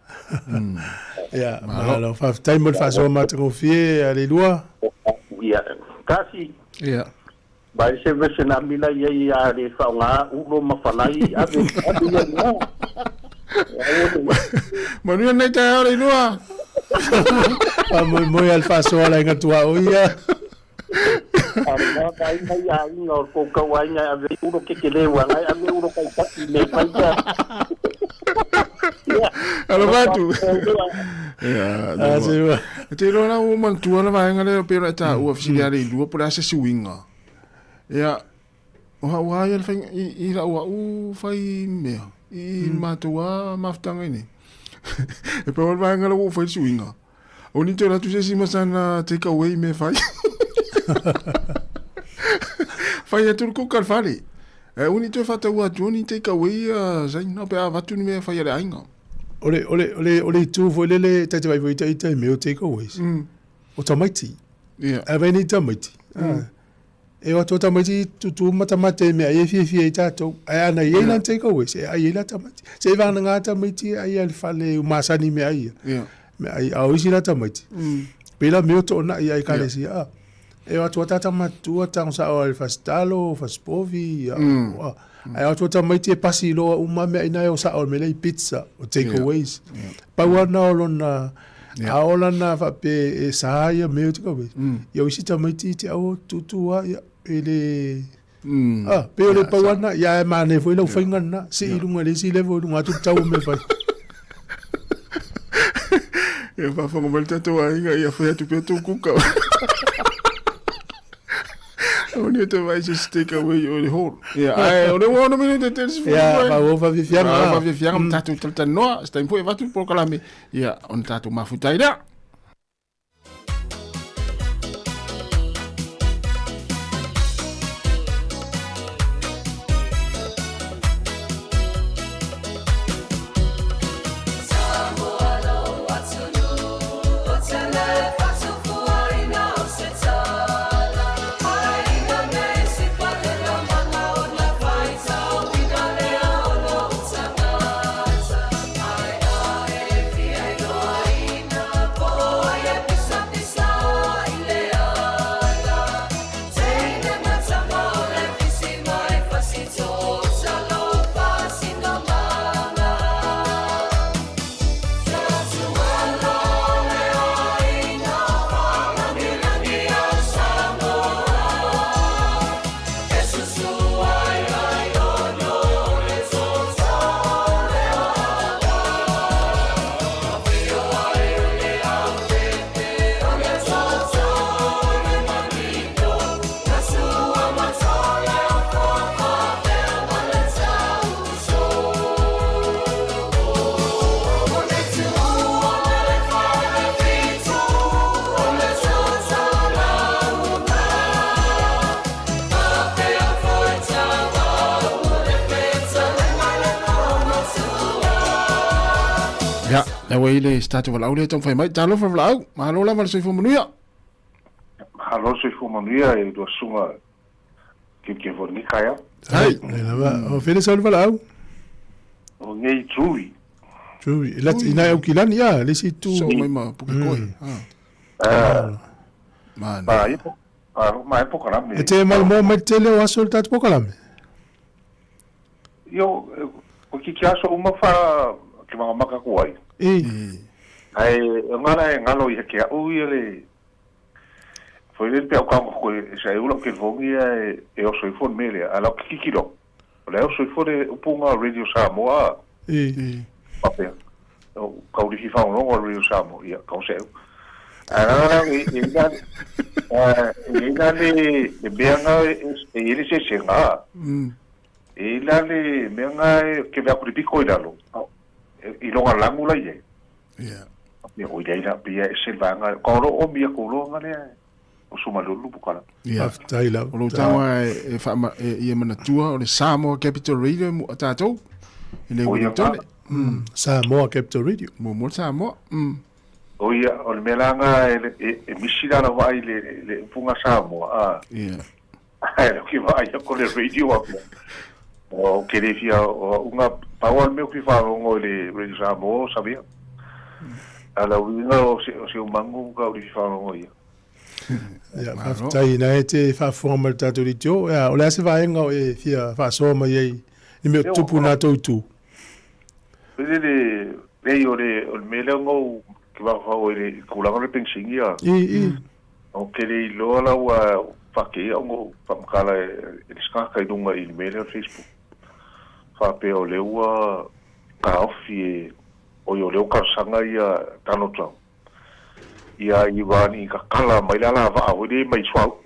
ya malo fa time fa so matrovie alléluia ya kasi ya bai se vesena mila ya le fa nga ulo mafalai ave ya manu na ta alléluia mo alfa so la ngatua oia ana kai mai ai no ko ka wai nga ave ulo ke le wa ngai ave ulo kai ta le pai ya alo batu ya asiwa te lo na o man tu na vai ngale pero ta o oficiale lu por asa swinga ya o wa ya fa i ra o fai me i matua maftanga ni e pero vai ngale o fai swinga o ni te la tu se si masana take away me fai fai tu ko kalfali uni te fata ua tu ni take away sai no pe avatu ni me fai le ainga ole tu volele tata vai voi tai me o take away o tamaiti aveni tamaiti e o to tamaiti tu matamate me ai fi tato ai ana ye na take away se ai la tamaiti se va na tamaiti ai al fale masani me ai me ai au isi la tamaiti pela me to na ai kale si e o tata matua tang sa o fastalo faspovi ai o tata mai te pasi lo uma me ina o sa o me pizza o takeaways pa wana olona aolana fa pe e sa ia me te ko yo isi ta mai te o tutua ya ele pe le pa wana ya mane foi lo fainga na si ilunga le si levo lunga tu tau me fa e fa fa mo tato ai ia foi tu pe tu kuka Only to vai just take away your whole. Yeah, I only want a minute to tell you. Yeah, va over vifianga. Va vifianga tatu tata no, sta in poi va tu por calame. Yeah, on tatu mafutaira. Na wele statu wala ule tong fai mai talo fa vlau ma lo la mal soi fo manuia halo soi fo manuia e do sunga ke vo ni kaya ai la va o fele sol vlau o ngei trui la ina o kilani ya le si tu so mai ma po ko man mai po kala me e te mal mo me tele o asol tat po kala me Yo, o ki kiaso uma fa ki maka kuai. Ai, ngalo I ke au ele. Foi ele pe o ka ko sai ulo ke vongia e o soi fon mele ala ki kilo. Ole o soi fon o punga radio Sāmoa. Pape. O ka uri fi fa no radio Sāmoa ia ka se. Ara ina le beanga ele se senga. Ila le menga ke va ku piko idalo. I longa langula ye. Ya o ila pia se vanga ko o mia ko lo ngale. O suma lulu bukala. Taila. O lo tawa e fa e mana tua o le Sāmoa Capital Radio mo tatou. Ile o tole. Sāmoa Capital Radio. Mo Sāmoa. O ia o le melanga e misira la vai le punga Sāmoa. Ai ki vai ko le radio a. O que devia uma power meu que fala le radio Sāmoa sabia. Ala winga o se mangu ka uri fala ia. Ja, tai na te fa formal tatu di jo. Ja, o le se va enga e fia fa soma ye. I me tupu na tu. Le o melango que va fa o le kulanga le pensingia. O que le lo la wa fa ke o fa kala e ska ka dunga I melango Facebook. Fa pe o le wa ka ofi o yo le ka sanga ia tano tau. Ia Ivani ka kala mai la va o le mai swau.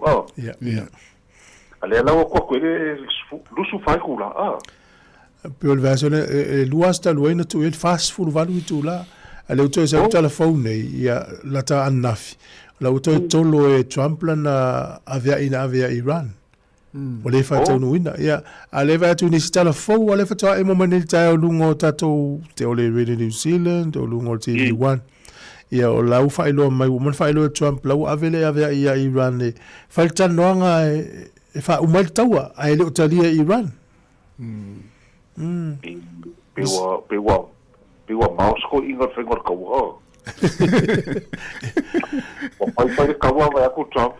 Ale la ko ko le lusu fa kula. Pe o le vaso le luasta luena tu el fast food valu tu la. Ale o to se telefone ia la ta anafi. La o to tolo e Trump na avia Iran. O le fa tonu ina ia ale va tu ni telefone ale fa ta e mo manil ta o lungo tato te o le New Zealand o lungo TV1. Ia o lau whaelo mai uman whaelo e Trump lau avele avea ia Iran e whalta noanga e wha umai taua a ele o talia Iran. Pewa mausko inga whengor kaua. O pai kaua mai aku Trump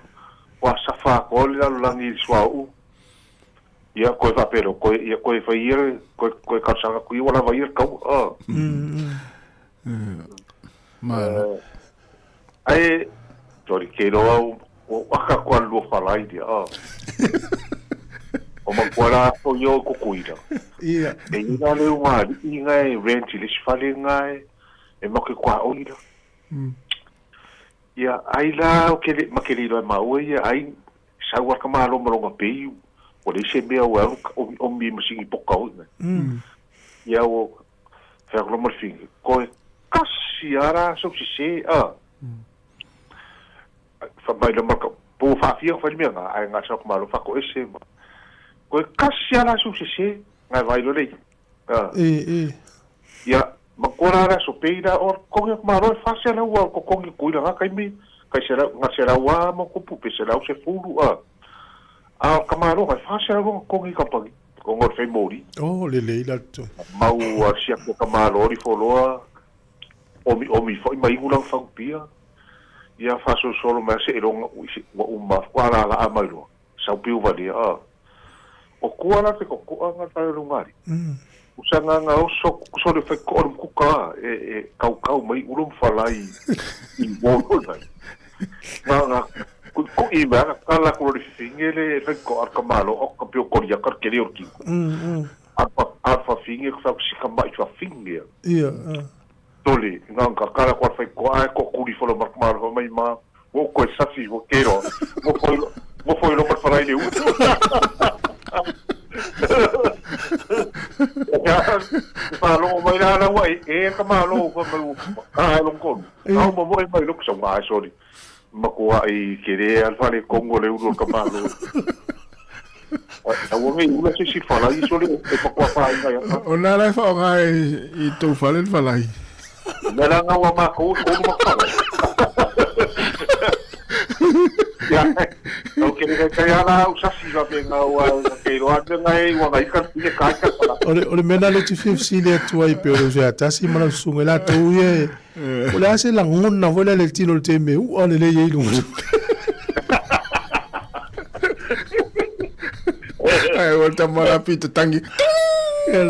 wa safa ko le langi swau. Ia koe whapero, ia koe whaia, koe karsanga kui wala whaia kaua. Ai tori ke ro o aka kwa lo falai dia o ma kwala o yo ko kuira ia e ina le wa inga e rent le sfale ngai e mo ke kwa o ira ia ai la o ke ma ke ro ma o ia ai sa wa ka ma lo mo ngo pe o le se me o mi mo singi poka o ia o fa lo mo fin ko Siara so se fa mai le marca po fa fia fa me nga ai nga sa ko malo fa ko ese ko kasiara so se nga vai lo lei ya ma ko ra so peira or ko nga malo fa se la wa ko ko ku la ka mi ka se la nga se la wa mo ko pu pe se la se fulu ka malo fa se la ko ngi ka pa ko ngor fe mori le la to mau sia ko ka malo ri foloa Omi foi mai ulang faupia ia faso solo ma se ronga wa uma wala la amailo sa piu valia o kuala te ko nga ta rungari usanga nga so le fe ko kuka e kau mai ulum falai I bono dai nga ku I ba kala ko ri fingele fe ko arkamalo o ka piu ko ya kar keri orki alfa finge fa sikamba I fa finge ia Tole, nga kala kwa fai ko ai ko kuri folo marmar mai ma o ko safi o kero mo foi lo per farai le u pa lo mai la wai e ka ma lo ko lo kon mo mai lo so ma sorry ma ko ai kere al fare Congo le u ka ma lo o ngi u se si fala I sorry e pa ko fa ai o na la fa I to falen falai Nela nga wa ma ko ma ka. Ya. Okay, kaya la usasi va pe nga wa ke ro ande ngai wa ngai ka ni ka ka. Ole mena le tifisi le tu ai pe o ja tasi mala sungela tu ye. Ole ase la ngona vola le tino le teme u ole le ye lungu. Ai volta mala pito tangi.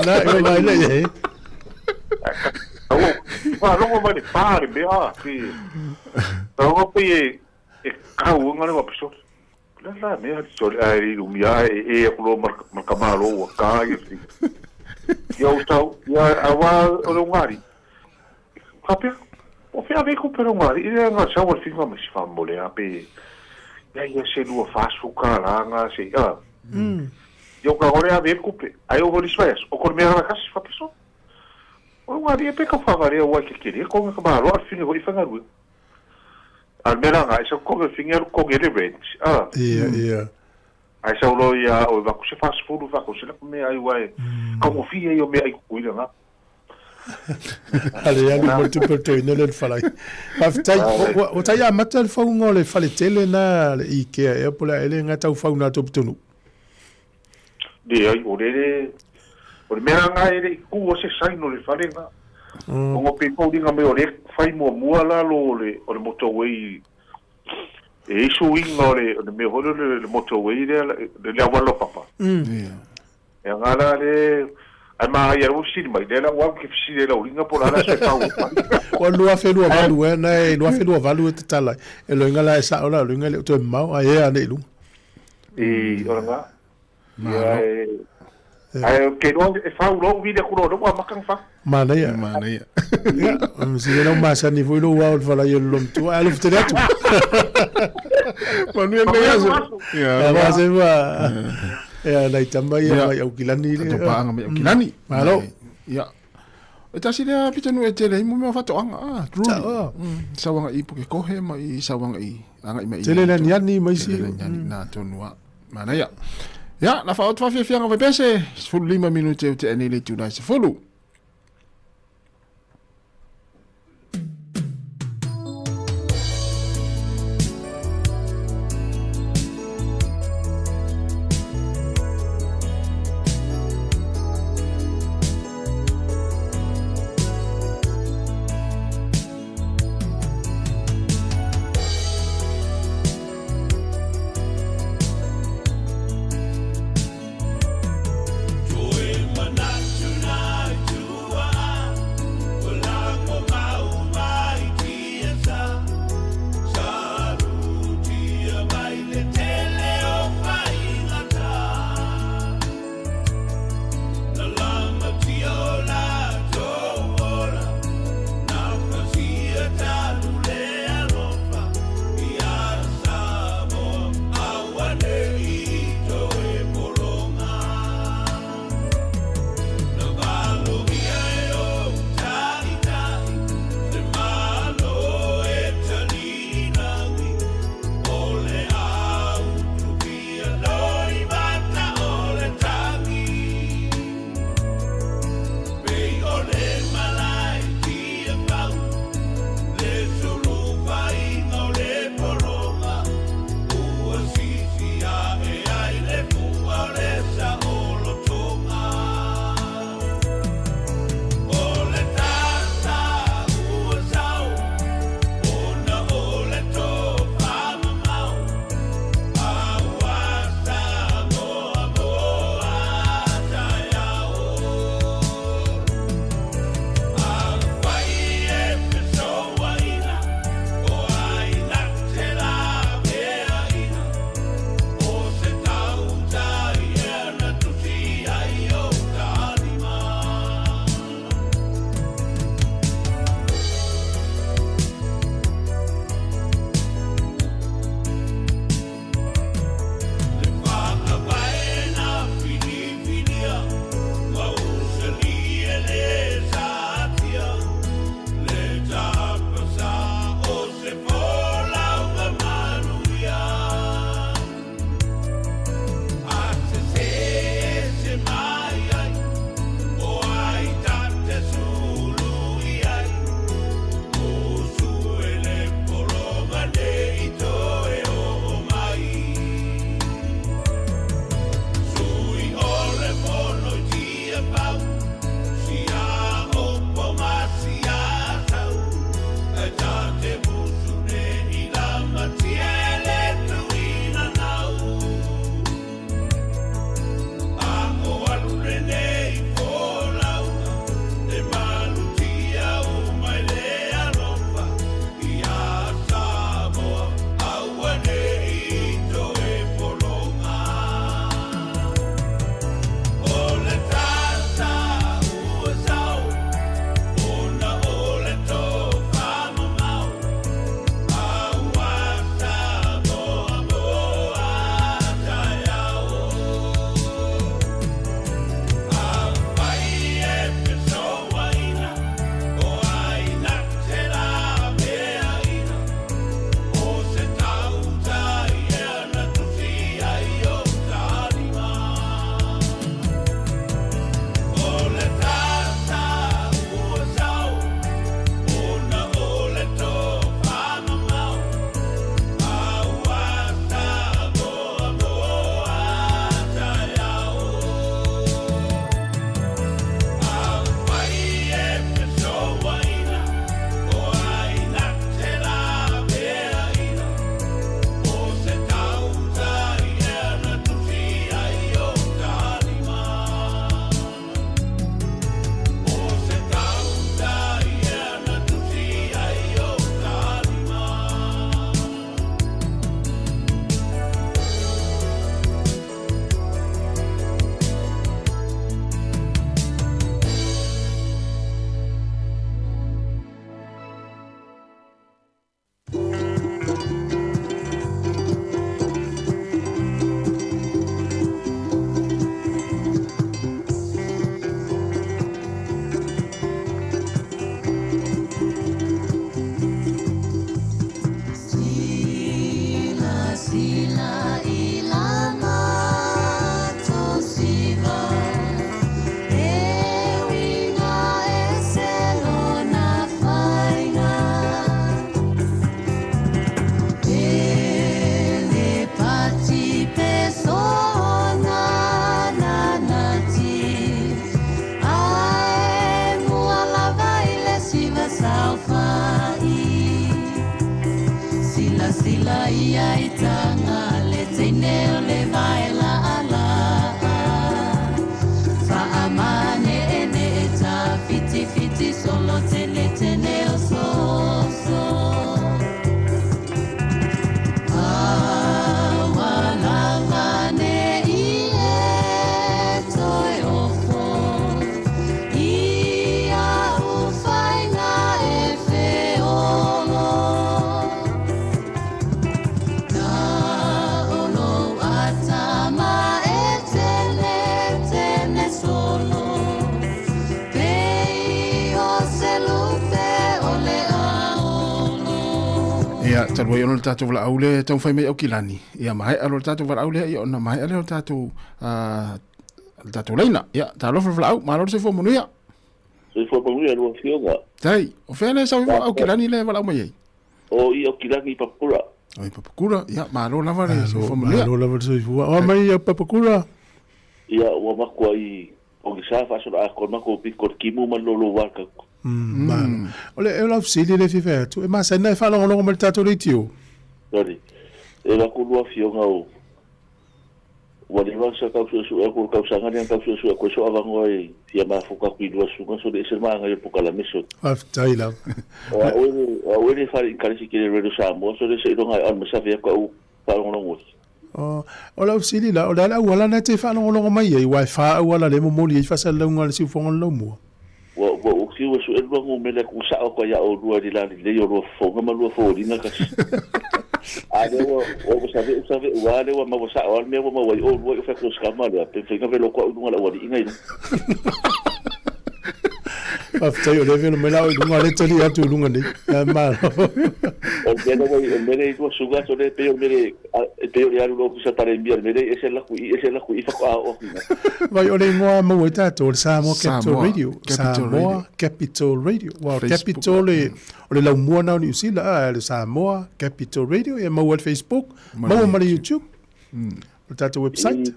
Na e mai le e. Wa longo mai pare be a pi. Longo pi e kau ngale wa piso. La me so ai lumia e ko mar kamalo ka e. Yo tau ya awa o ngari. Kapia. O fia be ko pero ngari e nga sa wa finga me si fa mole a pe. Ya se lu fa su ka la nga se a. Yo ka ore a be ko pe. Ai o volis faz. O ko me ra ka si fa piso. O ngari e pe ka fa ngari o ke kiri ko nga ba lo al finga o fa ngaru. Almera nga isa ko ke finga ko ke le red. Ah. Ia. Ai sa lo ya o va ko se fast food va ko se la me ai wa. Ko fia yo me ai ku ila nga. Ale ya no multiple no le fala. Aftai o tai a matal fa ngole fale tele na I ke e pola ele nga tau fa na top tonu. De ai o le mera nga ele ku o se sai no le fale nga. O pe ko dinga me o le fai mo la lo le o le motorway. E isu inga o le me ho le motorway le awalo papa. E nga la le ai mai era o siri mai dela wa ke fisi la uringa por ala se pau. O lua fe lua valu na e lua fe lua valu te tala. E lo ngala e sa ola lo ngale to mau ai e ane lu. E ora nga. Ai ke no e fa lo vi de kuro no wa makang fa. Mana ya. Si no masa ni foi lo wa o fala yo lom tu alu te tu. Manu me ya. Ya va se va. Ya nai tamba ya mai au kilani le. To pa nga mai au kilani. Malo. Ya. E tasi le pita no e tele mo me fa to anga. Sawanga I poke kohe mai sawanga I anga mai. Tele na ni mai si. Na to noa. Mana ya. Ja, na fa out fa fia nga bese. 5 minute te ene le tuna se fulu. Tonight. Ia talu ai ona tatou wala aule tau fai mai au kilani. Ia mai alo tatou wala aule ia ona mai alo tatou tatou leina. Ia talo fa wala au malo se fo monu ia. Se fo monu ia no fionga. Tai, o fene sa au kilani le wala mai ai. O i au kilani papura. O i papura, ia malo lava le se fo monu ia. Malo lava se fo. O mai papura. Ia o makua i o gisa fa so a ko mako pikor kimu malolo waka. Ole e la fsili le fife tu e ma se na fa longo mal tato le tio. Dori. E la ku lo fionga o. Wale wa sa ka su e ko ka sa ngani ka su ko so avango e fia ma foka ku do su so de se ma ngai po kala meso. Af taila. O le fa in kali ki le redo Sāmoa so de se do ngai on sa fia ko pa longo. O la fsili la o la wala na te fa longo mai e wifi wala le mo moli fa sa longo le si fongo lo mo. Wa uksi wa su elwa ngo mele ku sa ko ya o lua di la le yo lo fo ma lo fo di na ka. Ade wa sabe wa le wa ma wa sa wa me wa ma wa o wa fa ko ska ma le pe fe ka velo ko u ngala wa di ngai. After you level me la o lunga le tali atu lunga ni. Ma. O mele ko suga so de pe o ya lo ku sa tare mbia mele ese la ku i fa ko o. Vai o le ngoa mo e tato Sāmoa Capital Radio. Sāmoa Capital Radio. Wow, Capital o le lau mua na New Zealand le Sāmoa Capital Radio e mo al Facebook, mo ma YouTube. O tato website.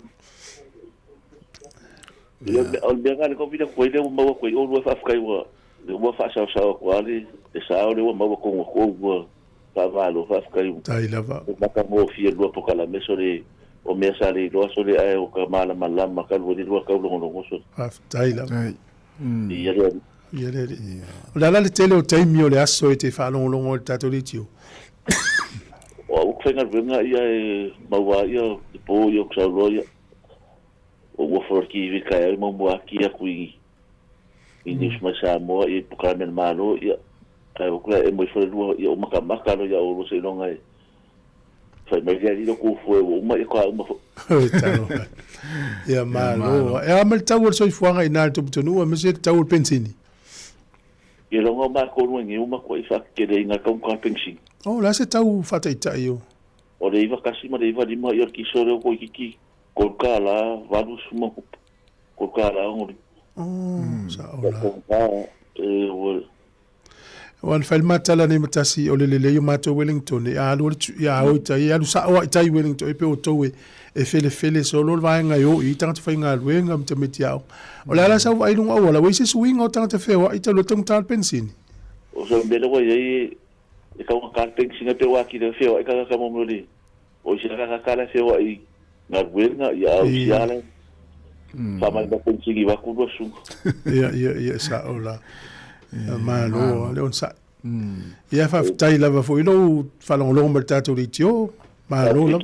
O le ngale ko vida ko ile mo ko o lo fa kai wa le mo fa sa ko ali e sa o le mo ko pa valo fa kai. Tai lava. Ma ka mo fi lo po kala meso le o me sa le lo so le ai o ka mala malama ka lo lo ka lo ngo so. Tai lava. Ia le. Ia le. O la le tele o taimi o le aso e te fa longo o tato le tio. O ko nga venga ia e mawa ia po yo ka lo ia. O wo for ki vi kai mo mo aki a kui ini sma Sāmoa e puka men malo ia ai o kla e mo for lo ia o maka lo ia o lo se no ngai fa me dia di ko fo o ma e ko ma ia malo e a mal tawur so fuanga ina to tonu a me se tawur pensini e lo ma ko no ngi uma ko isa ke de nga ka pensini oh la se tawu fata ita yo o le iva kasi ma le iva di ma ia ki sore ko ki Kolkala, valu suma Kolkala ngori. Sa ola. Wan fal matala ni matasi o le yo mato Wellington e alu ya o tai alu sa o tai Wellington e pe o towe e fele so lo vai nga yo i tanga fa nga luenga mte metiao. O la sa vai lunga o la we se swing o tanga te fe o i te lo tong tal pensini. O so mbele wa ye e ka ka pensini pe wa ki de fe o e ka mo moli. O se ka la fe o i na wenga ia au siale sama da pensigi va ku su ia sa ola ma lo le on sa ia fa tai lava fo ilo fa long mal tato li tio ma lo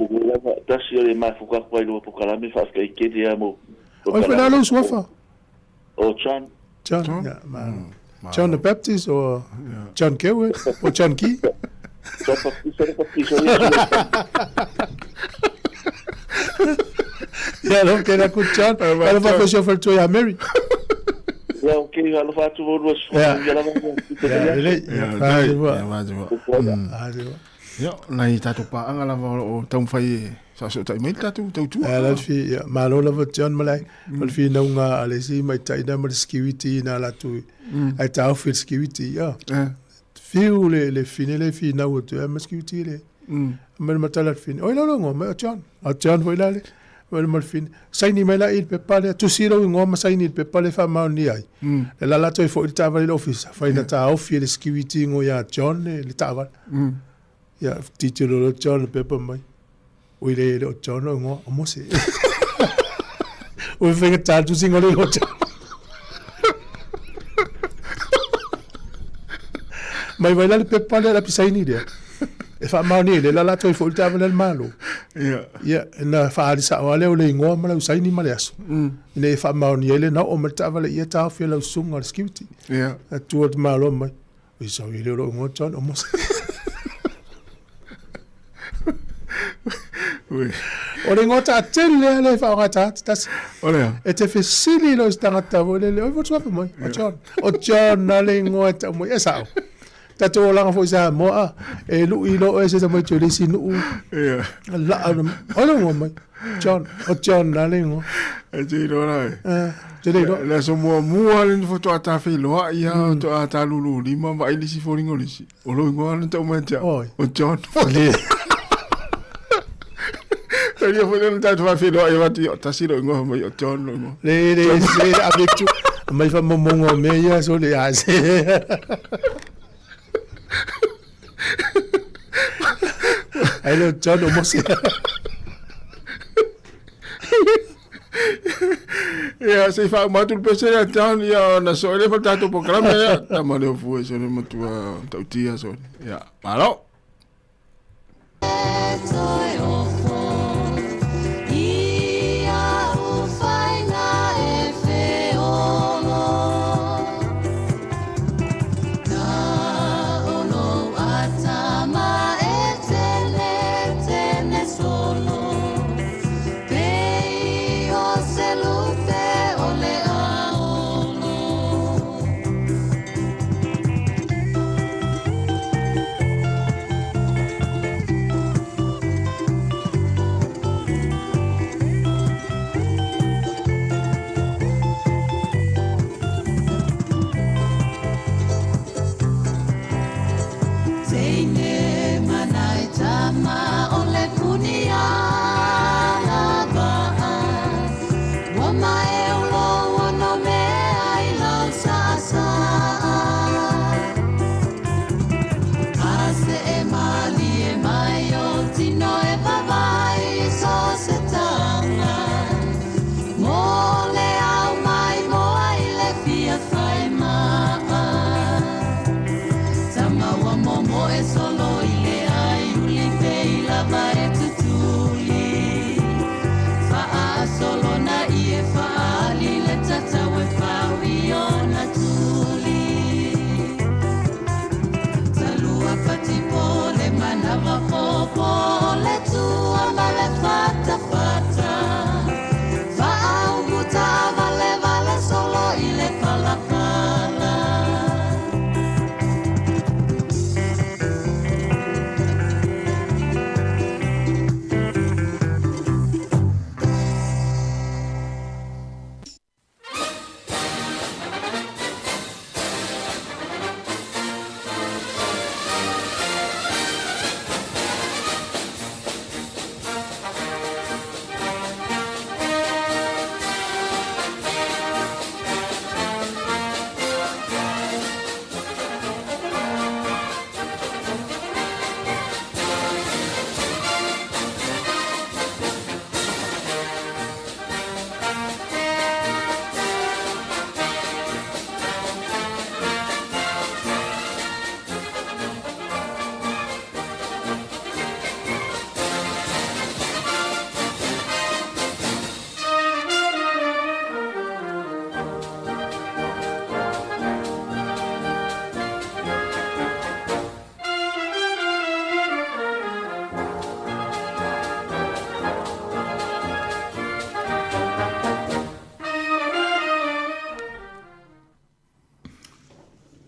da si le ma fu ka kwa lo po kala mi fa ka ke dia mo o fa lo sofa o John ya ma John the Baptist or John Kewe or John Key Ya lo que era cuchar, pero va a ser for to ya Mary. Ya que ya lo fa tu lo ya la ya nai tatu pa anga la o tau fai sa so tai mai tatu tu ala fi ma lo la John malai mal fi na nga ale si mai tai na mal security na la tu ai ta offer security ya fi le finele fi na o tu ma security le mal matala fin oi lo ngo ma John foi la wel mal fin saini mela il pepale tu siro ngo ma saini il pepale fa ma ni ai la to fo il tava l'office fa ina ta offer security ngo ya John le tava Ya, teacher lo John pepa mai. Ui le o John o ngo o mose. Ui whenga tātu singo le o John. Mai vai lale pepa le la pisaini dia. E wha maoni le la lato i fo ulta avele malo. Ya, na wha alisa o ale o le ingoa mala usaini male aso. Ine e wha maoni ele na o mata avele ia tau fia lau sunga al skiuti. A tua te malo mai. Ui sau i le o ngo John o mose. O le ngota atele le fa ngata tas. O le. E te fe sili lo stangata o le o votu apa mai. O John na le ngota mo e sao. Tato o langa fo isa mo a e lu I lo e se ta mai tole sinu. La o le mo mai. John na le ngo. E te ro rai. Te ro. La so mo mua le fo to ata fe lo ia to ata lulu lima vai li si fo ringo li si. O lo ngo ana to mai ja. O John. Tadi apa yang tak tuan Fido ayat dia tak sih loh mai John loh. Le avec tout mai fa momongo meia so le ase. Hello John o mos. Ya se fa matul pesera John ya na so ele fa tato programa ya tamale fu so le matua tautia so. Ya, malo.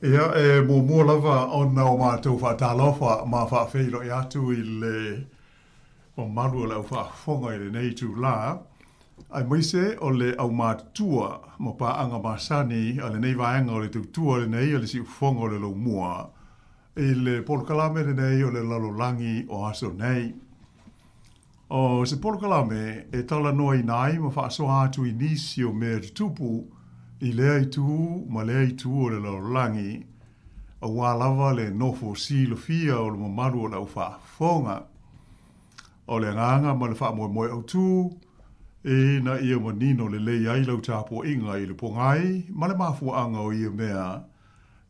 Ia e mua lava ona o mātou whaatalofa ma whaafeilo i atu I le o maru o lau whaafonga I le nei tū la. Ai moise o le au mātua mo paanga masani a le nei vaenga o le tūtua le nei o le si ufonga o le lau mua. I le polokalame le nei o le lalolangi o aso nei. O se polokalame e tala noa I nai ma whaasoa atu I nisi o mea tupu I lea I tū, ma lea I tū o le lalolangi, a wālawa le nofo silo fia o le mamaru o lau whaafonga. O le nganga ma le wha moe au tū, e na ia manino le lei ai lau tāpo inga i le pongai, ma le mafuanga o ia mea,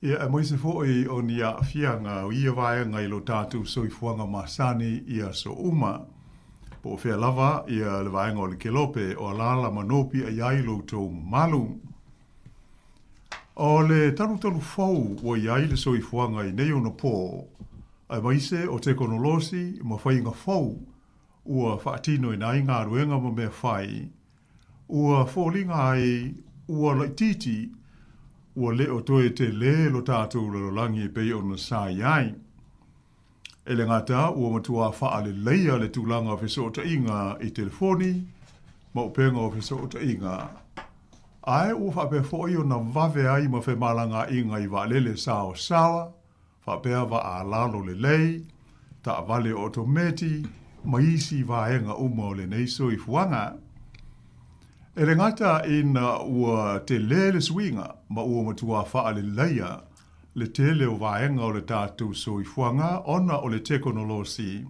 ia e moise fo'i o ni a fianga o ia vaenga i lo tātou soifuanga masani ia so uma. Po whea lava ia le vaenga o le kelope o alala manopi a iai lo tō malu. O le taru fau o iai le soifuanga i nei o na pō, ai maise o te konolosi ma whainga fau, ua whaatino i nai ngā ruenga ma mea whai, ua fōlinga ai, ua laititi, ua leo toe te le lo tātou lo langi pei o na sāi ai. E le ngata, ua matua wha le leia le tūlanga o whiso o ta inga i telefoni, ma upenga o whiso o ta inga. Ai ua whapea fōi o na vave ai ma whe malanga inga i waalele sao sawa, whapea wa a lalo le lei, ta vale otometi, ma isi vaenga uma o le neiso i fuanga. E le ngata ina ua te le swinga, ma ua matua wha le leia, le tele o vaenga o le tātou so i fuanga, ona o le tekonolosi.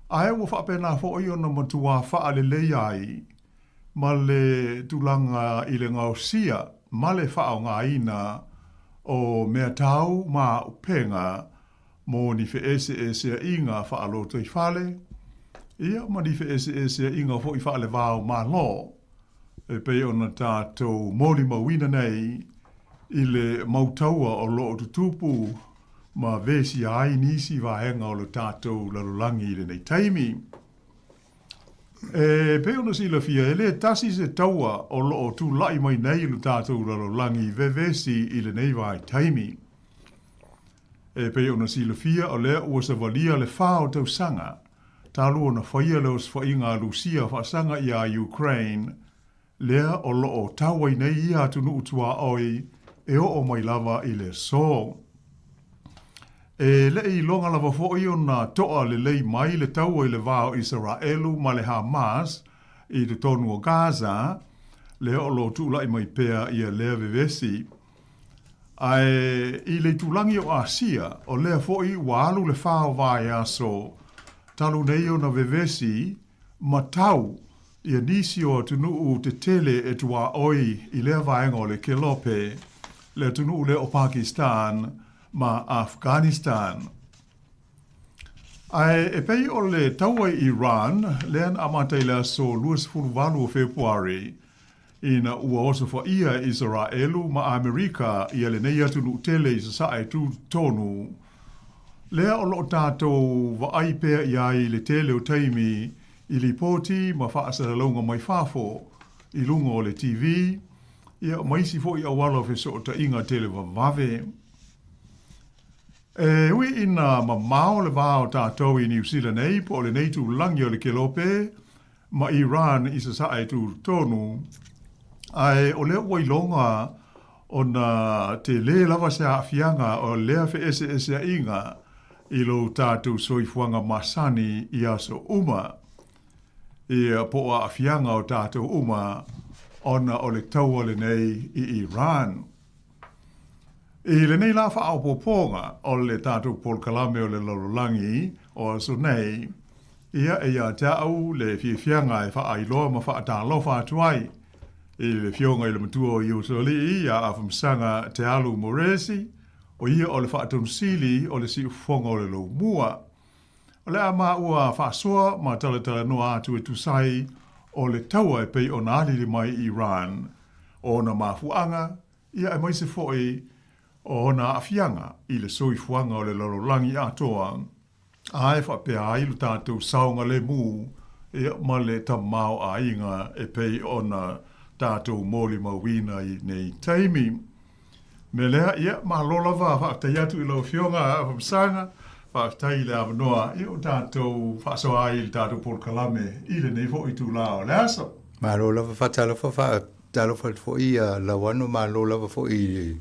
Ai ua whapea na fōi o na matua wha le leia ai, ma le tūlanga i le ngausia, ma le wha o ngā ina o mea tau ma upenga, mo ni fe ese inga wha aloto i whale, ia ma ni fe ese inga fo i whaale vāo mā lo, e pei o na tātou mōli mawina nei, i le mautaua o lo o tutupu, ma vesi ai nisi vaenga o le tātou lalulangi i le nei taimi. E pei o na sila fia, e le tasi se taua o lo o tū lai mai nei le tātou lalulangi ve vesi i le nei vai taimi. E pei o na sila fia o lea ua sa valia le whao tau sanga, talu o na whaia leo swainga Lucia whaasanga i a Ukraine, lea o lo o tawai nei i atunu utua oi, e o mai lava i le so. E le i longa lava fōi o na toa le lei mai le taua i le vāo Israelu ma le Hamas i te tonu o Gaza, lea o lo tūlai mai pēa i a lea vevesi. Ai i le tūlangi o Asia, o lea fōi walu le whao vai aso, talu nei o na vevesi, ma tau i a nisi o tunu te tele e tua oi i lea vaenga o le kelope, le tunu le o Pakistan ma Afghanistan. Ai e pei o le taua i Iran, lean amatai lea so luas fuluvalu o Februari, ina ua oso fa ia Israelu ma Amerika ia le nei atu tele i sasae tu tonu. Lea o lo tātou wa ai pēa i ai le tele o taimi i li poti ma whaasara launga mai whafo i lunga o le TV, ia maisi fo i awala feso o ta inga tele wa vave. E ui ina ma mao le vāo tātou i New Zealand nei po le nei tu langi o le kelope, ma Iran i sasae tu tonu, ai o lea ua ilonga o na te le lava se a fianga o lea fe ese a inga i lo tātou soifuanga masani i aso uma. Ia po a fianga o tātou uma ona o le taua le nei i Iran. I le nei la wha au poponga o le tātou polkalame o le lololangi o aso nei, ia e ia te au le fianga e wha ailoa ma wha atalofa atuai. I le fionga i le matua o Iusoli ia a whamsanga te alu moresi, o ia o le whaatonsili o le si ufonga o le lo mua. O le ama ua whaasoa ma talatala noa atu e tusai o le taua e pei o nālili mai Iran. O na mafuanga, ia e maise foi o na afianga i le soifuanga o le lololangi atoa. Ai whapea ai lu tātou saunga le mū, ia ma le tamau a inga e pei o na tātou mōli mawina i nei taimi. Me lea, ia, ma lolava, whaktai atu i lau fionga a whamsanga, whaktai le awanoa, i o tātou whasoa ai le tātou polkalame, i le nei fo i tū lao, le aso. Ma lolava whatalofa, whatalofa fo i a lawano, ma lolava fo i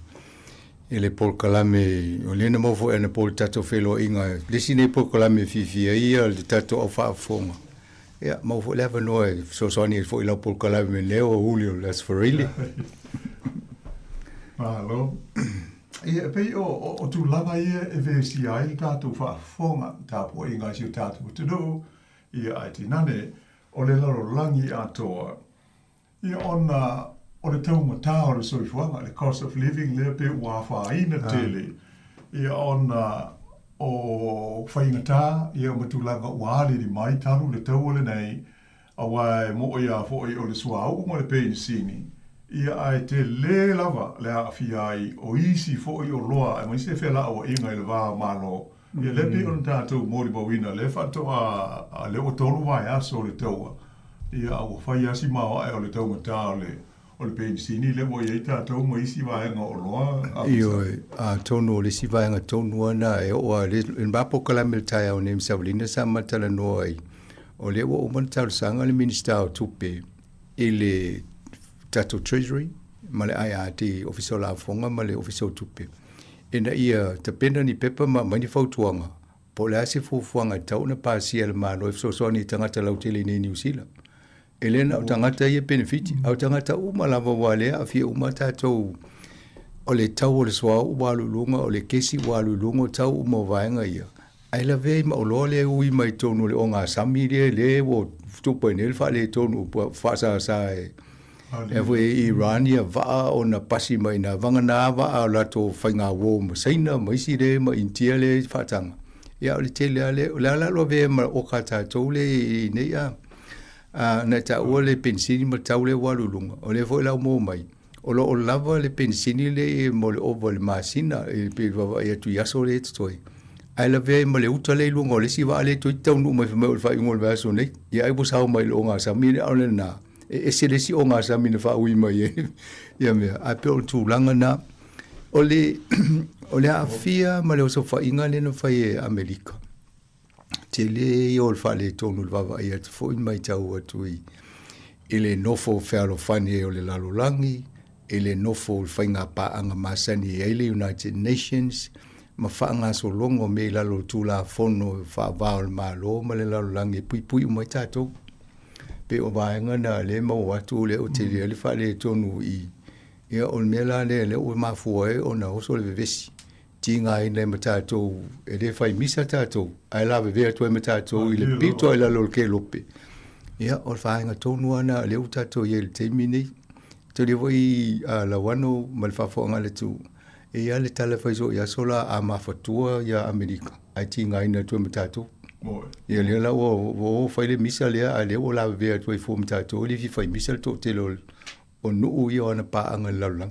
le polkalame, o lena mo fo e na pol tātou whelo inga, lesi nei polkalame fifia ia, le tātou au whaafonga. Ja, maar voor leven nooit. Zo zou niet voor je lopen kalame met Leo Julio, that's for really. Hallo. Ia pei o tu lava ia e vesi ai tātou whaafonga tāpua i ngā siu tātou tino ia ai tinane o le laro langi atoa. Ia ona o le taumata o le soifuanga, le cost of living lea pe ua whaina tele. Ia ona o whaingata ia matulanga uali di mai taru le tau ole nei a wai mo ia foi o le suau mo le pe sini. Ia ai te le lava le a fiai o isi foi o loa e mai se fela o inga le va malo. Ia le pe on tātou mori bawina le fatoa a le o tolu vai aso le taua. Ia o whai asi mao ai o le taumata o le pe sini le mo ia tātou mo isi vai nga o loa. Io a tonu le si vai nga tonu ana e o le mbapo kala miltai o nem saulina sa matala noi. O le o man tau sanga le minister o tupe ele tato treasury ma le IRT official la fonga ma le official tupe. Ena ia te pena ni pepa ma mani fautuanga. Po le asi fufuanga tau na pasi el ma no so ni tangata lautele ni New Zealand. Elena o tangata ia benefiti, au tangata uma lava wale a fia uma tatou o le tau o le soa uwalu lunga o le kesi walu lunga tau uma vaenga ia. Ai la vei ma o lo le ui mai tonu le o ngā sami le o tupo enel fa le tonu fa sa e fwe Irania va o na pasi mai na vangana va o lato whainga wo ma seina ma isi le ma intia le whatanga. Ia o le tele le la lo ve ma o ka tatou le nei na ta o le pensini ma tau le walulunga o le foi la mo mai o lo lava le pensini le mo le ovo le masina e pe va ia tu yaso le toi ai la ve mo le uta le lunga o le si va le tu tau no mai fa fa ngol va so nei ia ai busau mai lo nga sa mine o le na e se le si o nga sa mine fa ui mai ia me a pe o tu langa na o le afia ma le so fa inga le no fa e Amerika te le i ol fale tonu le vava ia te fo in mai tau atui. Ele nofo whero whani o le lalolangi, ele nofo whainga paanga masani e le United Nations, ma whaanga so longo me lalo tula fono whaavao le malo ma le lalolangi pui mai tātou. Pe o vaenga na le mau atu le o te le fale tonu i. Ia o mela le o mafua e o na oso le vevesi. Tinga ina matatou e le fai misa tatou ai lave vea tu matatou i le pito ai la lolke lope ia o fainga tonu ana le utatou ye le temini te le voi la wano mal fa fo ngale tu e ia le tala fai so ia sola a mafatua ia Amerika ai tinga ina tu matatou ia le la o fai le misa le a le o lave vea tu fo matatou le fi fai misa to te lo o nu ia ona pa anga lalang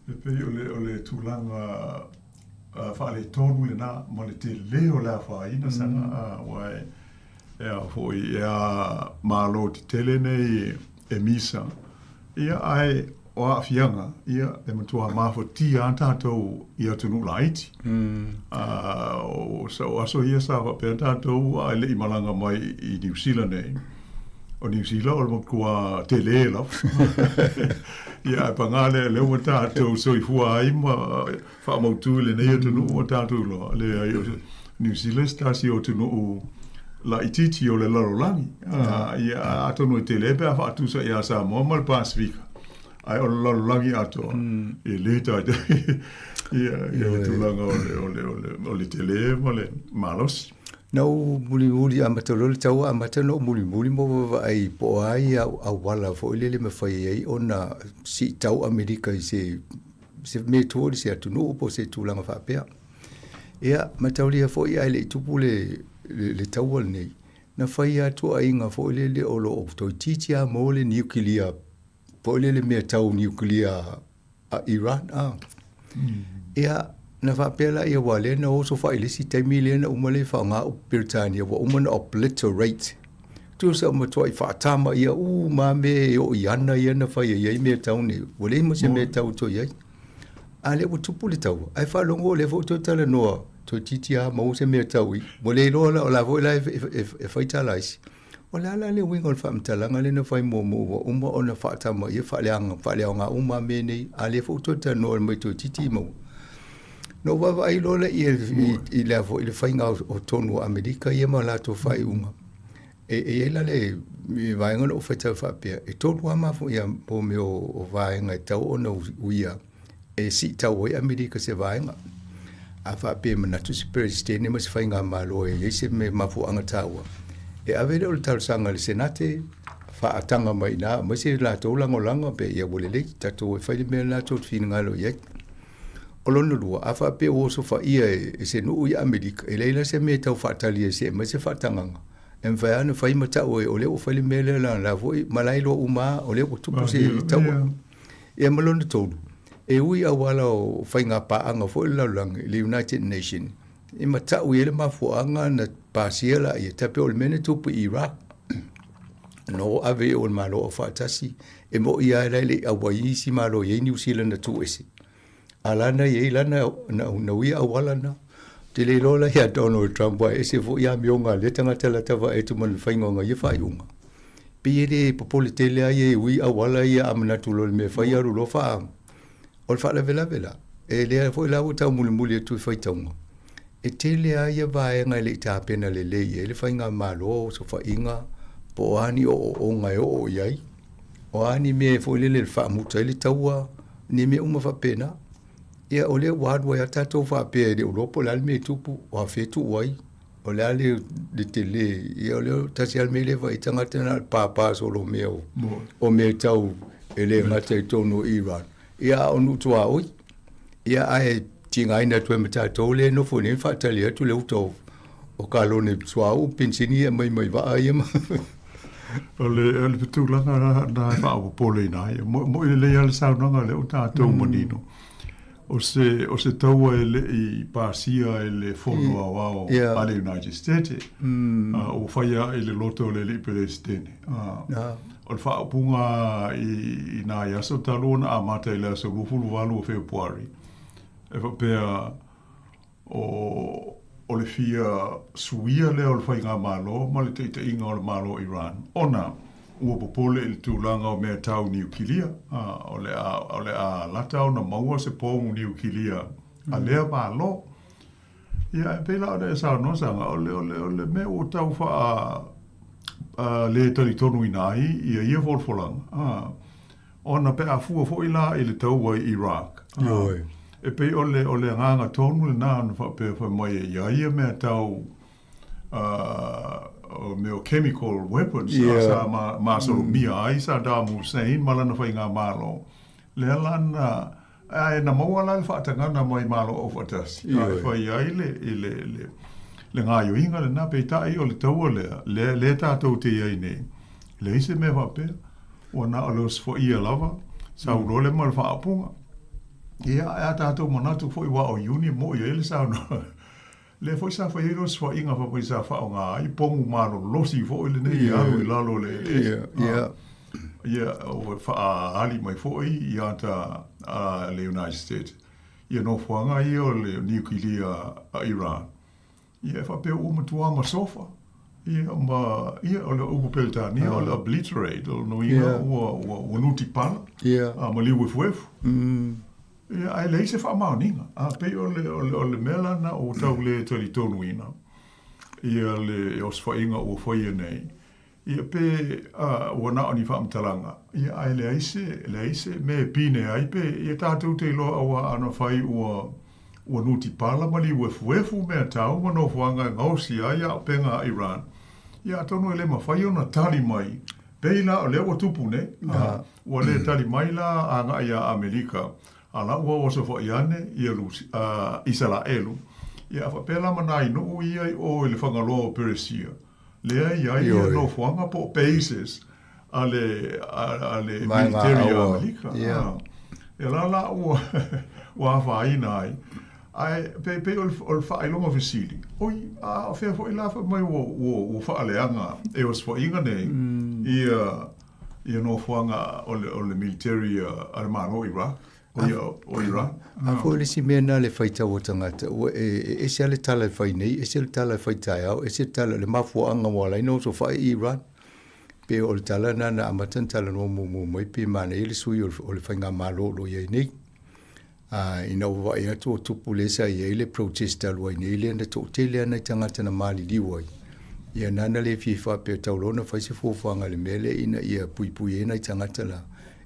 pe o le tulanga whaale tonu le na ma le te leo la whaina sanga wai ea hoi ea malo te tele nei e misa ia ai o a fianga ia e matua mafo ti antatou ia tunu laiti o aso ia sa pe antatou ai le imalanga mai i New Zealand nei o New Zealand o mo kua tele la ia pangale le o tātou soi fua ai ma fa mo tu le nei tu no tātou lo le New Zealand stasi o tu no la ititi o le lalolangi ia ato no tele pe fa tu sa ia Sāmoa mal Pasifika ai o lalolangi ato e le ta ia tu langa o le tele mo le malos no muli a matolo tau a matano muli mo ai po ai a wala fo le me fai ai ona si tau Amerika se me to se atu no po se tu langa fa pe ia matauli fo ai le tu le tau nei na fai atu ai nga fo le o lo to titia mo le nuclear po le me tau nuclear a Iran ia na whapela ia wale na o so whailisi taimile na umale whaanga o Britania wa umana obliterate. Tu sa matua i whaatama ia ma me o iana ia na whaia iai me tau ne. Wale mo se me tau to iai. A le o tupu le tau. Ai whalongo le vo to tala noa. To titia ma o se me tau i. Wale rola o la vo ila e whaitala isi. Wale ala le wingo le whaamtalanga le na whai momo wa uma o na whaatama ia whaaleanga uma me nei. A le vo to tala noa mai to titi mo. No wa ai lola i le vo le fainga o tonu Amerika ia ma la to fai unga e la le mi vai ngona o feta fa pe e tonu ama fo ia po me o vai nga tau ona uia e si tau oi Amerika se vaenga. A whape manatu si presidente ma se whainga malo e se me mafuanga taua. E avere o le talusanga le senate, whaatanga mai nā, ma se la tau langolanga pe ia wolele, tato e whaile mea la tau fina ngalo iai. O lono lua, a whape o so wha ia e se nuu i Amerika, e leila se me tau whaatali e se, ma se whaatanganga. E mwhaiana whai matau e o leo whaile mea le la voi, malailo uma, o leo tupu se taua. E malona tolu. E ui awala o whainga paanga fo i laulangi, le United Nations. E matau i ele mafuanga na pasiela i tape o le mene tupu i Iraq. No ave o le malo o whaatasi. E mo i aere le awai si malo i New Zealand na tu esi. Alana i eilana na ui awala na. Te le lola i a Donald Trump wa ese fo i a mionga le tangatala tawa e tu manu whaingonga i whaiunga. Pi ele popole tele ai e ui awala i a amanatulo le me whai aru lo whaanga. O le whaala vela. E lea fo i lau tau muli e tui whaitaunga. E tele ai a vaenga le ta pena le lei. E le whainga malo so whainga. Po ani o ngai o iai. O ani me fo i le whaamuta i le taua. Ni me uma whapena. Ia o le wadwa ya tatou whapea le uropo le alme tupu o hawhetu uai. O le ale le tele. Ia o le tasi alme le vai tangata na pāpā solo meo. O me tau e le ngata i tono Iran. Ia o nutua oi. Ia ae tinga ina tue matatou le no fone whaatali atu le utau. O kalone suau pensini e mai waa ia ma. O le petulanga na whaawa pole ina ia. Mo i le ale saunanga le utatou manino. O se taua e le i pāsia e le whono awao a le United States. O whaia e le loto le li presidente. O le whaapunga i nā iaso talona a mata i le aso rufulu walu o Februari. E whapea o le fia suia le o le whainga malo, ma le teita inga o le malo Iran. Ona, ua popole il tūlanga o mea tau niukilia, o le a lata o na maua se pōngu niukilia, a lea malo. Ia, e peila o le sa nosanga, o le mea o tau wha le taritonu inai, ia folfolanga. Ona pe a fua fo ila i le tau wa Iraq. E pe o le nganga tonu le nāna wha pe wha mai e ia mea tau meo chemical weapons sa masoro mia ai sa Saddam Hussein malana whai ngā malo. Le alana e na mawala le whaatangana mai malo o whatasi. Ai whai ai le ngā yoinga le nā peitai o le taua le tātou te iai nei. Le ise me whapea. O nā o leos fo ia lava. Sa urole ma le whaapunga. Ia e a tātou manatu fo i wa o uni mo i ele sa no. Le foi sa fa iros fo inga fa foi sa fa nga I pongu malo losi fo le nei alu I lalo le. Ia o fa ali mai fo I ta le United States. Ia no fo nga I o le nuclear Iran. Ia fa pe o matua ma sofa. Ia o le ugu peltani o le obliterate o no ia o nuti pala. Ma li wefu. Ia ai le se fa maoninga. A pe o le mela na o tau le talitonu ina. Ia le os fa inga o fa nei. Ia pe o na oni fa mtalanga. Ia ai le aise me pine ai pe ia tātou te loa awa ana fai o nuti pala ma li wefu mea tau ma no fuanga ngausi ai a penga Iran. Ia tonu ele ma fai ona tali mai. Peila o le o tupu ne. O le tali mai la anga ia Amerika. Ala ua o so fo iane Israelu. Ia fa pela mana I no ia o le whangaloa o Persia. Lea ia no fuanga po bases ale military Amerika. E la ua whaina ai. Ai pe o le whailonga visili. Oi, a whea fo ila fa mai o whaaleanga e os fo inga nei. Ia no fuanga o le military armano Iraq. O Iraq. A fo le si mena le whaita o tangata. E se ale tala whai nei, e se ale tala whaitai au, e se tala le mafuanga wala ino so whai Iran. Pe o le tala nana amatan tala no mo mai pe mana ele sui o le whainga malo lo iei nei. Ina o wai atu o tupu le sa iei le protesta lo nei le anda to tele ana tangata na mali liwai. Ia nana le fifa pe taulona whai se fuwanga le mele ina ia pui ena tangata la.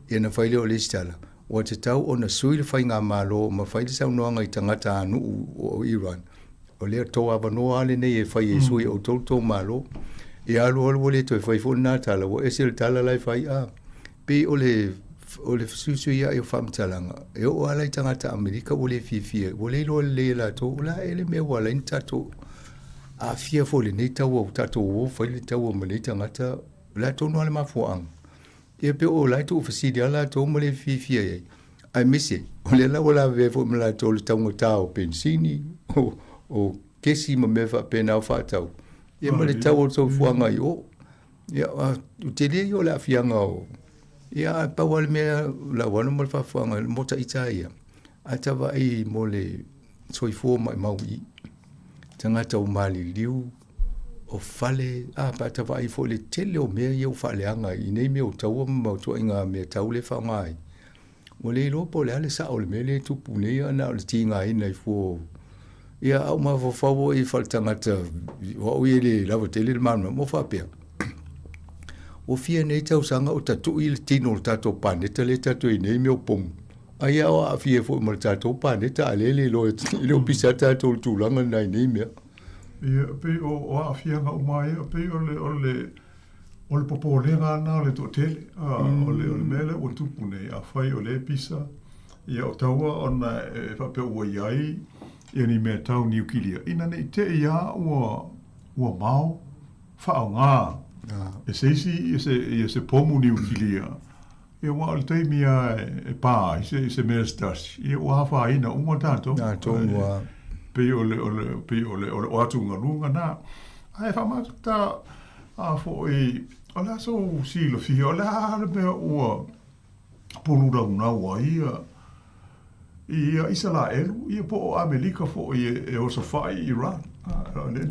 Ia na whaile o le stala. Wa te tau o na sui le whai ngā mālo ma whai le saunoanga I tangata anu o Iran. O lea tō awanoa ale nei e whai e sui o tō mālo. E alu alu le toi whai fōna nā tala, wa ese le tala lai whai a. Pe o le susui ia e o whamtalanga. E o alai tangata Amerika o le fifia. O le ilo le la tō, la ele mea wala in tato. A fia fo le nei tau au tato o whai le tau o ma le tangata. La tō noa le mafuang. E pe o lai tō fasidi ala tō ma le fifia ei. Ai mise, o le la wala vefo ma la tō le taunga tāo pensini, o kesi ma mewa pena o whātau. E ma le tau o tō fuanga I o. Ia, u te le I o la fianga o. Ia, pa wale mea la wano ma le whafuanga, mota ita ia. A tawa ai mo le soifua mai mau I. Tangata o mali liu, o fale, pa tawa ai fo le tele o mea ia o fale anga. I nei mea o taua ma tua inga mea tau le whaongai. O le ilo po le ale sa o le mea le tupu nei ana o le tinga ina I fuo. Ia au ma fo I fal tangata o I le lava tele le manu mo whapea. O fia nei tau sanga o tatu I le tino le tato paneta le tato I nei mea o pom. Ai au a fia fo ma le tato paneta a le lo o pisa tato le tūlanga nei nei mea. Ia pe o a fia nga umai pe o le popo le ngana o le to tele o le mele o tupu nei a fai o le pisa. Ia o taua ona whape ua iai ia ni mea tau niukilia. Ina nei te ia ua mau whao ngā. E seisi ia se pomu niukilia. Ia ua o le teimia e pā, i se mea stasi. Ia ua hawha ina unga tātou. Tātou Pe o le o atu ngalunga nā. Ai whamatu tā a fo o la so silo fia, o la mea ua polura una ua ia isala elu, ia po o Amerika fo e o safai Iran.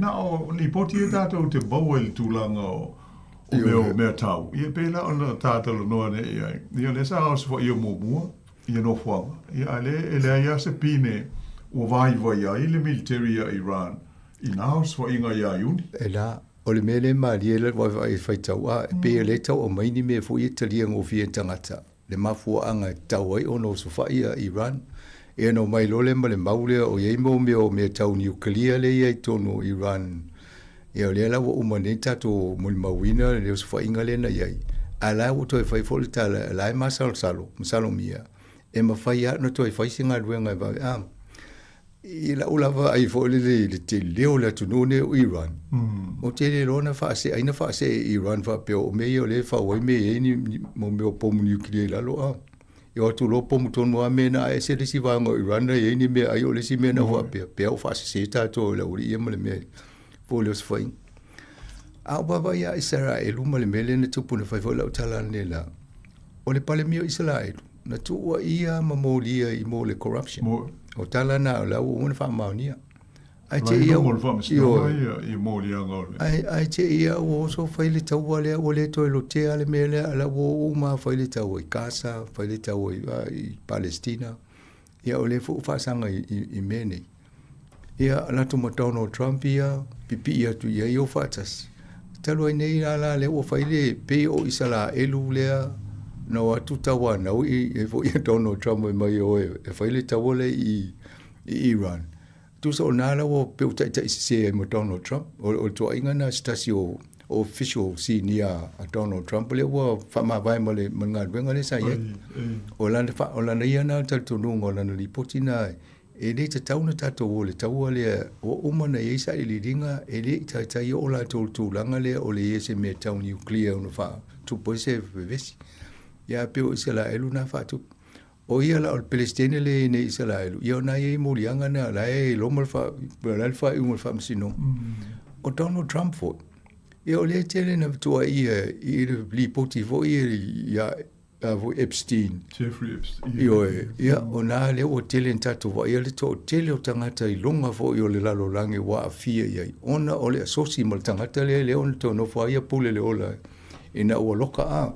Na o ni poti e tātou te bau e tūlanga o mea tau. Ia pēla o na tātou noa ne ia. Ia le sa o safai ia mōmua, ia no whanga. Ia le ia se pine ua vai ai le military a Iran. I nāo safai inga ia iuni. E la, o le mele maali e le wai whaitau a, pe e le tau o maini me fo I talia ngofia tangata. Le mafua anga tau ai ono safai a Iran. E no mai lole ma le maule o iei mo me tau niukalia le iei tono Iran. E o le ala wa umane tato muli mawina le o safai inga le na iei. A la o toi whai foli tala, a la e masalo mia. E ma whai a no toi whai singa ruenga e wai I la ulava ai foli le te leo le tunone o Iran. O te le rona whaase, aina whaase Iran whapeo o mei o le whawai mei ni mo meo pomu niukilia lalo a. I o tu lo pomu tonu a mena e se lesi wanga o Iran na ni mea ai o lesi mena whapea. Pea o whaase se tātou la uri ia ma le mea. Fo leo sawhain. Au baba ia Israelu ma le mele na tupuna whai la utala ne la. O le pale mio Israelu. Na tua ia ma molia I mo le corruption. O tala na o lau una wha maunia. Ai te ia ai te ia o so whaile tau alea o le toi lo te ale mele ala o uma whaile tau I Gaza, whaile tau I Palestina. Ia o le fu whaasanga I mene. Ia alato ma Donald Trump ia pipi ia tu ia I o whaatas. Talo ai nei ala le o whaile pe o isala elu lea na watu tawa na e fo ia Donald Trump mai o e whaile tawa le I Iran. Tu so nala o pe uta se mo Donald Trump o to inga na stasio official senior a Donald Trump le o fama vai mo le manga venga le sai o landa ia na tu nungo na li potina e le te tauna tato o le taua le o umana e sa I ringa e le tai o la tu langa le o le se me tau nuclear no fa tu poise vesi ia pe o se la elu na fa tu o ia la o Palestina le ne Israel ia na ia molianga na la e lo mal fa la fa un fa sino o Donald Trump fo ia o le tele na tu ia li poti fo ia vo Epstein Jeffrey Epstein ia o na le o tele tatu ia le to tele o tangata I longa fo ia le lalo lange wa afia ia ona o le sosi mal tangata le on to no fa ia pule le ola ina o loka a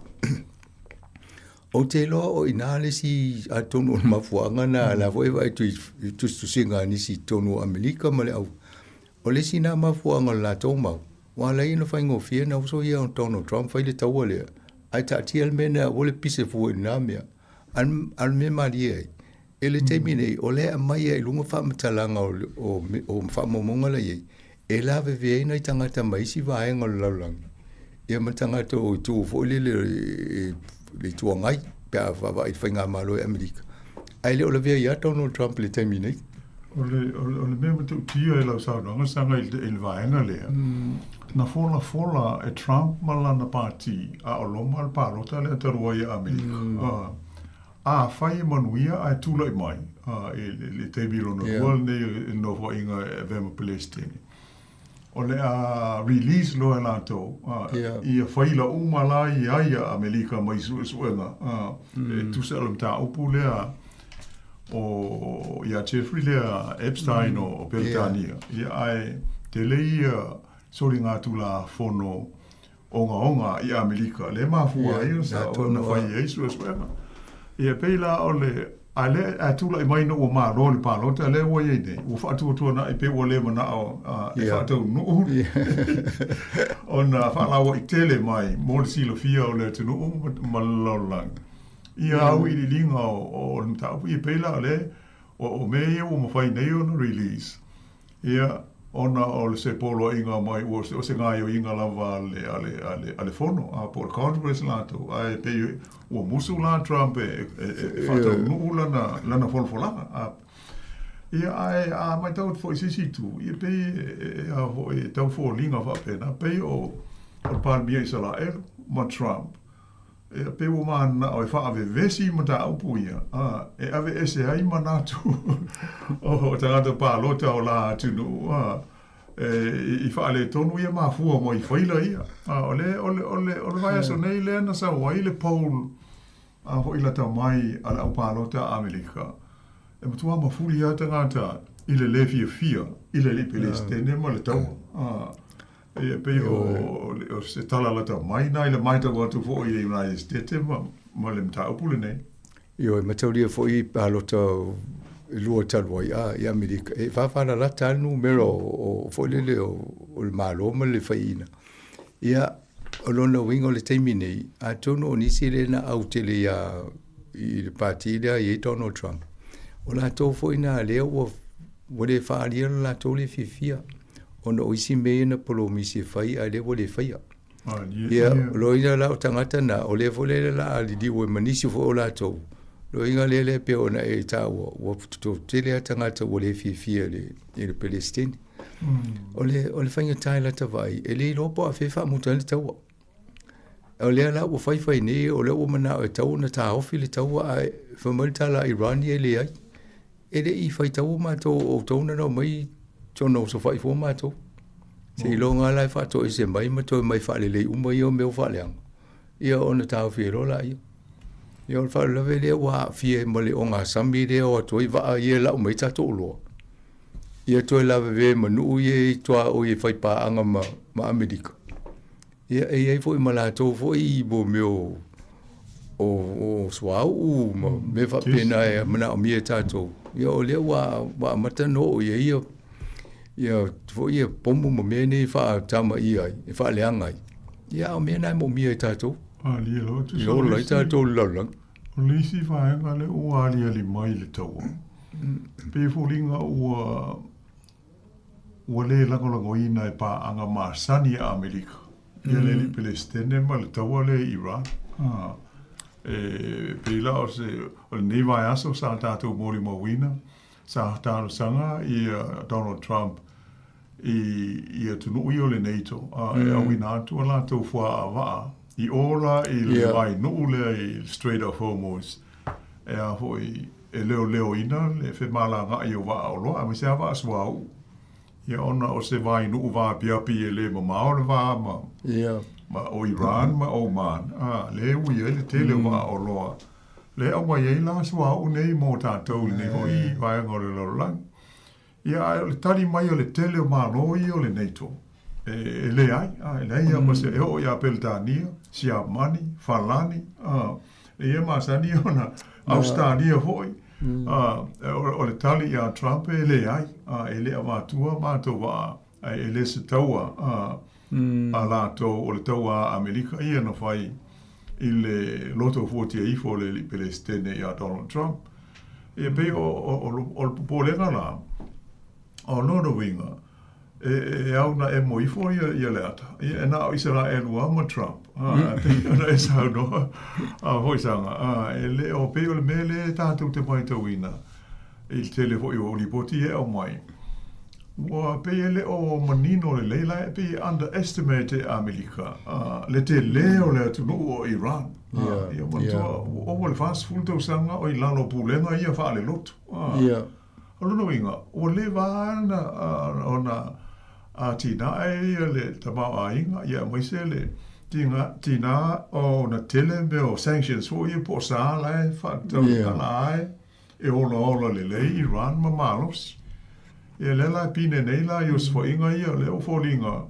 o te loa o inale si a tonu o mafuanga na la voe vai tu singa ni si tonu Amerika ma le au. O le si na mafuanga la tau mau. Wa la ina whai ngofia na uso ia o Donald Trump whai le taua lea. Ai ta tia mena o le pise fuwe na mea. al me maria ele te mine o le mai e lunga fa matalanga o fa momonga le e la ve nei tangata mai si vai ngol lalang ia matanga to tu fo le tuangai pa va i whainga malo e Amerika ai le o le vea ia Donald Trump le te mine o le mea tu tia e lau saunanga sanga il vaenga lea na fola e Trump malana party a o loma al palota le atarua ia Amerika a fai manuia a tula i mai le te bilo no wal ne no fo inga vema Palestine o le a release lo e lato i a fai la umala i aia Amerika mai suenga tu selam ta upu lea o ia Jeffrey lea Epstein o Beltania ia ai te leia sori ngā tula fono onga i Amerika le mafua ia sa o na fai e suenga ia peila o le ale atula i mai no o maro le palota le o ye ne o fa tu na i pe o le mana o e fa tu no ona fa la o tele mai mo le silo fia o le tu no malalang ia au i linga o ta i peila le o me o mo fai nei on release ia ona o le se polo inga mai o se ngai o inga lava ale fono a por conference lato ai pe o musula Trump fato no lana folfolanga a ia ai a mai tau foi situ ia pe a foi tau fo linga fa pena pe o palmia sala ma Trump e pe o man o fa ave vesi mata upuia e ave ese ai manatu o tangata pa lota o la tunu i fa le tonu ia mafua mo i faila ia ole vai so nei le na sa wai le Paul a ho ila ta mai ala o pa lota Amerika e matua mafuli ia tangata ile le fia ile le Palestine mo le tau e pe o se tala la ta mai na ile mai ta watu fo i United States mo le mta upule nei io ma taulia fo i pa lota lua talwai i Amerika e whawhana la tanu mero o fo lele o le malo ma le whaina ia o lona wingo le teimi nei a tono o nisi le na au tele i le pati lea i Donald Trump o la tō fo ina leo o le whaaria la tō le fifia ona o isi mea na polo misi whai a le o le whaia ia lo ina la o tangata na o le fo lele la li di o manisi fo o la tō lo inga lele pe ona e ta o to tele tangata o le fifia le Palestine o le fanga taila ta vai e le lopo a fefa mutan tawa o le ala o fai ne o le o mana o tau na ta ofi le tawa ai famalta la Iran ye le ai e le i fai tawa ma to o to na no mai to no so fai fo ma to se longa la fa to ise mai ma to mai fa le o mai o me fa le ia ona ta ofi lo la ia yo fa la vele wa fie mo le onga sambi de o to i va ye la o mai ta to lo ia to la ve manu ye to o ye fai pa anga ma Amerika ia e foi mala to foi bo meu o swau me fa pena e mana o mi ta to yo le wa mata no ye ia foi e pombo mo me ni fa tama ia e fa le anga ia o me na mo mi ta to ali lo tu yo lo ta to lo o lisi fa nga le o ali mai le tau pe fulinga o le la ina e pa anga ma sani Amerika ia le Palestine ma le tau le Iran pe la o se o ne vai aso sa tato mori mo wina sa tano sanga i Donald Trump i tunu i o le NATO e a wina tu la tu fua ava i ola i le vai no le i Strait of Hormuz e a hoi e leo ina le fe mala nga i o va o lo a mi se ava aswa u ia ona o se vai no va piapi e le ma o le va ma o Iran ma Oman le ui e le tele va o lo le au mai e la aswa u nei mo tātou nei hoi vai ngore lo lang ia le tali mai o le tele ma roi o le NATO e le ai le ia ma se o ia Peltania sia mani falani e ma sani ona Australia hoi o le tali ia Trump e le ai e le amatua ma to va e le se taua a la to o le taua Amerika ia no fai le loto 48 for le Palestine ia Donald Trump. E pe o popolenga la, o nono winga, au na e moi fo ia leata. E na o Israel ua ma Trump. Pe ona e sa no, hoi sanga. E le o pe o le mele tātou te mai tauina. Il tele fo i o lipoti e o mai. Wa pe ele o manino le leila e pe underestimate Amerika. Le te leo le atu o Iran. Ia mantua o le fast food tau sanga o i lalo pulenga ia fa le lotu. Alono inga, o le vana ona a tina e le tamau a inga, ia maise le tina o na tele me o sanctions fo ia po sa lai fa tau lai e ola le lei Iran ma malos. E le la pine nei la ios fo inga ia le o fo linga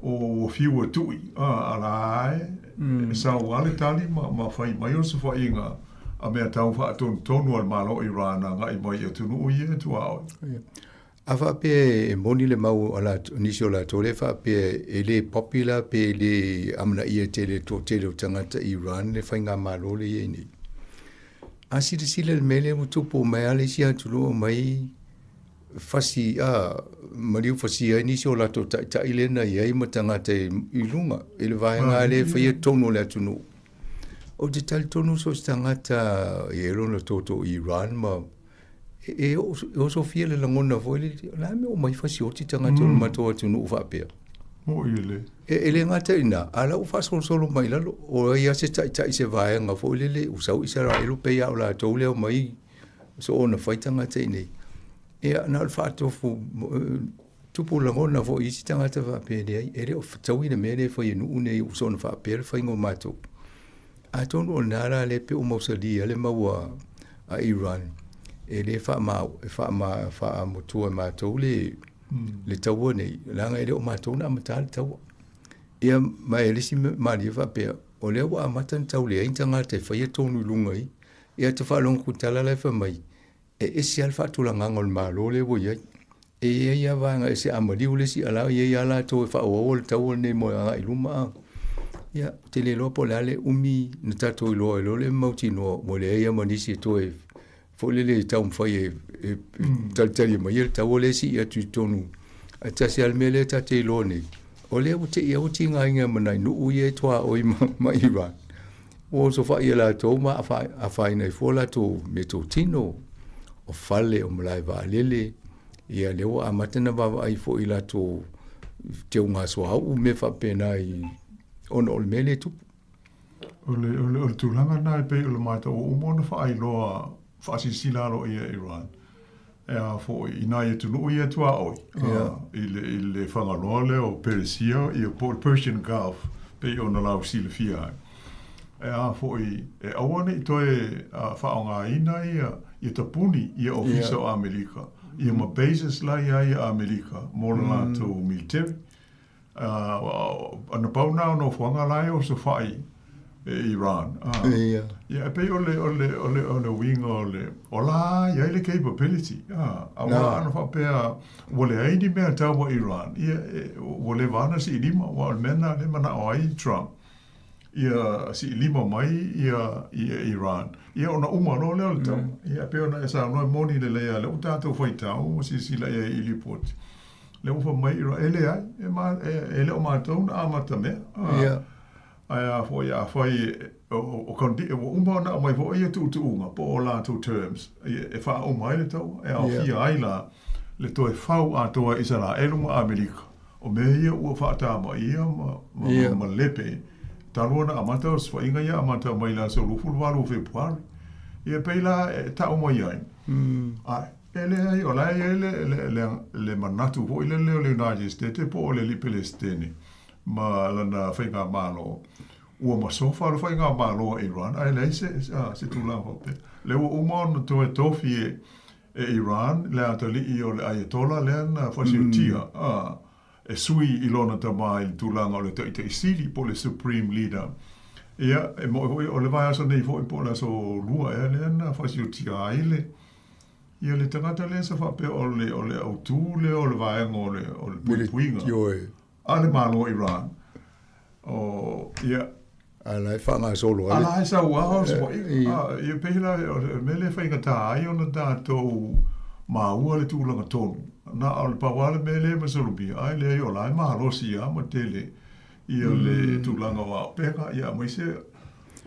o fiua tui a lai sa wale tali ma fai mai o se fo inga a mea tau wha tonu al malo Iran a ngai mai e tunu ui e tu ao. A wha pe e moni le mau ala nisio la tole wha pe e le popular pe le amna ia tele to tele o tangata Iran le whai ngā malo le e ni. A sile le mele mo tupo mai ale si atulu o mai fasi mariu fasi ai nisio la to ta ilena iai ma tangata ilunga ele vai ngā le whai tonu le atunu. O te tali tonu so tangata e rona toto Iran ma e o so fia le langona foi le la me o mai fasi o te tangata o mato atunu ufa pea. Mo ile. E le ngata ina ala ufa solo mai lalo o ia se tai se vai nga foi le usau Israel pe ya la to le mai so ona fai tangata nei. E na al fato fu tupu langona foi i tangata va pe dei e le o tawina mele foi no une uso na fa pe fai ngo mato. A tonu o nara le pe o mausali le maua a Iran. E le wha motua mātou le taua nei. Langa e le o mātou na amata le taua. Ia mai e lisi maria wha pea. O lea wa amata na tau lea intanga te whaia tonu lunga i. Ia te whalonga kutala le wha mai. E esi al whatulanganga o le mālo le wo iai. E ia vanga e se amaliu le si ala ia ala tau e wha o le taua nei mo anga iluma a. Ia, te le lopo le ale umi na tato i loa e lo le mauti noa mo le eia manisi e toe fo le tau mwhai talitali mai e tau le si ia tu tonu a tasi almele tate i loa nei o le ute ia uti ngā inga manai nu ui e toa oi ma Iran o so whai e la tau ma a whai nei fo la tau me tau tino o fale o malai wa lele ia leo a matana wawa ai fo i la tau te unga soa au me whapena i ona o le mele tupu. O le tūlanga nai pe o le maita o umona wha ai loa whaasisila lo ia Iran. E a fo i nai e tunu ia tua oi. I le whangaloa le o Persia i o Persian Gulf pe o na lau sila fia. E a fo i e awane i toe whaonga ina i tapuni i o visa o Amerika. I ma bases la i Amerika. Mora la to military. Ana pau nao no whanga lai o so whai Iran. Ia pe o le winga o la ia le capability. Awa ana whapea wale aini mea tau wa Iran. Ia wale vana si ilima wa mena le mana o ai Trump. Ia si ilima mai ia Iran. Ia ona umaro leo le tau. Ia pe ona esa noi moni le lea le utato whai tau si sila ia ilipoti. Le ufa mai ira ele ai ele o mātou na amata mea. Ai foi o kondi o umba na mai foi e tu unga po o la two terms. E fa o mai le tau e au fia ai la le toe fau a toa Israel ma Amerika. O me ia ua fa ta ma ia ma lepe. Tarona amata o sfa inga ia amata mai la so lu fulvalu februari. Ia peila ta o mai ai. Ai ele ai o lai le manatu po ile le United States po le Palestine ma lana whainga malo ua masofa le whainga malo Iran ai le se tu la hope le ua umon to e tofi e Iran le atali i o le ayatollah le na fasiutia e sui ilona tama il tulanga o le te isili po le supreme leader ia e mo o le vai aso nei fo po la so lua le na fasiutia ai ia le tangata le sa whape o le autu le o le vaenga o le puinga. Ale malo Iran. O ia Ala fa nga solo. Ala sa wa so I pehila mele fa inga ta I ona tātou maua le tūlanga tonu. Na au le pawale mele ma solubi. Ai le o lai mahalosi a ma tele. Ia le tūlanga wa peka ia maise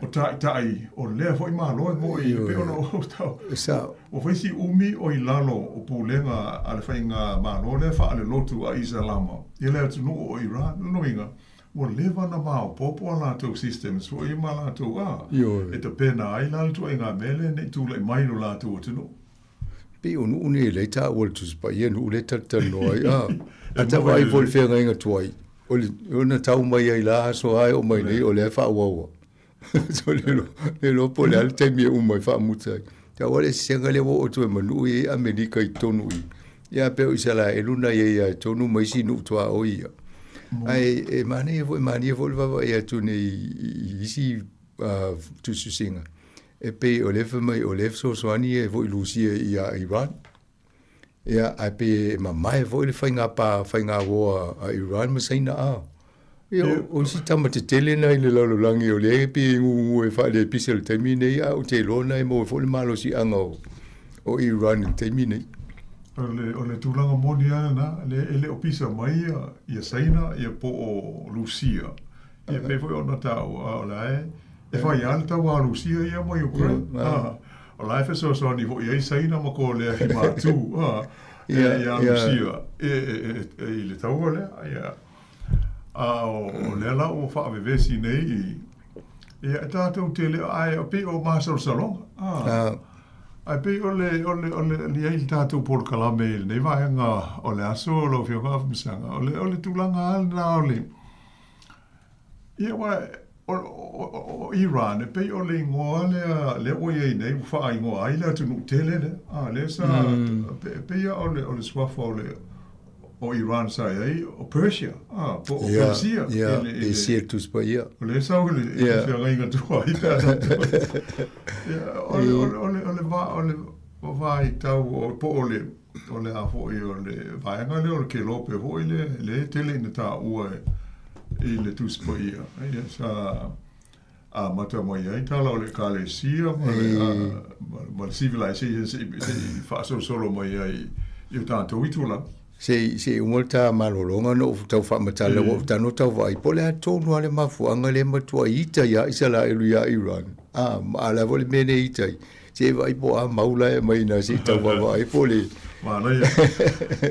o tai o lea foi mahalo mo I pe ona o tau. O faisi umi o I lalo o pūlenga ale whainga mahalo le wha ale lotu a Isa Lama. Ia lea tunu o Iran. No inga. Wa leva na mau popo ala tau systems fo I ma la tau a. E te pena ai la tu inga mele ne tu le mai no la tu tunu. Pe onu une le ta wol tu pa ye no le ta no ai a. Ata vai vol fe nga tuai. Ona tau mai ai la so ai o mai nei o le fa wa. So le lo po le al te mi o mai fa mutai. Ta wale senga le o tu manu I America I tonu I. Ya pe o sala e luna ye ya tonu mai si nu tua o ia. Ai e mani vo va ia tu nei isi tu singa. E pe o le mai o le so ani e vo Lucia ia Iran. Ia ai pe mai vo le fainga wo a Iran ma saina a. Ia o si tama te tele na le lo langi o le pe ngu e fa le pisel termine ia o te lo na mo vo le malo si anga o Iran termine. O le tūlanga monia na, le opisa mai ia saina, ia po o Lucia. Ia pe foi ona tau, o lae, e whai ala tau a Lucia ia mai Ukraine. O lae fe so ni vo ia saina ma ko le hi mātū, ia Lucia. I le tau o lea, ia. O lea la o wha vevesi nei, ia tātou te lea, ai o pe o Marcel Salonga. Ai pe ole li ai tātou pol kalame nei vaenga ole aso lo fio ka msanga ole tulanga al na ole ia wa o Iran pe ole ngoa le o ye nei fa ngoa ai la tu tele le le sa pe ia ole swafa ole o Iran sa ai o Persia po Persia e sir tu spa ia ole sa ole fio nga tu ai ole vai tau o po ole a foi ole vai nga le ke lope foi le tele na ta ua I le tu spa ia ia sa a mata mai ai tala ole kalesia ma civilization se fa solo mai ai io tanto itula se umolta malolonga no tau fa matala o tano tau vai pole ato no ale mafuanga le matua ita ya isala elu ya Iran ala vole mene ita se vai po a maula mai na se tau vai pole mana ya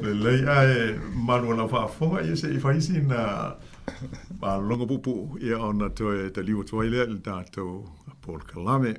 le ai manuela fa fonga ia se fa isina malonga pupu ia ona to te liu toile le tato Paul Kalame.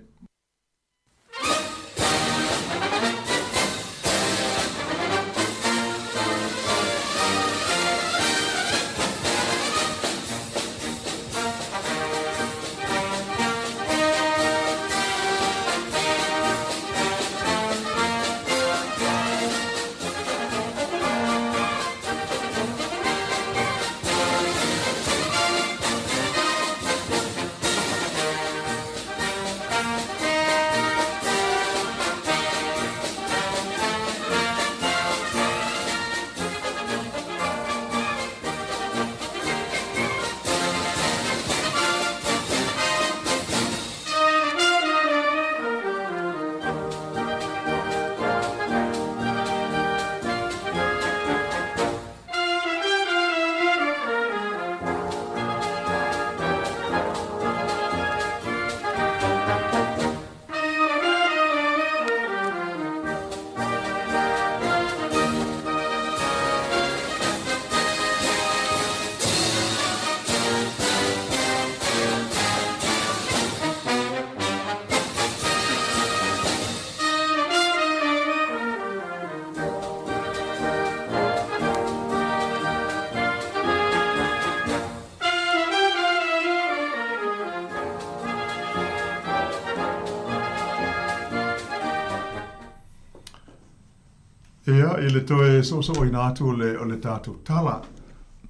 Ia, I le toe so o inatu o le tātou tala.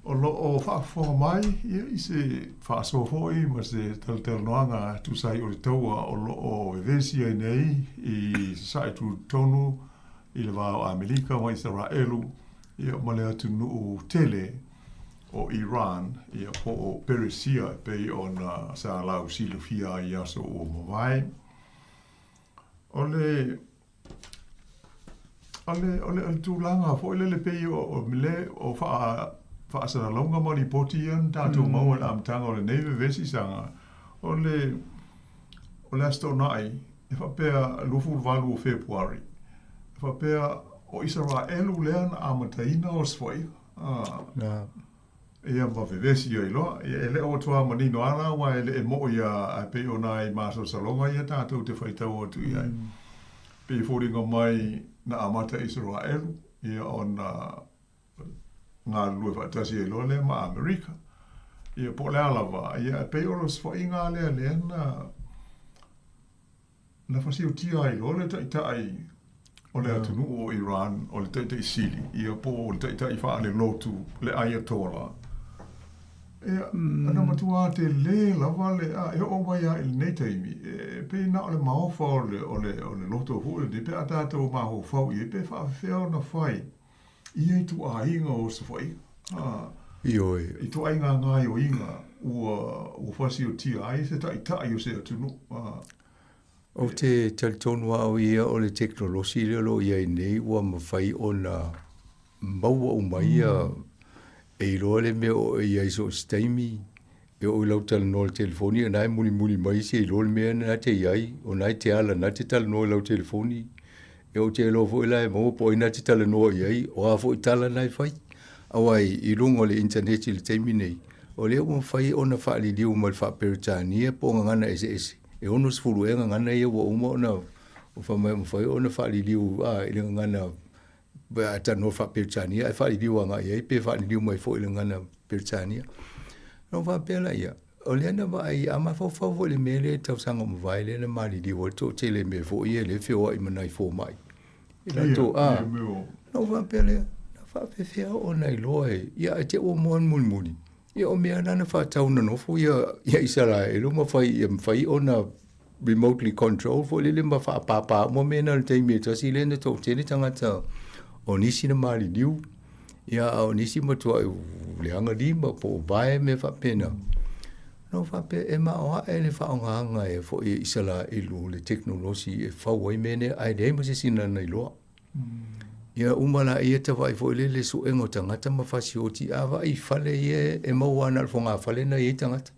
O lo o whaafonga mai, ia I se whaasofoi, ma se talanoanga tu sai o le taua o lo o evesi ai nei, I sai tu tonu, I le vāo Amerika, wa Israelu, ia ma le atu nuu tele, o Iran ia po o Persia pe ona sa lau silufia ia so o mawai. Ole tūlanga fo le pe o mile o fa sa longa mori potian tatu mau am tanga o le neve vesi sanga. Ole sto nai e fa pe lufu valu o February. Fa pe o Israelu lean amataina o sfoi. Ia ma vevesi o ilo, ele o tua manino ana wa ele mo ia a pe ona I maso salonga ia tātou te whaitau o tu iai. Pe whoringa mai na amata Israelu, ia o ngā lue whaitasi e lole ma Amerika. Ia po le alawa, ia pe o los whainga lea na whasi o tia I lole tai o le atunu o Iran, o le tai Sili, ia po o le tai whaane lotu le Ayatollah. Ana matua te le lava le e o mai a il nei taimi pe na o le maofa o le loto fu le pe atata o maho fau I pe fa feo na fai I tu a inga o se fai I tu a inga ngai o inga o fasi o tia ai se tai o se atunu o te tonu au ia o le teknolosi le lo ia nei ua mawhai o na maua o mai e roa le mea o ia iso staimi e o lau tala no le telefoni nai muli mai se roa le mea na te iai o nai te ala na te tala no lau telefoni e o te lo fo ila e mo po ina te tala no iai o a fo tala nai fai awai I lungo le internet le taimi nei o le o fai o na fa li liu mal fa peritania po ngana ese e ono sfulu e ngana ia o uma na o fa mai mo fai o na fa li liu ile ngana ba ta no fa Britania e fa li diwa nga e pe fa li diwa mai fo ile ngana Britania no va pela ia o le na va ai ama fo le mele tau sanga mo vai le na mali diwa to te le me fo ie le fo I manai fo mai ila to no va pela na fa fe o nei loe ia te o mon muni ia o mea na fa tau no fo ia Israel lo ma fai ona remotely control fo le ma fa pa mo mena le te me to si le to te ni tangata o nisi na mali liu ia o nisi matua le anga lima po vai me fa pena no fa pe e ma o e le fa anga e fo I isala e lu le teknolosi e fa wai mene ai de mo se sina nei lo ia umala ia te vai fo le su engo tangata ma fa si oti ava I fale ie e mo wana fo nga fale na I tangata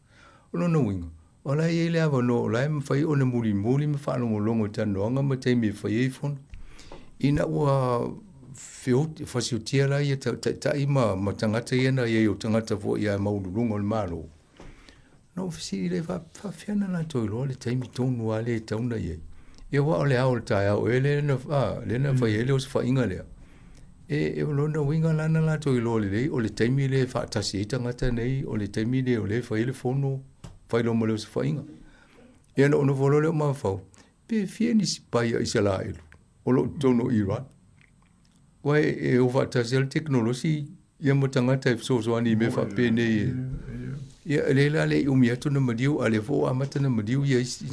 no winga ola ie le ava no la me fa I ona muli me fa no longo tano nga ma te me fa I fon ina wa fasi o tia la ia ta ima matangata ia na ia o tangata fo ia maululunga o le malo. No fasi le fa fiana na toi lo le taimi tonu a le tauna ia. Ia wa o le au le tae au e le na fa ele o se fa inga lea. E o lona winga lana la toi lo le lei o le taimi le fa tasi e tangata nei o le taimi le o le fa ele fono fa ilo mo le o se fa inga. Ia na ono volo le o mawhau. Pe fieni si pai a isala elu. O lo tono Iran. Wai e o fatasel teknolosi ia mo tangata e so ani me fa pene ia le la le umi atu na madiu ale fo amata na madiu ia isi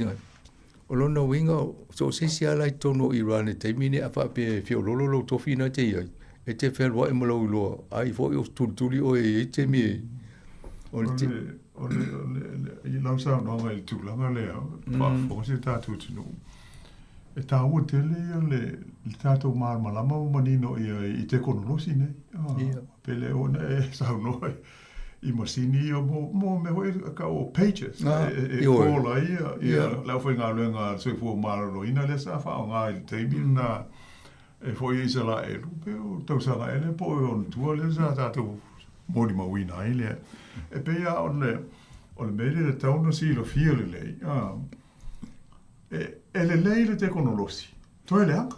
o lona winga so se si ala tono Iran e taimine a fa pe fio lolo to fina te ia e te fel wa mo lo ai fo o tultuli o e te mi o le lau sa no mai tu la le fa fo se ta tu no e ta o tele le tato mar malama manino I te konolosi nei pele ona e sa no I masini o mo me hoi ka o pages e kola ia lau fai ngā luenga sui fua marano ina le sa wha o ngā I teimi na e foi isa la e lupe o tau sanga ele po e on tua le sa tato mori mawina ai le e pea o le mele le tauna si lo fia le lei e le lei le te konolosi toi le haka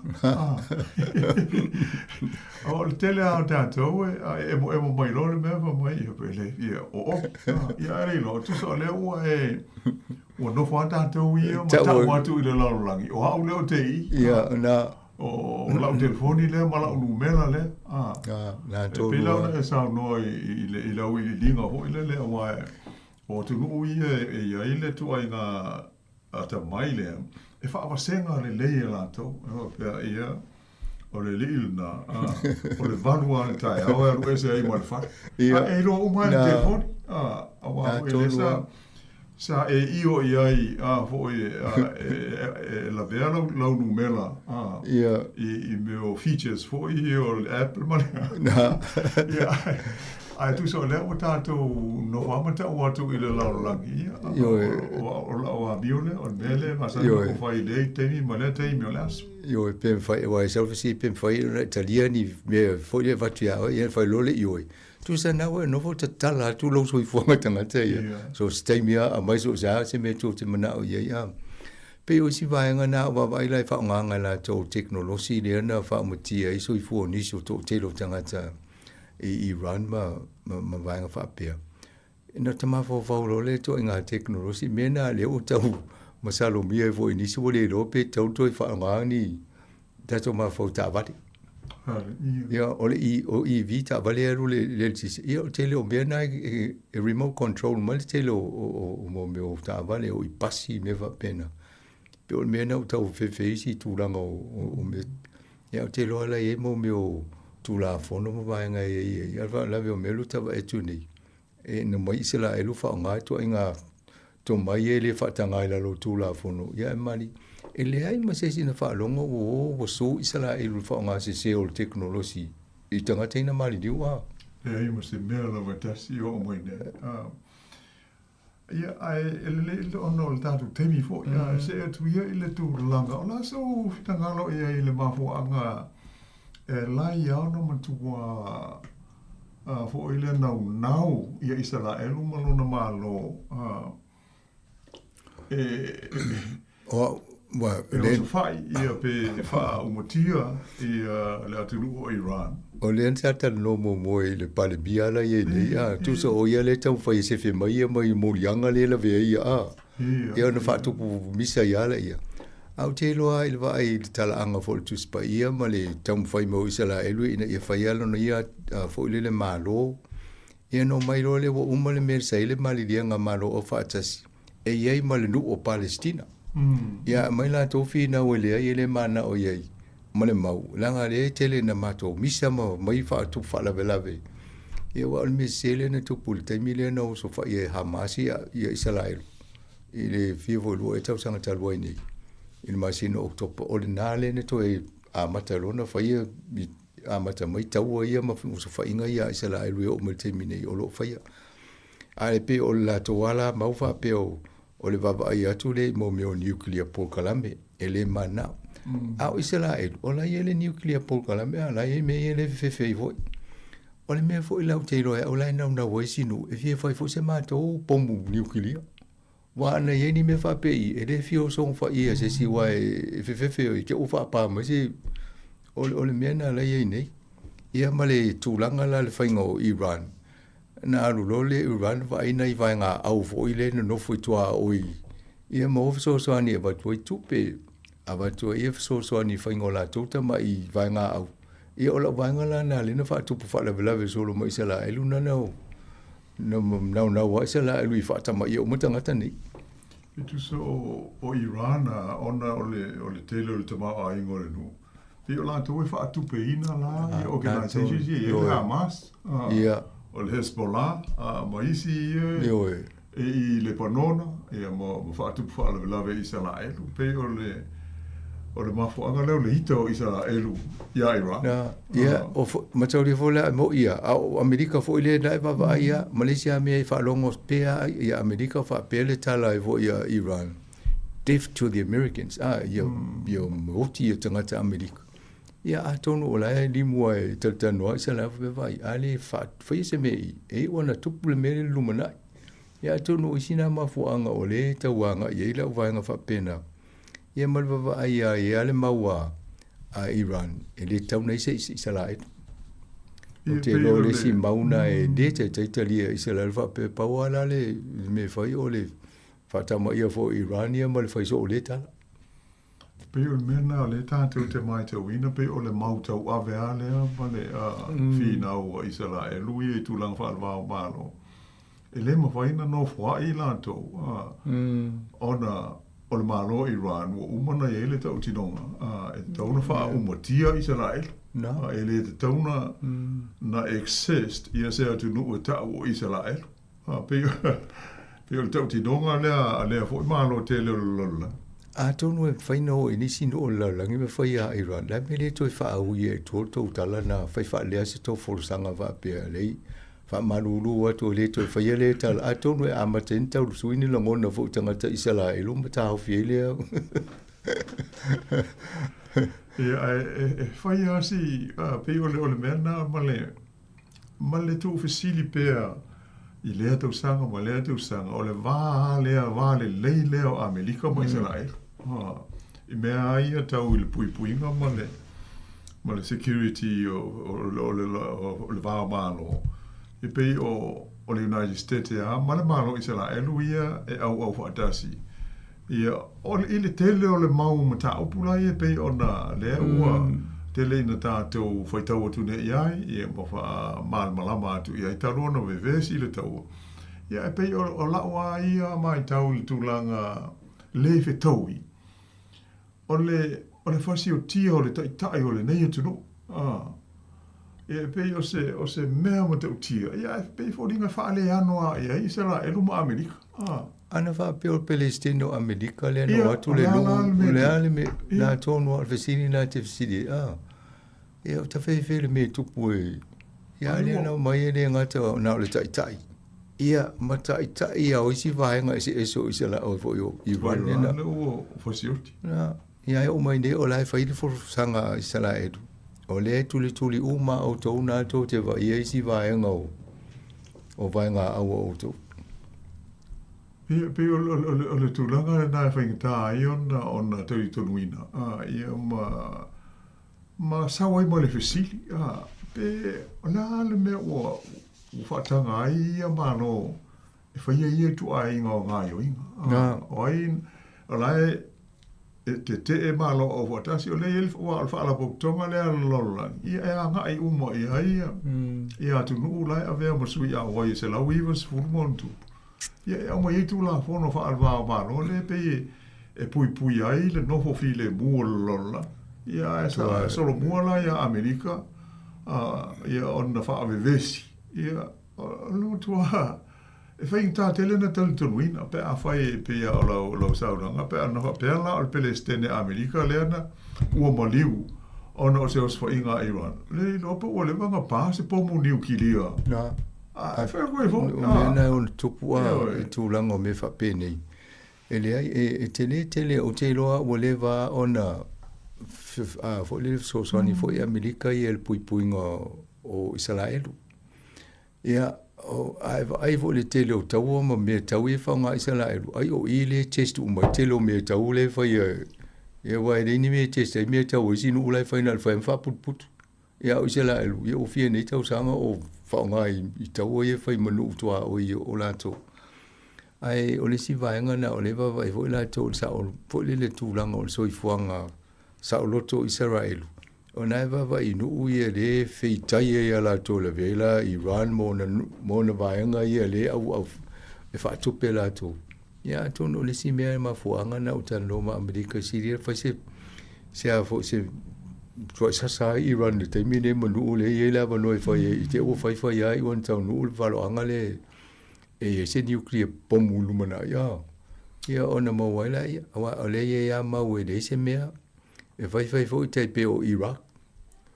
o le tele a tatou e mo mai lo le mea fa mai e pe le ia o ia re lo tu so le ua e o no fa tatou ia ma ta watu I le lalangi o hau leo te I ia na o lau telefoni le ma lau numera le na to pe lau na sa no I lau I linga ho le wa o tu no ia ile tu ai na ata mai le e fa awasenga le le la to pe ia o le ilna o le valua tai au e lu ese ai mal fa e lo uma le telefoni wa ele sa e io ai fo la vera la numela i meu features fo io Apple man ai tu so le o tato no va mata o tu ile la langi o avione o mele ma sa o fai dei temi maleta i miolas io pen fai o self si pen fai italiani me folie vatia o e fai lole io tu sa na no vo tala tu lo so i fo tanga te so stay mia a mai so sa se me tu te mana o ia pe o si vai nga wa vai lai fa nga la to technology le na fa muti ai so i fo ni so to te lo tanga ta i run ma vai nga fa pe ina tama fo lo le to nga technology me na le o tau masalo mia vo ni so le lo pe to to fa nga ni ta to ma fo ta vati ia ole i vita vale le ia te le o bena e remote control ma te le o me o ta vale o i passi me va pena pe o me na o tau fe si tu langa o me ia te lo ala e mo me o tu la fono mo va nga ia va la o me lu ta e tu ni e no mai se la e lu fa nga to inga to mai e le fa tanga la lo tu la fono ia mani ele ai ma se sina fa longo o so isala e lu fa nga se o technology I tanga teina mali di wa ai ma se me la vatasi o mo ne ia ai ele ono ta tu temi fo ia se tu ia ile tu langa ona so tanga lo ia ile ma fo anga la ia no ma tu wa fo ile nau ia isala e lu malona malo Well, le fai ia pe fa umotia ia le atulu o Iran. O le anta no mo le pale biala ye le tu so o ia le tau fai se fe mai mo yanga le la ve ia ia no fa tu misa ia la ia au te loa il va ai tala anga fo tu spa ia ma le tau fai mo isala elu ina ia fai ala no ia fo le malo ia no mai lo le wo umale mer sai le mali dia nga malo o fa tasi e ia ma le nu o Palestina ia mai la tofi na wele ai le mana o ia male mau langa le tele na mato misa mo mai fa tu fa la velave ia wa me sele na tu pul te mile no so fa ia Hamas ia Israel ile vivo lo eta sanga talwa ni il masino october ordinale ne to a matalona fa ia a mata mai tau ia ma so fa inga ia Israel o me te mine o lo fa ia ale pe o la to wala mau fa pe o le vava ai atu le mo meo nuclear pol kalame ele mana au Israel o la ele nuclear pol kalame ala e me ele fefe voi o le me foi la te ro o la na wo sinu e fie foi fo se mato pombu nuclear wa na ye ni me fa pe ele fio son fa ia se si wa e fefe o ke o fa pa ma se o le me na la ye nei ia male tulanga la le faingo Iran na alu le Iran va ina I vai nga au fo ile no fo tua oi ia mo so ani va tu tupe ava tu ia so ani faingo la tota mai vai nga au ia ola vai nga la na le no fa tu fa la vela so lo mai sala elu na no wa sala elu fa ta mai o mutanga tani tu so o Iran ona ole tele le tama ai ngore no pe ola tu fa tu pe ina la organization ia Hamas ia o le Hezbollah maisi e le panona e mo fatu fa la ve Israel pe o le mafuanga le hito Israel ia Iran ia o matau fo la mo ia o America fo ile dai va ia Malaysia me fa longo pe ia America fa pe le tala vo ia Iran deaf to the Americans ia moti tangata America ia atono ola li mo e tano sa la vai ale fa se me e ona tupu le mele lumana ia atono isina mafuanga ole tawanga ia la vanga fa pena ia malva ia le maua a Iran ele tau nei se sala e o te lo le si mauna e de te Italia Israel fa pe pawala le me fai ole fa tama ia fo Irania mal fai so ole tala pe o mena le tātou te mai te wina pe o le mautau ave alea ma le fina o Israel lui e tūlang whaalwao malo e le mawhaina no whai lantou ona o le malo Iran, o umana e le tau tinonga, e tauna wha umatia Israel, e le te tauna na exist, ia se atu nuu e tau o Israel, pe o le tau tinonga lea fo malo te leo lola. A tonu e whaina o inisi no o lalangi me whai a Iran, la me le toi wha aui e tō tō tala na whai wha lea se tō forosanga wha pia lei, wha maruru atu le toi whai le tala, a tonu e amata in tau suini la ngona fo tangata Israel, ma tāo fie lea. E whai a si, pe o le mea na ma le tō fesili pea, I lea tau sanga, ma lea tau sanga, o le vā le lei lea o Amerika ma Israel. I mea aia tau I le puipuinga ma le security o le vā malo. I pei o le United States ma le malo Israel ia e au whaatasi. Ia I le tele o le mau mata upula ia pei o na lea ua tele ina tātou whaitau atu ne iai, ia mawha malama atu iai tarona vevesi le tau. Ia e pei o laua ia mai tau le tūlanga le whetaui. O le whasi o tia o le tai o le nei atu no. Ia e pei o se mea ma tau tia. Ia e pei fōringa whaale anoa ia Isra e luma Amerika. Ana wha peo Palestine o Amerika le no atu le lungu le ale me nā tōnu al whesini nā te whesini. Ia o ta whewhere me tupu e. Ia lea nau mai e le ngata o nā o le tai. Ia ma tai ia o isi vahenga isi eso isi la o fo yo I wane na. O fosioti. Ia e o mai ne o lai whaidi fo sanga isi la edu. O le tuli uma o tō nā tō te wa ia isi vahenga o vahenga au o tō. Pe o le tūlanga nā e whaingata ai ona tau I tonuina. Ia ma sawai mo le whesili. Pe o la le mea o whaatanga ai ia mano e whaia ia tu ai ngā o ngā ioinga. O ai o lai te e malo o whaatasi o lei elfa o alwhaala poktonga lea lola. Ia e a ngai uma ia ia. Ia atu nuu lai a vea masui a wai se lau iwas furumontu. Ia e ama i tu la fono whaalwa o malo le pe e pui ai le nofo fi le mua lola. Ia e sa solo mua la ia Amerika. Ia onna whaavevesi. Ia lo tua e fai ta tele na tal tunuina pe a fai pe ia o lo sauranga pe ana pe la o Palestine Amerika lena o maliu ona o seus fo inga Iran le lo po o le vanga pa se po mu niu kilia na a fa ko fo na o tupu a tu lango me fa pene ele ai e tele o te loa o le va ona fo le so soni fo Amerika e el puinga o Israel. Ia ai vo le tele o tau ma me tau e whanga Israel. Ai o I le test o mai tele o me tau le whai e wai reini me test e me tau e sinu ulai whainal whai mwha putputu. Ia o Israel. Ia o fia nei tau sanga o whaonga I tau e whai manu utua o I o lato. Ai o le si vaenga na o le wawa e vo lato o sa o po le tūlanga o le soifuanga sa o loto Israel. O nai wawa I nuu ia le wheitai e ala tō la vela Iran mo na vaenga ia le au e whaatupe la tō. Ia tōno le si mea ma fuanga na o tano ma Amerika Siria whai se a fo se tuai sasa Iran le taimine ma nuu le ia la wano e whai I te o whai ai wan tau nuu le walo anga le e se nuclear pomu lumana ia. Ia ona ma waila ia awa o le ia mau e le se mea e vai fo te pe o Iraq.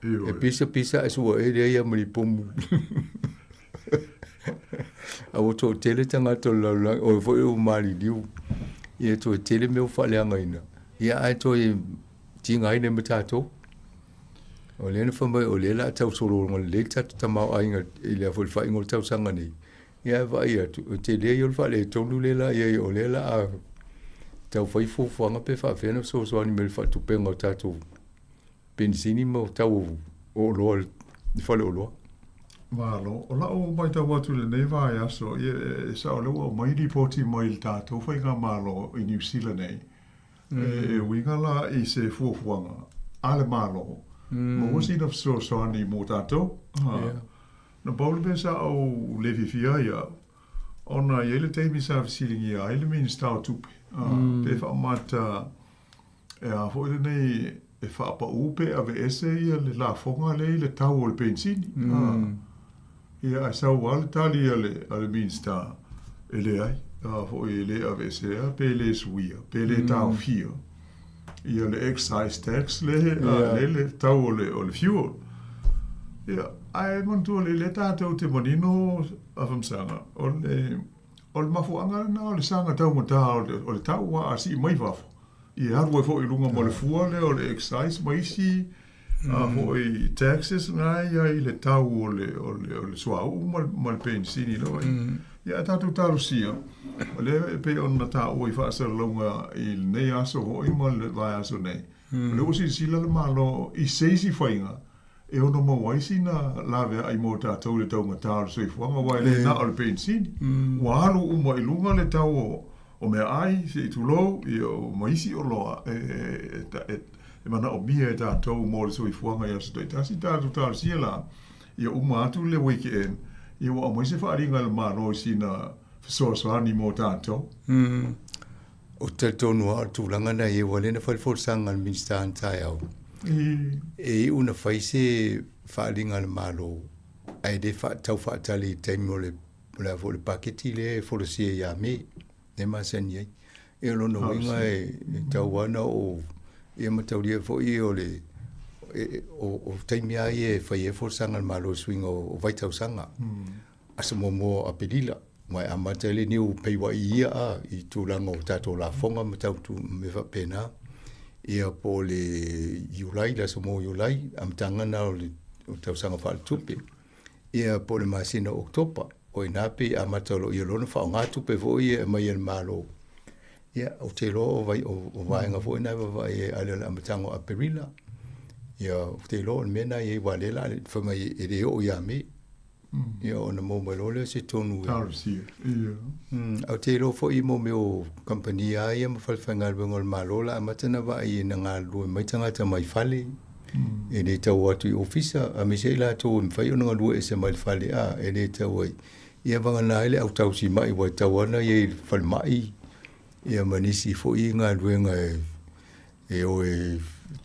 E pisa e sua e rea mani pomu. A o tō tele tangata laulang, o fo e o mari liu. Ia tō tele meo whaleanga ina. Ia ai tō e tinga ina me tātou. O lena whamai o lela tau soro ngol le tatu tamau ainga i lea fo whai ngol tau sanga nei. Ia vai atu, o te lea yol whale tonu lela, ia o lela a tau whai fuanga pe whawhena so soani me whatu penga o tātou. Pensini mo tau o loa, whale o loa. Malo, o lao mai tau atu le nei vai aso, e sa o lewa o mai ripoti mai le tātou whai ngā malo I New Zealand nei. E winga la I se fuafuanga, ale malo. Mo wasi na so soani mo tātou. Na paule be sa o le fifia ia, ona i ele teimi sa fisilingi ia, ele mini stau tupe. Pe whaamata e a fo i nei e whaapa upe a ve ese ia le la fonga le tau o le pensini. Ia a sau wale tali ale minsta e le ai. Fo i le a ve ese a pe le suia, pe le tau fia. Ia le excise tax le tau o le fuel. Ia, ai mantua le tātou te manino a whamsanga. O le mafuanga na o le sanga tau mata o le tau wa a si mai wafo. I haru e fo i lunga mo le fua le o le excise mai si fo i taxes ngai i le tau o le suau ma le pensini lo. Ia tātou tāru sia. O le pe on na tau i whaasa lunga i nei aso ho i ma le vai aso nei. Le usi sila le malo i seisi whainga. E ono mawaisi na lawe ai mo tātou le tau ngataru soi fuanga wai le na o le pensini. Wa haru uma i lunga le tau o mea ai, se i tulou, i o maisi o loa, e mana o mia e tātou mo le soi fuanga i aso toi tasi tātou tāru sia la, i o uma atu le weekend, i o maise whaaringa le maro i sina whasoasoani mo tātou. O te tonua o tūlanga na e walena whalifosanga al minsta antai au. E una whaise whaaringa le maro, ai de tau whaatali taimo le paketi le wholosia ia me, ne masani ai. E lono winga e tauana o ia matauria fo i o le o taimi ai e whai e wholesanga malo swinga o vaitausanga. Asa mo a pelila. Mai a matele ni o peiwa i ia i tūlanga o tātou la fonga matautu me whapena. Ia po le iulai, la sa mo iulai, am tangana o tausanga whaal tupe. Ia po le masina oktopa. O i nape a matalo i lona whao ngā tupe fo i e mai el malo. Ia o te lo o vaenga fo i nai wa e alele amatango a perila. Ia o te lo o mena i e walela whamai e reo o ia me. Ia o na mo malole se tonu. Tarsia, ia. Au te lo fo i mo me o kampania ia ma whalwhanga ngol malola a matana wa i na ngā lua mai tangata mai whale. E ne tau atu i ofisa, a me se ila tau i mwhai o nga lua e se mai whale a, e ne tau ai. Ia wanga nā ele au tau si mai wa tau ana i e whale mai. Ia manisi fo i ngā luenga e o e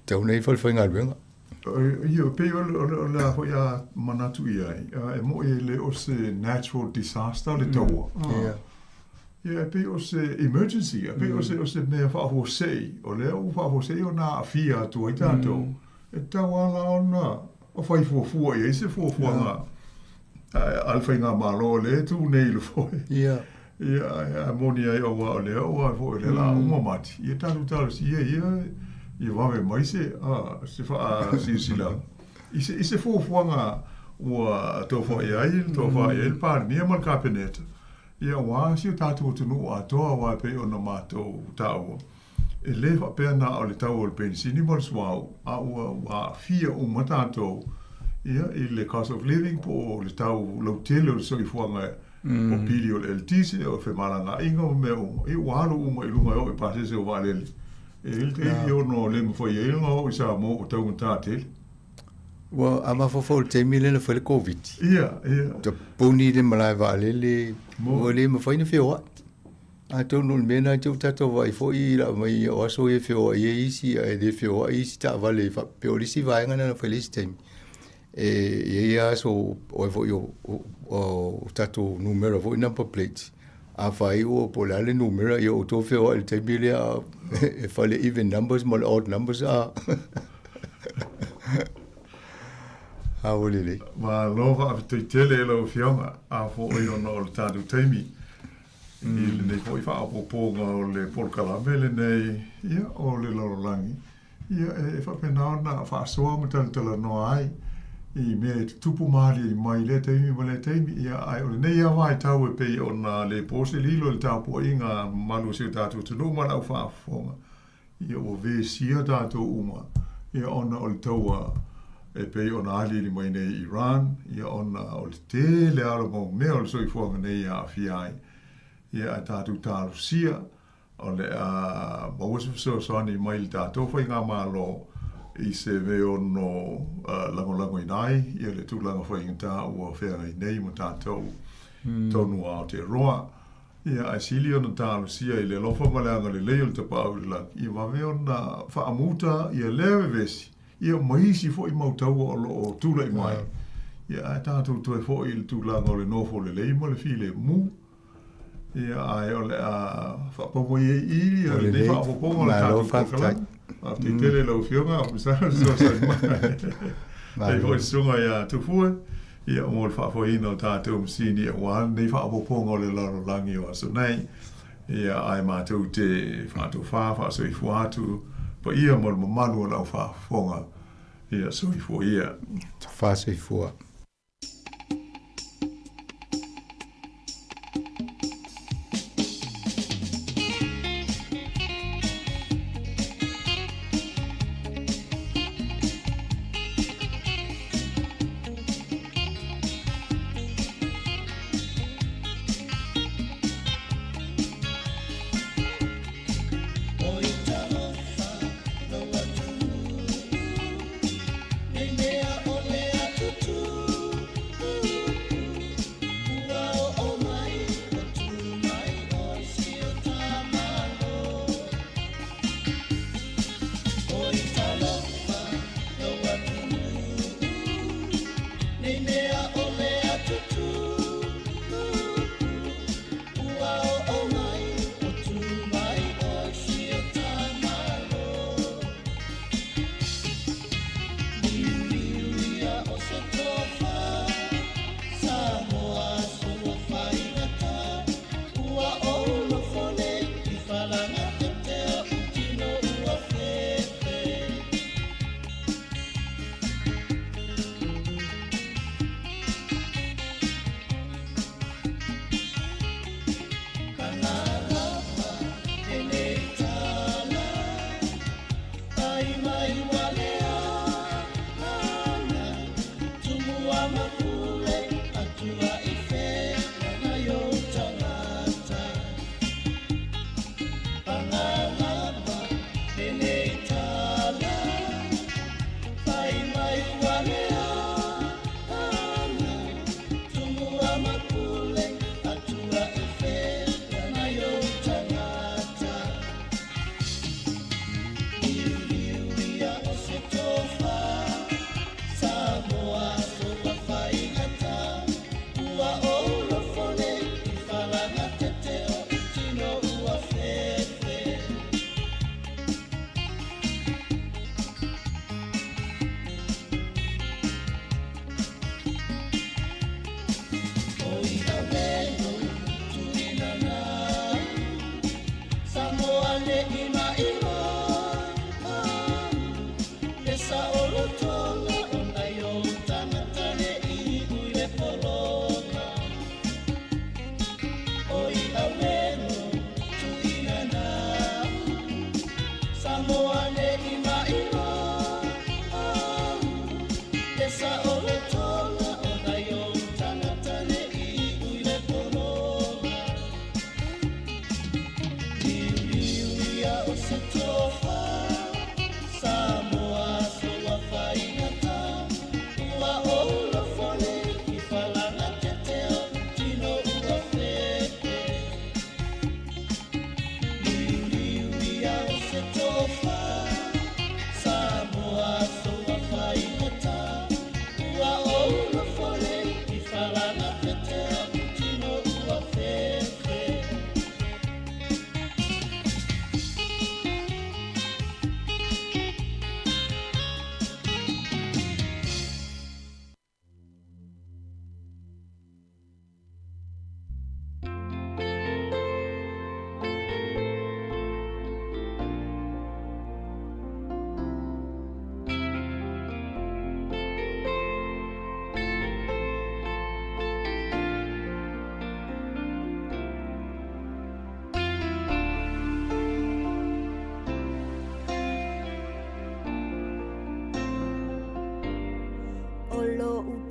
tau nei whalwhanga luenga. Ia, pe o la ho ia manatu i ai. E mo e le o se natural disaster le taua. Ia, pe o se emergency. Pe o se mea whaafosei. O le o whaafosei o nā awhia atu ai tātou. E tau ala ona o whai fuafua i eise fuafuanga. Alwhai ngā malo le tu nei le foi. Ia. Ia, moni ai o wa o le o wa foi le la umamati. Ia tātou tātou si ia wawe mai se wha sila. I se fuafuanga ua tō whai ai, tō whai ai, pāri nia man kāpeneta. Ia wā si o tātou tunu a toa wā pe o na mātou tāua. E le whapea nā o le tau o le pensini mo le suau, a ua wā fia o matātou. Ia, i le cost of living po le tau lau tele o le soifuanga o pili o le LTC o whemaranga inga o mea o. I wālo uma i lunga o i pātese o wālele. E il te i o no le mwhai e inga o i Sāmoa o tau ngā tele. Wa ama fofo te mile na fele COVID. Ia. Te puni de malai wālele, o le mwhai na whio at. A tau nul mena tau tato vai fo i la mai o aso e whio a ie isi a e de whio a isi ta wale peolisi vaenga na felisi temi. E ia so o fo o tato numero fo number plate a fai o polale numero io to feo al tebile a e fale even numbers mal odd numbers a a olele ma lova a tele lo fiama a fo io no tato temi il ne foi fa po le polkalame nei ia o le lorangi ia e fa penana fa so mtal no ai I me tupu mali mai le teimi ia ai o nei ia vai tau e pei ona le pose lilo le tau po inga malu se tatu tunu mana au whaafonga ia o ve sia tatu uma ia ona o le taua e pei ona ali li mai nei Iran ia ona o le te le alo mo mea o le soifuanga nei a fiai ia a tatu taru sia o le a mawasa soani mai le tatu whai ngā malo I se veo no lango inai, ia le tūlanga whai ngata ua whea nei mo tātou tonu a te roa. Ia ai sili ona talo sia i le lofa malanga le leo le tapau le laki. Ia wame ona whaamuta ia lewe vesi. Ia maisi fo i mautau o lo o tula i mai. Ia ai tātou toi fo i le tūlanga o le nofo le leima le file mu. Ia ai o le a whapomo i iri o le nei whapomo le tātou kakalanga. A te tele lau fionga a pisara so sa mai. Ei fo i sunga ia tufue. Ia o le whaafoina o tātou msini e wan, nei whaapoponga o le larolangi o aso nei. Ia ai mātou te whātou whāwha so i fuatu, pa ia mo le mamanu o lau whaafonga. Ia so i fu ia. Whāso i fua.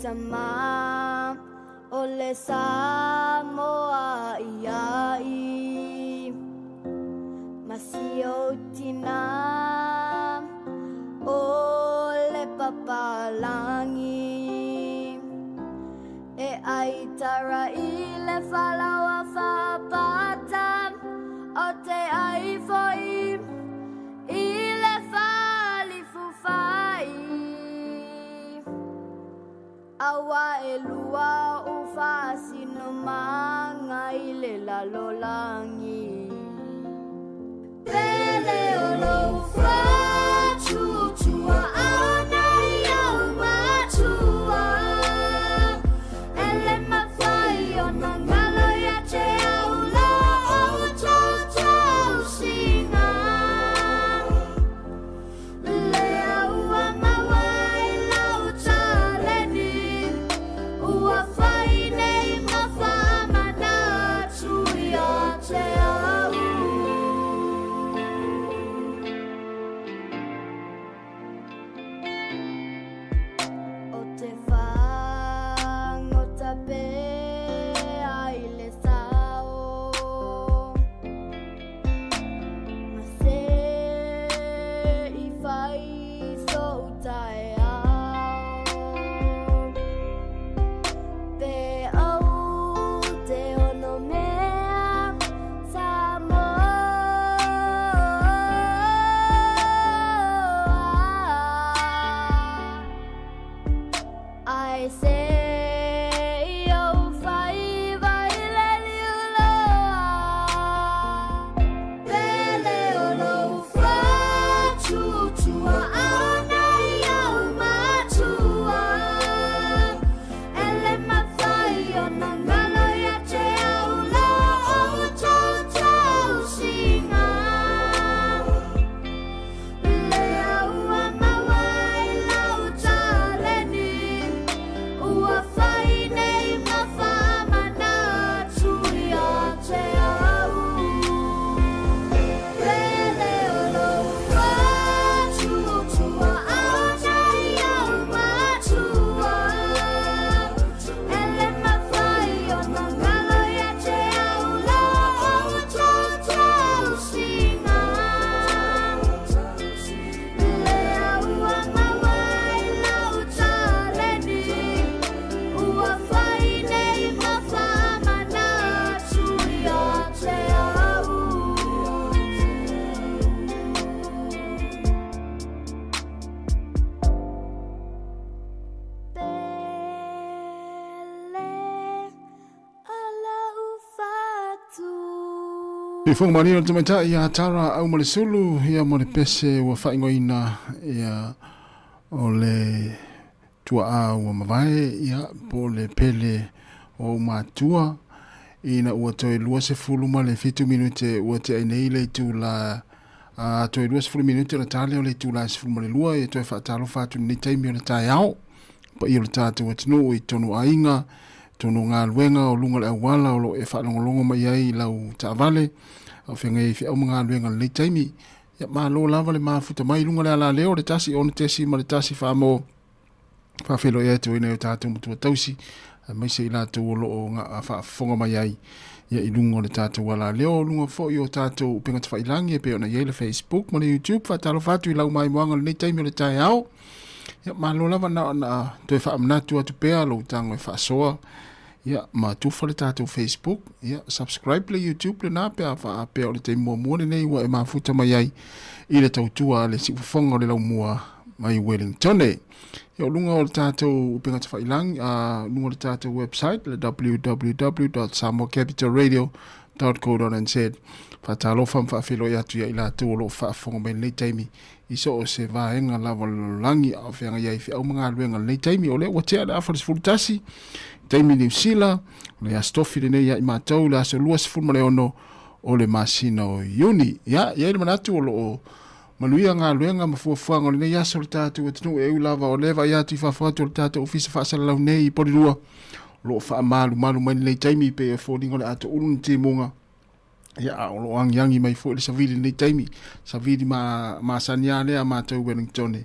Tama ole Sāmoa iai Masio tina ole papalangi E aitara i le whalawa whapai Awa e lua ufa sino manga ile la lolangi. Pele olo ufa chuchua ana ya matua. Ele mafai ona ngalo ya che aula o chocho singa. Lea ua mawai lau taleni. Ua fai nei mafama na tuia te au. O te whango tape ai le sao. Ma se I whai so tae au. Te au te ono mea Sāmoa. I say yo fai vai le liuloa. Pele olo fa chuchua ana yau matua. Ele mafai ona ngalo ya te aula o chocho singa. Lea ua mawai lau taleni. Ua fai nei mafama na tuia te au. Pele olo fa chuchua ana yau matua. Ele mafai ona ngalo ya te aula o chocho singa. Lea ua mawai lau taleni. Ua fai nei mafama na tuia te au. Ala ufatu. I whonga mani o te mata ia tara au mole sulu ia mole pese ua whaingoina ia o le tua a ua mawai ia po le pele o matua ina ua toi lua se fulu ma le 5 minute ua te ainei le tu la toi lua se fulu minute la tale o le tu la se fulu ma le lua ia toi whaatalo whatu ni taimi o le tae au pa i o le tātou atinu i tonu ainga tonu ngā luenga o lunga le awala o lo e whaanongolongo mai ai lau taavale au whenga e whiau mga luenga le taimi ia maa lo lava le maafuta mai lunga le ala leo le tasi o ne tesi ma le tasi whaamo whawhelo e atu ina o tātou mutua tausi mai se i lātou o loo ngā whafonga mai ai ia i lunga o le tātou ala leo lunga fo i o tātou upenga te whailangi e pe ona iei le Facebook ma le YouTube whaatalo whatu i lau mai moanga le taimi o le tae au ia maa lo lava na toi whaamnatu atu pea lo tango e whaasoa ia ma tufa le tātou Facebook ia subscribe le YouTube le nā pea wha o le te mua mua nei wa e mafuta mai ai i le tautua le sifufonga o le lau mua mai Wellington ia lunga o le tātou upenga te whailangi lunga o le tātou website le www.samoacapitalradio.co.nz whaatalo whamwhawhelo i atu ia i lātou o lo whaafonga mai nei taimi iso o se vaenga lava langi au whianga iai whiau mga luenga nei taimi o le ua tea le awharis fulutasi taimi New Zealand le astofi le nei i mātou le aso lua sifuru le ono o le masina o Iuni ia le manatu o lo manuia ngā luenga mafuafuanga o le nei aso le tātou e tinu e ulava o leva i atu i whafuatu o le tātou ofisa whaasala lau nei i porirua lo wha malu mai nei taimi pe e fōringo le ato unu te munga ia o lo angi mai fo le savili nei taimi savili ma sania le a mātou Wellington ia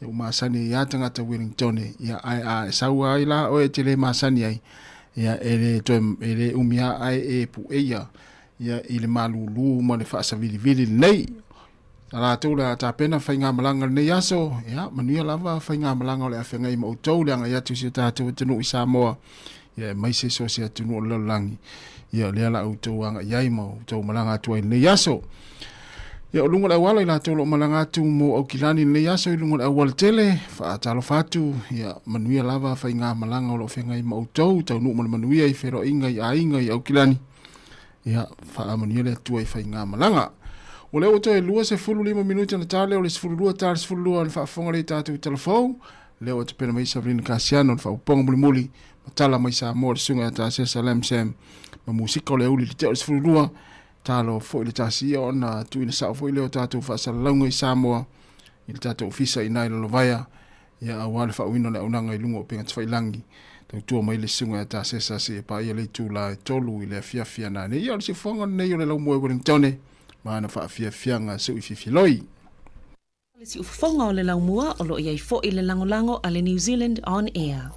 o masani ia tangata Wellington ia ai saua ai la o e te le masani ai ia ele umia ai e pu ia i le malulu ma le wha savili vili nei ala tau la ta pena whainga malanga nei aso ia manuia lava whainga malanga o le awhenga i mautau le anga iatu si o tātou tunu i Sāmoa ia mai se so se tunu o lalangi ia le ala autou anga iai mau tau malanga atua i nei aso Ia o lunga la wala ila tolo malanga tu mo au kilani le yaso i lunga la wala tele fa talo fatu ia manuia lava fa inga malanga o lo fenga i mautou tau nu manuia i fero inga i ainga i au kilani ia fa manuia le tua i fa inga malanga o le oto e lua se fulu 5 minuti na tale o le sfulu lua tale sfulu lua fa fonga le tatu telefou le o te pena mai Sabrina Kasiano fa uponga muli matala mai Sāmoa le sunga ta se salam sem ma musika o le uli le sfulu lua talo fo le tasi ona tu ina sa fo le tatu fa salongo i Sāmoa il tatu ofisa ina lo vaya ya awal fa wino le unanga i lungo penga tfai langi tu mai le sunga ta se sa se pa ia le tu la tolu ile fia na ne ia se fonga ne le lo mo Wellington ma na fa fia nga su i filoi Le si ufonga o le laumua o lo iai fo i le langolango a le New Zealand on air.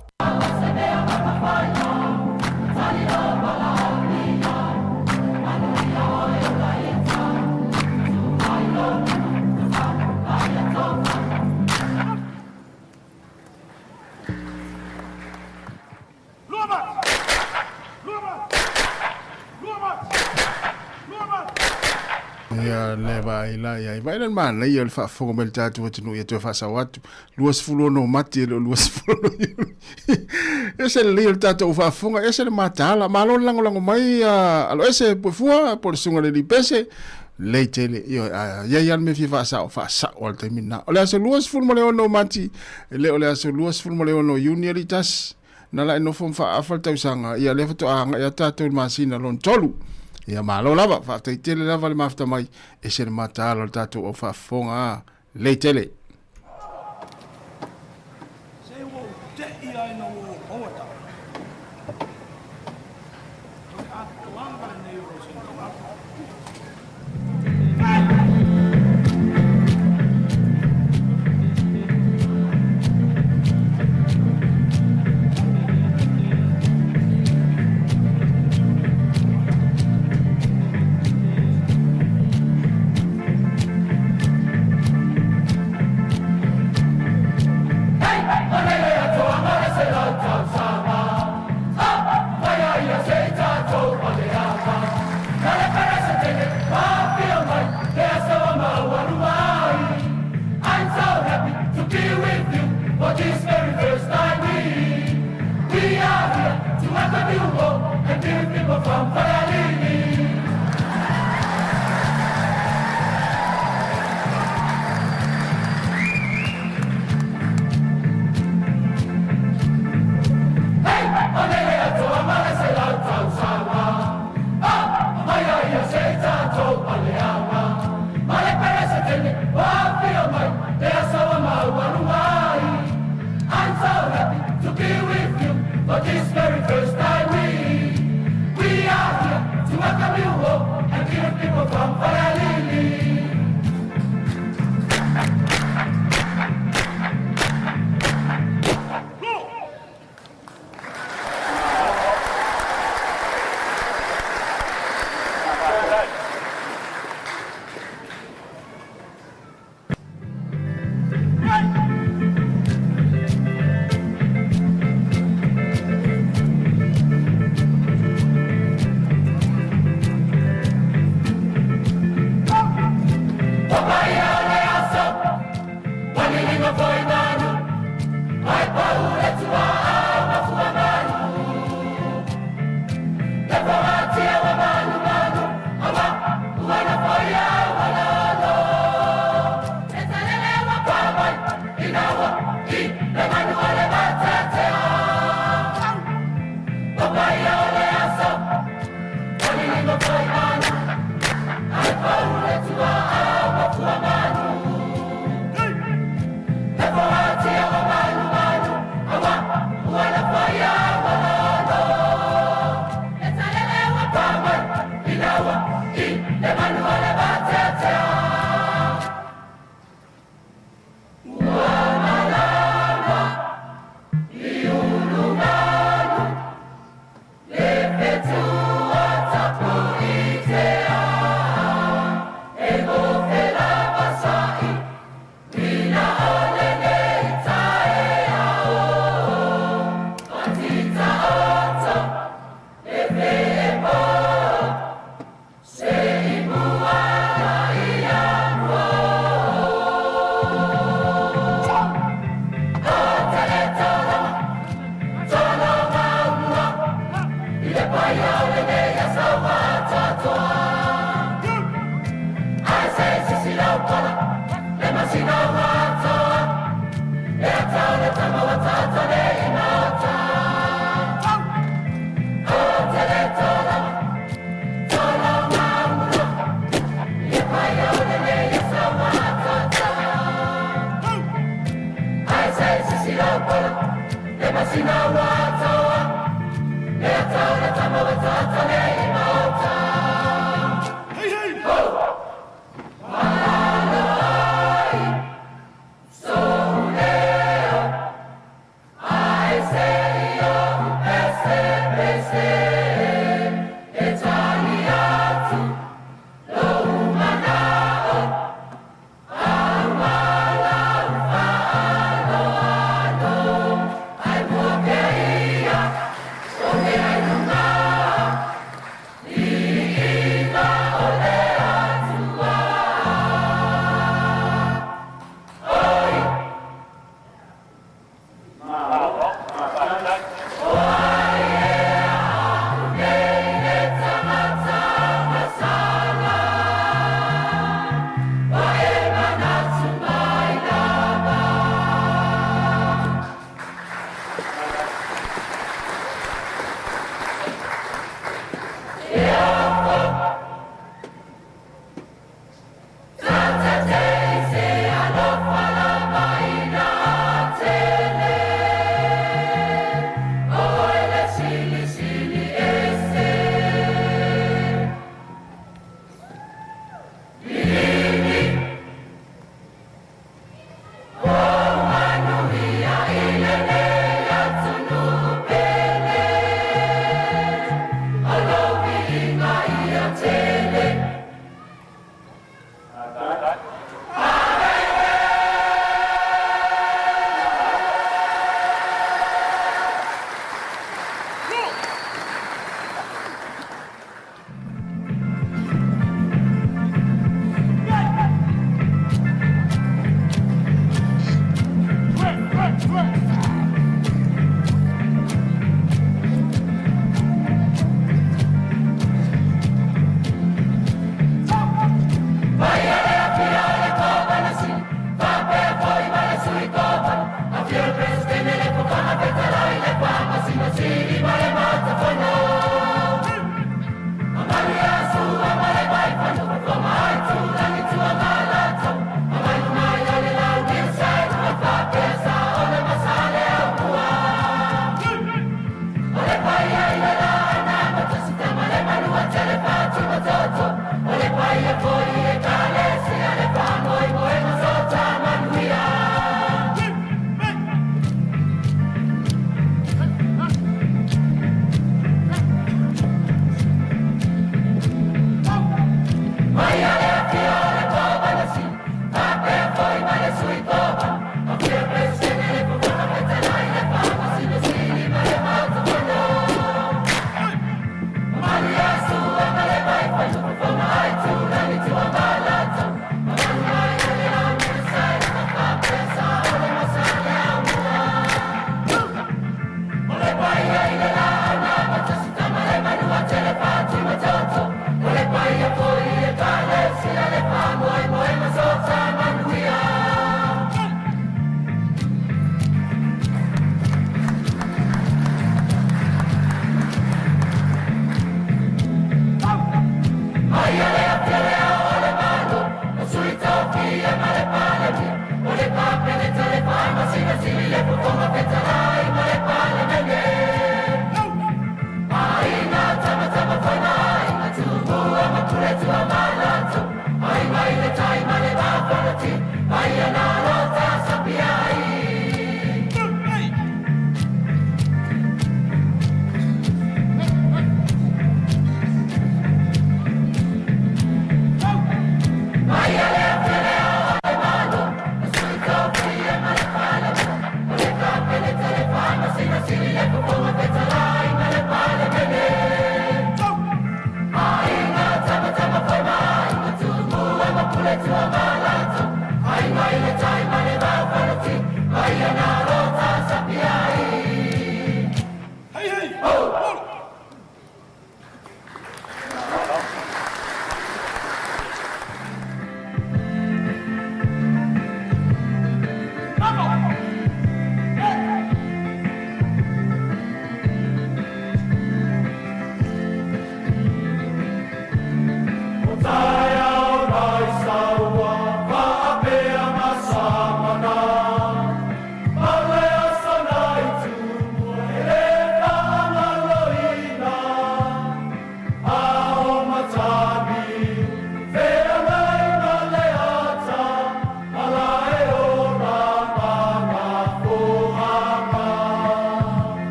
Ya le vai la ya vai le man le il fa fo mel tatu tinu ya tu fa sa watu luas fulo no mati le luas fulo ese le il tatu fa fonga ese le matala malo lango mai alo ese po fua por sunga le pese le tele yo ya me fi fa sa o te mina ole ese luas fulo le no mati le ole ese luas fulo le no unionitas na la no fo fa falta usanga ya le foto anga ya tatu masina lon tolu ia malo lava fa te tele lava le mafta mai e se mata lo tatu o fa fonga le tele Se wo te ia no o ota. A tuanga nei o singa.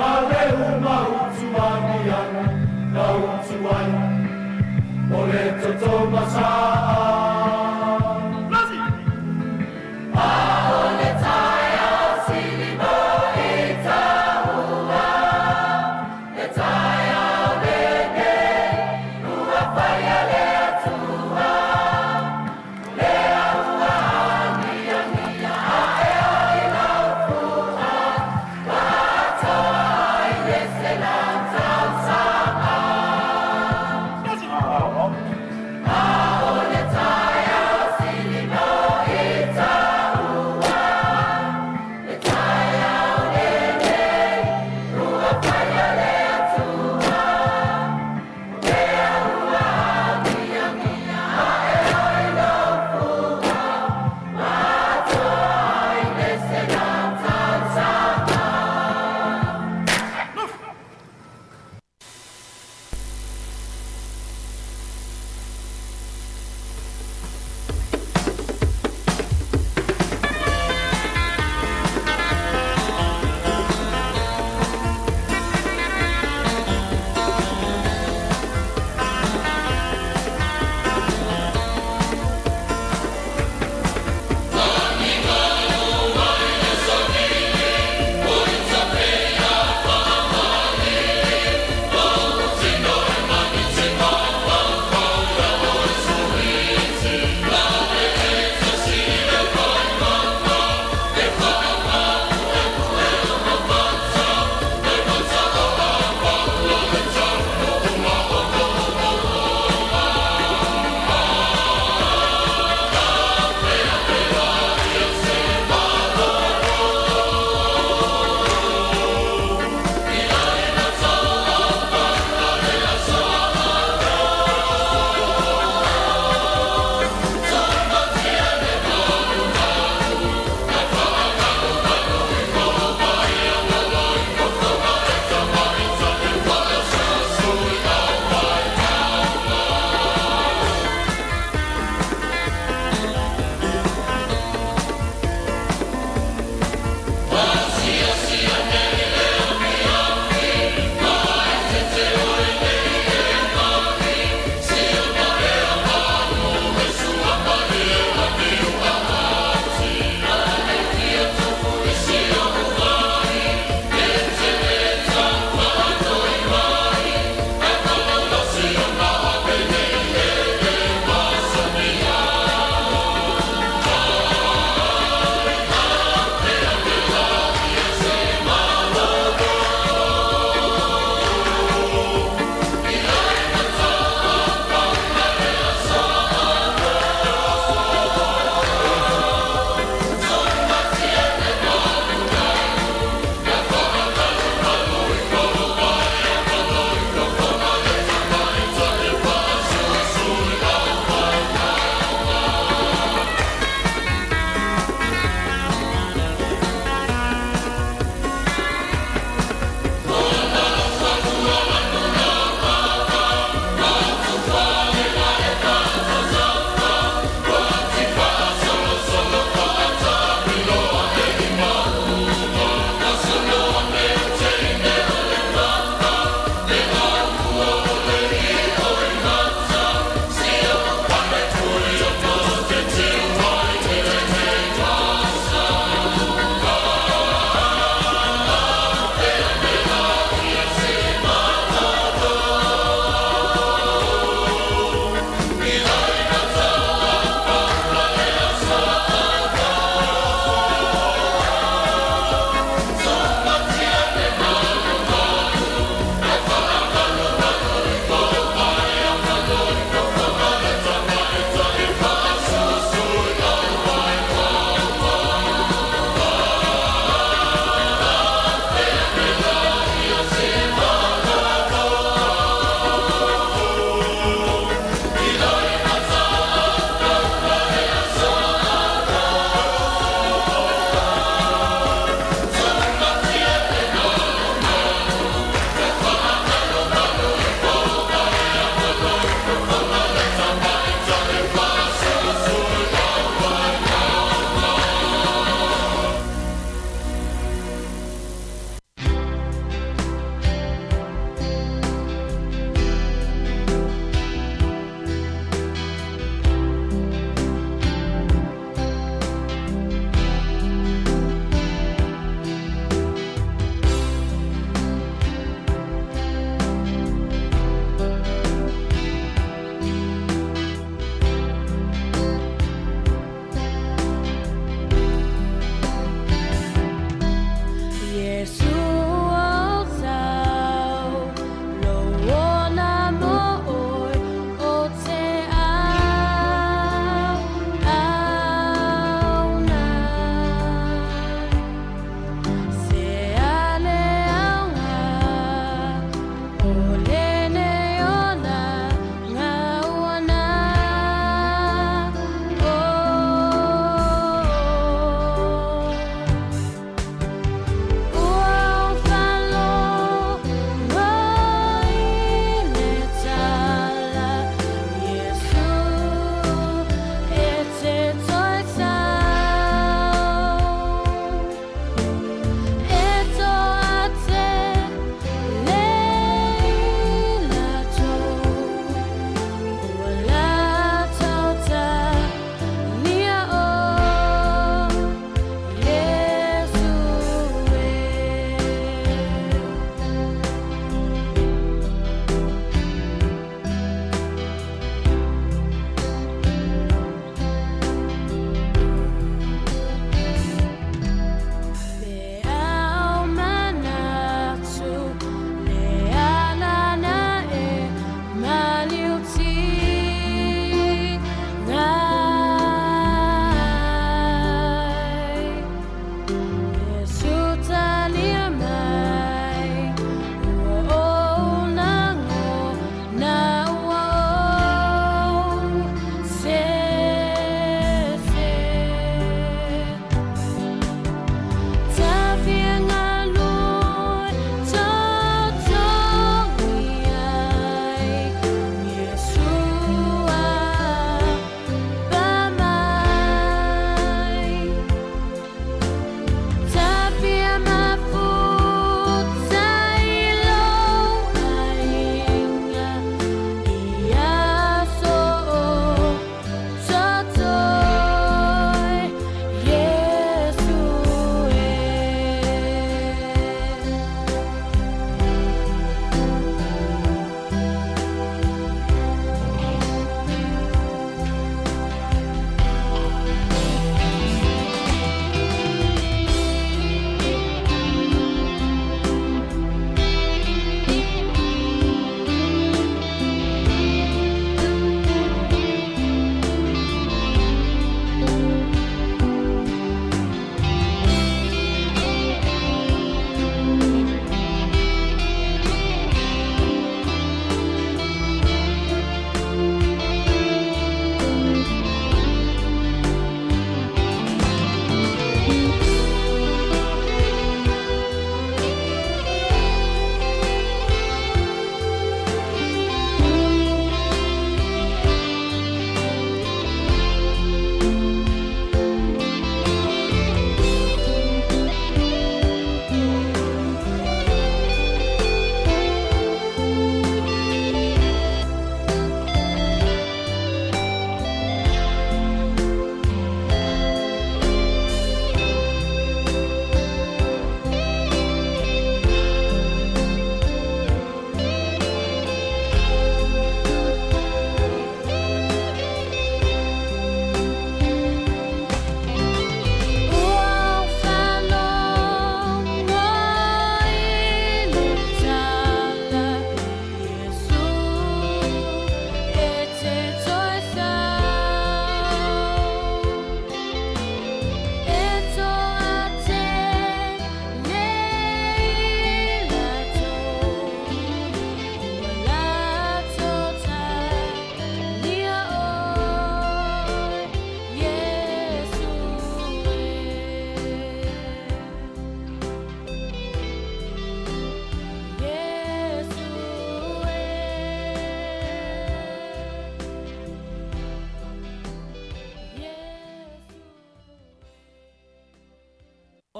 All the time.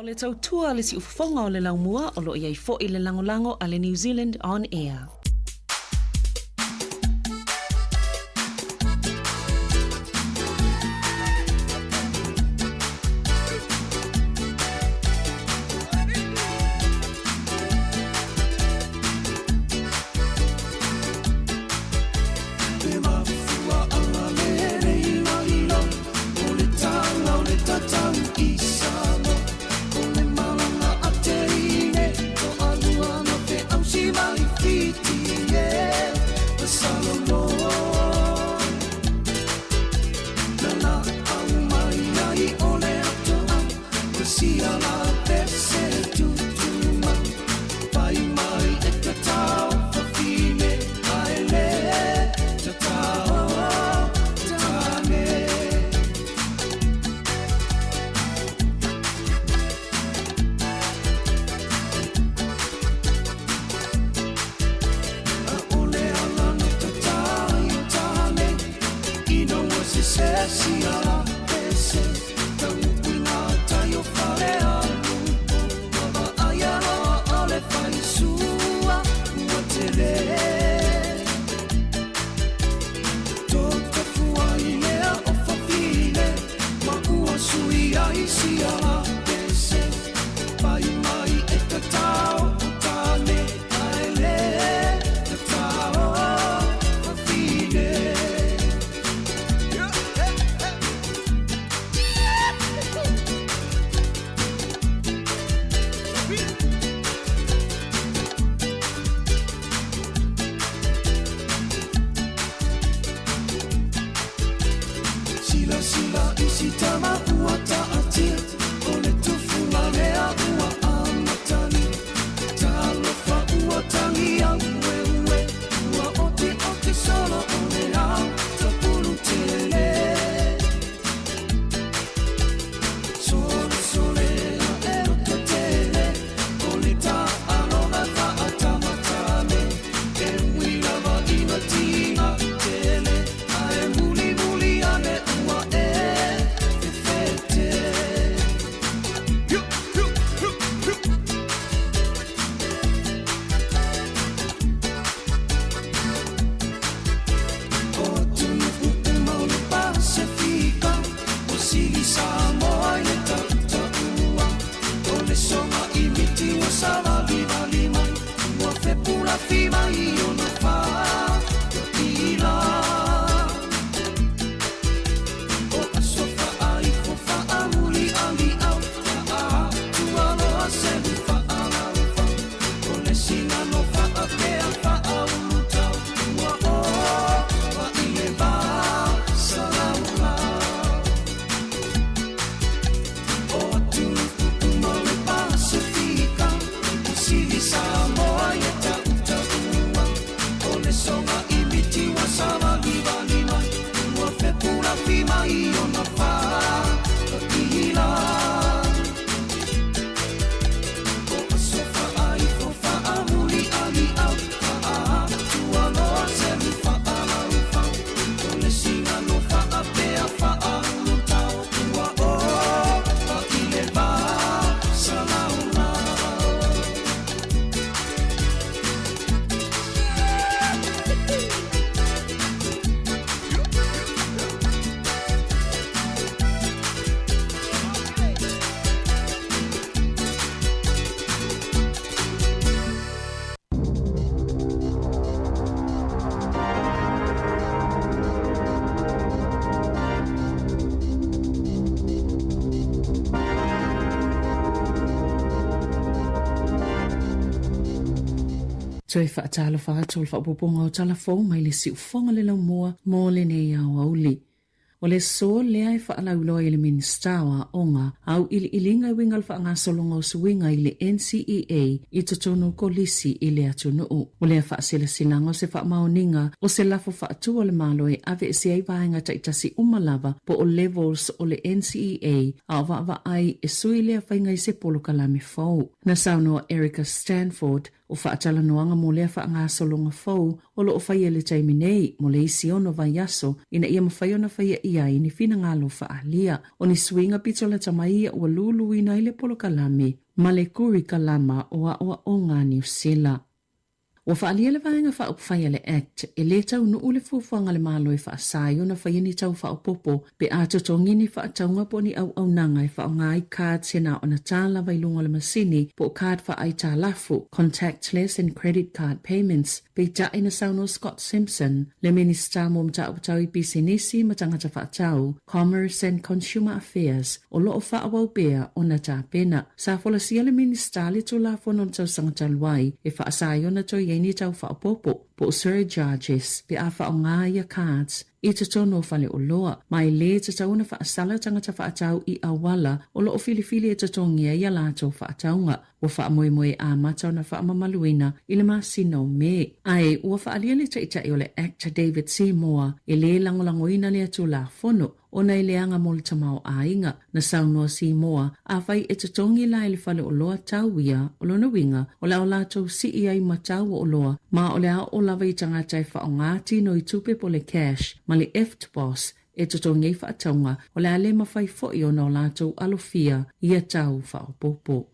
O le tautua le si ufonga o le laumua o lo iai fo i le langolango a le New Zealand On Air. Toi whaatala whaatol whaapoponga o talafou mai le siufonga le laumua mō le nei au auli. O le so lea e whaalauloa i le ministawa onga au ili ilinga i wingal whaangasolonga o suinga i le NCEA i totono kolisi i le atunuu. O lea whaasila silango se whaamaoninga o se lafo whaatua o le malo e ave e se ai vaenga taitasi umalava po o levels o le NCEA a wa ai e sui lea whainga i se polo kalame fau. Na saunoa Erica Stanford o whaatala noanga mo lea wha ngā solonga fau o lo o whaia le taimi nei mo le isi ono vai aso ina ia mawhai ona whaia ia i ni whina ngalo wha alia o ni swinga pito la tamaia ua lulu ina ile polo kalame ma le kuri kalama o a o ngā New Zealand. Wa whaalia le vaenga wha upwhaia le act e le tau nu ule fufuanga le malo e wha asai ona whaia ni tau wha upopo pe a totongi ni wha ataunga po ni au nanga e wha o ngai card sena ona tāla vai lunga le masini po card wha ai tā lafu contactless and credit card payments pe ta ina sauno Scott Simpson le minister mo mta upatau i pisinisi matangata wha atau Commerce and Consumer Affairs o lo o wha awau bea ona tā pena sa fola sia le minister le tu la fono tau sangataluai e wha asai ona toi ni tau whaopopo po surcharges pe a whaongaia cards i te tono whale o loa mai le te tauna whaasala tangata whaatau i awala o lo o filifili e te tongia i alato whaataunga o whaamoemoe a matau na whaamamaluina i le masino me. Ai, ua whaalia le taitai o le actor David Sāmoa e le langolangoina le atu la fono o nei leanga mo le tamau a inga na saunoa Sāmoa a whai e te tongi la le whale o loa tauia o lona winga o la o lato si i ai matau o loa ma o le a o lava i tangatai whaongati no i tupe po le cash ma le EFTPOS e te tongi i whaataunga o le a le mawhai foi o no lato alofia i a tau whaopopo.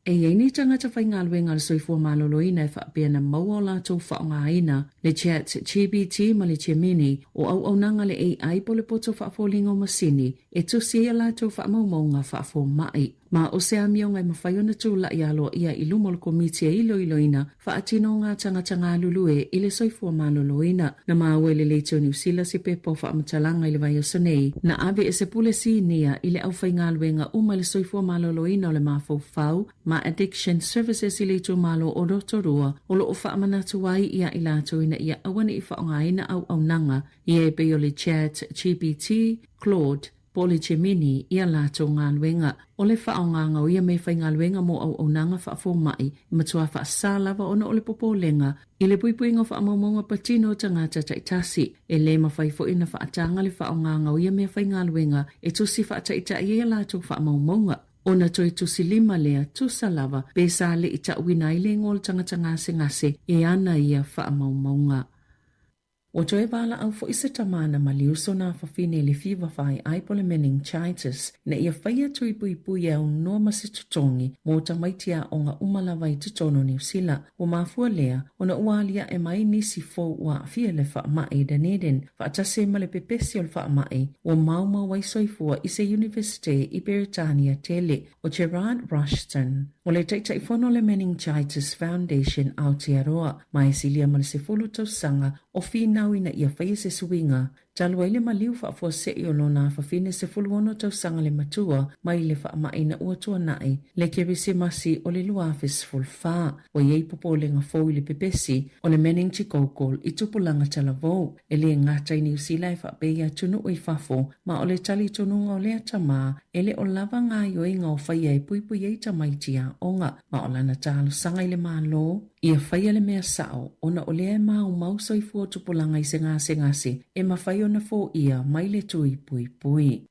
E iei ni tangata whai ngā luenga le soifua maloloina e whaapea na maua o lātou whaongaina le chat GBT ma le Gemini o au nanga le AI po le poto whaafolingo masini e tusi e lātou whaamaumaunga whaafo mai. Ma o se amio ngai mawhaiona tūla i aloa ia i lumo le komiti e iloiloina whaatino ngā tangata ngā lulue i le soifua maloloina na maua le leitio New Zealand si pepo whaamatalanga i le vai o sonei na abe e se pule si nia i le au whai ngā luenga uma le soifua maloloina o le mafau fau ma Addiction Services i leitio malo o Rotorua o lo o whaamanatu wai ia i lātou ina ia awane i whaongaina au nanga i e be o le chat GPT, Claude, Pole Gemini ia lato ngā luenga o le whaonganga o ia me whai ngā luenga mo au nanga whaafo mai i matua whaasalawa ona o le popolenga i le puipuinga whaamaumaunga patino tangata taitasi e le mawhai fo ina whaatanga le whaonganga o ia me whai ngā luenga e tusi whaataita ia lato whaamaumaunga ona toi tusi lima lea tusalava pe sa le ita wina i le ngol tangata ngase e ana ia whaamaumaunga. O toi wala au fo isa tamana ma liuso na whawhine le whiwa whai ai pole meningitis na ia whaia tui pui au noa masi tutongi mō tamaitia o ngā umalawa i tutono New Zealand o mafua lea o na ualia e mai nisi fo wa fia le wha mai Dunedin whaatase ma le pepesi o le wha mai o mauma wai soifua i se University i Britannia tele o Gerard Rushton. O le taitai whono le Meningitis Foundation Aotearoa mai silia ma le se fulu tausanga o finau ina ia whaia se suinga. Talua ile maliu whaafua se i o lona whawhine se fuluono tausanga le matua mai le whaamaina uatua nai le kerisi masi o le luafis fulfa o iei popolenga fau i le pepesi o le meningikokol i tupulanga talavou e le ngata i New Zealand e whaapea tunu ui whafo ma o le tali tununga o le atama e le o lava ngā yoinga o whaia e puipui ei tamaitia onga ma o lana talo sanga i le malo ia whaia le mea sao ona o lea mau soifua tupulanga i se ngase e mawhai ona fo ia mai le tui pui.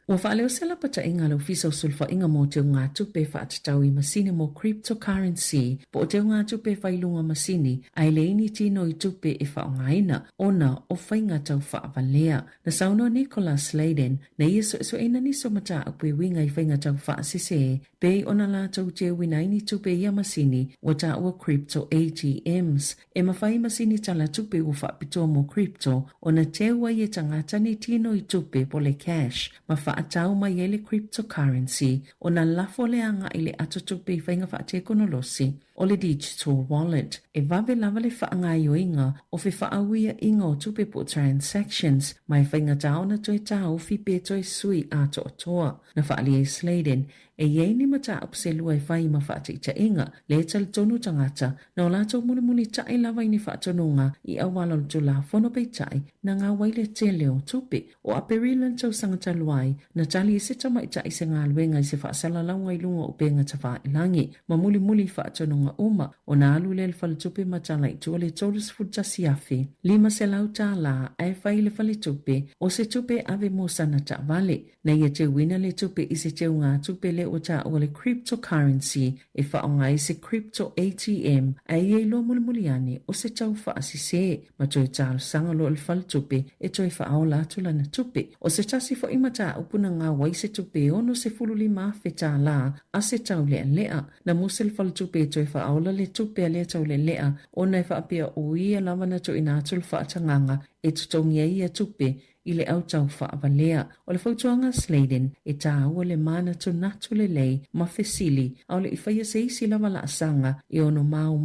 Ua whaaleo se lapata inga lau fiso sulfa inga mo teo ngā tupe whaatatau i masini mo cryptocurrency po o teo ngā tupe whailunga masini ai leini tino i tupe e whaongaina ona o whainga tau whaavalea. Na sauno Nicholas Sladen na ia so ina ni so mata apui winga i whainga tau whaasise pei ona la tau te winaini tupe ia masini o ta ua crypto ATMs e mawhai masini tala tupe u whaapitoa mo crypto ona teua i e tangata ni tino i tupe po le cash ma atau mai ele cryptocurrency o na lafo leanga i le atotupe i whainga whaate konolosi o le digital wallet e vave lava le whaangai o inga o fe whaawia inga o tupe po transactions mai whainga taona toi tau fi pe toi sui ato atoa na whaali e Sladen e iei ni mata apselua e whai ma whaatita inga le tal tonu tangata na o lato muli tai lava i ni whaatonunga i awala tula fono peitai na ngā waile te leo tupe o aperilan tau sangata luai na tali i se tamaita i se ngā luenga i se whaasala launga i lunga o penga ta whaelangi ma muli whaatonunga uma o na alu le whalitupe matala i tua le tolus futa siafi. Lima se lau tā la e whai le whalitupe o se tupe ave mo sana ta vale na ia te wina le tupe i se teu ngā tupe le ua ta ua le cryptocurrency e whaongai se crypto ATM ai e lo muli ane o se tau whaasi se ma toi tālo sanga lo le whal tupe e toi whaao lātu lana tupe o se tasi fo imata upuna ngā wai se tupe ono se fululi mawhi tā la a se tau lea lea na musa le whal tupe e toi whaao la le tupe a lea tau le lea o nei whaapia o ia lava na toi nātu le whaatanganga e tutongia ia tupe i le au tau whaavalea. O le whautuanga Sladen e tā ua le mana tu natu le lei ma fesili au le i whaia se isi lava la asanga i ono mau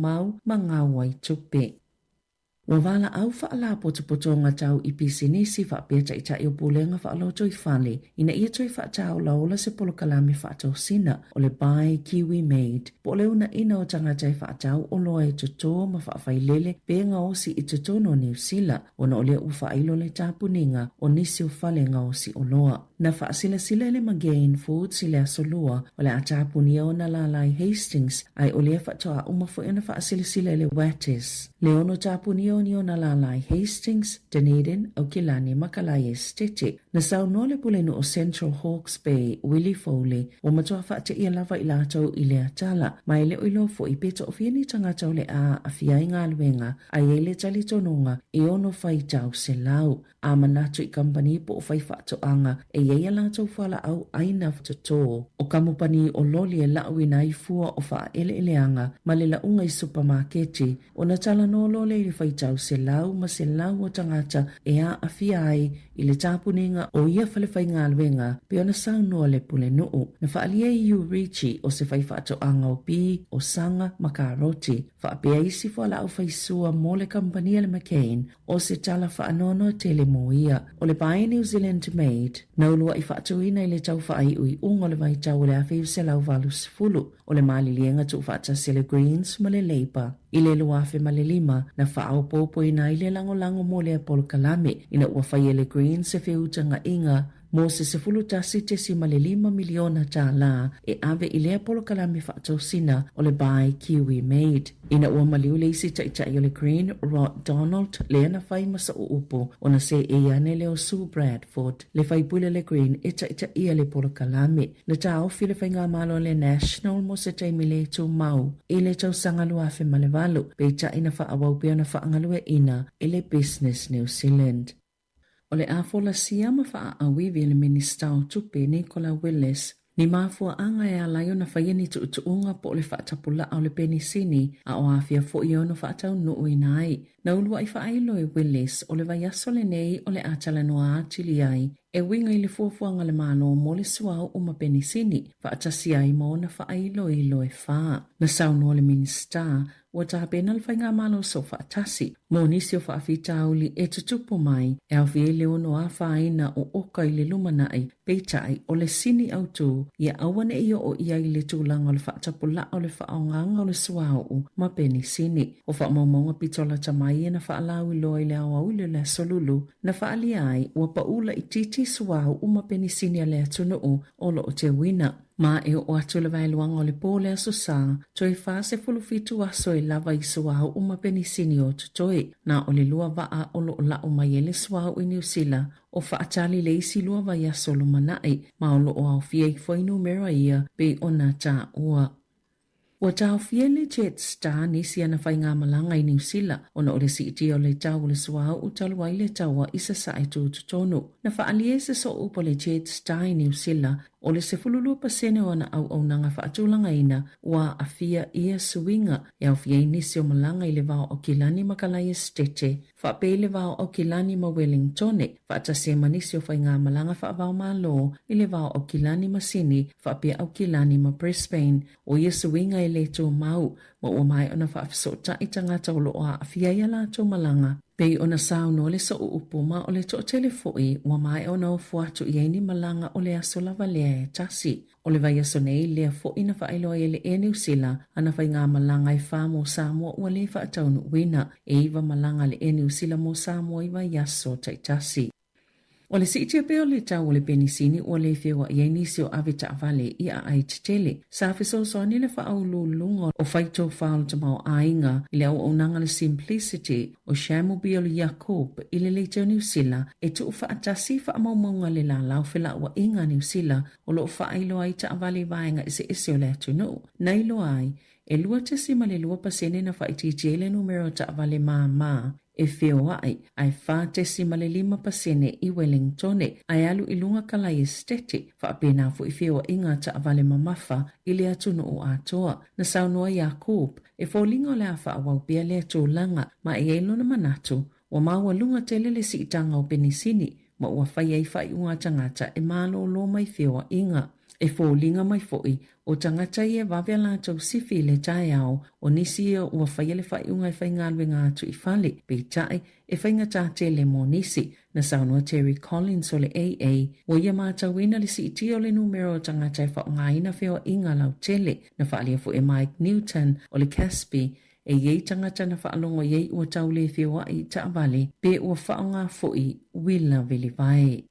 ma ngā wai tupe. Wa wala au whaala potopotonga tau i pisinisi whaapeta i tai o pulenga whaaloto i whale ina ia toi whaatau laola se polokalame whaatau sina o le Buy Kiwi Made. Po le una ina o tangatai whaatau o loa e toto ma whaafailele penga osi i toto no New Zealand o na o lea uwhailo le tapuninga o nisi o whale nga osi o loa. Na whaasila sila le Magain Food sile asolua o le atapunia o na lalai Hastings ai o lea whaatoa umafo ina whaasila sila le Wattis. Leono tapunia o ni o na lalai Hastings, Dunedin, au Kilani, Makalai Estete. Na saunole pulenu o Central Hawke's Bay, Willie Foley, o matoa whaate ia lava i lātou i lea tala, mai le oilofo i peto o fiani tangatau le a fiai ngā luenga, ai e le tali tononga i ono whai tau se lau. A manatu i kampani po o whai whaatoanga e ia lātou whala au aina whatatō. O kamupani o loli e lau i nai fua o wha ele eleanga, ma le launga i supermarketi, o na tala no lole i whai tau se lau ma se lau o tangata e a fiai i le tāpuninga o ia whalewhai ngā luenga pe ona saunua le pule nuu. Na whaalia i u Richi o se whai whaatoanga o pi o sanga makaroti. Whaapea isi whala au whaisua mo le kampania le McCain o se tala whaanono tele mo ia. O le Buy New Zealand Made, naulua i whaatuina i le tau whaai ui ungo le vai tau le awhiu se lau valu sifulu. O le mali lienga tu whaata se le Greens ma le Labour. I le luafe ma le lima na whaau popo i nai le lango mo le Apollo Kalame ina ua whaia le Greens se whiutanga inga mo se sefulu tasi te si ma le 5 miliona tā la e ave i le Apollo Kalame whaatau sina o le Buy Kiwi Made. Ina ua maliu le isi tai o le Green Rod Donald le ana whai masa o upo o na se e ane leo Sue Bradford le whai pule le Green e tai ia le Apollo Kalame na tā ofi le whai ngā malo le National mo se taimi le tō mau e le tau sangalu afe ma le walu pe tai na whaawau pe ona whaangalu e ina e le Business New Zealand. O le afola siama wha awiwi le Minister o tupe Nicola Willis, ni mafua anga e alayo na whaiani tuunga po le whaatapula au le penisini a o awhia fo i ono whaatau nuu inai. Na ulua i whaailo e Willis o le vaiaso le nei o le atala noa atili ai e winga i le fuafuanga le mano mo le suau o ma penisini whaatasi ai mo na whaailo i lo e wha. Na sauno le Minister ua tāpena le whainga malo so whaatasi. Mo nisi o whaafitauli e tutupo mai e au fie leo no a whaina o oka i le lumanai peitai o le sini au tū ia awane ia o ia i le tūlanga o le whaatapula o le whaonganga o le suau o ma penisini. O whaamaumonga pitola tamai e na whaalau i loa i le au le le solulu na whaali ai ua paula i titi suau o ma penisini a le atunu o lo o te wina. Ma e o atu le vailuanga o le pōle aso sā, toi wha se fulufitu aso e lava i suau o ma penisini o tutoi, na o le lua waa o lo la o mai e le suau i New Zealand, o whaatali le isi lua vai aso lo manai, ma o lo o au fia i whainu mera ia, pe o na tā ua. Ua tau fia le Jetstar nisi ana whai ngā malanga i New Zealand, o na o le siiti o le tau le suau o talua i le taua isa sa e tūtutonu. Na whaalie se so upo le Jetstar i New Zealand, o le se fululu pasene o na au nanga whaatulanga ina, ua a fia ia suinga, e au fia inisi o malanga i le vao o Kilani Makalai Estete, whape le vao o Kilani ma Wellingtone, whaatase manisi o whai ngā malanga whaavao ma lo, i le vao o Kilani ma Sydney, whape au Kilani ma Brisbane, o ia suinga i le tō mau, ma ua mai ona whaafisota i tangata o loa a fia ia la tō malanga. Pei ona sauno le so upu ma o le to telefoi wa mai ona o fuatu i eini malanga o le aso lava lea e tasi. O le vai aso nei lea fo ina whaelo e le e New Zealand ana whai ngā malanga i wha mo Sāmoa ua le whaataunu wina e iwa malanga le e New Zealand mo Sāmoa i vai aso tai tasi. O le si'itia pe o le tau o le penisini o le whiwa i nisi o ave ta'avale i a ai titele. Sa whisosoni le whaaululunga o whaito whaal tamau ainga i le au onanga le simplicity o Sāmoa o le Jacob i le leiteo New Zealand e tu whaatasi whaamaumaunga le la lau whila ua inga New Zealand o lo whaailo ai ta'avale vaenga ise o le atunu. Nailo ai, e lua tesi ma le lua pasene na whaiti le numero ta'avale maa e whio ai whātesi ma le 5% i Wellington ai alu i lunga kalai estete whaapena fu i whio inga ta'avale mamafa i le atunu o atoa na saunua Jacob e wholinga le a whaawau pia le atulanga ma e eilo na manatu wa maua lunga tele le si itanga o penisini ma ua whai ai whai unga tangata e malo lo mai whio inga. E fōlinga mai fo'i o tangata i e wawea lātou sifi le tae au o nisi ua whaia le whai unga e whai ngālwe ngātu i whale pe tae e whai ngatate le mō nisi na saunua Terry Collins o le AA o ia mātau ina le si iti o le numero o tangata e whao ngāina whio inga lau tele na whaalia fu e Mike Newton o le Caspi e iei tangata na whaalongo iei ua tau le whio i taavale pe ua whao ngā fo'i wila vili vai.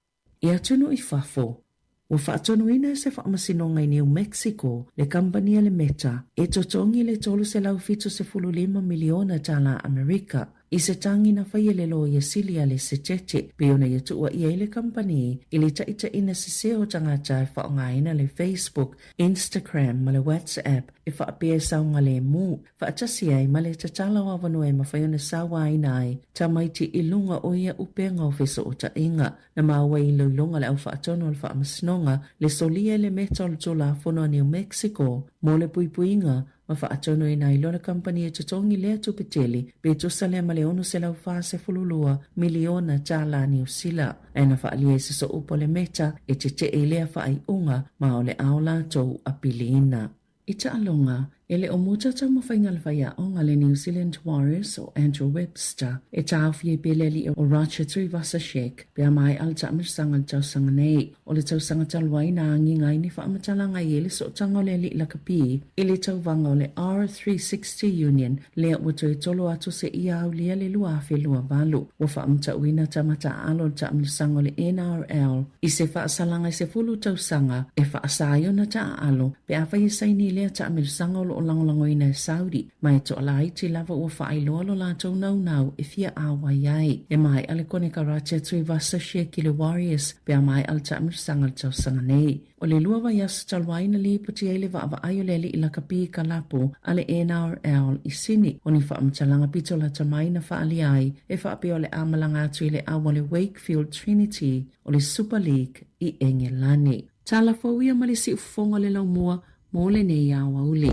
Ia tunu i whafo. Ua whaatonuina se whaamasinonga i New Mexico, le kampania le Meta, e totongi le tolu se lau fito se 5 miliona tala Amerika. I se tangi na whaia le lo ia silia le se tete, pe ona ia tua ia le kampani, i le taita ina se seo tangata e whaongaina le Facebook, Instagram, ma le WhatsApp, e whaapea saunga le mu, whaatasi ai ma le tatala wa wano e mawhaiona sawa aina ai, tamaiti i lunga o ia upenga o feso o ta inga, na maua i loilonga le au whaatono al whaamasnonga, le solia le Meta o le tola fono a New Mexico, mo le puipuinga, ma whaatono i nai lona kampani e tutongi lea tupetele, pe tusa lea ma le ono se lau whaase fululua miliona tala New Zealand. E na whaalia se so upo le Meta e te e lea whaai unga ma o le ao lātou a piliina. I ta alonga, ele o mutata mo whainga le whaia o ngale New Zealand Warriors o Andrew Webster e tawhie peleli o Racha Trivasa Shek pe a mai al tamirsanga le tausanga nei o le tausanga talwai na angi ngai ni whaamatala i ele so tanga le li lakapi i le tauvanga o le R360 Union le wato e tolo atu se ia au lia le lua afe lua valu o whaamata uina tamata alo le tamirsanga o le NRL i se whaasalanga i se fulu tausanga e whaasayo na ta alo pe a whaisaini le tamirsanga o lo langolango ina e Saudi, mai to ala iti lava ua whaailoa lo lātou nau e fia awa iai. E mai ale kone ka Racha Trivasa Shek ki le Warriors, pe a mai al tamirsanga le tausanga nei. O le lua vai asu talwaina li puti eile wa awa ayo leli ila kapi ka lapo ale NRL i sini. O ni whaamtalanga pito la tamaina whaali ai, e whaapi o le amalanga atu i le awa le Wakefield Trinity o le Super League i Engelani. Tala fawia malisi ufonga le lau mua, mole ne ia wauli.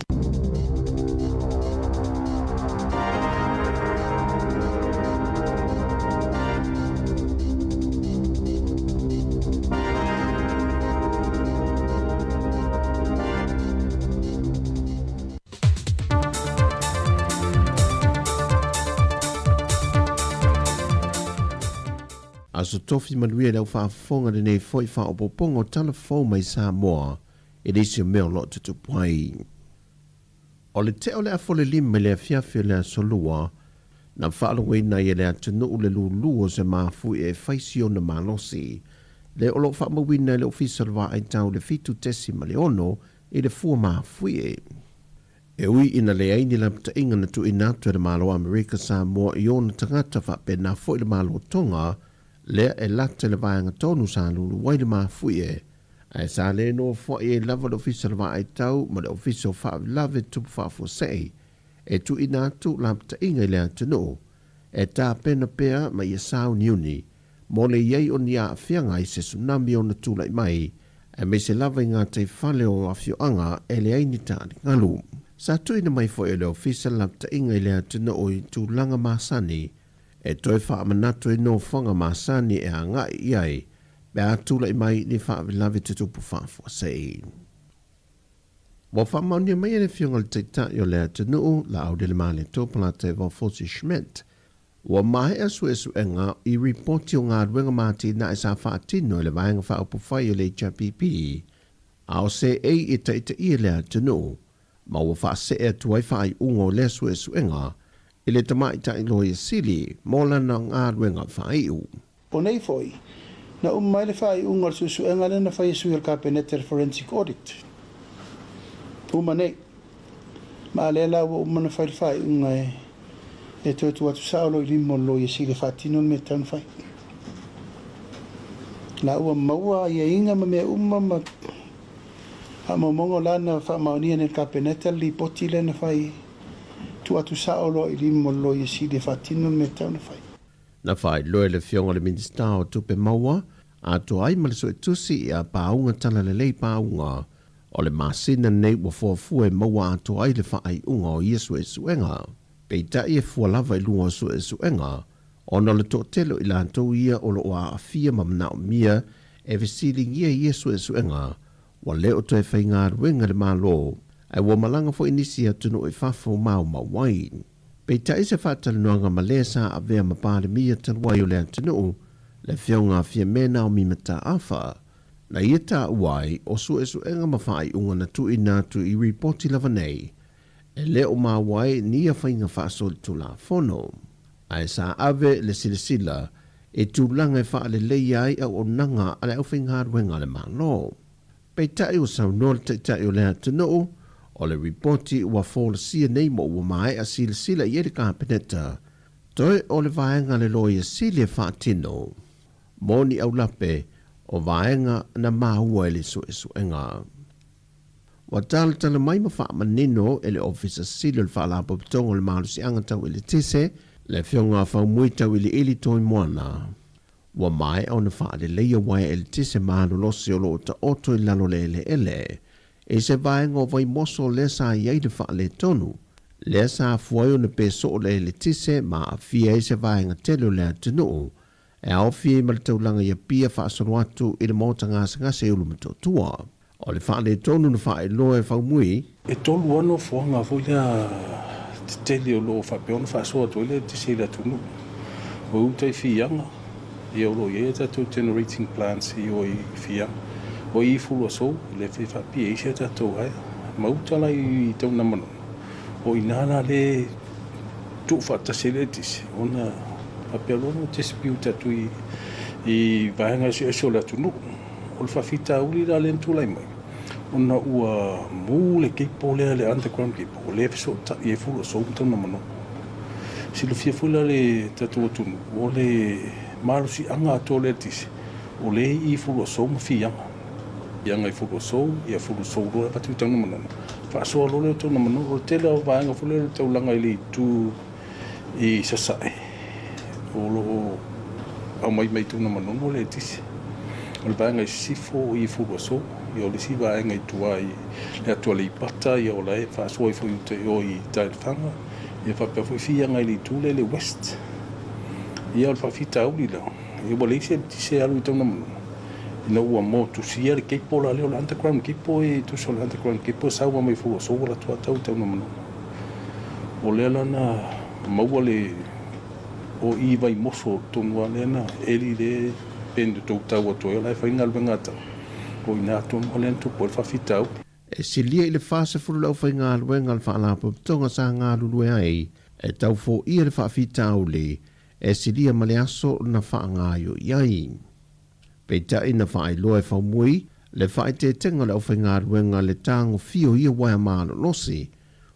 Aso tofi manuia lau whaafonga de nei foi whaopopongo talafou mai Sāmoa, e reisi o meo lo tutu puai. O le te o le afole lima le fiafio le solua, na whaalawai na i le atunu le lulu o se maafui e whaisio na malosi, le o lo whaamawina le ofisal wa ai tau le fitu tesi ma le ono i le fua maafui e. E ui ina le aini la pta inga na tu inatu e le malo Amerika Sāmoa i ona tangata whape na fo i le malo tonga, lea e lata le vāanga tonu sa lulu wai le maafui e, ai sa le no fo e lava le ofisa wa ai tau ma le ofisa fa lave tupu fa fo sei e tu inatu la pta inga le atunu e ta pena pea ma ia sao niuni mo le iei o nia afianga i se tsunami o na tūlai mai e me se lava inga te fale o afioanga e le aini tāni ngalu. Sa tu ina mai fo e le ofisa la pta inga le atunu o i tūlanga masani e toi wha amanatu e no whanga masani e a ngai iai me atula i mai ni whaawilawe te tupu whaafua sei. Mo whamaunia mai ene whionga le teita i o lea te nuu la aude le maale tōpala te Fosi Schmidt. Wa mahe asu esu enga i reporti o ngā ruenga māti na e sa whaatino le vaenga whaopufai o le HPP. Ao se ei i teita i lea te nuu, ma wa whaase e tuai whaai ungo le asu esu enga i le tamaita i loia sili mo lana ngā ruenga whaaiu. Po nei foi, Na mai le fai unga susu engale na fai suil cabinet forensic audit. Nei ma le la wo mana fai unga e to atu saolo i mo lo ye sile fatino me tan fai. La ua maua ia inga me ma mongo lana fa maonia nel cabinet li potile na fai tu atu saolo i mo lo ye sile fatino me tan fai. Na fai loe le fionga le minista o tupe maua, a to ai ma le so etusi a paunga tala le lei paunga, o le masina nei wa fuafue maua a to ai le fai unga o Yesu e suenga. Peita i e fualava i lunga su e suenga, o na le tōtelo i lantou ia o lo a afia mamna o mia, e visilingia Yesu e suenga, wa leo to e fai ngā ruenga le malo, ai wa malanga fo inisia tunu e fafo mau mawai. Peita isa whātalanuanga ma lea sa a vea mapāre mia talwai o lea tunu, le whionga fia mena o mimata awha. Na ia tā uai, o su enga mawhai unga na tu ina tu i ripoti lava nei, e leo mā wai nia whainga whaasol tu la whono. Ai sa ave le silasila, e tūlanga e wha le leiai au o nanga ale au whainga ruenga le malo. Peita i o saunol te o lea tunu, o le ripoti ua fōlasia nei mo ua mai a silasila i ere kāpeneta, toi o le vaenga le loia sili e whaatino. Moni au lape o vaenga na mahua e le suenga. Wa tala mai ma wha manino e le ofisa sili o le whaalapo pitongo le malusi angatau i le tise, le whionga whaumui tau i le ili toi moana. Wa mai au na wha le leia wai e le tise mahalo losi o lo ta oto i lalo le ele. E se vaenga o vai moso le sa iai le wha le tonu. Le sa fuai o na peso o le tise ma a fia e se vaenga telo le atinu. E au fia i malitaulanga ia pia wha asano atu i le mota ngase ulu matotua. O le wha le tonu na wha e loa e whaumui. E tolu ano fuanga fo lea tele o lo wha peona wha asano atu le tise le atunu. O utai fianga. I o lo ia tatu generating plants i o i fianga. O i fulu so le fe fa pi e se tato ai mautala i tau na mano o inana le tu fa taseletis ona apelo no dispute tu i vaenga se la tu no o fa fita uli la lentu lai mai ona ua mu le ke pole le underground ke pole so ta i fulu so tau na mano si le fia fula le tatu tu o le malu si anga toletis o le i fulu so ma fianga Yang ai fuko so, ia fuko so ro pa tu tang no. Fa so lo le tu no no tele o va nga fule te ulanga ile tu i sasai. O lo au mai tu no no le tis. O va nga sifo i fuko so, ia le si va nga tu ai le tu le pata ia o le fa so i fu te o i tai fanga. Ia fa pe fu fi nga ile tu le west. Ia fa fita uli la. Ia bo le se alu tu no no ua mo tu sia le keipo la leo la underground keipo e tu so la underground keipo sa ua mai fu so la tu atau tau no mano o le na maua le o i vai moso tonu a lena eli le pende tau tau atu e la e whainga alwe ngata o ina atu o len tu po fa fitau e si lia i le fase furu lau whainga alwe ngal whaalapo tonga sa ngā lulu ai e tau fo i le wha fitau le e si lia male aso na wha ngāio iai Peita ina whae loe whaumui, le whae te tenga le awhainga ruenga le tango fio ia waia maano losi,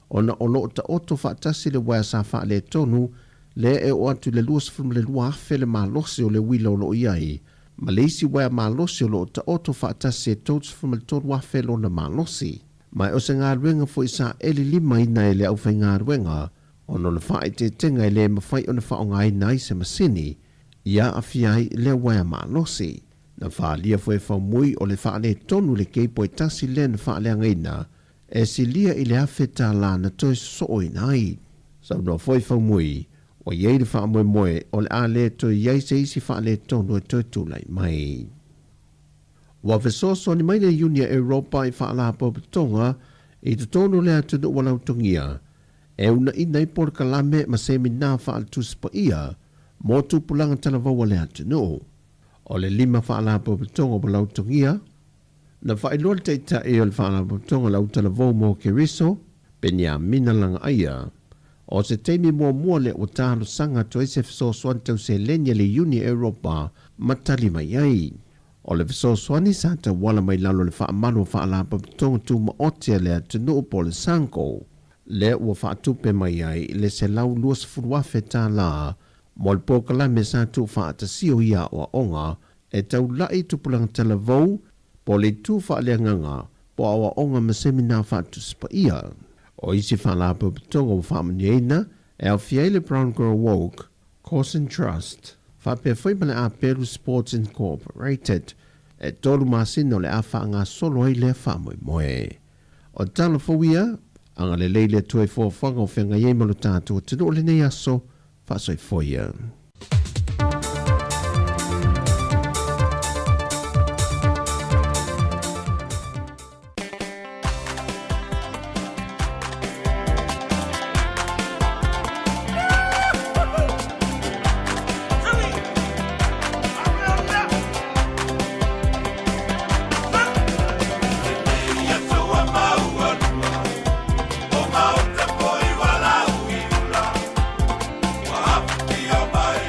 o na olo ta oto whaatasi le waia sa wha le tonu, le e o atu le luas from le lua afe le maa losi o le wila o lo iai, ma le isi waia maa losi o lo ta oto whaatasi e tots from le tonu afe lo na maa losi. Mai o se ngā ruenga fo isa eli lima ina e le awhainga ruenga, o no le whae te tenga e le mawhai o na whaonga ina i se masini, ia afiai le waia maa losi. Na whaalia fwe whaumui o le whaale tonu le keipo e tasi le na whaale angaina, e si lia i le awheta la na toi soo inai. Sau no fwe whaumui, o iei le whaamue moe o le a le toi iei se isi whaale tonu e toi tūlai mai. Wa vesoso ni mai le Unia Europa i whaala popitonga, i te tonu le atunu walau tongia, e una ina i por kalame ma se mina whaal tuspa ia, mo tupulanga tala wawa le atunu. O le lima whaala popitonga o lau tongia, na whaelua te ita e o le whaala popitonga lau tala vau mo ke riso, penia mina langa aia, O se teimi mua le o tālo sanga to ese fesoasoani tau se lenia le Uni Europa matali mai ai. O le fesoasoani sa ta wala mai lalo le whaamalo whaalapa tonga tu maotia le atunu po le sanko. Le ua whaatupe mai ai le se lau luas furuafe tā la mo le pokala me sa tu whaatasio ia o onga e tau lai tupulanga tala vau po le tu whaaleanganga po awa onga ma semina whaatuspa ia. O isi whalapa tonga o whaamaniaina e au fiaile Brown Girl Woke, Cause and Trust, whapea whaimale a Peru Sports Incorporated e tolu masino le a whaanga solo ai le whaamoi moe. O tala fawia, anga le leile tue whanga o whenga iemalo tātua tino le nei aso, whasoi foia. Your mind.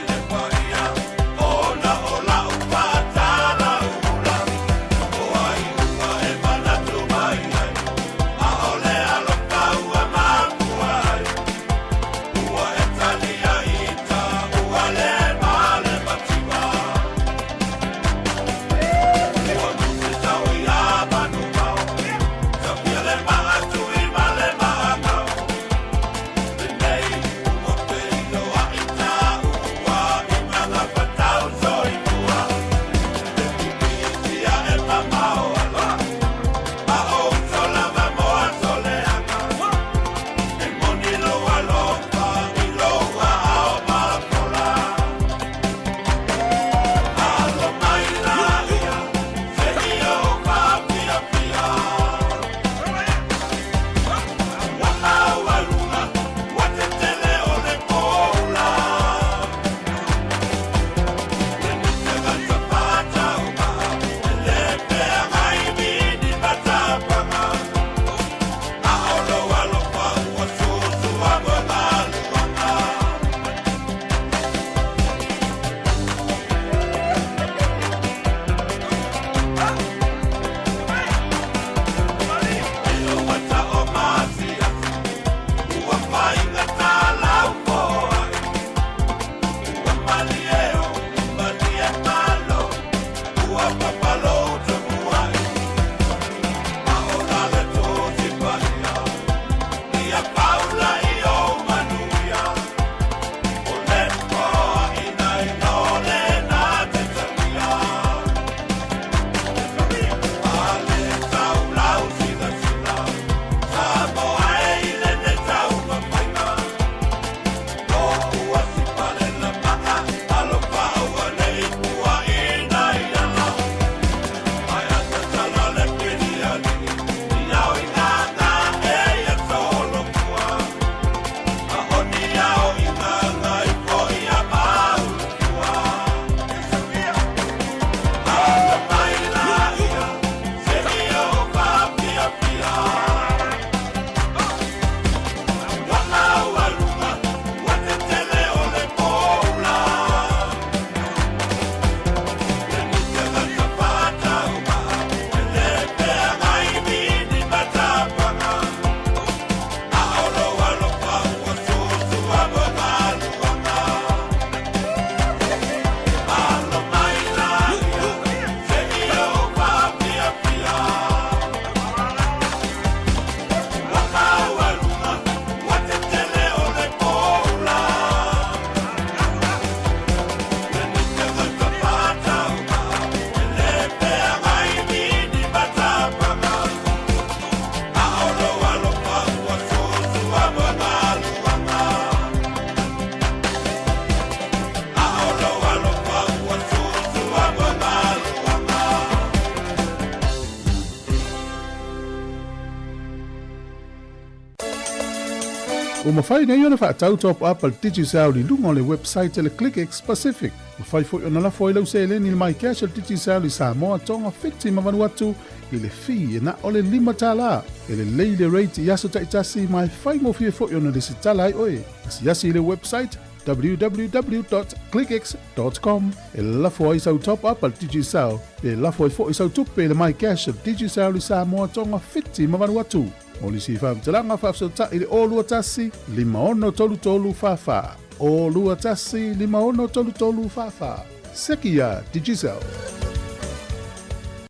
O mawhai nei ona whaatau top up al DigiSal li lunga o le website le ClickX Pacific. Mawhai fo ona la fo ilau se le ni mai cash al DigiSal li Sāmoa tonga fiti mawanu atu i le fi na o le 5 tala. E le leile rate i aso taitasi mai whai mo fie fo ona le si tala ai oe. Asi le website www.clickx.com. E la fo i sau top up al DigiSal. E la fo i fo i sau tupe le mai cash al DigiSal li Sāmoa tonga fiti mawanu atu. O li si whaamtalanga whaafsota i le olua tasi, 5 fafa. Olua tasi, 5 fafa. Sekia, DigiSal.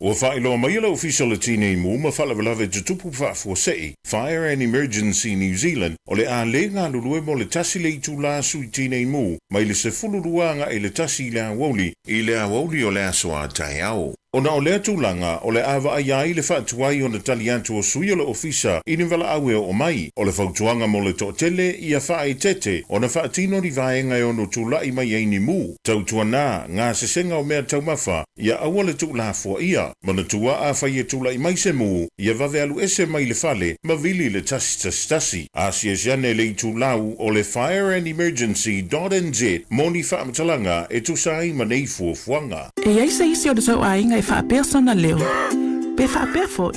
Ua whaeloa mai la official tine mu ma whalawalawe tutupu whaafosei, Fire and Emergency New Zealand, o le a le ngā lulue mo le tasi le itu la sui tine mu, mai le se fululuanga e le tasi le awoli, i le awoli o le asoa tai au. Ona o lea tūlanga, o le awa ai ai le whaatuai o na tali atu o sui o le ofisa i ni wala awe o mai, o le whautuanga mo le tōtele i a whae tete, o na whaatino ni vaenga e ono tūlai mai eini mu. Tautua nā, ngā sesenga o mea taumawha, ia awa le tūla fua ia, mana tua a whai e tūlai mai se mu, ia vave alu ese mai le fale, ma vili le tasi. Asia siane le i tūlau o le fireandemergency.nz, moni whaamtalanga e tūsai ma nei fuafuanga. E aisa isi o le tau ainga e whaapea sana leo. Pe whaapea foi.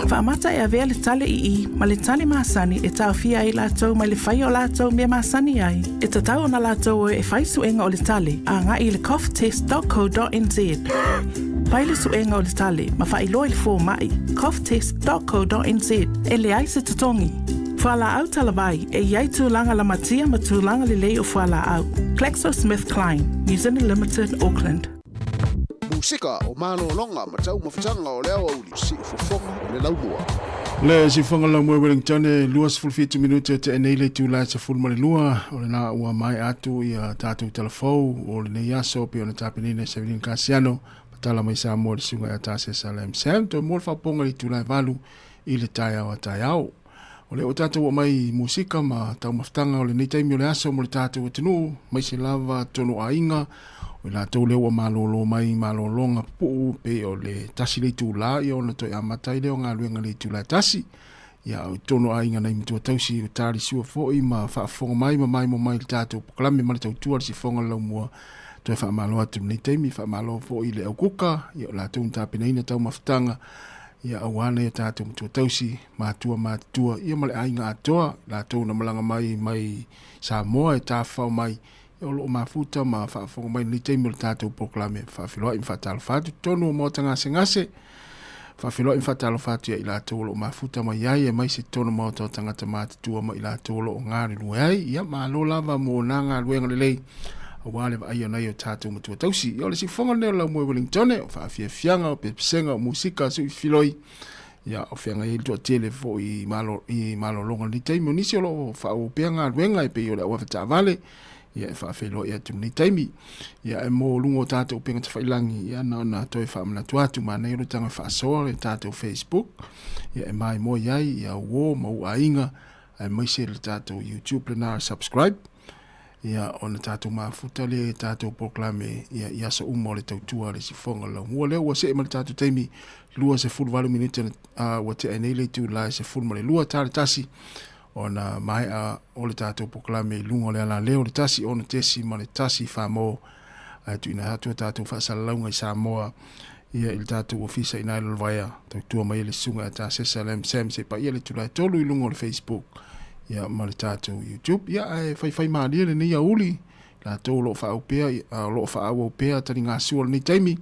Whaamata e avea le tale i ma le tale maasani e tau fia i lātou mai le whai o lātou mea maasani ai. E tatau na lātou e whai suenga o le tale a ngā i le coughtest.co.nz. Pai le suenga o le tale ma whai loa i le fō mai coughtest.co.nz e le ai se tutongi. Whala au talawai e iai tūlanga la matia ma tūlanga le lei o whala au. GlaxoSmithKline, New Zealand Limited, Auckland. Musika o malolonga ma tau mawhitanga o leo au li si ufofonga o le laumua. Le si whanga laumua Wellington e luas fulfitu minute te enei le tūlai sa fulma le lua o le nā ua mai atu i a tātou telefou o le nei aso pe o na tāpenine Severine Kasiano patala mai Sāmoa le sunga a tāse Salem Sam to mōl whaponga i tūlai valu i le tai au a tai au. O le o tātou o mai musika ma tau mawhitanga o le nei taimi o le aso mo le tātou o tenu mai se lava tono a inga o la tau leo malolo mai malolonga po pe o le tasi le tūla i o na toi amatai leo ngā luenga le tūla tasi ia o tono a inga nei mitua tausi o tāri sua fōi ma whaafonga mai mo le tātou poklame ma le tau tua si fonga lau mua toi whaamalo atu nei teimi whaamalo fōi le au kuka ia o la tau ntāpeneina tau mawhitanga ia awana ia tātou mitua tausi mātua ia male ainga atoa la tau na malanga mai Sāmoa e tāwhau mai o lo mafuta ma whaafonga mai ni teimi o tātou poklame whaafiloa i whaatalo whātu tonu o mōta ngase whaafiloa i whaatalo whātu ia i lātou lo mafuta mai iai e mai se tonu mōta o tangata mātutua ma i lātou lo o ngāri luai ia ma lo lava mō nā ngā luenga lelei a wale wa aia nei o tātou matua tausi i ole si whonga neo lau mwe Wellington o whaafianga o pepisenga o musika su i filoi ia o whianga i tua tele fo i malo longa ni teimi o nisi o lo whaopea ngā luenga i pe i o le awawhata vale ia e whaafelo ia tu ni teimi ia e mō lungo tātou penga te whailangi ia na toi whaamana tuatu ma nei rutanga whaasoa le tātou Facebook ia e mai mo iai ia uo mau a inga e maise le tātou YouTube le nā subscribe ia o na tātou mafuta le tātou poklame ia sa umo le tautua le si whonga lau mua leo wa se ma le tātou teimi lua se fulwalu minute wa te enei le tu lai se fulma le lua tāre tasi o na mai o le tātou poklame lungo le ala leo le tasi o na tesi ma le tasi whamo tu ina hatu tātou whaasala launga i Sāmoa ia il tātou ofisa i nai lalwaia tautua mai le sunga a tā Salem Sam se pa ia le tulai tolu i lungo le Facebook ia ma le tātou YouTube ia e whai maalia le nei a uli la tau lo whaupea lo whaupea tani ngā sua le nei taimi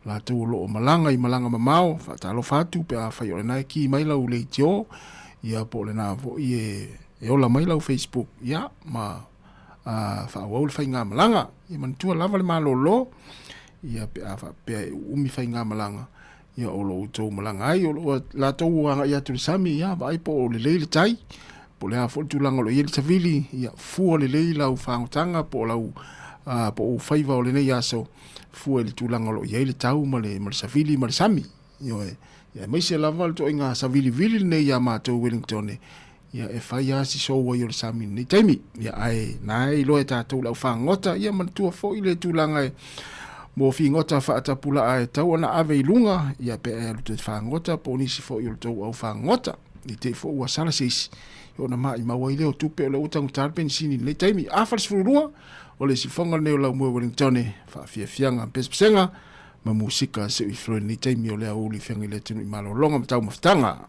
la tau lo malanga i malanga mamao whatalo whatu pe a whai o le nai ki mai lau le tio ia po le nā vo i e ola mai lau Facebook ia ma whauau le whai ngā malanga ia manitua lava le malolo ia pe a pe umi whai ngā malanga ia o lo tau malanga ai o la tau anga ia tu sami ia vai po le leile tai po le afo tu langa lo ia tavili ia fua le leile lau whaangotanga po lau po o whaiva o le nei aso fua le tu langa lo ia le tau ma le savili ma le sami ia mai se lava le to inga savili vili nei ia mātou Wellington ia e whai asi soua i o le sami nei taimi ia ai nai lo e tātou lau whaangota ia mantua fo i le tu langa mo fi ngota whaatapula ai tau ana ave i lunga ia pe e lutu whaangota po nisi fo i o tau au whaangota i te fo ua sala seisi o na mai mawai leo tupe o le utang tar pensini le taimi afars furua o le sifonga neo la mo Wellington fa fianga pespenga ma musika se i fro ni taimi o le auli fianga le tunu malo longa mtau maftanga.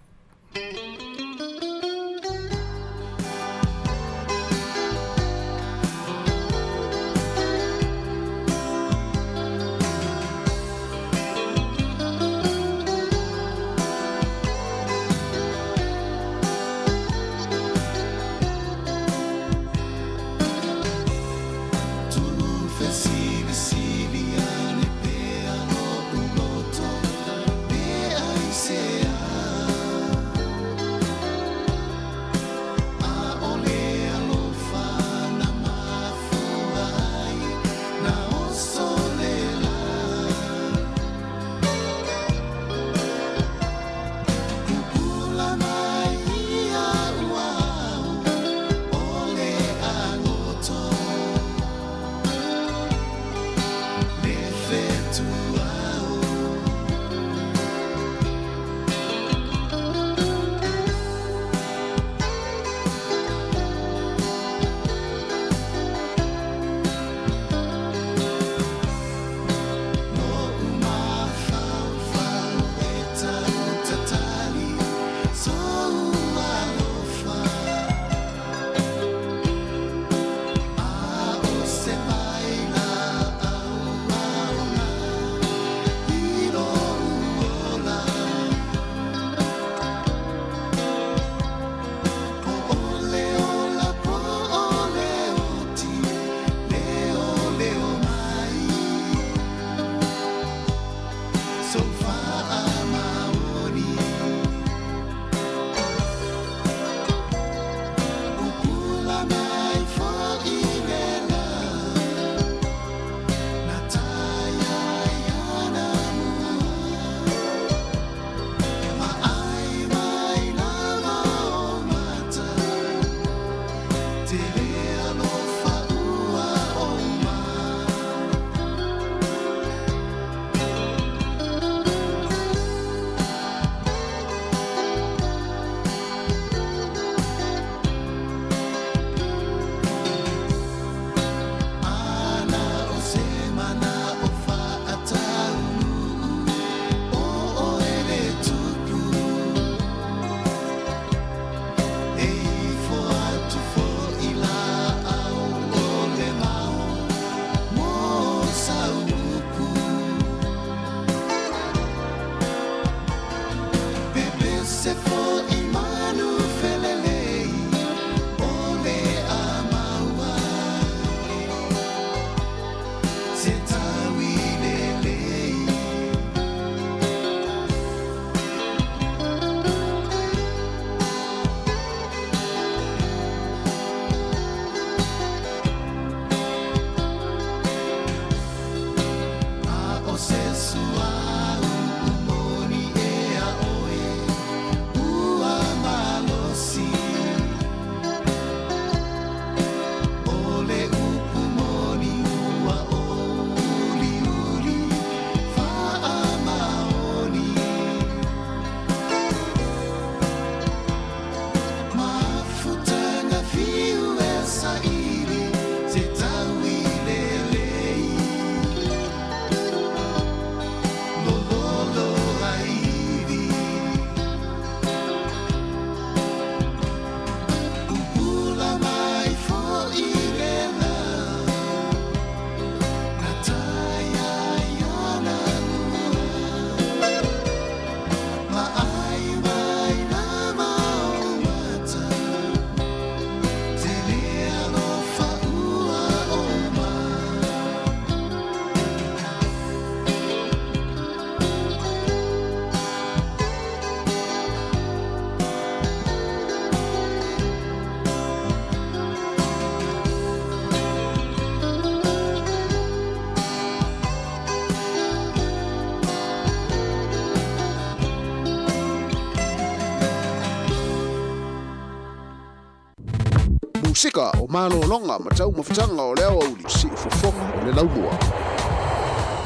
Musika o malolonga ma tau mawhitanga o leo au li si ufofonga o le laumua.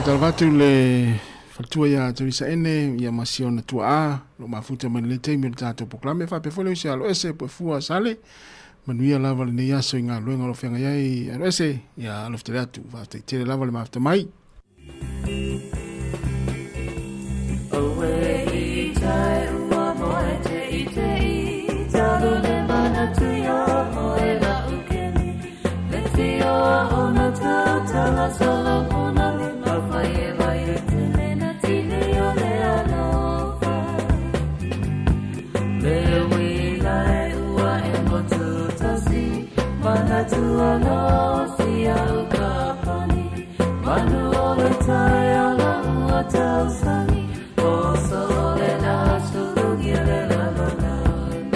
Talvatu le Fatua ia Teresa ene ia masiona tua lo mafuta man le temi tato proklame fa pe fole sia lo ese po fua sale manuia lava le ia so inga lo ngalo fenga ia lo ese ia lo ftela tu va te tele lava le mafta mai away tai ua moe te talu le mana tuia moe la ukeni le tio ona tala solo ona le mawhai e vai e tele na tine o le alofa le wila e ua e motu tasi mana tua no si au kapani manu o le tai ala ua tau sani o solo le na sulugi le la lolani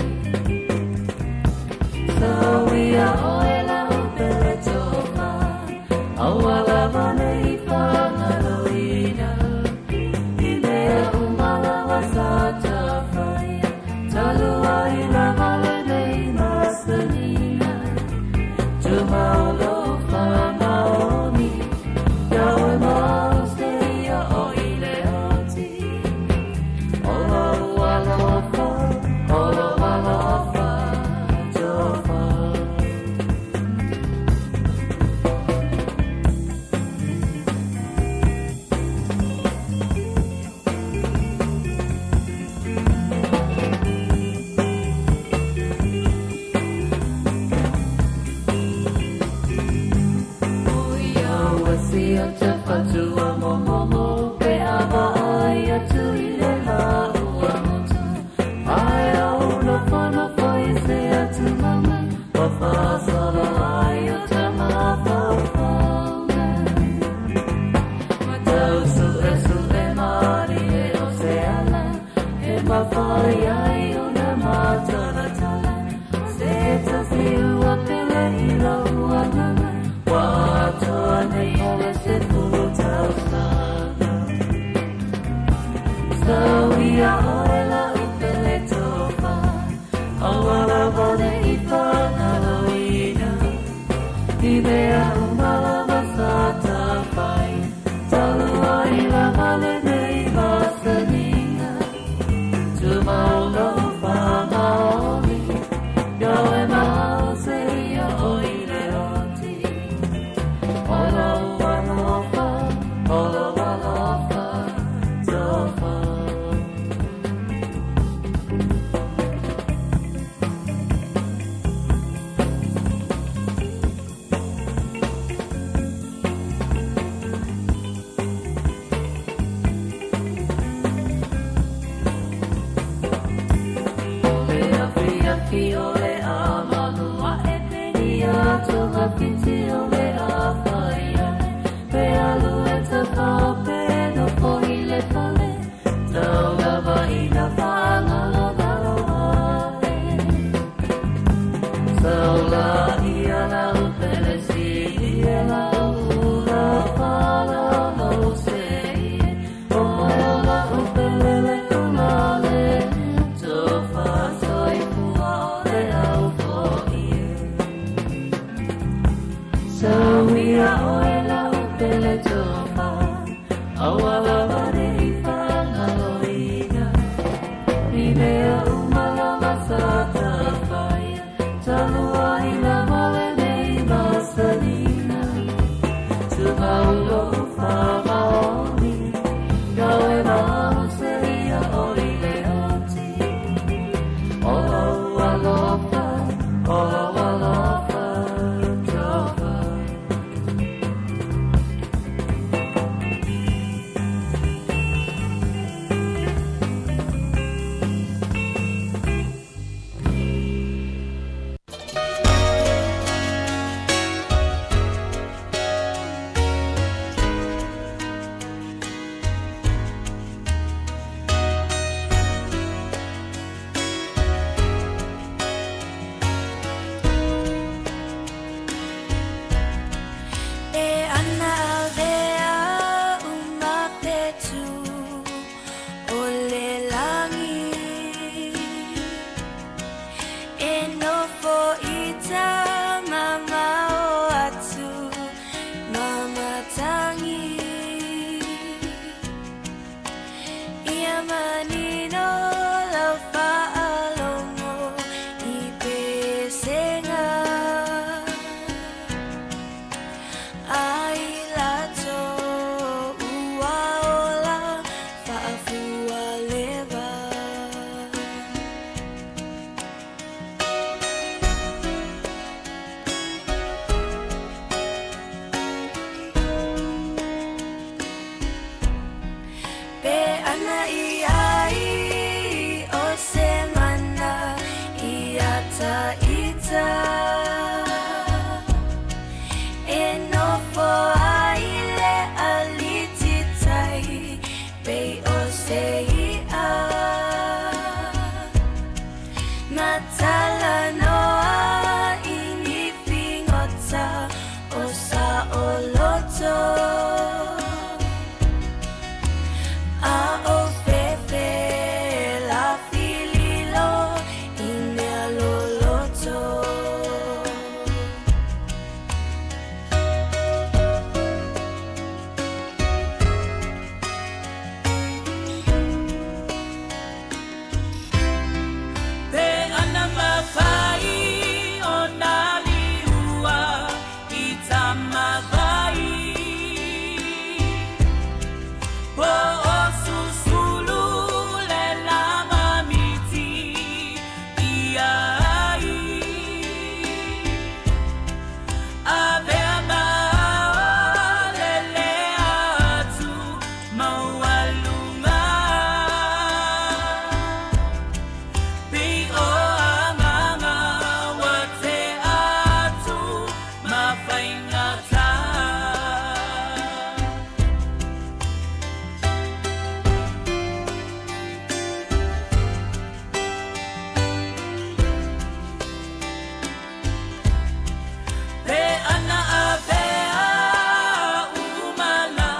so we are oe la upele tofa awala vane i whangaroina i mea umala wasata whaia talua i la vale nei masanina tumalo whamaoni yawe mausteia o i le ati olo walofa olo walofa tofa Sia te fatua momo pe ava ai atu i le la ua motu ai au no whana whai se atu mama wa whaasala ai o te mawha whaunga ma tau su e maari e o se ala e mawhai ai o na mātara tala se ta si ua pele i la ua nana wa atoa nei ole se pulu tau sana so ia oe la upele tofa awala vane i whanaloina i mea umala masata whai talua i la vale nei masanina tumaulo whamaoni yawe mau se ia oi le oti olo walofa tofa Fi ole a manua e penia toga piti ole a whaia pe alu e te whape no pohi le pale tau lava i na whangalo galo ae sau la i ala upele si i ala ula whala no se o la upele le kumale tofa soi so we are oela upele tofa awala vane i whanaloina i mea umala masata whaia talua i la vale nei masanina tumaulo whamaoni gawe mahu se ia ori le oti ola walofa tofa o sa o loto a o fefe la fililo ine lo loto pe ana mafai o nali ua i tamavai po o susulu le lama miti ia ai ave ama le le atu maualunga pi o amanga wa te atu mafaingata pe ana avea umala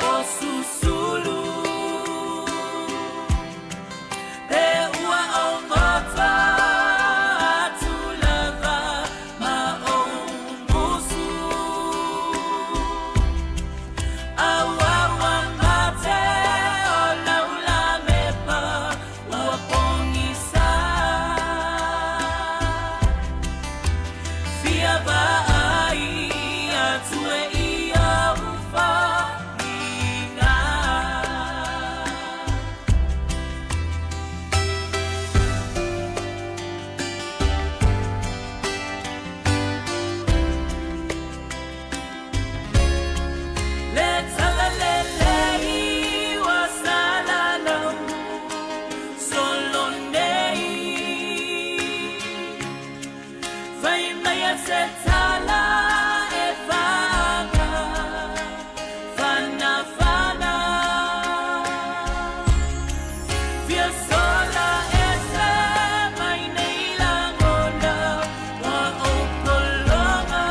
o susulu pe ua o ngota atu lava ma o musu awawa mate o laula mepa ua pongisa fia vai atue ia ufa inga let's halalei wasala no solo nei vai mai a setala e fana fana fana via sola essa mai nei langona wa o kolonga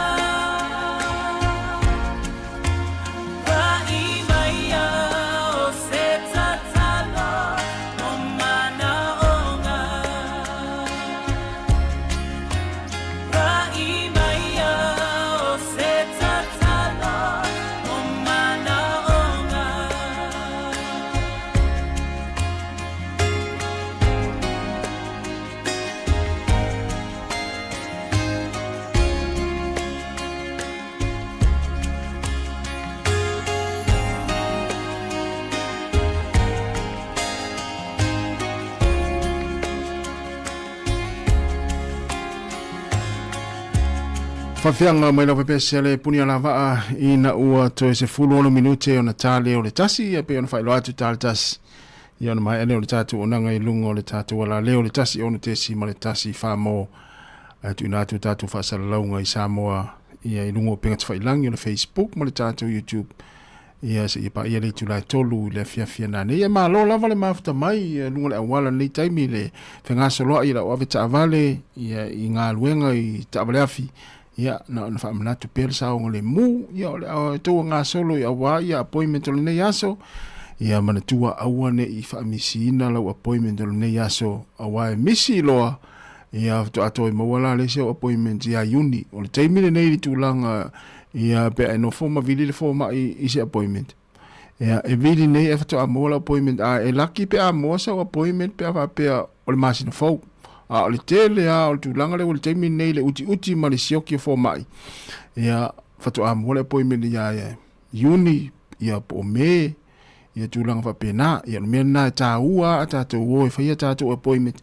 vai mai a o setatala o mana onga vai mai a o setatala o mana onga Whawhianga mai lau pepese le puni ala waa i na ua to se fulu ono minute o na tale o le tasi a pe ona whailo atu tale tasi i ona mai ane o le tatu o nanga i lunga o le tatu wala leo le tasi ono tesi ma le tasi whamo atu ina atu tatu whaasala launga i Sāmoa i lunga o penga te whailangi o le Facebook ma le tatu YouTube ia se i pa ia le tulai tolu le fia nane ia ma lo lava le mafuta mai lunga le awala nei taimi le whengaso loa i la o aveta avale ia i ngā luenga i taavale afi ia na whaamanatu pēr sa o le mu ia o le tōa ngā solo i awa ia appointment o le nei aso ia manatua aua ne i whaamisi ina lau appointment o le nei aso awa e misi loa ia to ato i mawala le se appointment ia uni o le taimine nei li tūlanga ia pe no forma vili le forma i se appointment ia e vili nei e fato a mawala appointment a e laki pe a mosa o appointment pe a pe o le masina fau a o le tele a o le tūlanga le o le taimine nei le uti ma le sioki o forma ia fato a mawala appointment ia uni ia po me ia tūlanga fa pena ia mea na ta ua ta to o fa ia ta to appointment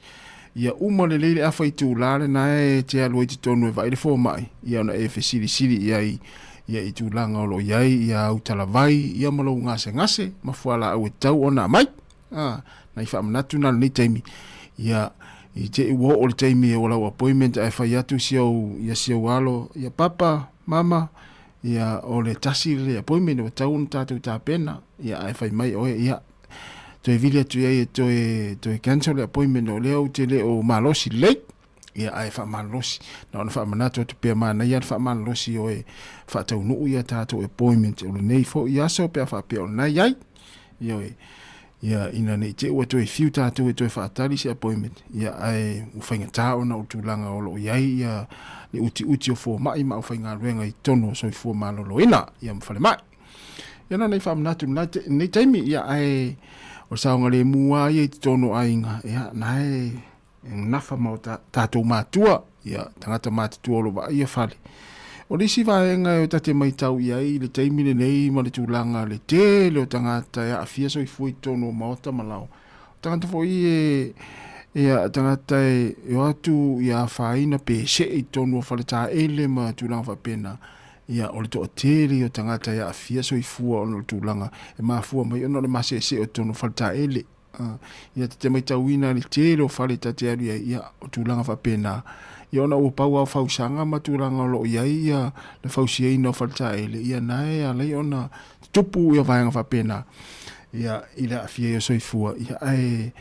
ia uma le leile afa i tūlale na e te alo i te tonu e vai le forma ia na e fesiri siri ia i tūlanga o lo iai ia au talavai ia malo ngase mafuala au e tau ona mai na i whaamanatu na ni taimi ia i te iwo o le taimi e wala appointment e whai atu siau alo ia papa, mama ia o le tasi le appointment o tau na tātou tā pena ia e whai mai oe ia to e vile tu e to e cancel le appointment o leo te le o malosi late ia ai whaamalosi. Na ona whaamanatu te pia mana ia whaamalosi o e whaatau nuu ia tātou appointment o le nei fo i aso pia whaapia o nei ai. Ia ina nei te ua toi fiu tātou e toi whaatari se appointment. Ia ai uwhainga tāo na utulanga o lo iai ia ni uti o fo mai ma uwhainga ruenga i tono so i fo malolo ina ia mwhale mai. Ia na nei whaamanatu nei taimi ia ai o saonga le mua ia i tono ainga. Ia na e nafa mau tātou mātua. Ia tangata mātua o lo wa ia whale. O risi vaenga o tate mai tau iai le taimi le nei ma le tūlanga le te le o tangata ia awhia so i fui tono maota malau. Tangata foi tangata e o atu ia whaina pe se i tono whale tā ele ma tūlanga whapena. Ia o le to tere o tangata ia awhia so i fua o le tūlanga. E maa fua mai ono le mase se o tono whale tā ele. Ia tate mai tau ina le tere o whale tate aru ia o tūlanga whapena. Ia ona ua pau au whausanga maturanga o lo iai ia le whausia ina o whalta ele. Ia nae a lei ona tupu ia vaenga whapena. Ia ila a fia ia soifua. Ia ai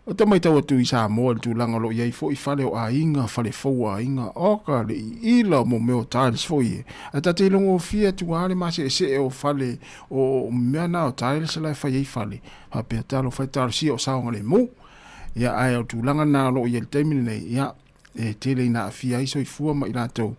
o te mai tau atu i Sāmoa le tūlanga o lo iai fo i whale o a inga, whale fau a inga. Oka le ila mo meo tāles fo i. A tate ilongo o fia tu hale mase e se e o whale o mea na o tāles la e whai ei whale. Hapea talo whai tālo si o saonga le mu. Ia ai o tūlanga na lo iai le taimine nei. Ia e tele ina afia iso i fua ma i rātou.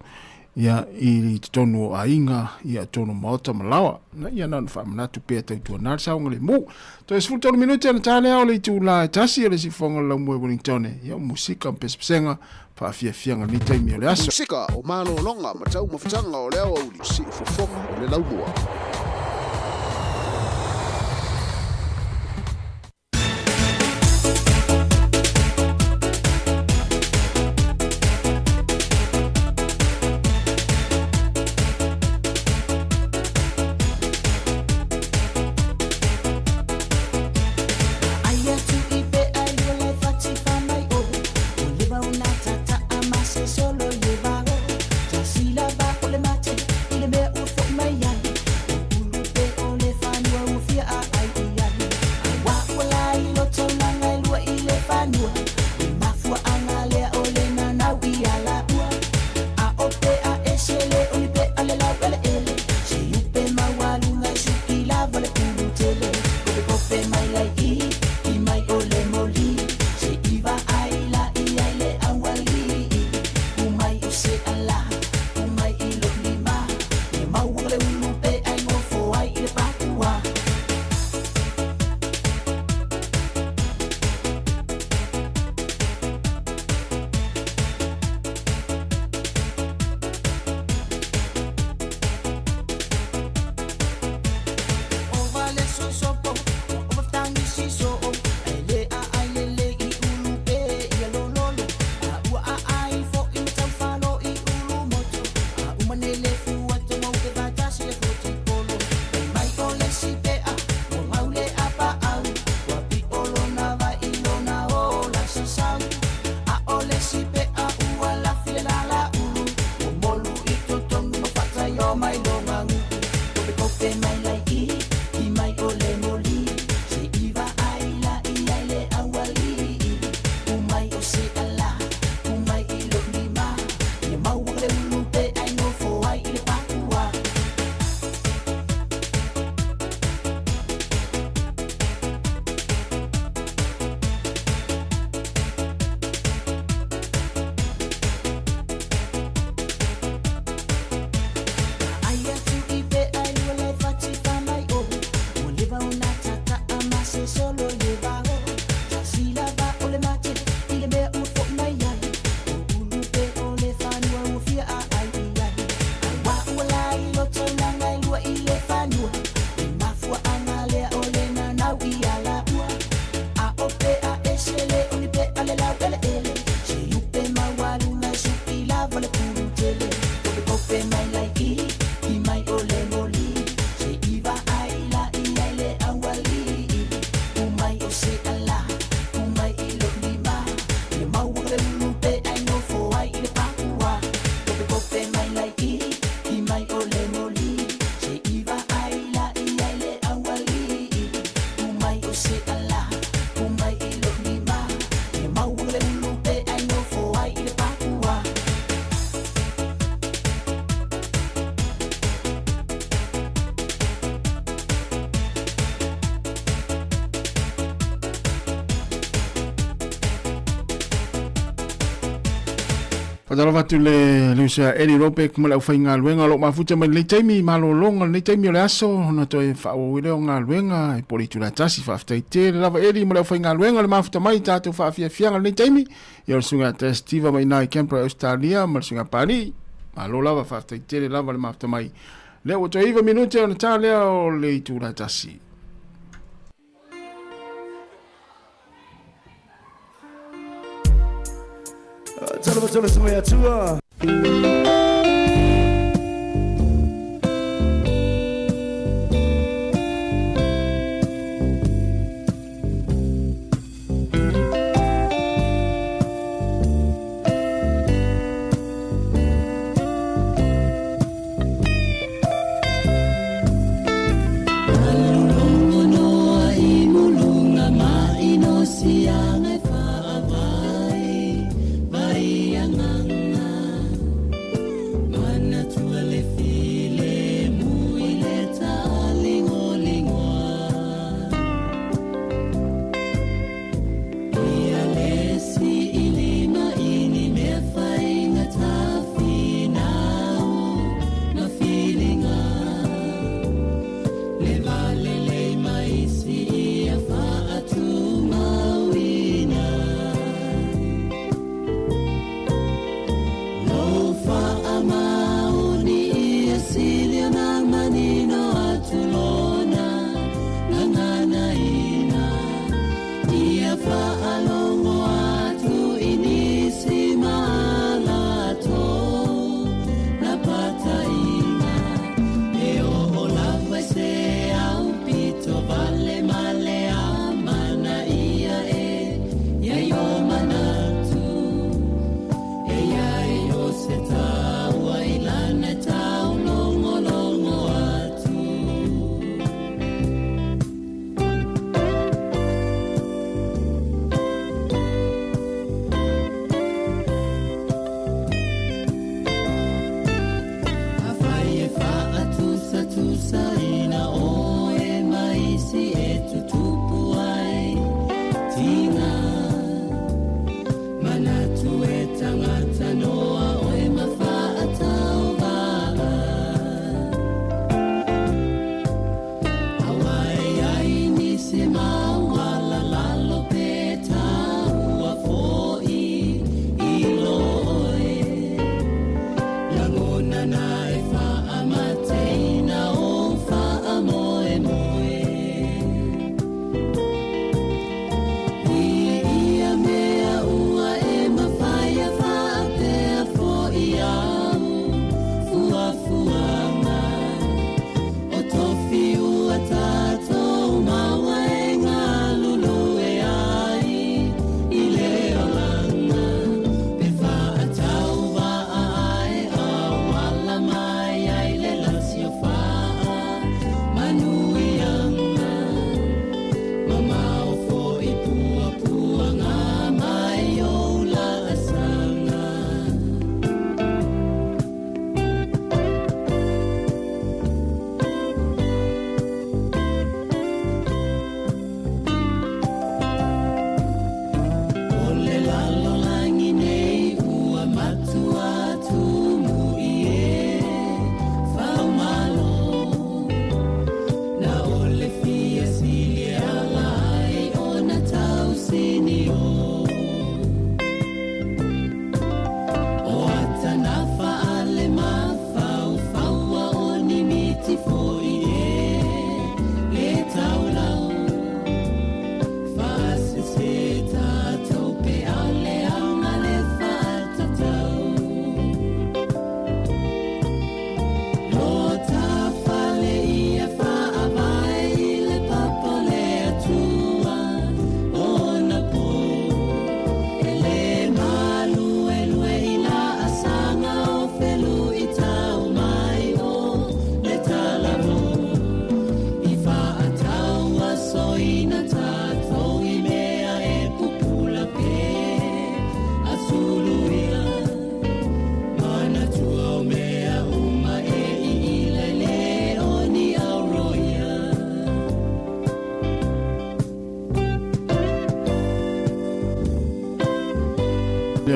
Ia i tonu a inga, ia tonu maota malawa. Na ia nanu whaamanatu pēr tau tua nāri saunga le mu. To e sifuru tonu minuti ana tāle au le i tū la e tasi e le si whonga lau mue Wellingtone. Ia musika mpespesenga, whaafia fianga ni taimi o le aso. Musika o mano longa ma tau mawhitanga o le au auli si ufofonga o le lau mua. Padahal watu le lusa Eri Ropek mo le fai ngā luenga lo mafuta mai le taimi malolonga le taimi o le aso na toi whaawire o ngā luenga e pori tula tasi whaftai te le lava Eri mo le fai ngā luenga le mafuta mai tātou whaafia fianga le taimi i o sunga testiva mai nai Canberra Australia ma sunga Pari malo lava whaftai te le lava le mafuta mai le o toi 2 minute o na tā lea o le tula tasi. Tala semua ya tua.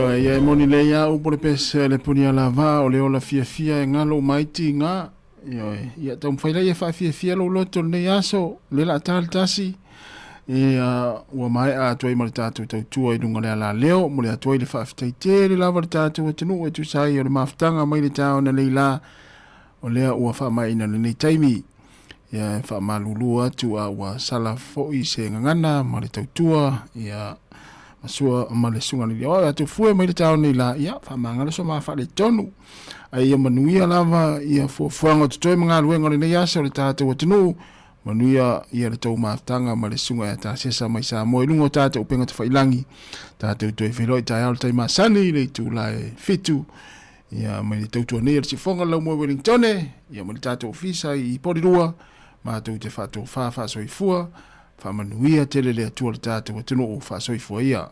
ia moni le ia u pole pese le punia lava o le ola fia ngalo maiti nga ia tom faila ia fia lo loto le aso le la tasi ua mai a toi mo le tatu tau tua i dunga le ala leo mo le atoi le whaafitai le lava le tatu e tunu e tu sai o le maftanga mai le tau na leila o lea ua wha mai ina le nei taimi ia wha malulu atu a ua sala fo i se ngangana ma le tau tua ia masua ma le sunga ni o atu fue mai le tau nei la ia wha mangala so ma wha le tonu ai ia manuia lava ia fuanga tutoi mga luenga le nei asa o le tatu e tunu manuia ia le tau maftanga ma le sunga e ta sesa mai Sāmoa lungo tata upenga te whailangi tata utoi wheloi tai au tai masani le tu lai fitu ia mai le tau tua nei si fonga lau mo Wellingtone ia mai le tata ofisa i Porirua ma tau te whato wha soifua wha manuia tele le atua le tata wa tino o wha soifua ia.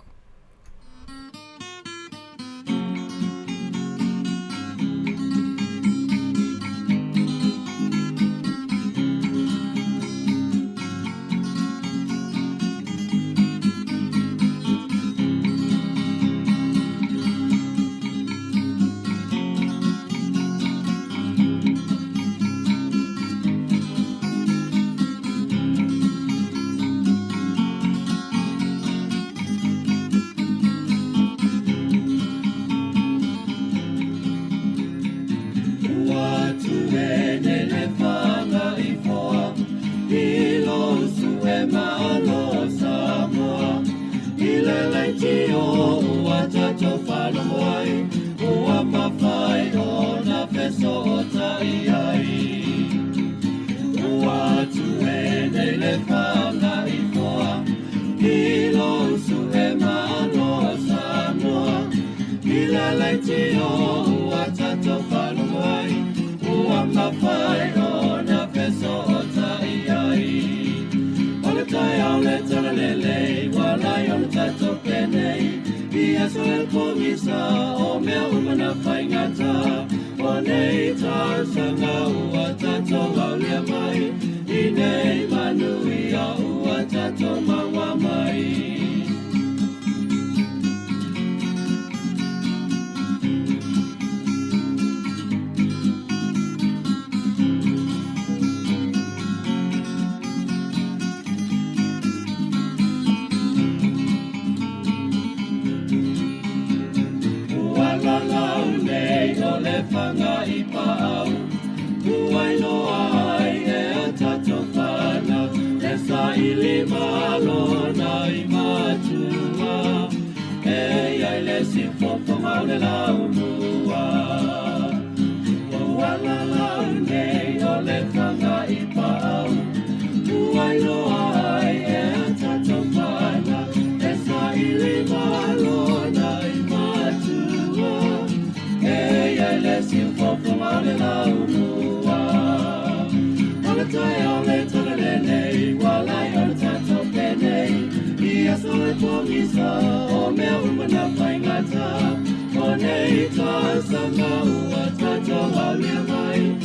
Sanga ua tato wale mai